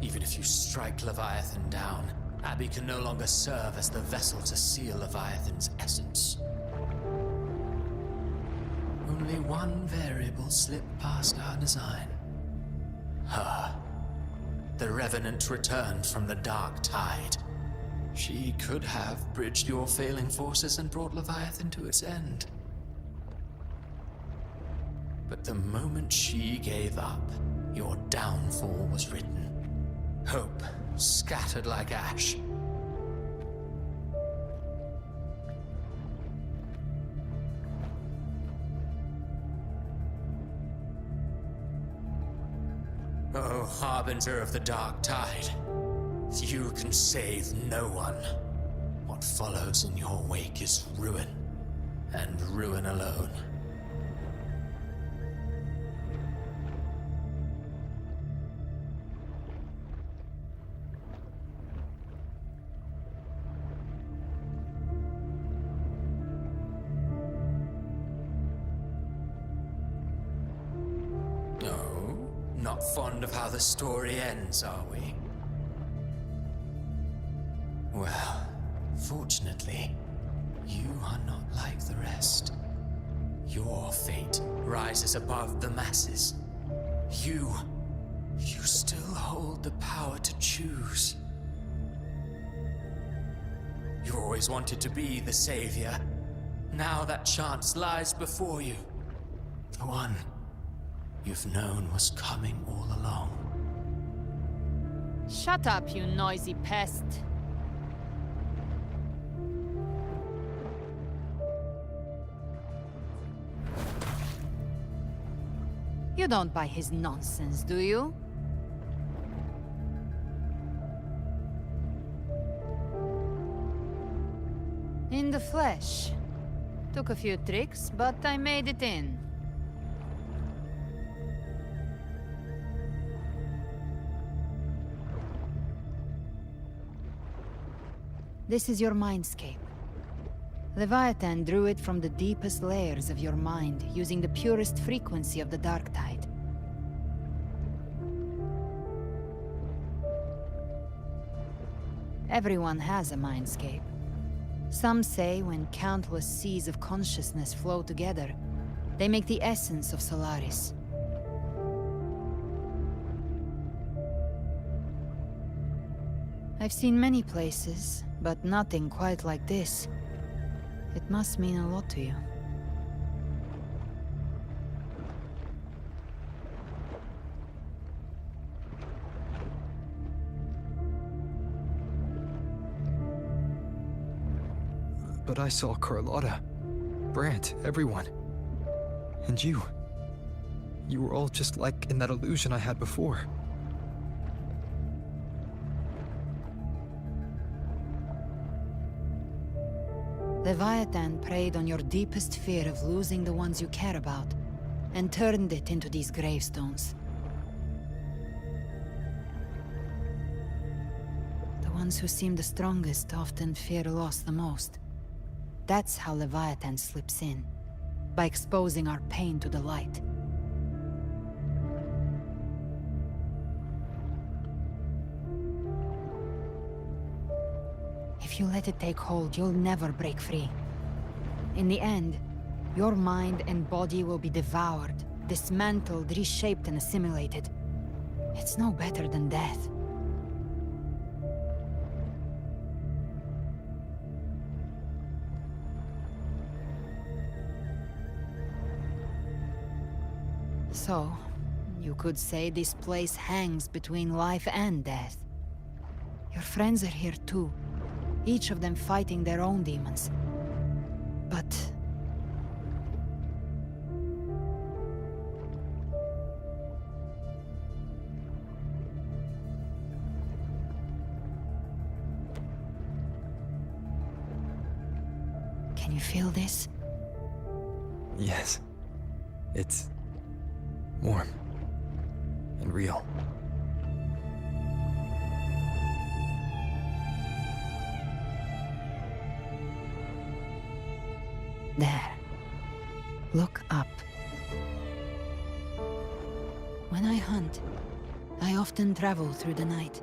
Even if you strike Leviathan down, Abby can no longer serve as the vessel to seal Leviathan's essence. Only one variable slipped past our design. Her. The Revenant returned from the Dark Tide. She could have bridged your failing forces and brought Leviathan to its end. But the moment she gave up, your downfall was written. Hope scattered like ash. Oh, harbinger of the Dark Tide, you can save no one. What follows in your wake is ruin, and ruin alone. Not fond of how the story ends, are we? Well, fortunately, you are not like the rest. Your fate rises above the masses. You still hold the power to choose. You always wanted to be the savior. Now that chance lies before you. The one you've known was coming all along. Shut up, you noisy pest. You don't buy his nonsense, do you? In the flesh. Took a few tricks, but I made it in. This is your mindscape. Leviathan drew it from the deepest layers of your mind, using the purest frequency of the Dark Tide. Everyone has a mindscape. Some say when countless seas of consciousness flow together, they make the essence of Solaris. I've seen many places, but nothing quite like this. It must mean a lot to you. But I saw Carlotta, Brant, everyone. And you. You were all just like in that illusion I had before. Leviathan preyed on your deepest fear of losing the ones you care about, and turned it into these gravestones. The ones who seem the strongest often fear loss the most. That's how Leviathan slips in, by exposing our pain to the light. If you let it take hold, you'll never break free. In the end, your mind and body will be devoured, dismantled, reshaped, and assimilated. It's no better than death. So, you could say this place hangs between life and death. Your friends are here too, each of them fighting their own demons. But... Can you feel this? Yes. It's warm and real. There. Look up. When I hunt, I often travel through the night.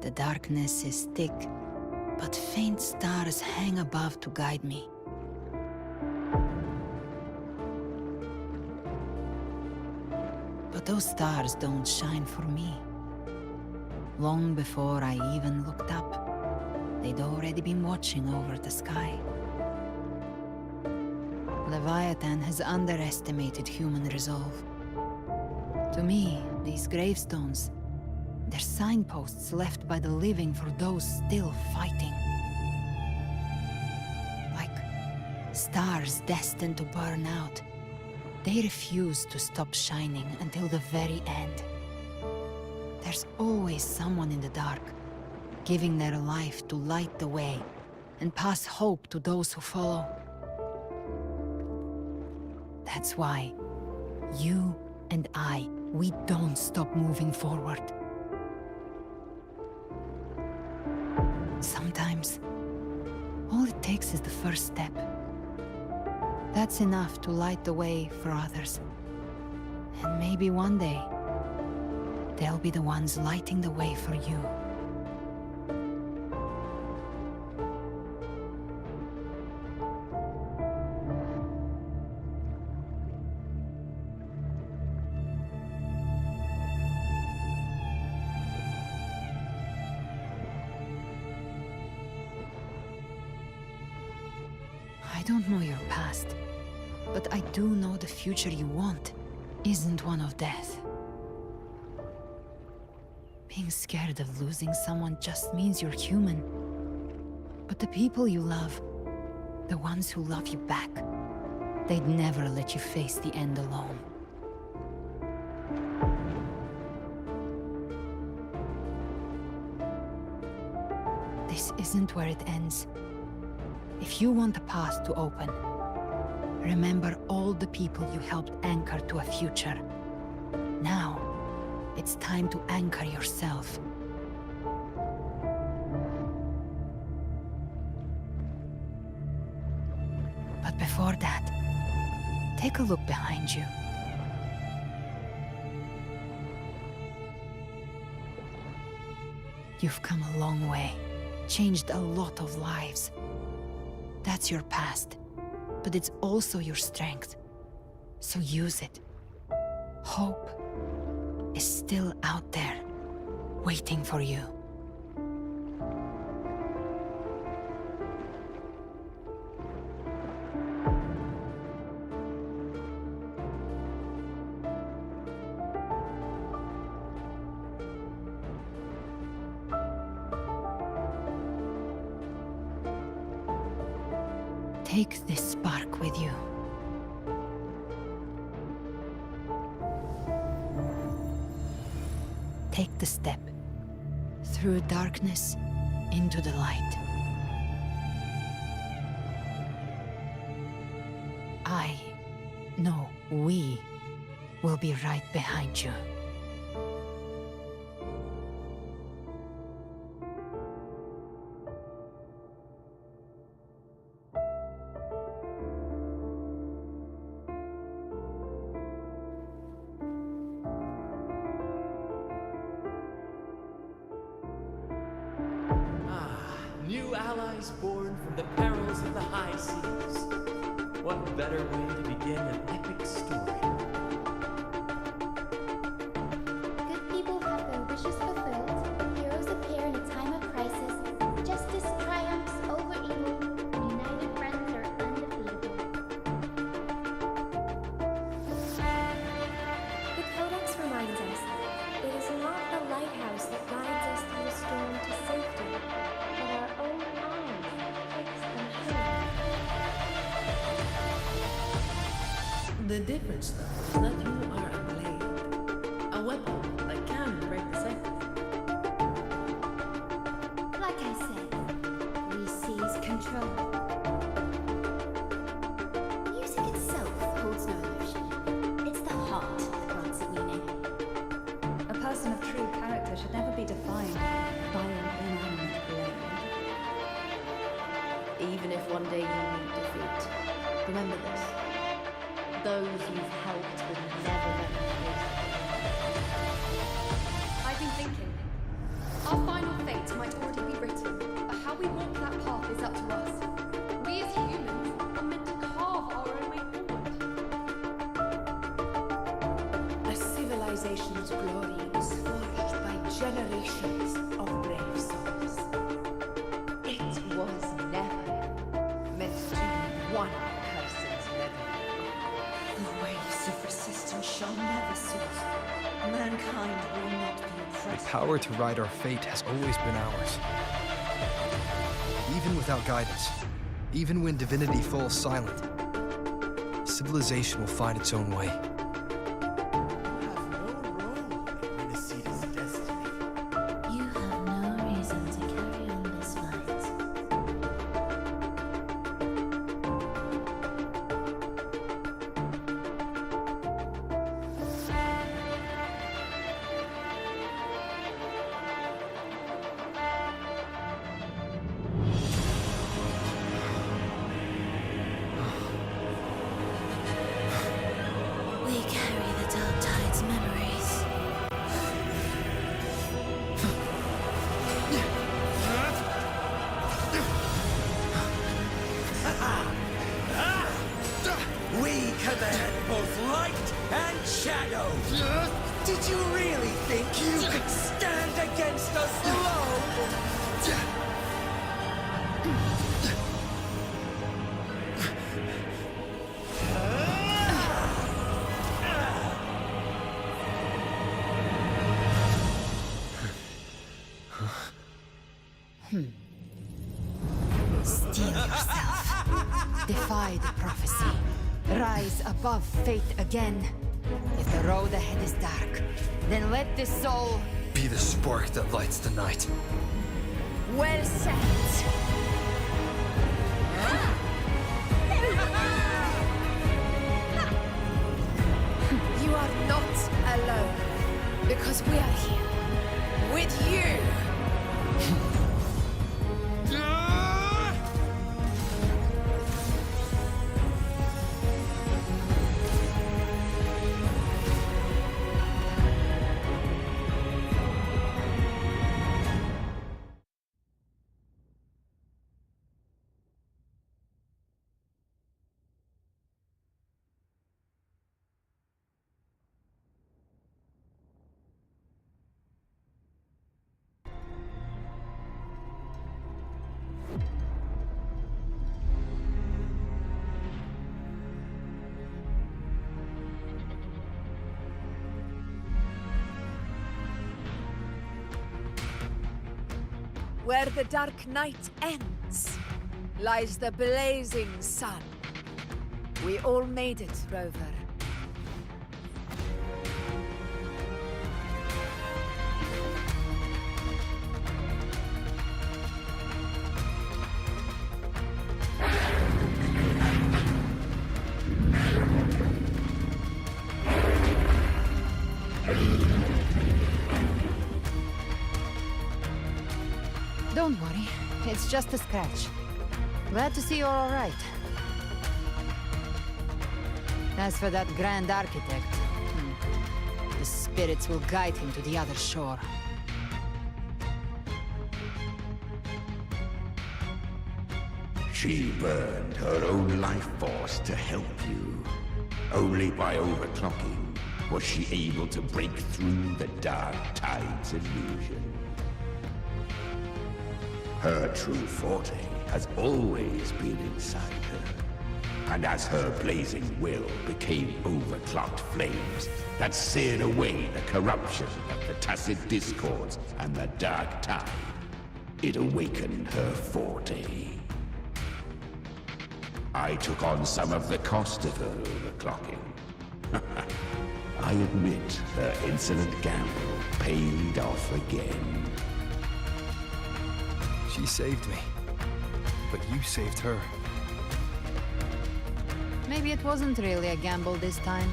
The darkness is thick, but faint stars hang above to guide me. But those stars don't shine for me. Long before I even looked up, they'd already been watching over the sky. Leviathan has underestimated human resolve. To me, these gravestones, they're signposts left by the living for those still fighting. Like stars destined to burn out, they refuse to stop shining until the very end. There's always someone in the dark, giving their life to light the way and pass hope to those who follow. That's why you and I, we don't stop moving forward. Sometimes, all it takes is the first step. That's enough to light the way for others. And maybe one day, they'll be the ones lighting the way for you. I don't know your past, but I do know the future you want isn't one of death. Being scared of losing someone just means you're human. But the people you love, the ones who love you back, they'd never let you face the end alone. This isn't where it ends. If you want a path to open, remember all the people you helped anchor to a future. Now, it's time to anchor yourself. But before that, take a look behind you. You've come a long way, changed a lot of lives. That's your past, but it's also your strength. So use it. Hope is still out there, waiting for you. Take this spark with you. Take the step through darkness into the light. We will be right behind you. New allies born from the perils of the high seas. What better way to begin an epic story? Good people have their wishes fulfilled. Heroes appear in a time of crisis. Justice triumphs. The difference, though, is that you are a blade. A weapon that can break the cycle. Like I said, we seize control. Music itself holds no emotion. It's the heart that grants it meaning. A person of true character should never be defined by an inanimate blade. Even if one day you meet defeat, remember this. Those you've helped will never let you face. I've been thinking. Our final fate might already be written, but how we walk that path is up to us. We as humans are meant to carve our own way forward. A civilization's glory is forged by generations of brave souls. It was never meant to be one person's level. The waves of resistance shall never cease. Mankind will not be The oppressed. power to ride our fate has always been ours. Even without guidance, even when divinity falls silent, civilization will find its own way. You have no reason to carry on this fight. We carry the Dark Tide's memories. We command both light and shadow. Did you really think you could stand against us alone? Steel yourself. Defy the prophecy. Rise above fate again. If the road ahead is dark, then let this soul Be the spark that lights the night. Well said. You are not alone, because we are here with you. Where the dark night ends, lies the blazing sun. We all made it, Rover. Don't worry, it's just a scratch. Glad to see you're all right. As for that Grand Architect, the spirits will guide him to the other shore. She burned her own life force to help you. Only by overclocking was she able to break through the Dark Tide's illusion. Her true forte has always been inside her. And as her blazing will became overclocked flames that seared away the corruption of the Tacit Discords and the Dark Tide, it awakened her forte. I took on some of the cost of her overclocking, I admit her insolent gamble paid off again. She saved me. But you saved her. Maybe it wasn't really a gamble this time.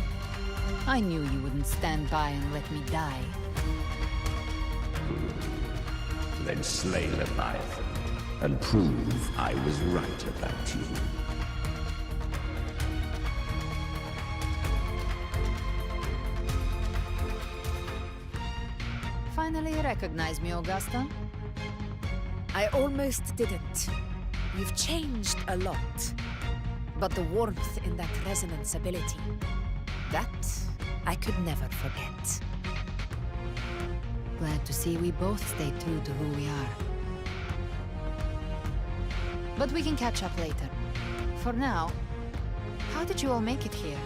I knew you wouldn't stand by and let me die. Then slay Leviathan, and prove I was right about you. Finally recognize me, Augusta? I almost didn't. You've changed a lot. But the warmth in that resonance ability, that I could never forget. Glad to see we both stay true to who we are. But we can catch up later. For now, how did you all make it here?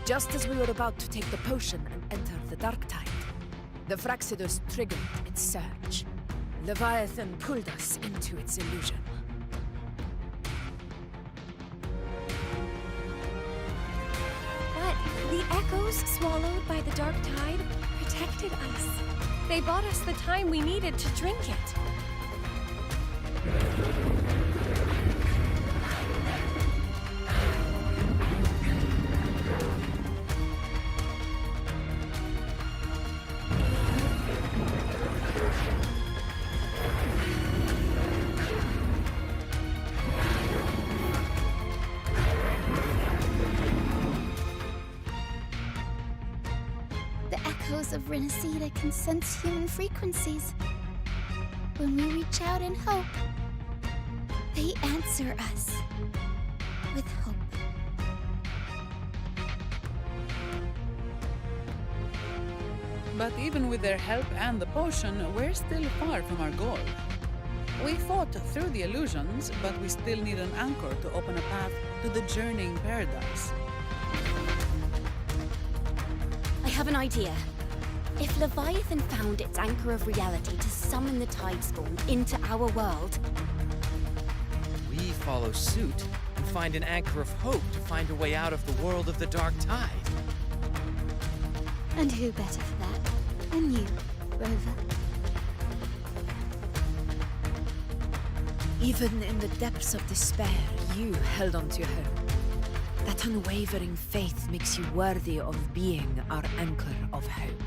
Just as we were about to take the potion and enter the Dark Tide, the Fraxidus triggered its surge. Leviathan pulled us into its illusion. But the echoes swallowed by the Dark Tide protected us. They bought us the time we needed to drink it. Of Renacida can sense human frequencies. When we reach out in hope, they answer us with hope. But even with their help and the potion, we're still far from our goal. We fought through the illusions, but we still need an anchor to open a path to the journeying paradise. I have an idea. If Leviathan found its anchor of reality to summon the Tidespawn into our world, We follow suit and find an anchor of hope to find a way out of the world of the Dark Tide. And who better for that than you, Rover? Even in the depths of despair, you held on to hope. That unwavering faith makes you worthy of being our anchor of hope.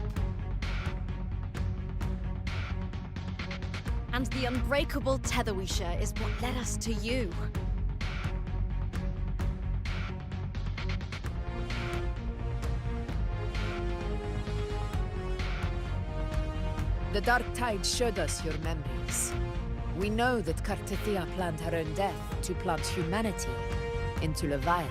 And the unbreakable tether we share is what led us to you. The Dark Tide showed us your memories. We know that Kartithia planned her own death to plant humanity into Leviathan.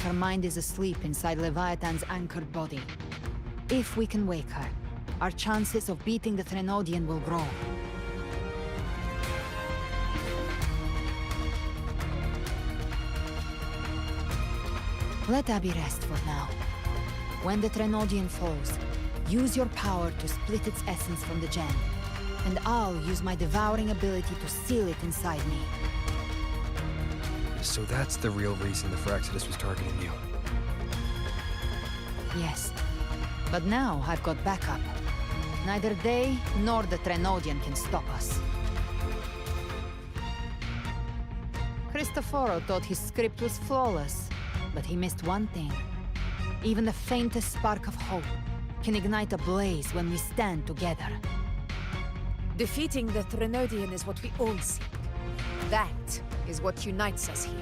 Her mind is asleep inside Leviathan's anchored body. If we can wake her, our chances of beating the Threnodian will grow. Let Abby rest for now. When the Threnodian falls, use your power to split its essence from the gem, and I'll use my devouring ability to seal it inside me. So that's the real reason the Fraxidus was targeting you. Yes. But now I've got backup. Neither they nor the Threnodian can stop us. Cristoforo thought his script was flawless, but he missed one thing. Even the faintest spark of hope can ignite a blaze when we stand together. Defeating the Threnodian is what we all seek. That is what unites us here.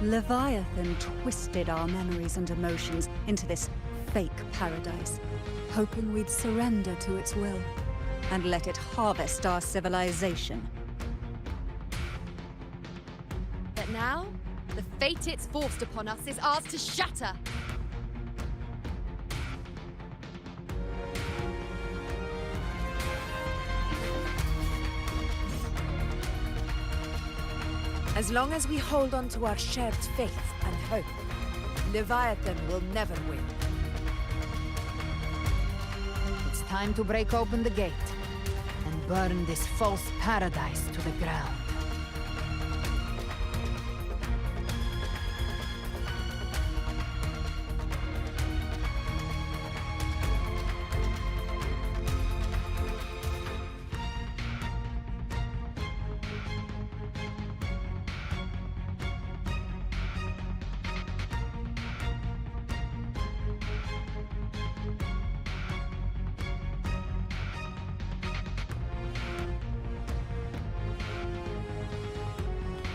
Leviathan twisted our memories and emotions into this fake paradise, hoping we'd surrender to its will and let it harvest our civilization. But now, the fate it's forced upon us is ours to shatter. As long as we hold on to our shared faith and hope, Leviathan will never win. It's time to break open the gate and burn this false paradise to the ground.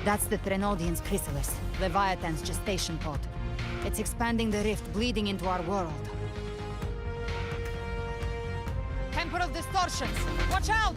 That's the Threnodian's chrysalis, Leviathan's gestation pod. It's expanding the rift, bleeding into our world. Temporal distortions! Watch out!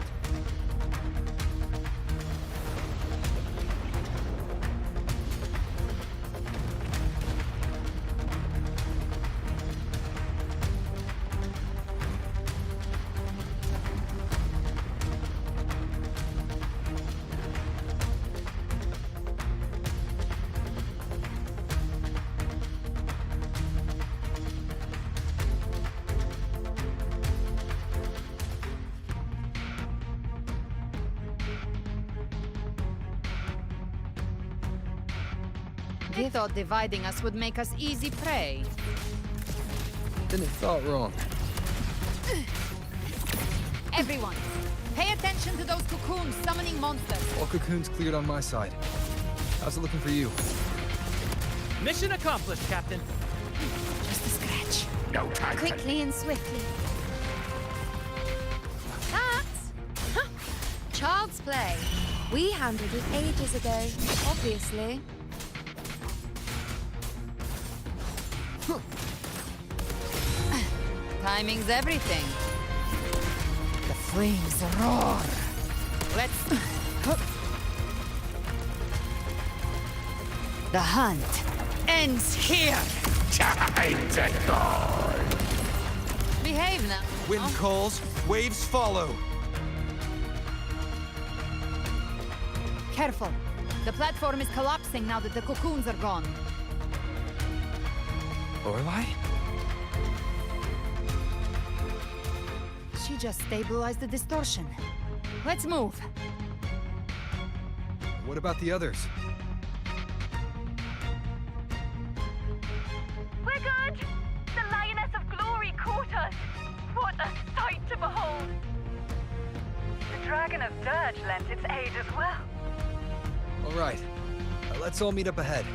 They thought dividing us would make us easy prey. Then it thought wrong. Everyone, pay attention to those cocoons summoning monsters. All cocoons cleared on my side. How's it looking for you? Mission accomplished, Captain. Just a scratch. No time. Quickly and swiftly. That's child's play. We handled it ages ago, obviously. Timing's everything. The flames roar. Let's... The hunt ends here. Time to go. Behave now. Wind calls, waves follow. Careful. The platform is collapsing now that the cocoons are gone. Lorelei? She just stabilized the distortion. Let's move. What about the others? We're good! The Lioness of Glory caught us! What a sight to behold! The Dragon of Dirge lent its aid as well. All right. Let's all meet up ahead.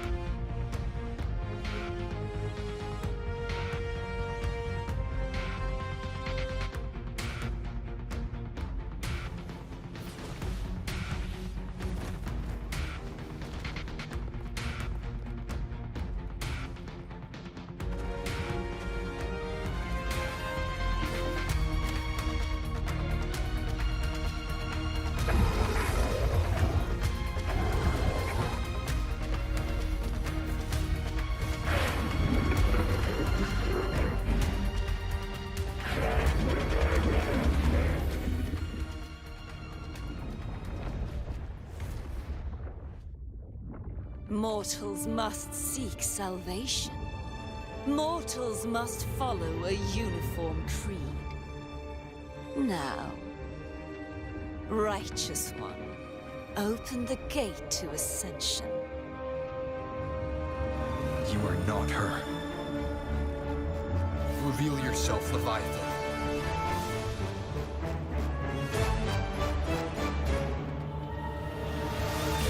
Mortals must seek salvation. Mortals must follow a uniform creed. Now, Righteous One, open the gate to ascension. You are not her. Reveal yourself, Leviathan.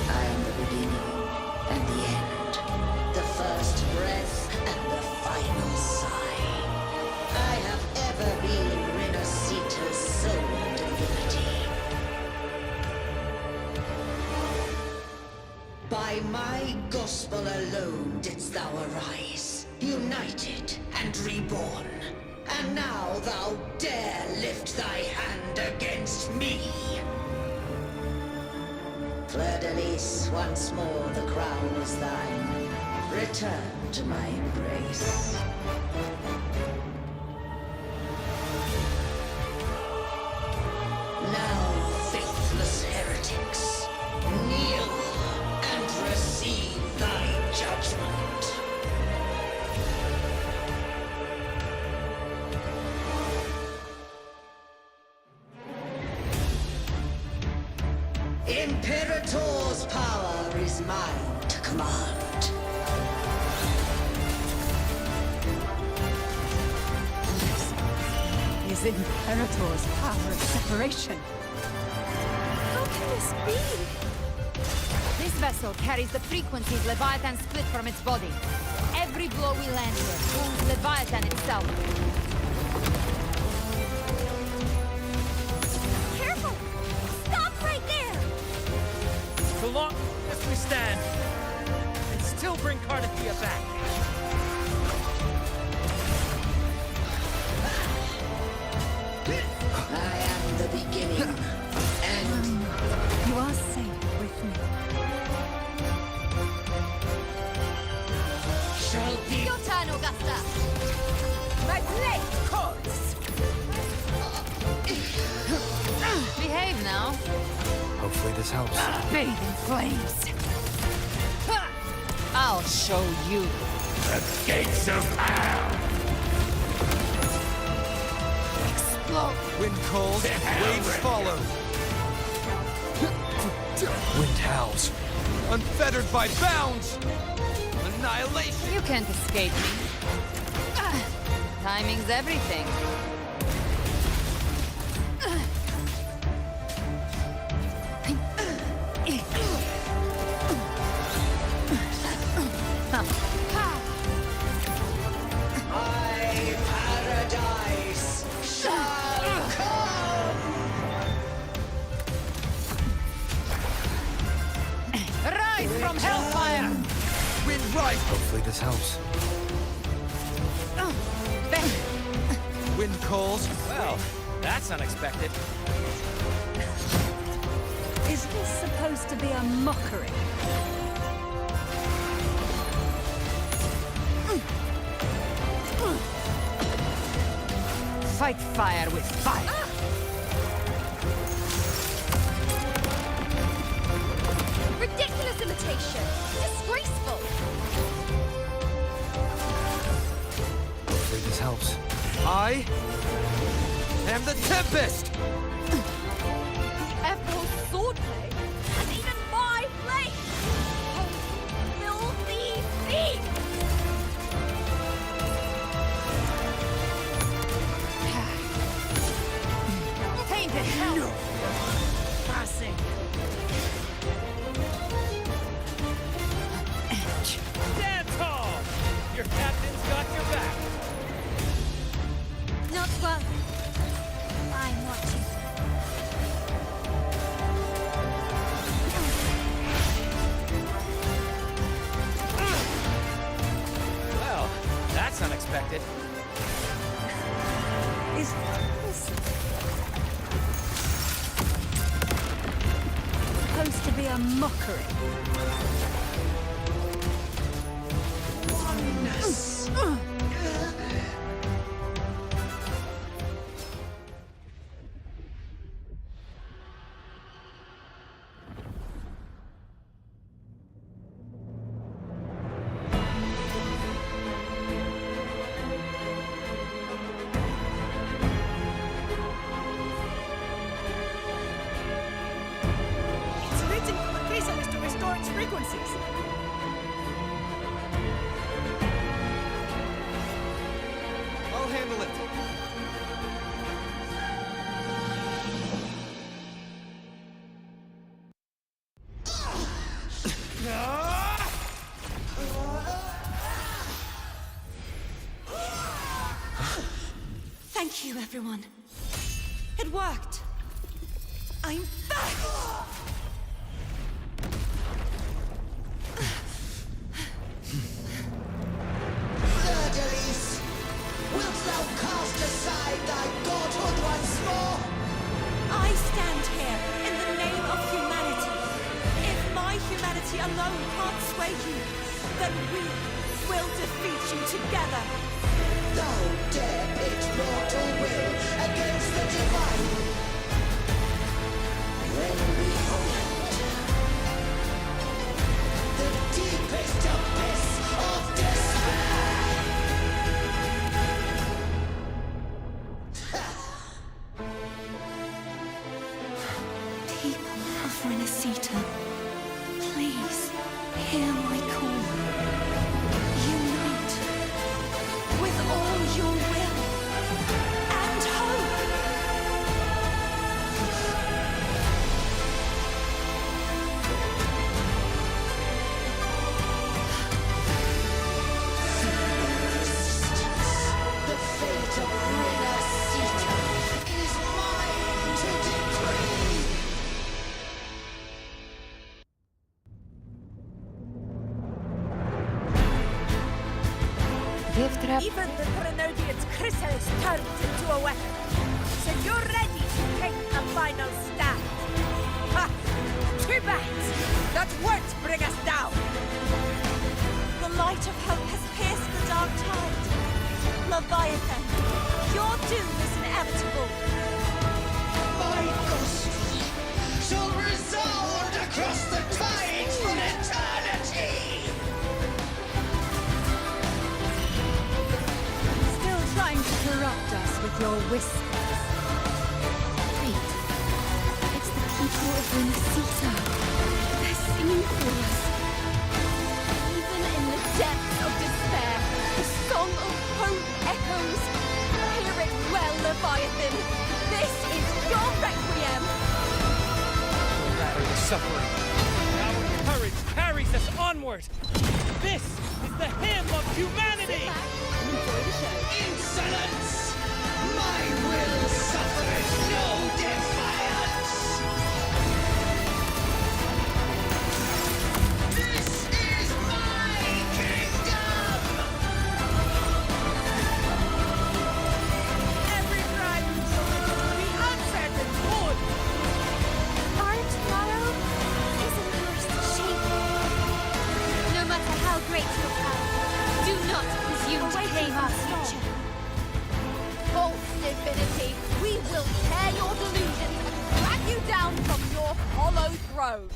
I am the beginning and the end, the first breath and the final sigh. I have ever been Renacita's sole divinity. By my gospel alone didst thou arise, united and reborn. And now thou dare lift thy hand against me. Fleur-de-Lis, once more the crown is thine. Return to my embrace. Now, faithless heretics, kneel and receive thy judgment. Imperator's power is mine to command. Is Imperator's power of separation? How can this be? This vessel carries the frequencies Leviathan split from its body. Every blow we land here wounds Leviathan itself. Careful! Stop right there! So long as we stand and still bring Cardathia back. I am the beginning, and You are safe with me. shall be Your turn, Augusta! my blade calls. Behave now. Hopefully this helps. Bathe in flames. I'll show you. The gates of hell! Explode. Wind calls, waves follow. Wind howls. Unfettered by bounds! Annihilation! You can't escape me. Timing's everything. My paradise shall come. Rise from hellfire! Wind rise! Hopefully this helps. Wind calls. Well, that's unexpected. Is this supposed to be a mockery? Fight fire with fire. Ridiculous imitation! Disgraceful! Hopefully this helps. I am the Tempest! Ephraim's swordplay, and even my blade! Oh, filthy thief! Tainted hell! Passing. Dance hall! Your captain's got your back. Not well. I'm watching. Well, that's unexpected. Is this supposed to be a mockery? It's written for the chrysalis to restore its frequencies. I'll handle it. Thank you, everyone. It worked. I'm back! Fiordalis, wilt thou cast aside thy godhood once more? I stand here in the name of humanity. If my humanity alone can't sway you, then we will defeat you together. Thou dare pit mortal will against the divine. Then behold, the deepest abyss of despair. People of Renaissance. Sita, please hear my call. Unite with all your will and hope. The fate of Sita is mine to decree! Gift wrap. Even the Grenadian's chrysalis turned into a weapon. So you're ready to take a final stand. Ha! Too bad! That won't bring us down! The light of hope has pierced the dark tide. Leviathan, your doom is inevitable. My ghost shall resound across the tides for eternity! Still trying to corrupt us with your whispers. Wait. It's the people of Renacita. They're singing for us. Even in the depths of despair, the song of hope echoes. Hear it well, Leviathan. This is your requiem. Rather the suffering. Our courage carries us onward. This is the hymn of humanity. Insolence! My will suffers no defiance! This is my kingdom! Every crime the uncertain wood! Our tomorrow isn't yours to shape. No matter how great your power, do not presume to claim our future. False divinity, we will tear your delusions and drag you down from your hollow throne.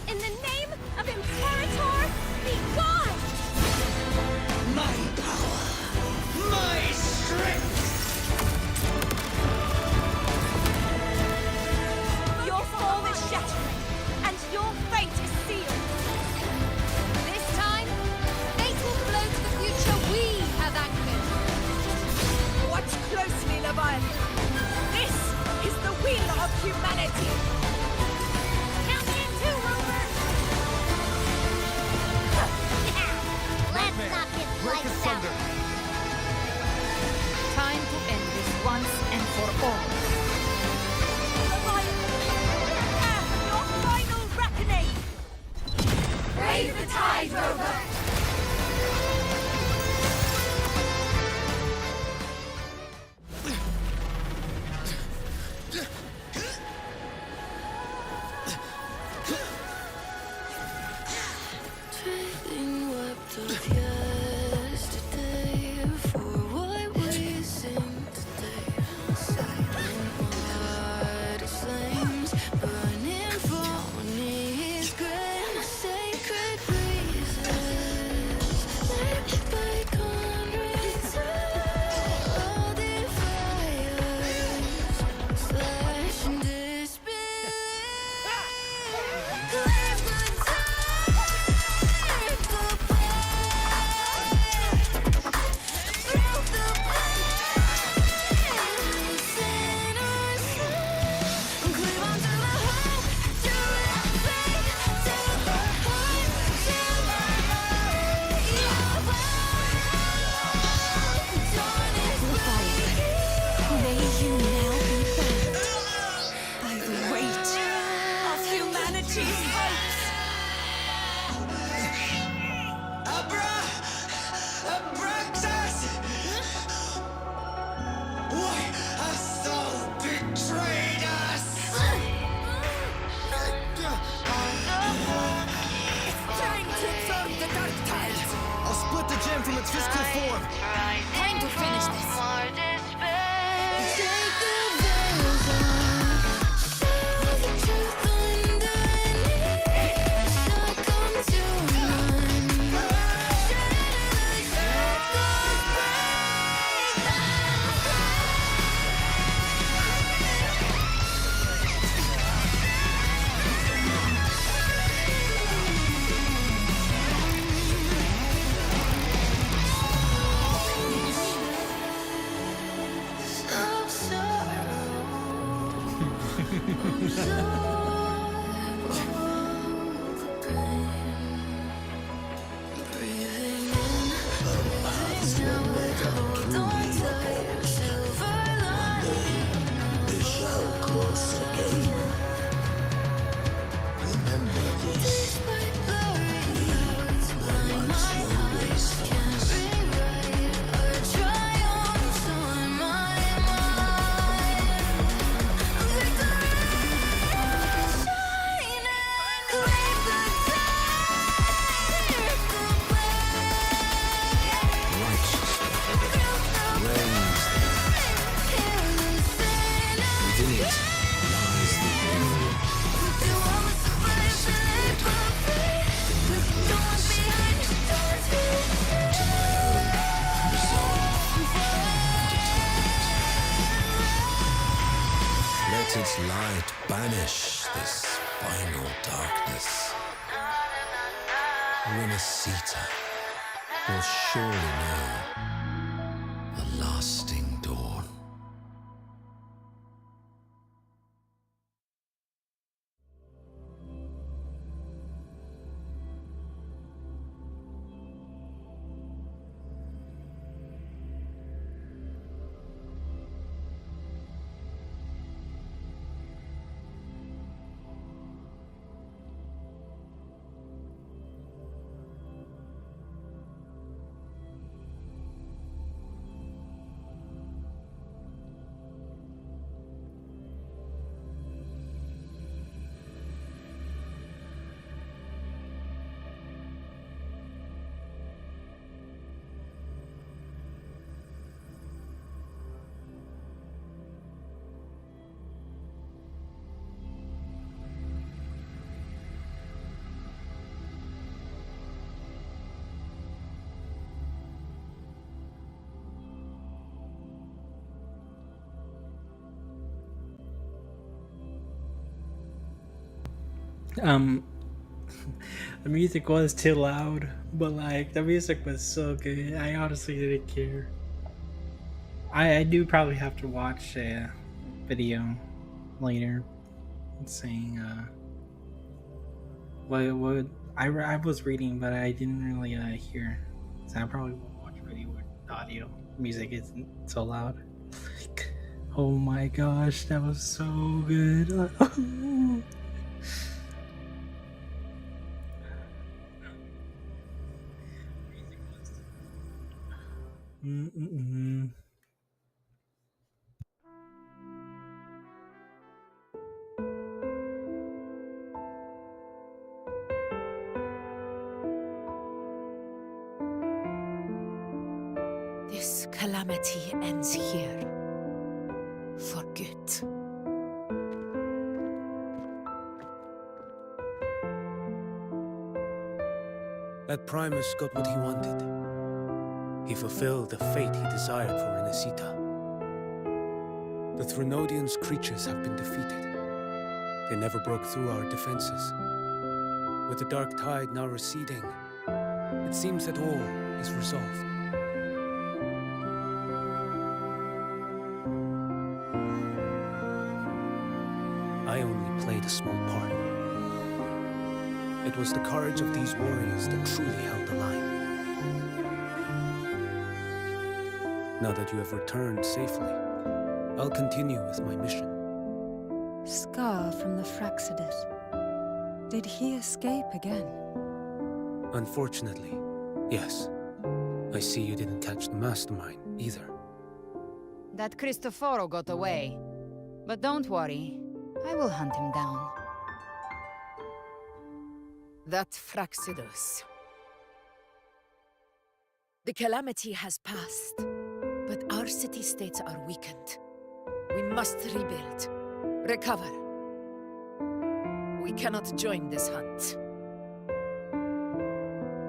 In the name of Imperator, be gone! My power! My strength! Your form is shattering, and your fate is sealed. This time, fate will blow to the future we have anchored. Watch closely, Leviathan. This is the will of humanity. Count me in two, Rover! Let's not get lights out. Time to end this once and for all. Your final reckoning! Raise the tide, Rover! Trading wept of yesterday for what we sing today. Silent water flames burning for his grand sacred breezes. Let bygone return all the fires slash and despair. Cleanse the May you now be bound by the weight of humanity's hopes. Abraxas! Why hast thou betrayed us? It's time to absorb the dark tide! I'll split the gem from its physical form. Time to finish this. Take the veils off, show the truth underneath. Succumb to none. Shatter the shackles, break the light banish this final darkness, Renacita will surely know the lasting dawn. The music was too loud, but like the music was so good. I honestly didn't care. I do probably have to watch a video later saying what I was reading, but I didn't really hear. So I probably will watch a video where the audio music isn't so loud. Oh my gosh, that was so good. This calamity ends here. For good. That Primus got what he wanted. He fulfilled the fate he desired for Renacita. The Threnodians' creatures have been defeated. They never broke through our defenses. With the dark tide now receding, it seems that all is resolved. I only played a small part. It was the courage of these warriors that truly held the line. Now that you have returned safely, I'll continue with my mission. Scar from the Fraxidus. Did he escape again? Unfortunately, yes. I see you didn't catch the mastermind either. That Cristoforo got away. But don't worry, I will hunt him down. That Fraxidus. The calamity has passed, but our city-states are weakened. We must rebuild, recover. We cannot join this hunt.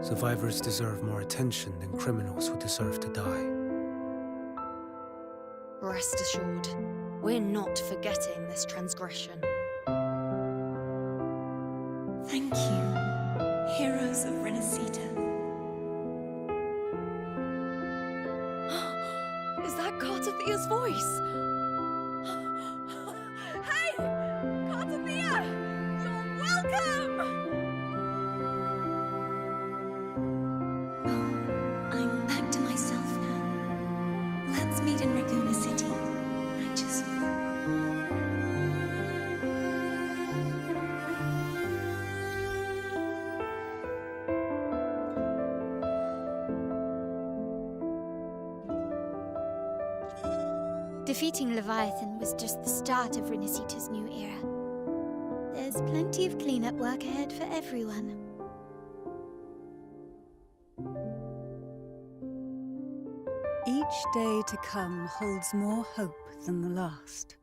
Survivors deserve more attention than criminals who deserve to die. Rest assured, we're not forgetting this transgression. Thank you, heroes of Renacita. Is that Cartathia's voice? Hey! Cartathia! You're welcome! I'm back to myself now. Let's meet in Raguna City. Righteous. Defeating Leviathan was just the start of Renacita's new era. There's plenty of cleanup work ahead for everyone. Each day to come holds more hope than the last.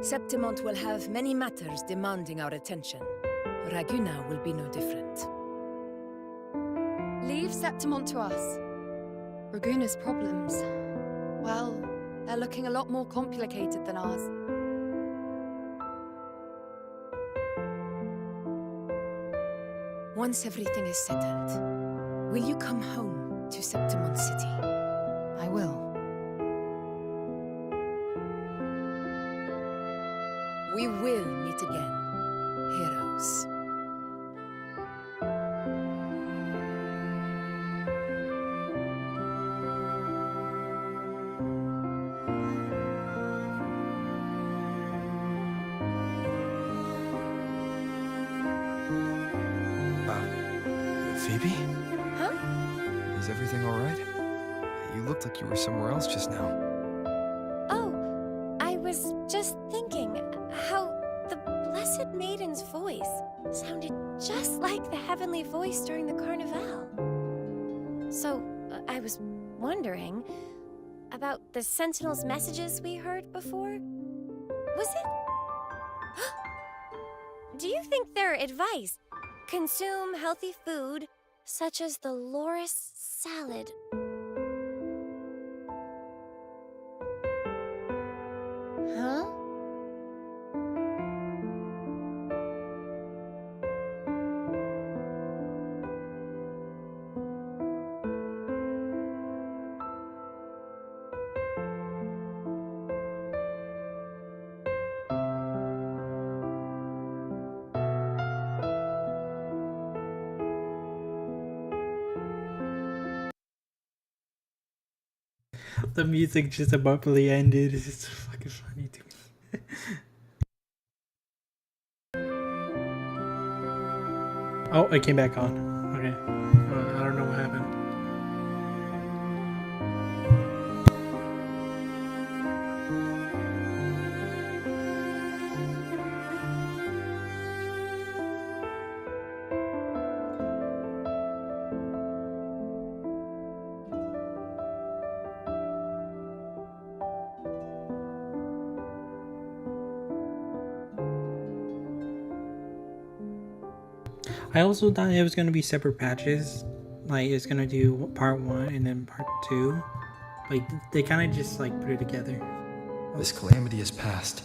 Septimont will have many matters demanding our attention. Raguna will be no different. Leave Septimont to us. Raguna's problems. Well, they're looking a lot more complicated than ours. Once everything is settled, will you come home to Septimon City? I will. We will meet again, heroes. Phoebe? Huh? Is everything alright? You looked like you were somewhere else just now. Oh, I was just thinking how the Blessed Maiden's voice sounded just like the heavenly voice during the Carnival. So, I was wondering about the Sentinel's messages we heard before. Was it? Do you think their advice? Consume healthy food, such as the loris salad. Huh? The music just abruptly ended. It's just fucking funny to me. Oh, it came back on. Okay. I don't know what happened. I also thought it was going to be separate patches. Like, it's going to do part 1 and then part 2. Like, they kind of just, like, put it together. This calamity is past.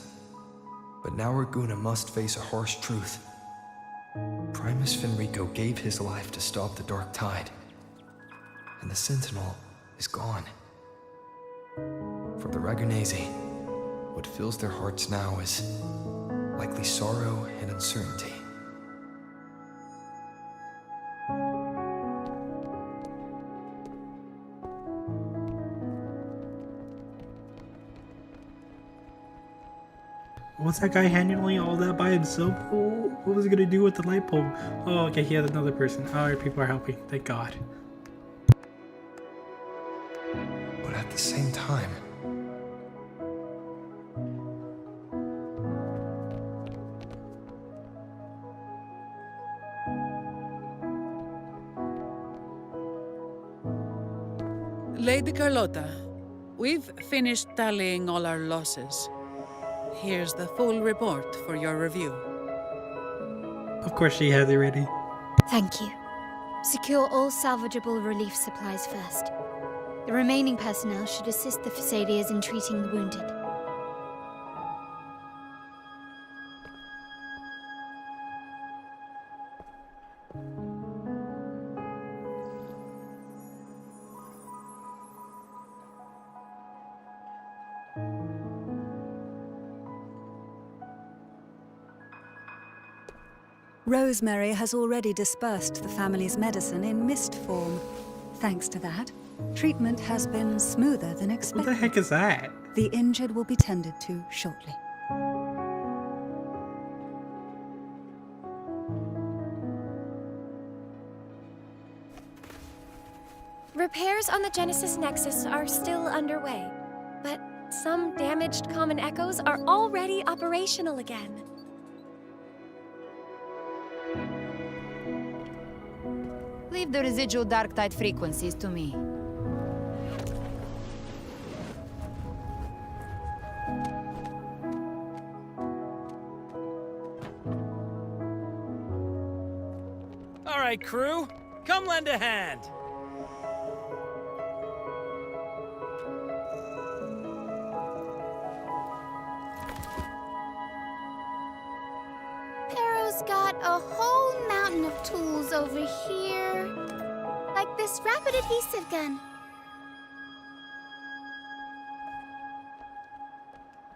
But now Raguna must face a harsh truth. Primus Fenrico gave his life to stop the Dark Tide. And the Sentinel is gone. For the Ragunesi, what fills their hearts now is likely sorrow and uncertainty. What's that guy handling all that by himself? Oh, what was he gonna do with the light bulb? Oh, okay, he had another person. Alright, people are helping. Thank God. But at the same time, Lady Carlotta, we've finished tallying all our losses. Here's the full report for your review. Of course she has it ready. Thank you. Secure all salvageable relief supplies first. The remaining personnel should assist the Phasaelias in treating the wounded. Rosemary has already dispersed the family's medicine in mist form. Thanks to that, treatment has been smoother than expected. What the heck is that? The injured will be tended to shortly. Repairs on the Genesis Nexus are still underway, but some damaged common echoes are already operational again. Leave the residual dark tide frequencies to me. All right, crew, come lend a hand. He's got a whole mountain of tools over here. Like this rapid adhesive gun.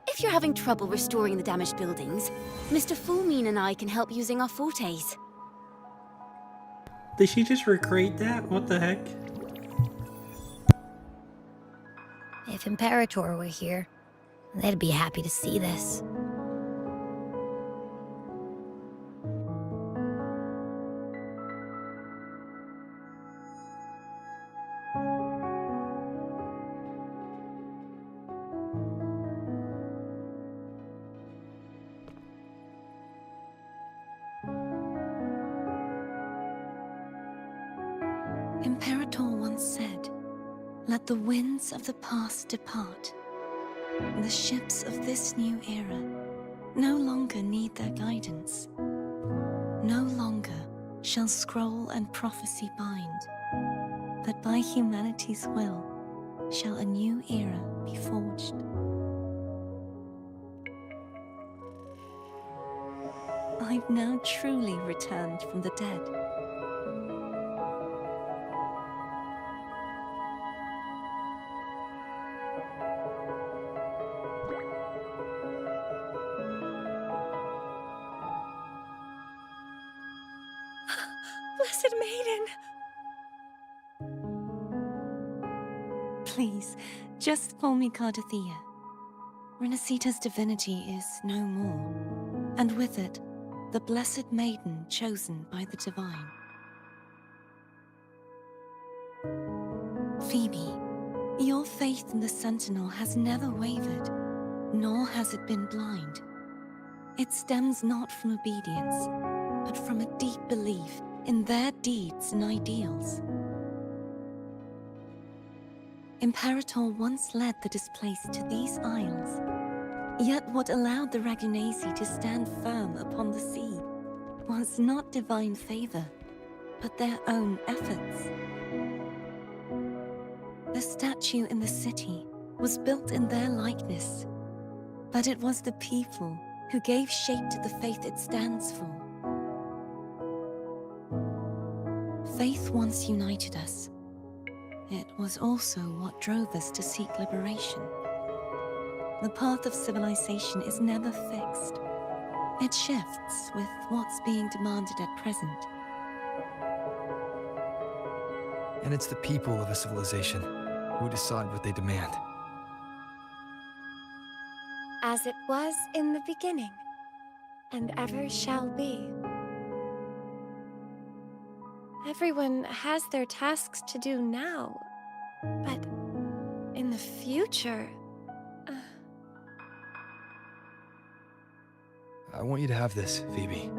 If you're having trouble restoring the damaged buildings, Mr. Fullmean and I can help using our fortes. Did she just recreate that? What the heck? If Imperator were here, they'd be happy to see this. Imperator once said, "Let the winds of the past depart. The ships of this new era no longer need their guidance. No longer shall scroll and prophecy bind, but by humanity's will shall a new era be forged." I've now truly returned from the dead. Blessed Maiden! Please, just call me Cardathea. Renacita's divinity is no more, and with it, the Blessed Maiden chosen by the Divine. Phoebe, your faith in the Sentinel has never wavered, nor has it been blind. It stems not from obedience, but from a deep belief in their deeds and ideals. Imperator once led the displaced to these isles, yet what allowed the Ragunasi to stand firm upon the sea was not divine favor, but their own efforts. The statue in the city was built in their likeness, but it was the people who gave shape to the faith it stands for. Faith once united us. It was also what drove us to seek liberation. The path of civilization is never fixed. It shifts with what's being demanded at present. And it's the people of a civilization who decide what they demand. As it was in the beginning, and ever shall be. Everyone has their tasks to do now, but in the future... I want you to have this, Phoebe.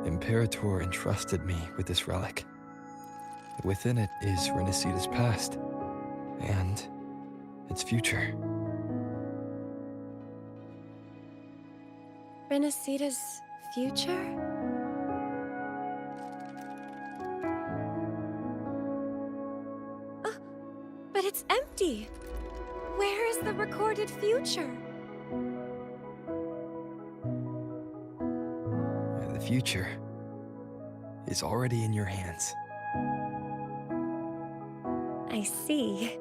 Imperator entrusted me with this relic. Within it is Renacita's past, and its future. Renacita's future? Oh, but it's empty! Where is the recorded future? The future is already in your hands. I see.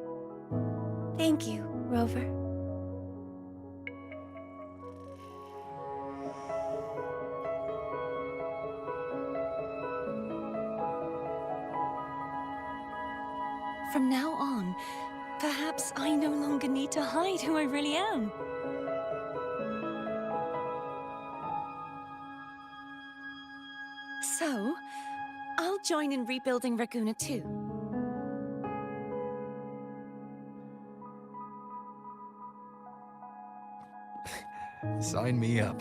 Thank you, Rover. From now on, perhaps I no longer need to hide who I really am. So, I'll join in rebuilding Raguna too. Sign me up.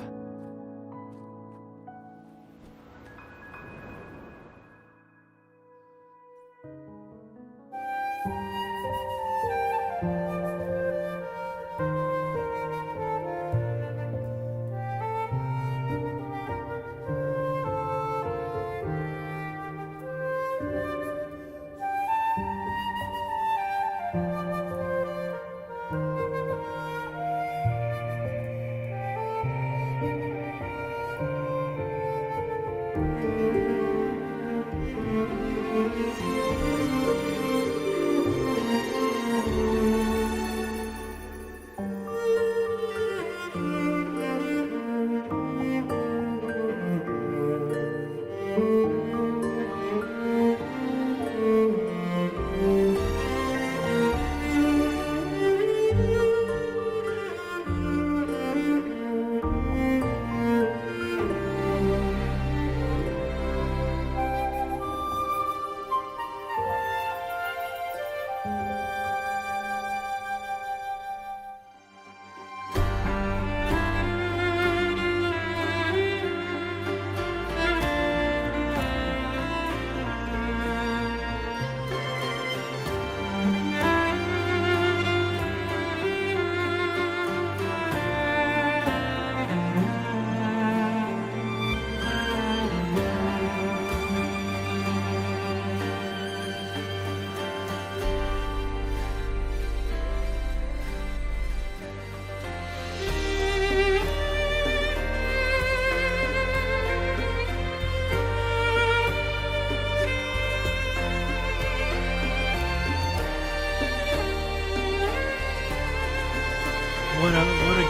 what a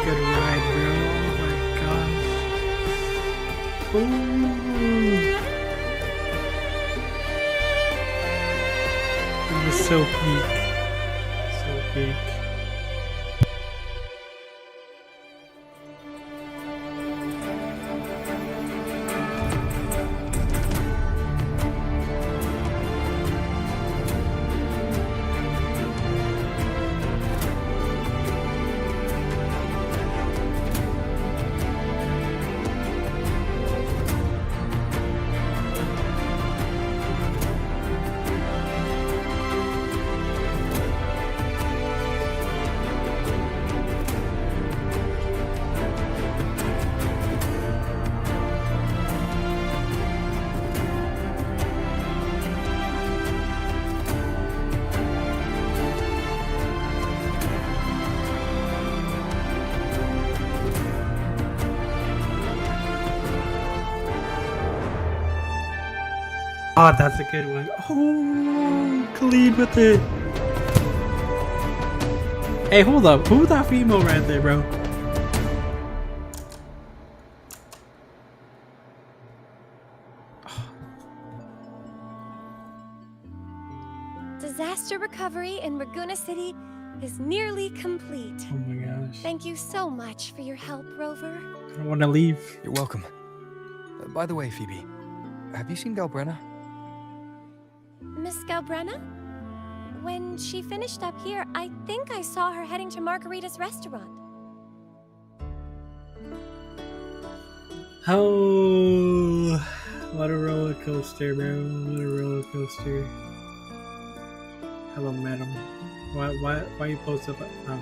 good ride, bro. Oh my gosh. Ooh. It was so peak. So peak. Oh, that's a good one. Oh, clean with it. Hey, hold up. Who's that female right there, bro? Disaster recovery in Raguna City is nearly complete. Oh my gosh. Thank you so much for your help, Rover. I don't want to leave. You're welcome. By the way, Phoebe, have you seen Galbrena? Miss Galbrena? When she finished up here, I think I saw her heading to Margarita's restaurant. Oh, what a roller coaster, bro. What a roller coaster. Hello, madam. Why you post up? Oh.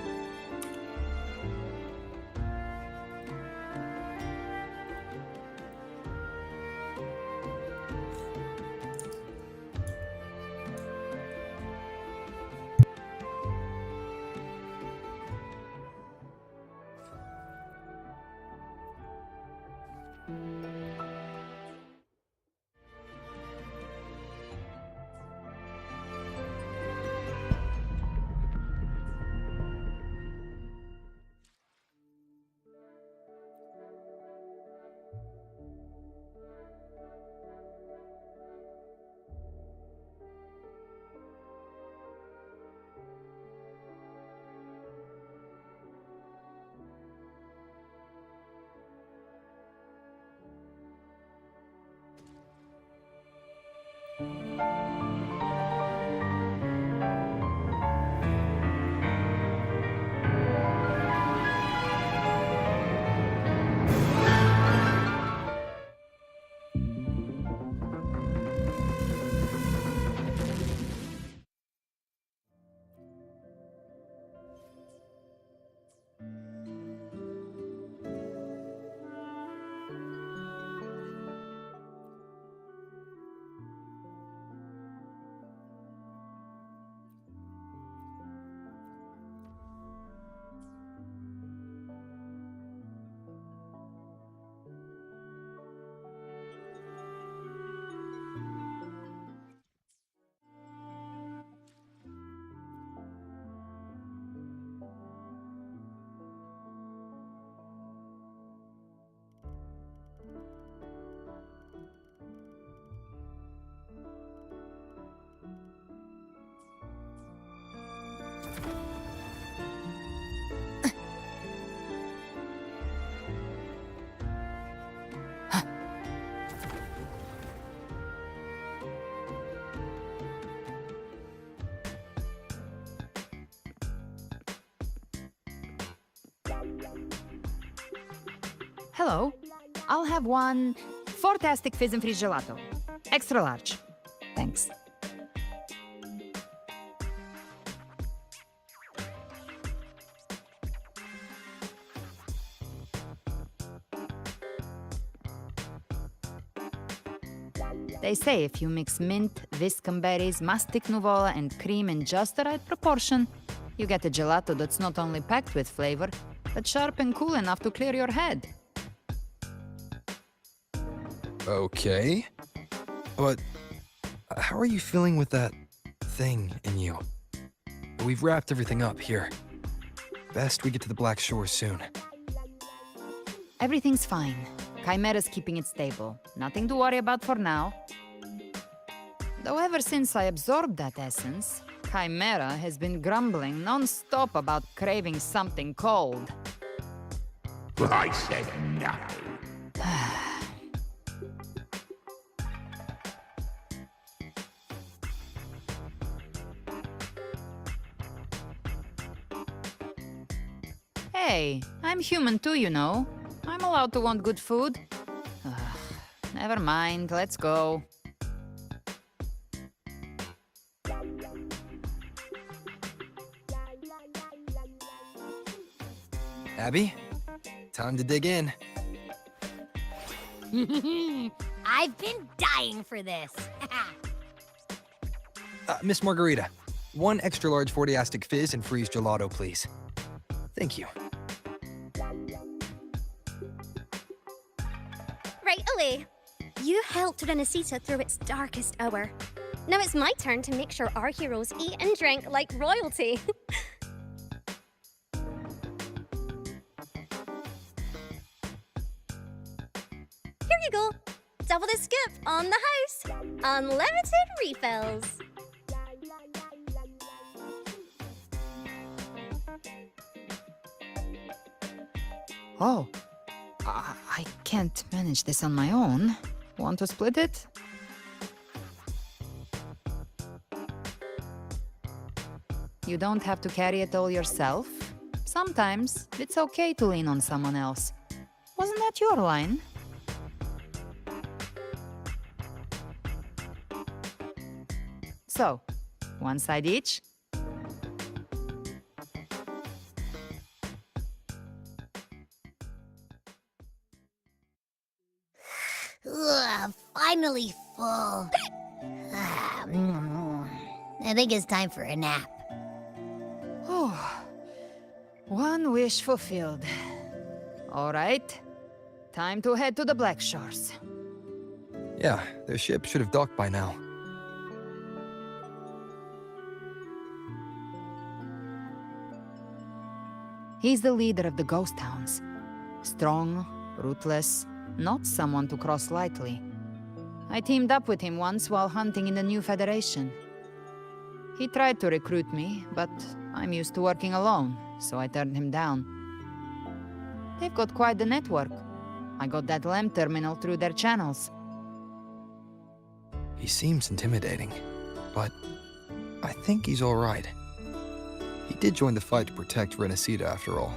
Hello. I'll have one fantastic fizz and freeze gelato. Extra large. Thanks. They say if you mix mint, viscum berries, mastic nuvola, and cream in just the right proportion, you get a gelato that's not only packed with flavor, but sharp and cool enough to clear your head. Okay. But how are you feeling with that thing in you? We've wrapped everything up here. Best we get to the Black Shore soon. Everything's fine. Chimera's keeping it stable. Nothing to worry about for now. Though ever since I absorbed that essence, Chimera has been grumbling non-stop about craving something cold. I said nothing. Hey, I'm human too, you know. I'm allowed to want good food. Never mind, let's go. Abby, time to dig in. I've been dying for this. Miss Margarita, 1 extra large 40-astic fizz and freeze gelato, please. Thank you. Right away. You helped Renesita through its darkest hour. Now it's my turn to make sure our heroes eat and drink like royalty. Here you go. Double the scoop on the house. Unlimited refills. Oh, I can't manage this on my own. Want to split it? You don't have to carry it all yourself. Sometimes it's okay to lean on someone else. Wasn't that your line? So, 1 side each? Ugh, finally full. I think it's time for a nap. Oh, 1 wish fulfilled. All right, time to head to the Black Shores. Yeah, their ship should have docked by now. He's the leader of the Ghost Hounds. Strong, ruthless, not someone to cross lightly. I teamed up with him once while hunting in the New Federation. He tried to recruit me, but I'm used to working alone, so I turned him down. They've got quite the network. I got that LEM terminal through their channels. He seems intimidating, but I think he's all right. He did join the fight to protect Renesita after all.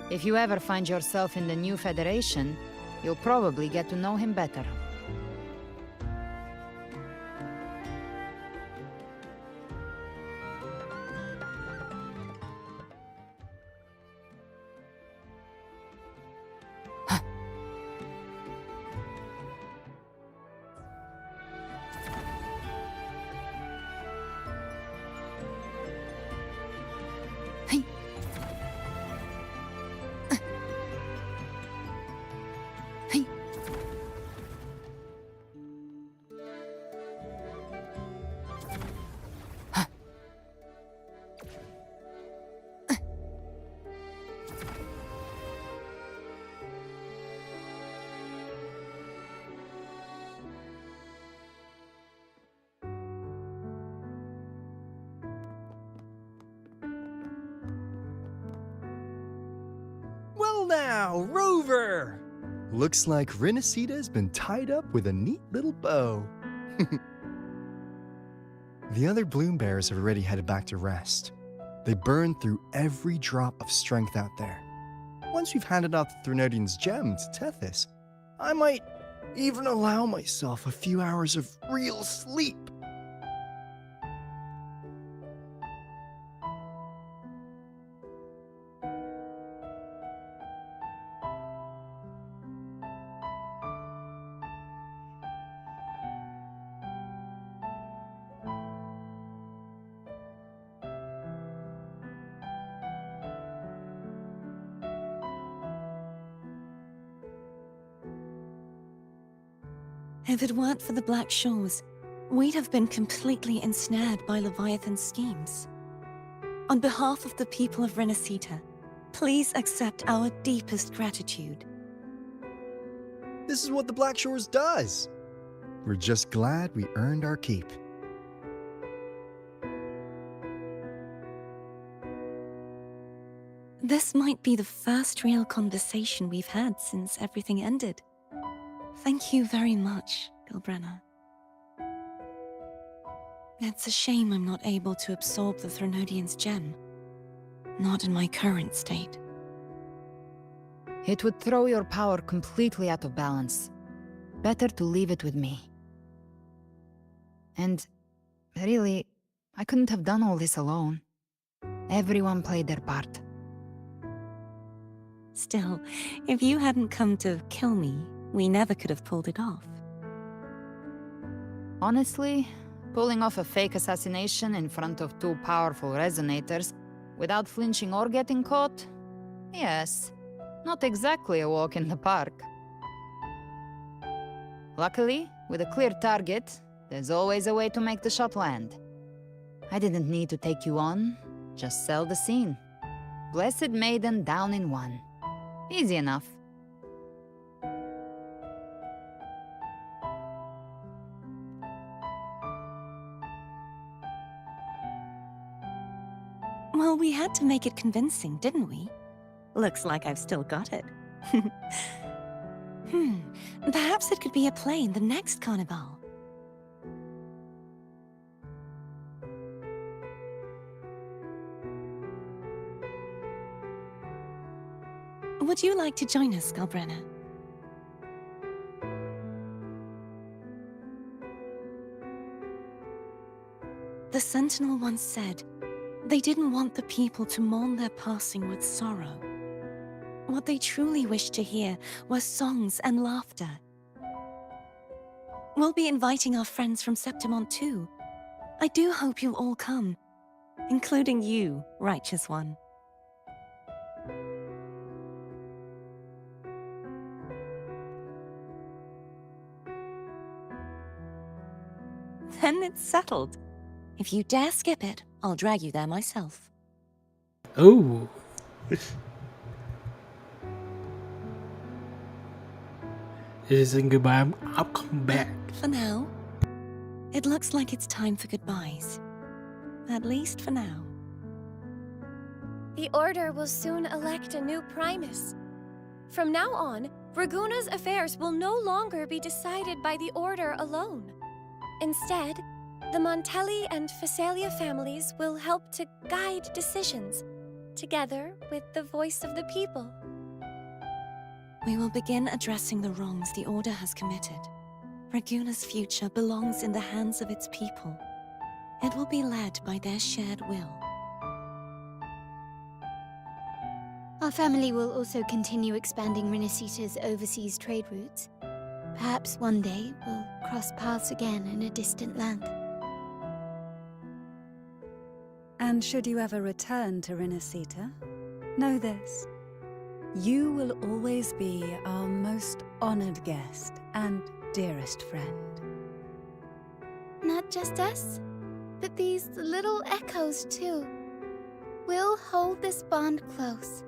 If you ever find yourself in the New Federation, you'll probably get to know him better. Well now, Rover! Looks like Renesita's been tied up with a neat little bow. The other Bloom Bears have already headed back to rest. They burned through every drop of strength out there. Once we've handed out the Threnodian's gem to Tethys, I might even allow myself a few hours of real sleep. If it weren't for the Black Shores, we'd have been completely ensnared by Leviathan's schemes. On behalf of the people of Renacita, please accept our deepest gratitude. This is what the Black Shores does. We're just glad we earned our keep. This might be the first real conversation we've had since everything ended. Thank you very much, Galbrena. It's a shame I'm not able to absorb the Threnodian's gem. Not in my current state. It would throw your power completely out of balance. Better to leave it with me. And really, I couldn't have done all this alone. Everyone played their part. Still, if you hadn't come to kill me, we never could have pulled it off. Honestly, pulling off a fake assassination in front of two powerful resonators without flinching or getting caught? Yes, not exactly a walk in the park. Luckily, with a clear target, there's always a way to make the shot land. I didn't need to take you on, just sell the scene. Blessed Maiden down in one. Easy enough. Well, we had to make it convincing, didn't we? Looks like I've still got it. Perhaps it could be a play in the next carnival. Would you like to join us, Galbrena? The Sentinel once said, they didn't want the people to mourn their passing with sorrow. What they truly wished to hear were songs and laughter. We'll be inviting our friends from Septimont too. I do hope you'll all come, including you, Righteous One. Then it's settled. If you dare skip it, I'll drag you there myself. Ooh. This isn't goodbye. I'll come back. For now, it looks like it's time for goodbyes. At least for now. The Order will soon elect a new Primus. From now on, Raguna's affairs will no longer be decided by the Order alone. Instead, the Montelli and Phasalia families will help to guide decisions, together with the voice of the people. We will begin addressing the wrongs the Order has committed. Raguna's future belongs in the hands of its people. It will be led by their shared will. Our family will also continue expanding Renacita's overseas trade routes. Perhaps one day we'll cross paths again in a distant land. And should you ever return to Renacita, know this. You will always be our most honored guest and dearest friend. Not just us, but these little echoes too. We'll hold this bond close.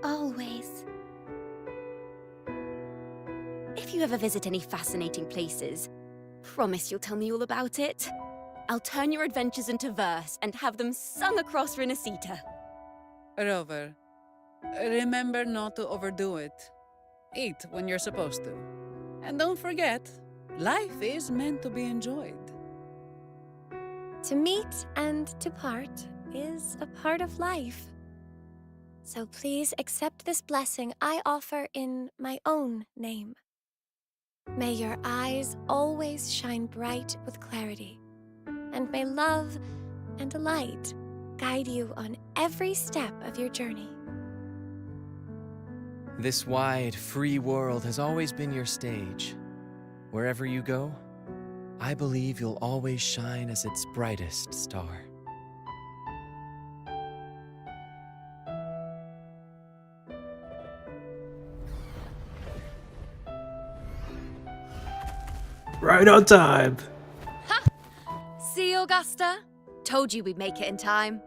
Always. If you ever visit any fascinating places, promise you'll tell me all about it. I'll turn your adventures into verse and have them sung across Renacita. Rover, remember not to overdo it. Eat when you're supposed to. And don't forget, life is meant to be enjoyed. To meet and to part is a part of life. So please accept this blessing I offer in my own name. May your eyes always shine bright with clarity, and may love and light guide you on every step of your journey. This wide, free world has always been your stage. Wherever you go, I believe you'll always shine as its brightest star. Right on time. See, Augusta? Told you we'd make it in time.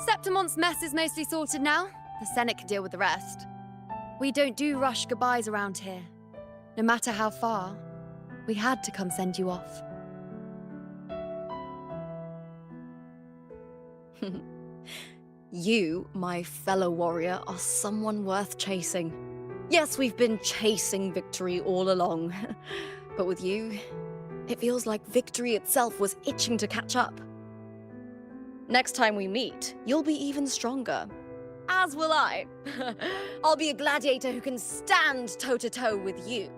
Septimont's mess is mostly sorted now. The Senate can deal with the rest. We don't do rush goodbyes around here. No matter how far, we had to come send you off. You, my fellow warrior, are someone worth chasing. Yes, we've been chasing victory all along. But with you, it feels like victory itself was itching to catch up. Next time we meet, you'll be even stronger. As will I. I'll be a gladiator who can stand toe-to-toe with you.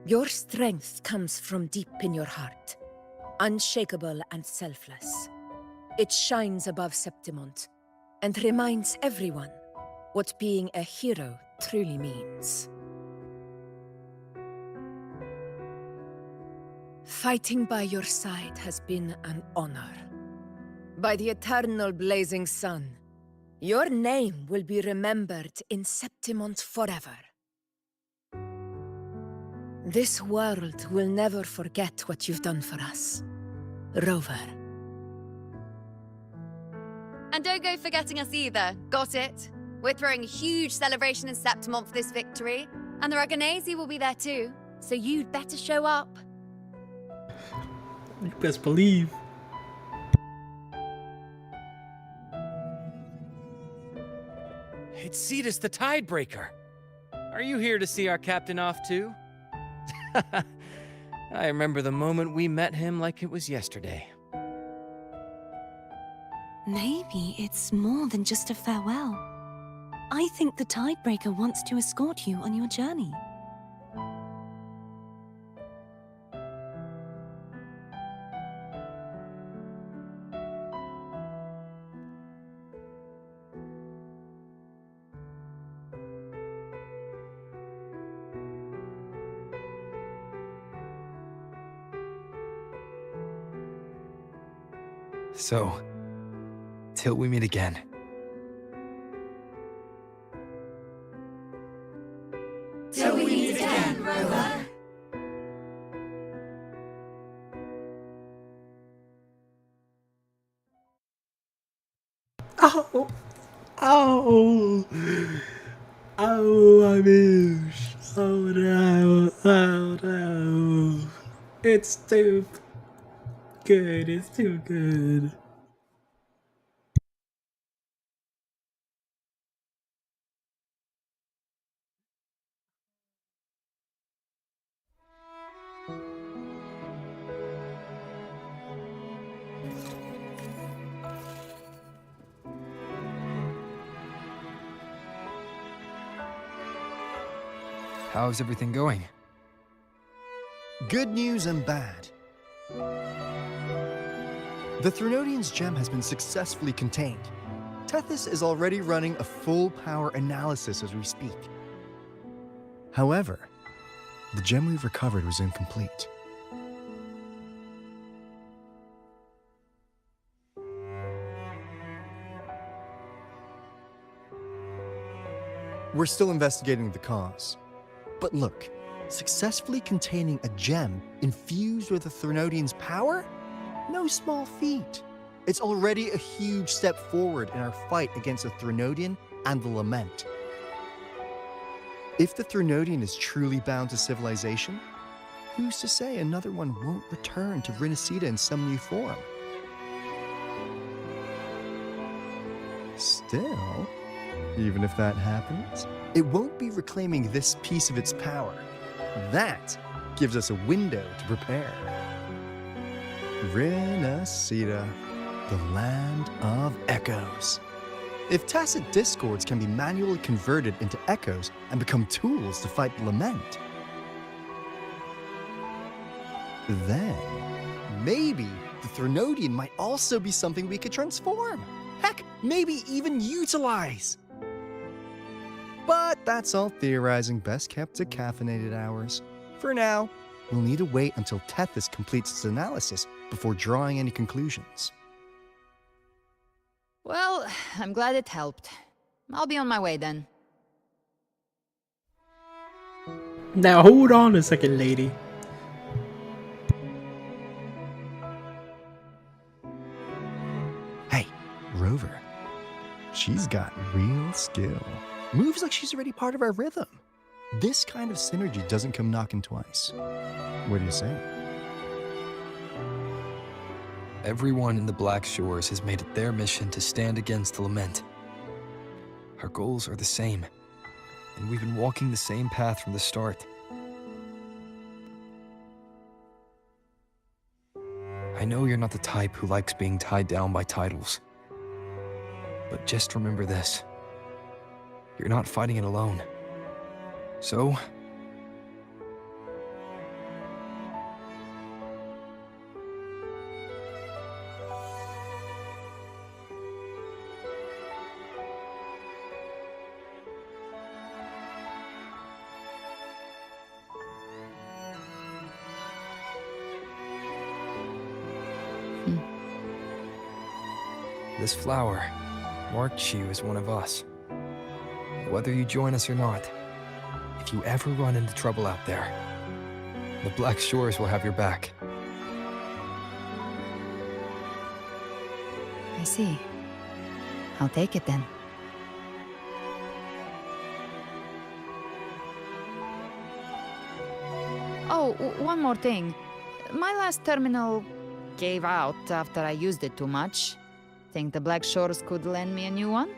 Your strength comes from deep in your heart, unshakable and selfless. It shines above Septimont and reminds everyone what being a hero truly means. Fighting by your side has been an honor. By the eternal blazing sun, your name will be remembered in Septimont forever. This world will never forget what you've done for us, Rover. And don't go forgetting us either, got it? We're throwing a huge celebration in Septimont for this victory, and the Raganesi will be there too, so you'd better show up. You best believe. It's Cetus the Tidebreaker. Are you here to see our captain off too? I remember the moment we met him like it was yesterday. Maybe it's more than just a farewell. I think the Tidebreaker wants to escort you on your journey. So, till we meet again. Till we meet again, Rover. Oh, oh, oh, my gosh. Oh no, oh no. It's too good, it's too good. How's everything going? Good news and bad. The Threnodian's gem has been successfully contained. Tethys is already running a full power analysis as we speak. However, the gem we've recovered was incomplete. We're still investigating the cause. But look, successfully containing a gem infused with the Threnodian's power? No small feat. It's already a huge step forward in our fight against the Threnodian and the Lament. If the Threnodian is truly bound to civilization, who's to say another one won't return to Rinacita in some new form? Still, even if that happens, it won't be reclaiming this piece of its power. That gives us a window to prepare. Rinacita, the land of echoes. If tacit discords can be manually converted into echoes and become tools to fight the Lament, then maybe the Threnodian might also be something we could transform. Heck, maybe even utilize. But that's all theorizing best kept to caffeinated hours. For now, we'll need to wait until Tethys completes its analysis before drawing any conclusions. Well, I'm glad it helped. I'll be on my way then. Now hold on a second, lady. over. She's got real skill. Moves like she's already part of our rhythm. This kind of synergy doesn't come knocking twice. What do you say? Everyone in the Black Shores has made it their mission to stand against the Lament. Our goals are the same, and we've been walking the same path from the start. I know you're not the type who likes being tied down by titles. But just remember this. You're not fighting it alone. So, this flower marks you as one of us. Whether you join us or not, if you ever run into trouble out there, the Black Shores will have your back. I see. I'll take it then. Oh, one more thing. My last terminal gave out after I used it too much. Think the Black Shores could lend me a new one?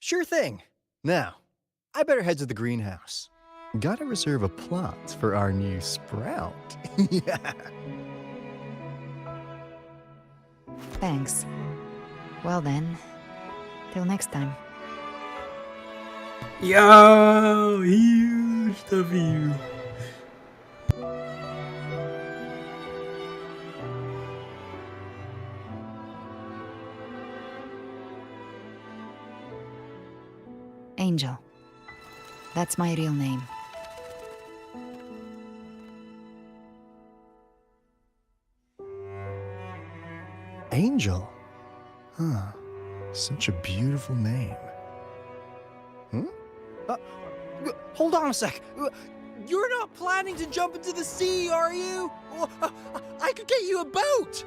Sure thing. Now, I better head to the greenhouse. Gotta reserve a plot for our new sprout. Yeah. Thanks. Well then, till next time. Yo, huge W. Angel. That's my real name. Angel? Huh. Such a beautiful name. Hold on a sec. You're not planning to jump into the sea, are you? I could get you a boat.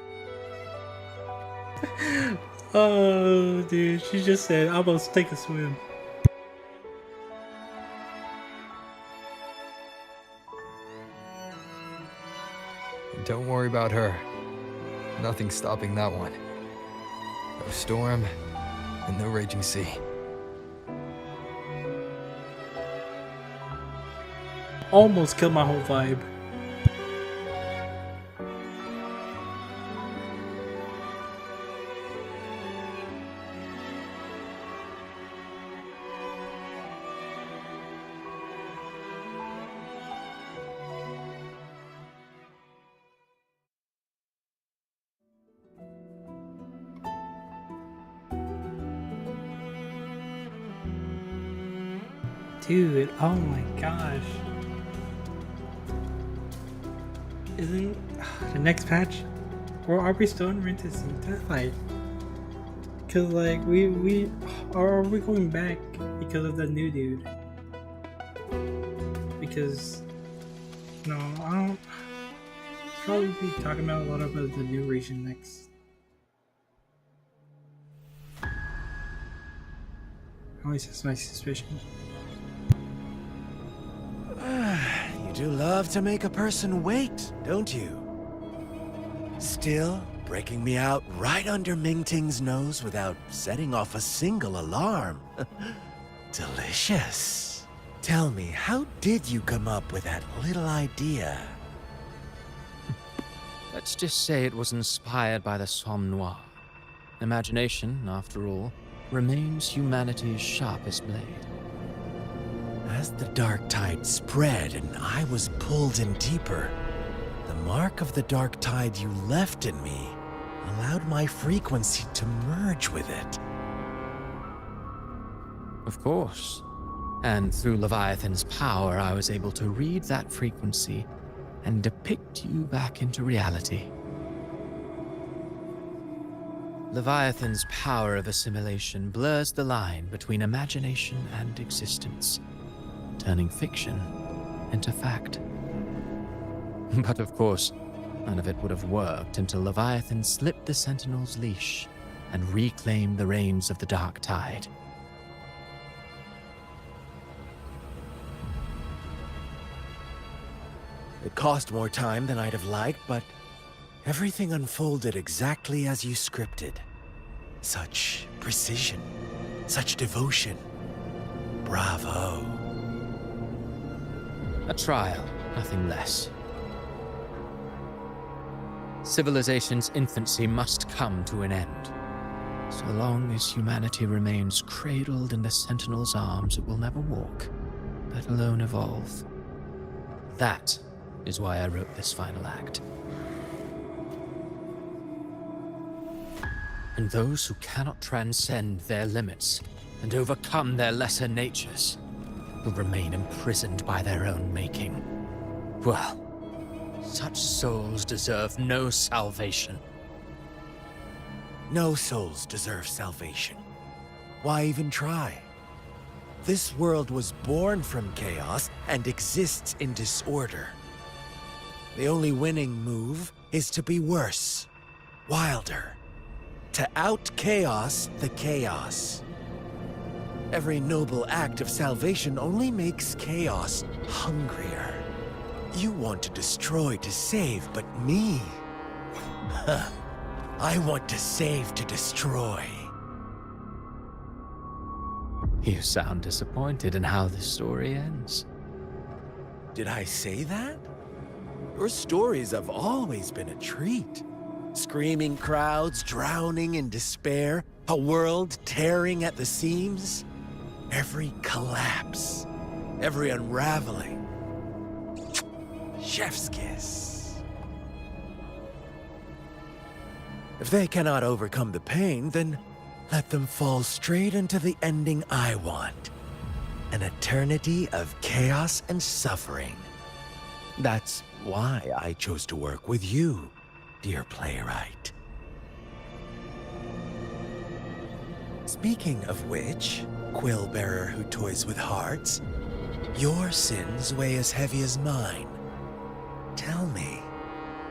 Oh, dude, she just said, I'm gonna take a swim. Don't worry about her. Nothing's stopping that one. No storm, and no raging sea. Almost killed my whole vibe. Dude, oh my gosh. Isn't the next patch, or are we still in Rent to See Deathlight? Cause like are we going back because of the new dude? Because no, I don't. Probably be talking about a lot about the new region next. Always has my suspicion. You do love to make a person wait, don't you? Still breaking me out right under Mingting's nose without setting off a single alarm. Delicious. Tell me, how did you come up with that little idea? Let's just say it was inspired by the Somme Noire. Imagination, after all, remains humanity's sharpest blade. As the dark tide spread and I was pulled in deeper, the mark of the dark tide you left in me allowed my frequency to merge with it. Of course. And through Leviathan's power, I was able to read that frequency and depict you back into reality. Leviathan's power of assimilation blurs the line between imagination and existence, turning fiction into fact. But of course, none of it would have worked until Leviathan slipped the Sentinel's leash and reclaimed the reins of the Dark Tide. It cost more time than I'd have liked, but everything unfolded exactly as you scripted. Such precision, such devotion. Bravo. A trial, nothing less. Civilization's infancy must come to an end. So long as humanity remains cradled in the Sentinel's arms, it will never walk, let alone evolve. That is why I wrote this final act. And those who cannot transcend their limits and overcome their lesser natures will remain imprisoned by their own making. Well, such souls deserve no salvation. No souls deserve salvation. Why even try? This world was born from chaos and exists in disorder. The only winning move is to be worse, wilder, to out-chaos the chaos. Every noble act of salvation only makes chaos hungrier. You want to destroy to save, but me? I want to save to destroy. You sound disappointed in how this story ends. Did I say that? Your stories have always been a treat. Screaming crowds drowning in despair, a world tearing at the seams. Every collapse, every unraveling. Chef's kiss. If they cannot overcome the pain, then let them fall straight into the ending I want. An eternity of chaos and suffering. That's why I chose to work with you, dear playwright. Speaking of which, quill bearer who toys with hearts, your sins weigh as heavy as mine. Tell me,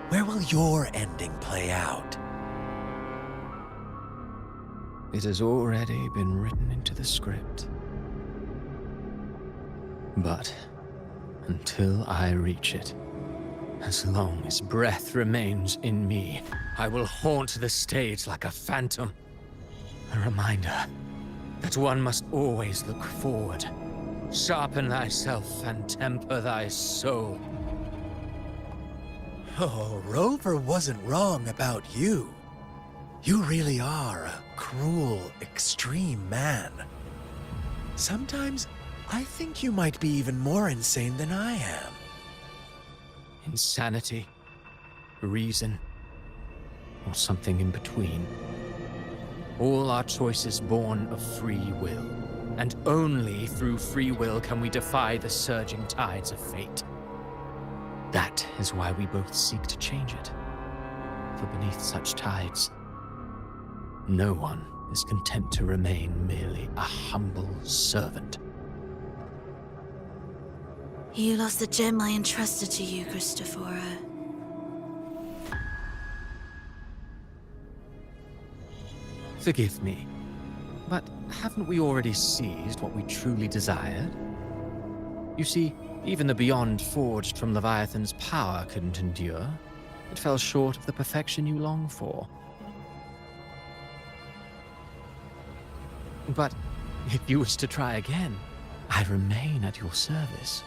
where will your ending play out? It has already been written into the script. But until I reach it, as long as breath remains in me, I will haunt the stage like a phantom. A reminder that one must always look forward. Sharpen thyself and temper thy soul. Oh, Rover wasn't wrong about you. You really are a cruel, extreme man. Sometimes I think you might be even more insane than I am. Insanity, reason, or something in between. All our choices born of free will, and only through free will can we defy the surging tides of fate. That is why we both seek to change it. For beneath such tides, no one is content to remain merely a humble servant. You lost the gem I entrusted to you, Christophora. Forgive me, but haven't we already seized what we truly desired? You see, even the beyond forged from Leviathan's power couldn't endure. It fell short of the perfection you long for. But if you wish to try again, I remain at your service.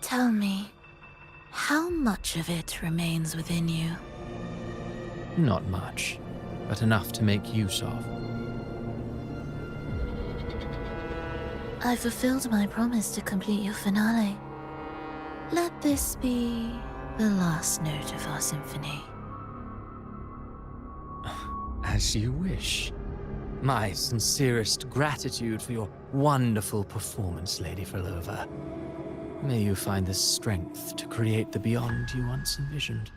Tell me, how much of it remains within you? Not much, but enough to make use of. I fulfilled my promise to complete your finale. Let this be the last note of our symphony. As you wish. My sincerest gratitude for your wonderful performance, Lady Frolova. May you find the strength to create the beyond you once envisioned.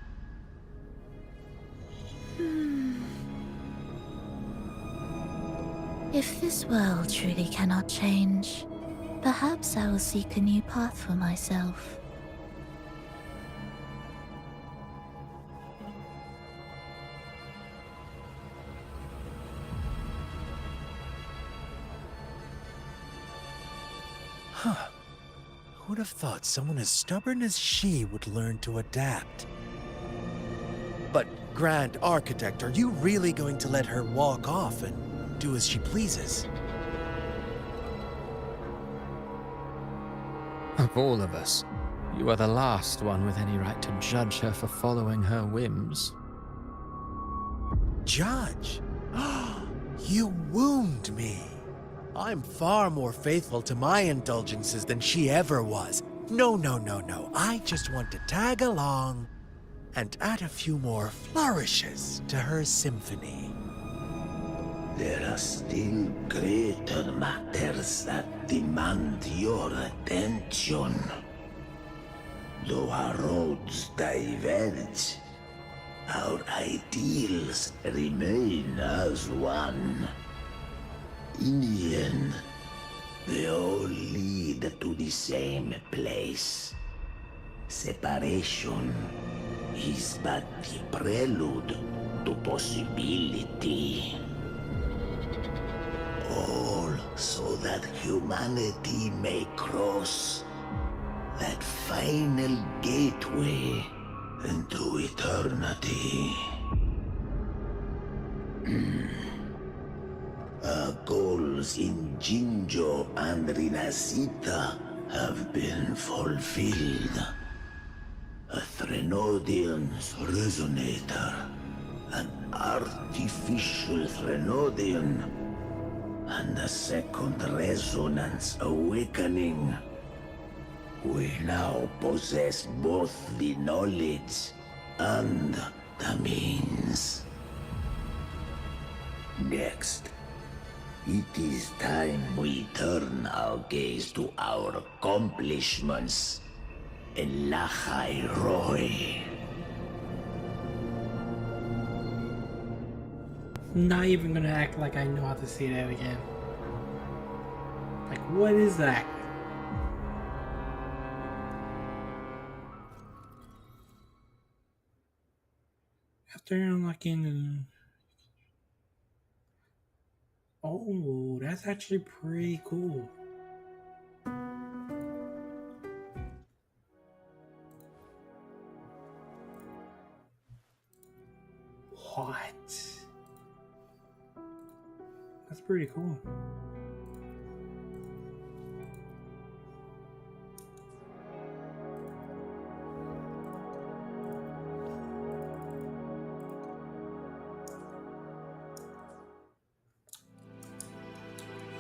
If this world truly cannot change, perhaps I will seek a new path for myself. Huh. Who would have thought someone as stubborn as she would learn to adapt? But, Grand Architect, are you really going to let her walk off and do as she pleases? Of all of us, you are the last one with any right to judge her for following her whims. Judge? You wound me. I'm far more faithful to my indulgences than she ever was. No. I just want to tag along and add a few more flourishes to her symphony. There are still greater matters that demand your attention. Though our roads diverge, our ideals remain as one. In the end, they all lead to the same place. Separation is but the prelude to possibility. All so that humanity may cross that final gateway into eternity. Our goals in Jinjo and Rinasita have been fulfilled. A Threnodian's resonator, an artificial Threnodian, and a second resonance awakening. We now possess both the knowledge and the means. Next, it is time we turn our gaze to our accomplishments in Lahai Roy. Not even gonna act like I know how to say that again. Like, what is that? After unlocking... Oh, that's actually pretty cool. What? That's pretty cool.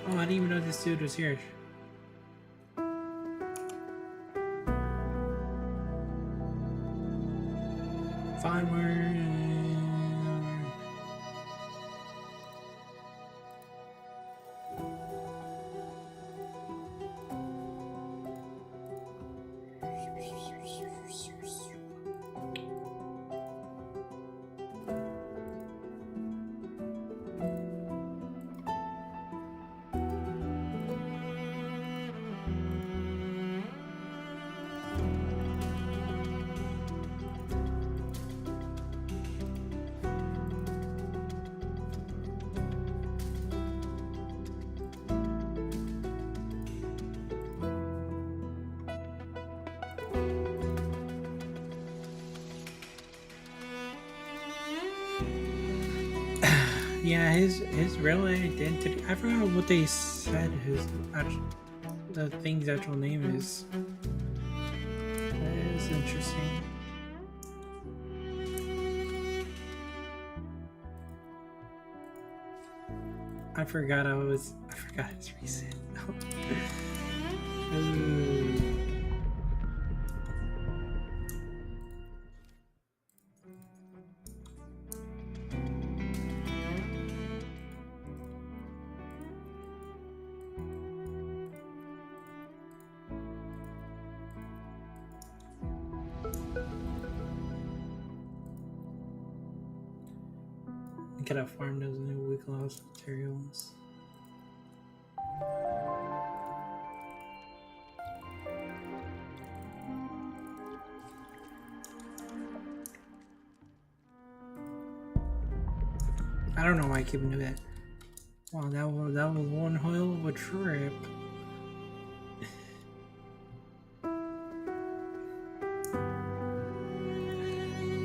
Oh, I didn't even know this dude was here. Onward. Yeah, his real identity. I forgot what they said. The thing's actual name is. That is interesting. I forgot his reason. Ooh. Get a farm those new weak loss materials. I don't know why I keep doing that. Wow, that was one hell of a trip.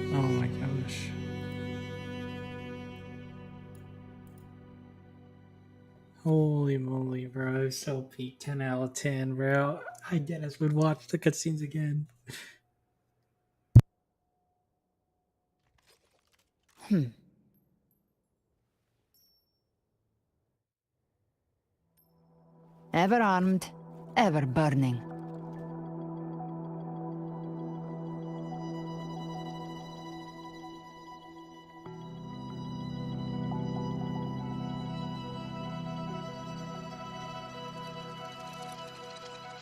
Oh my gosh. Holy moly, bro. So peak 10 out of 10, bro. I Dennis would watch the cutscenes again. Ever armed, ever burning.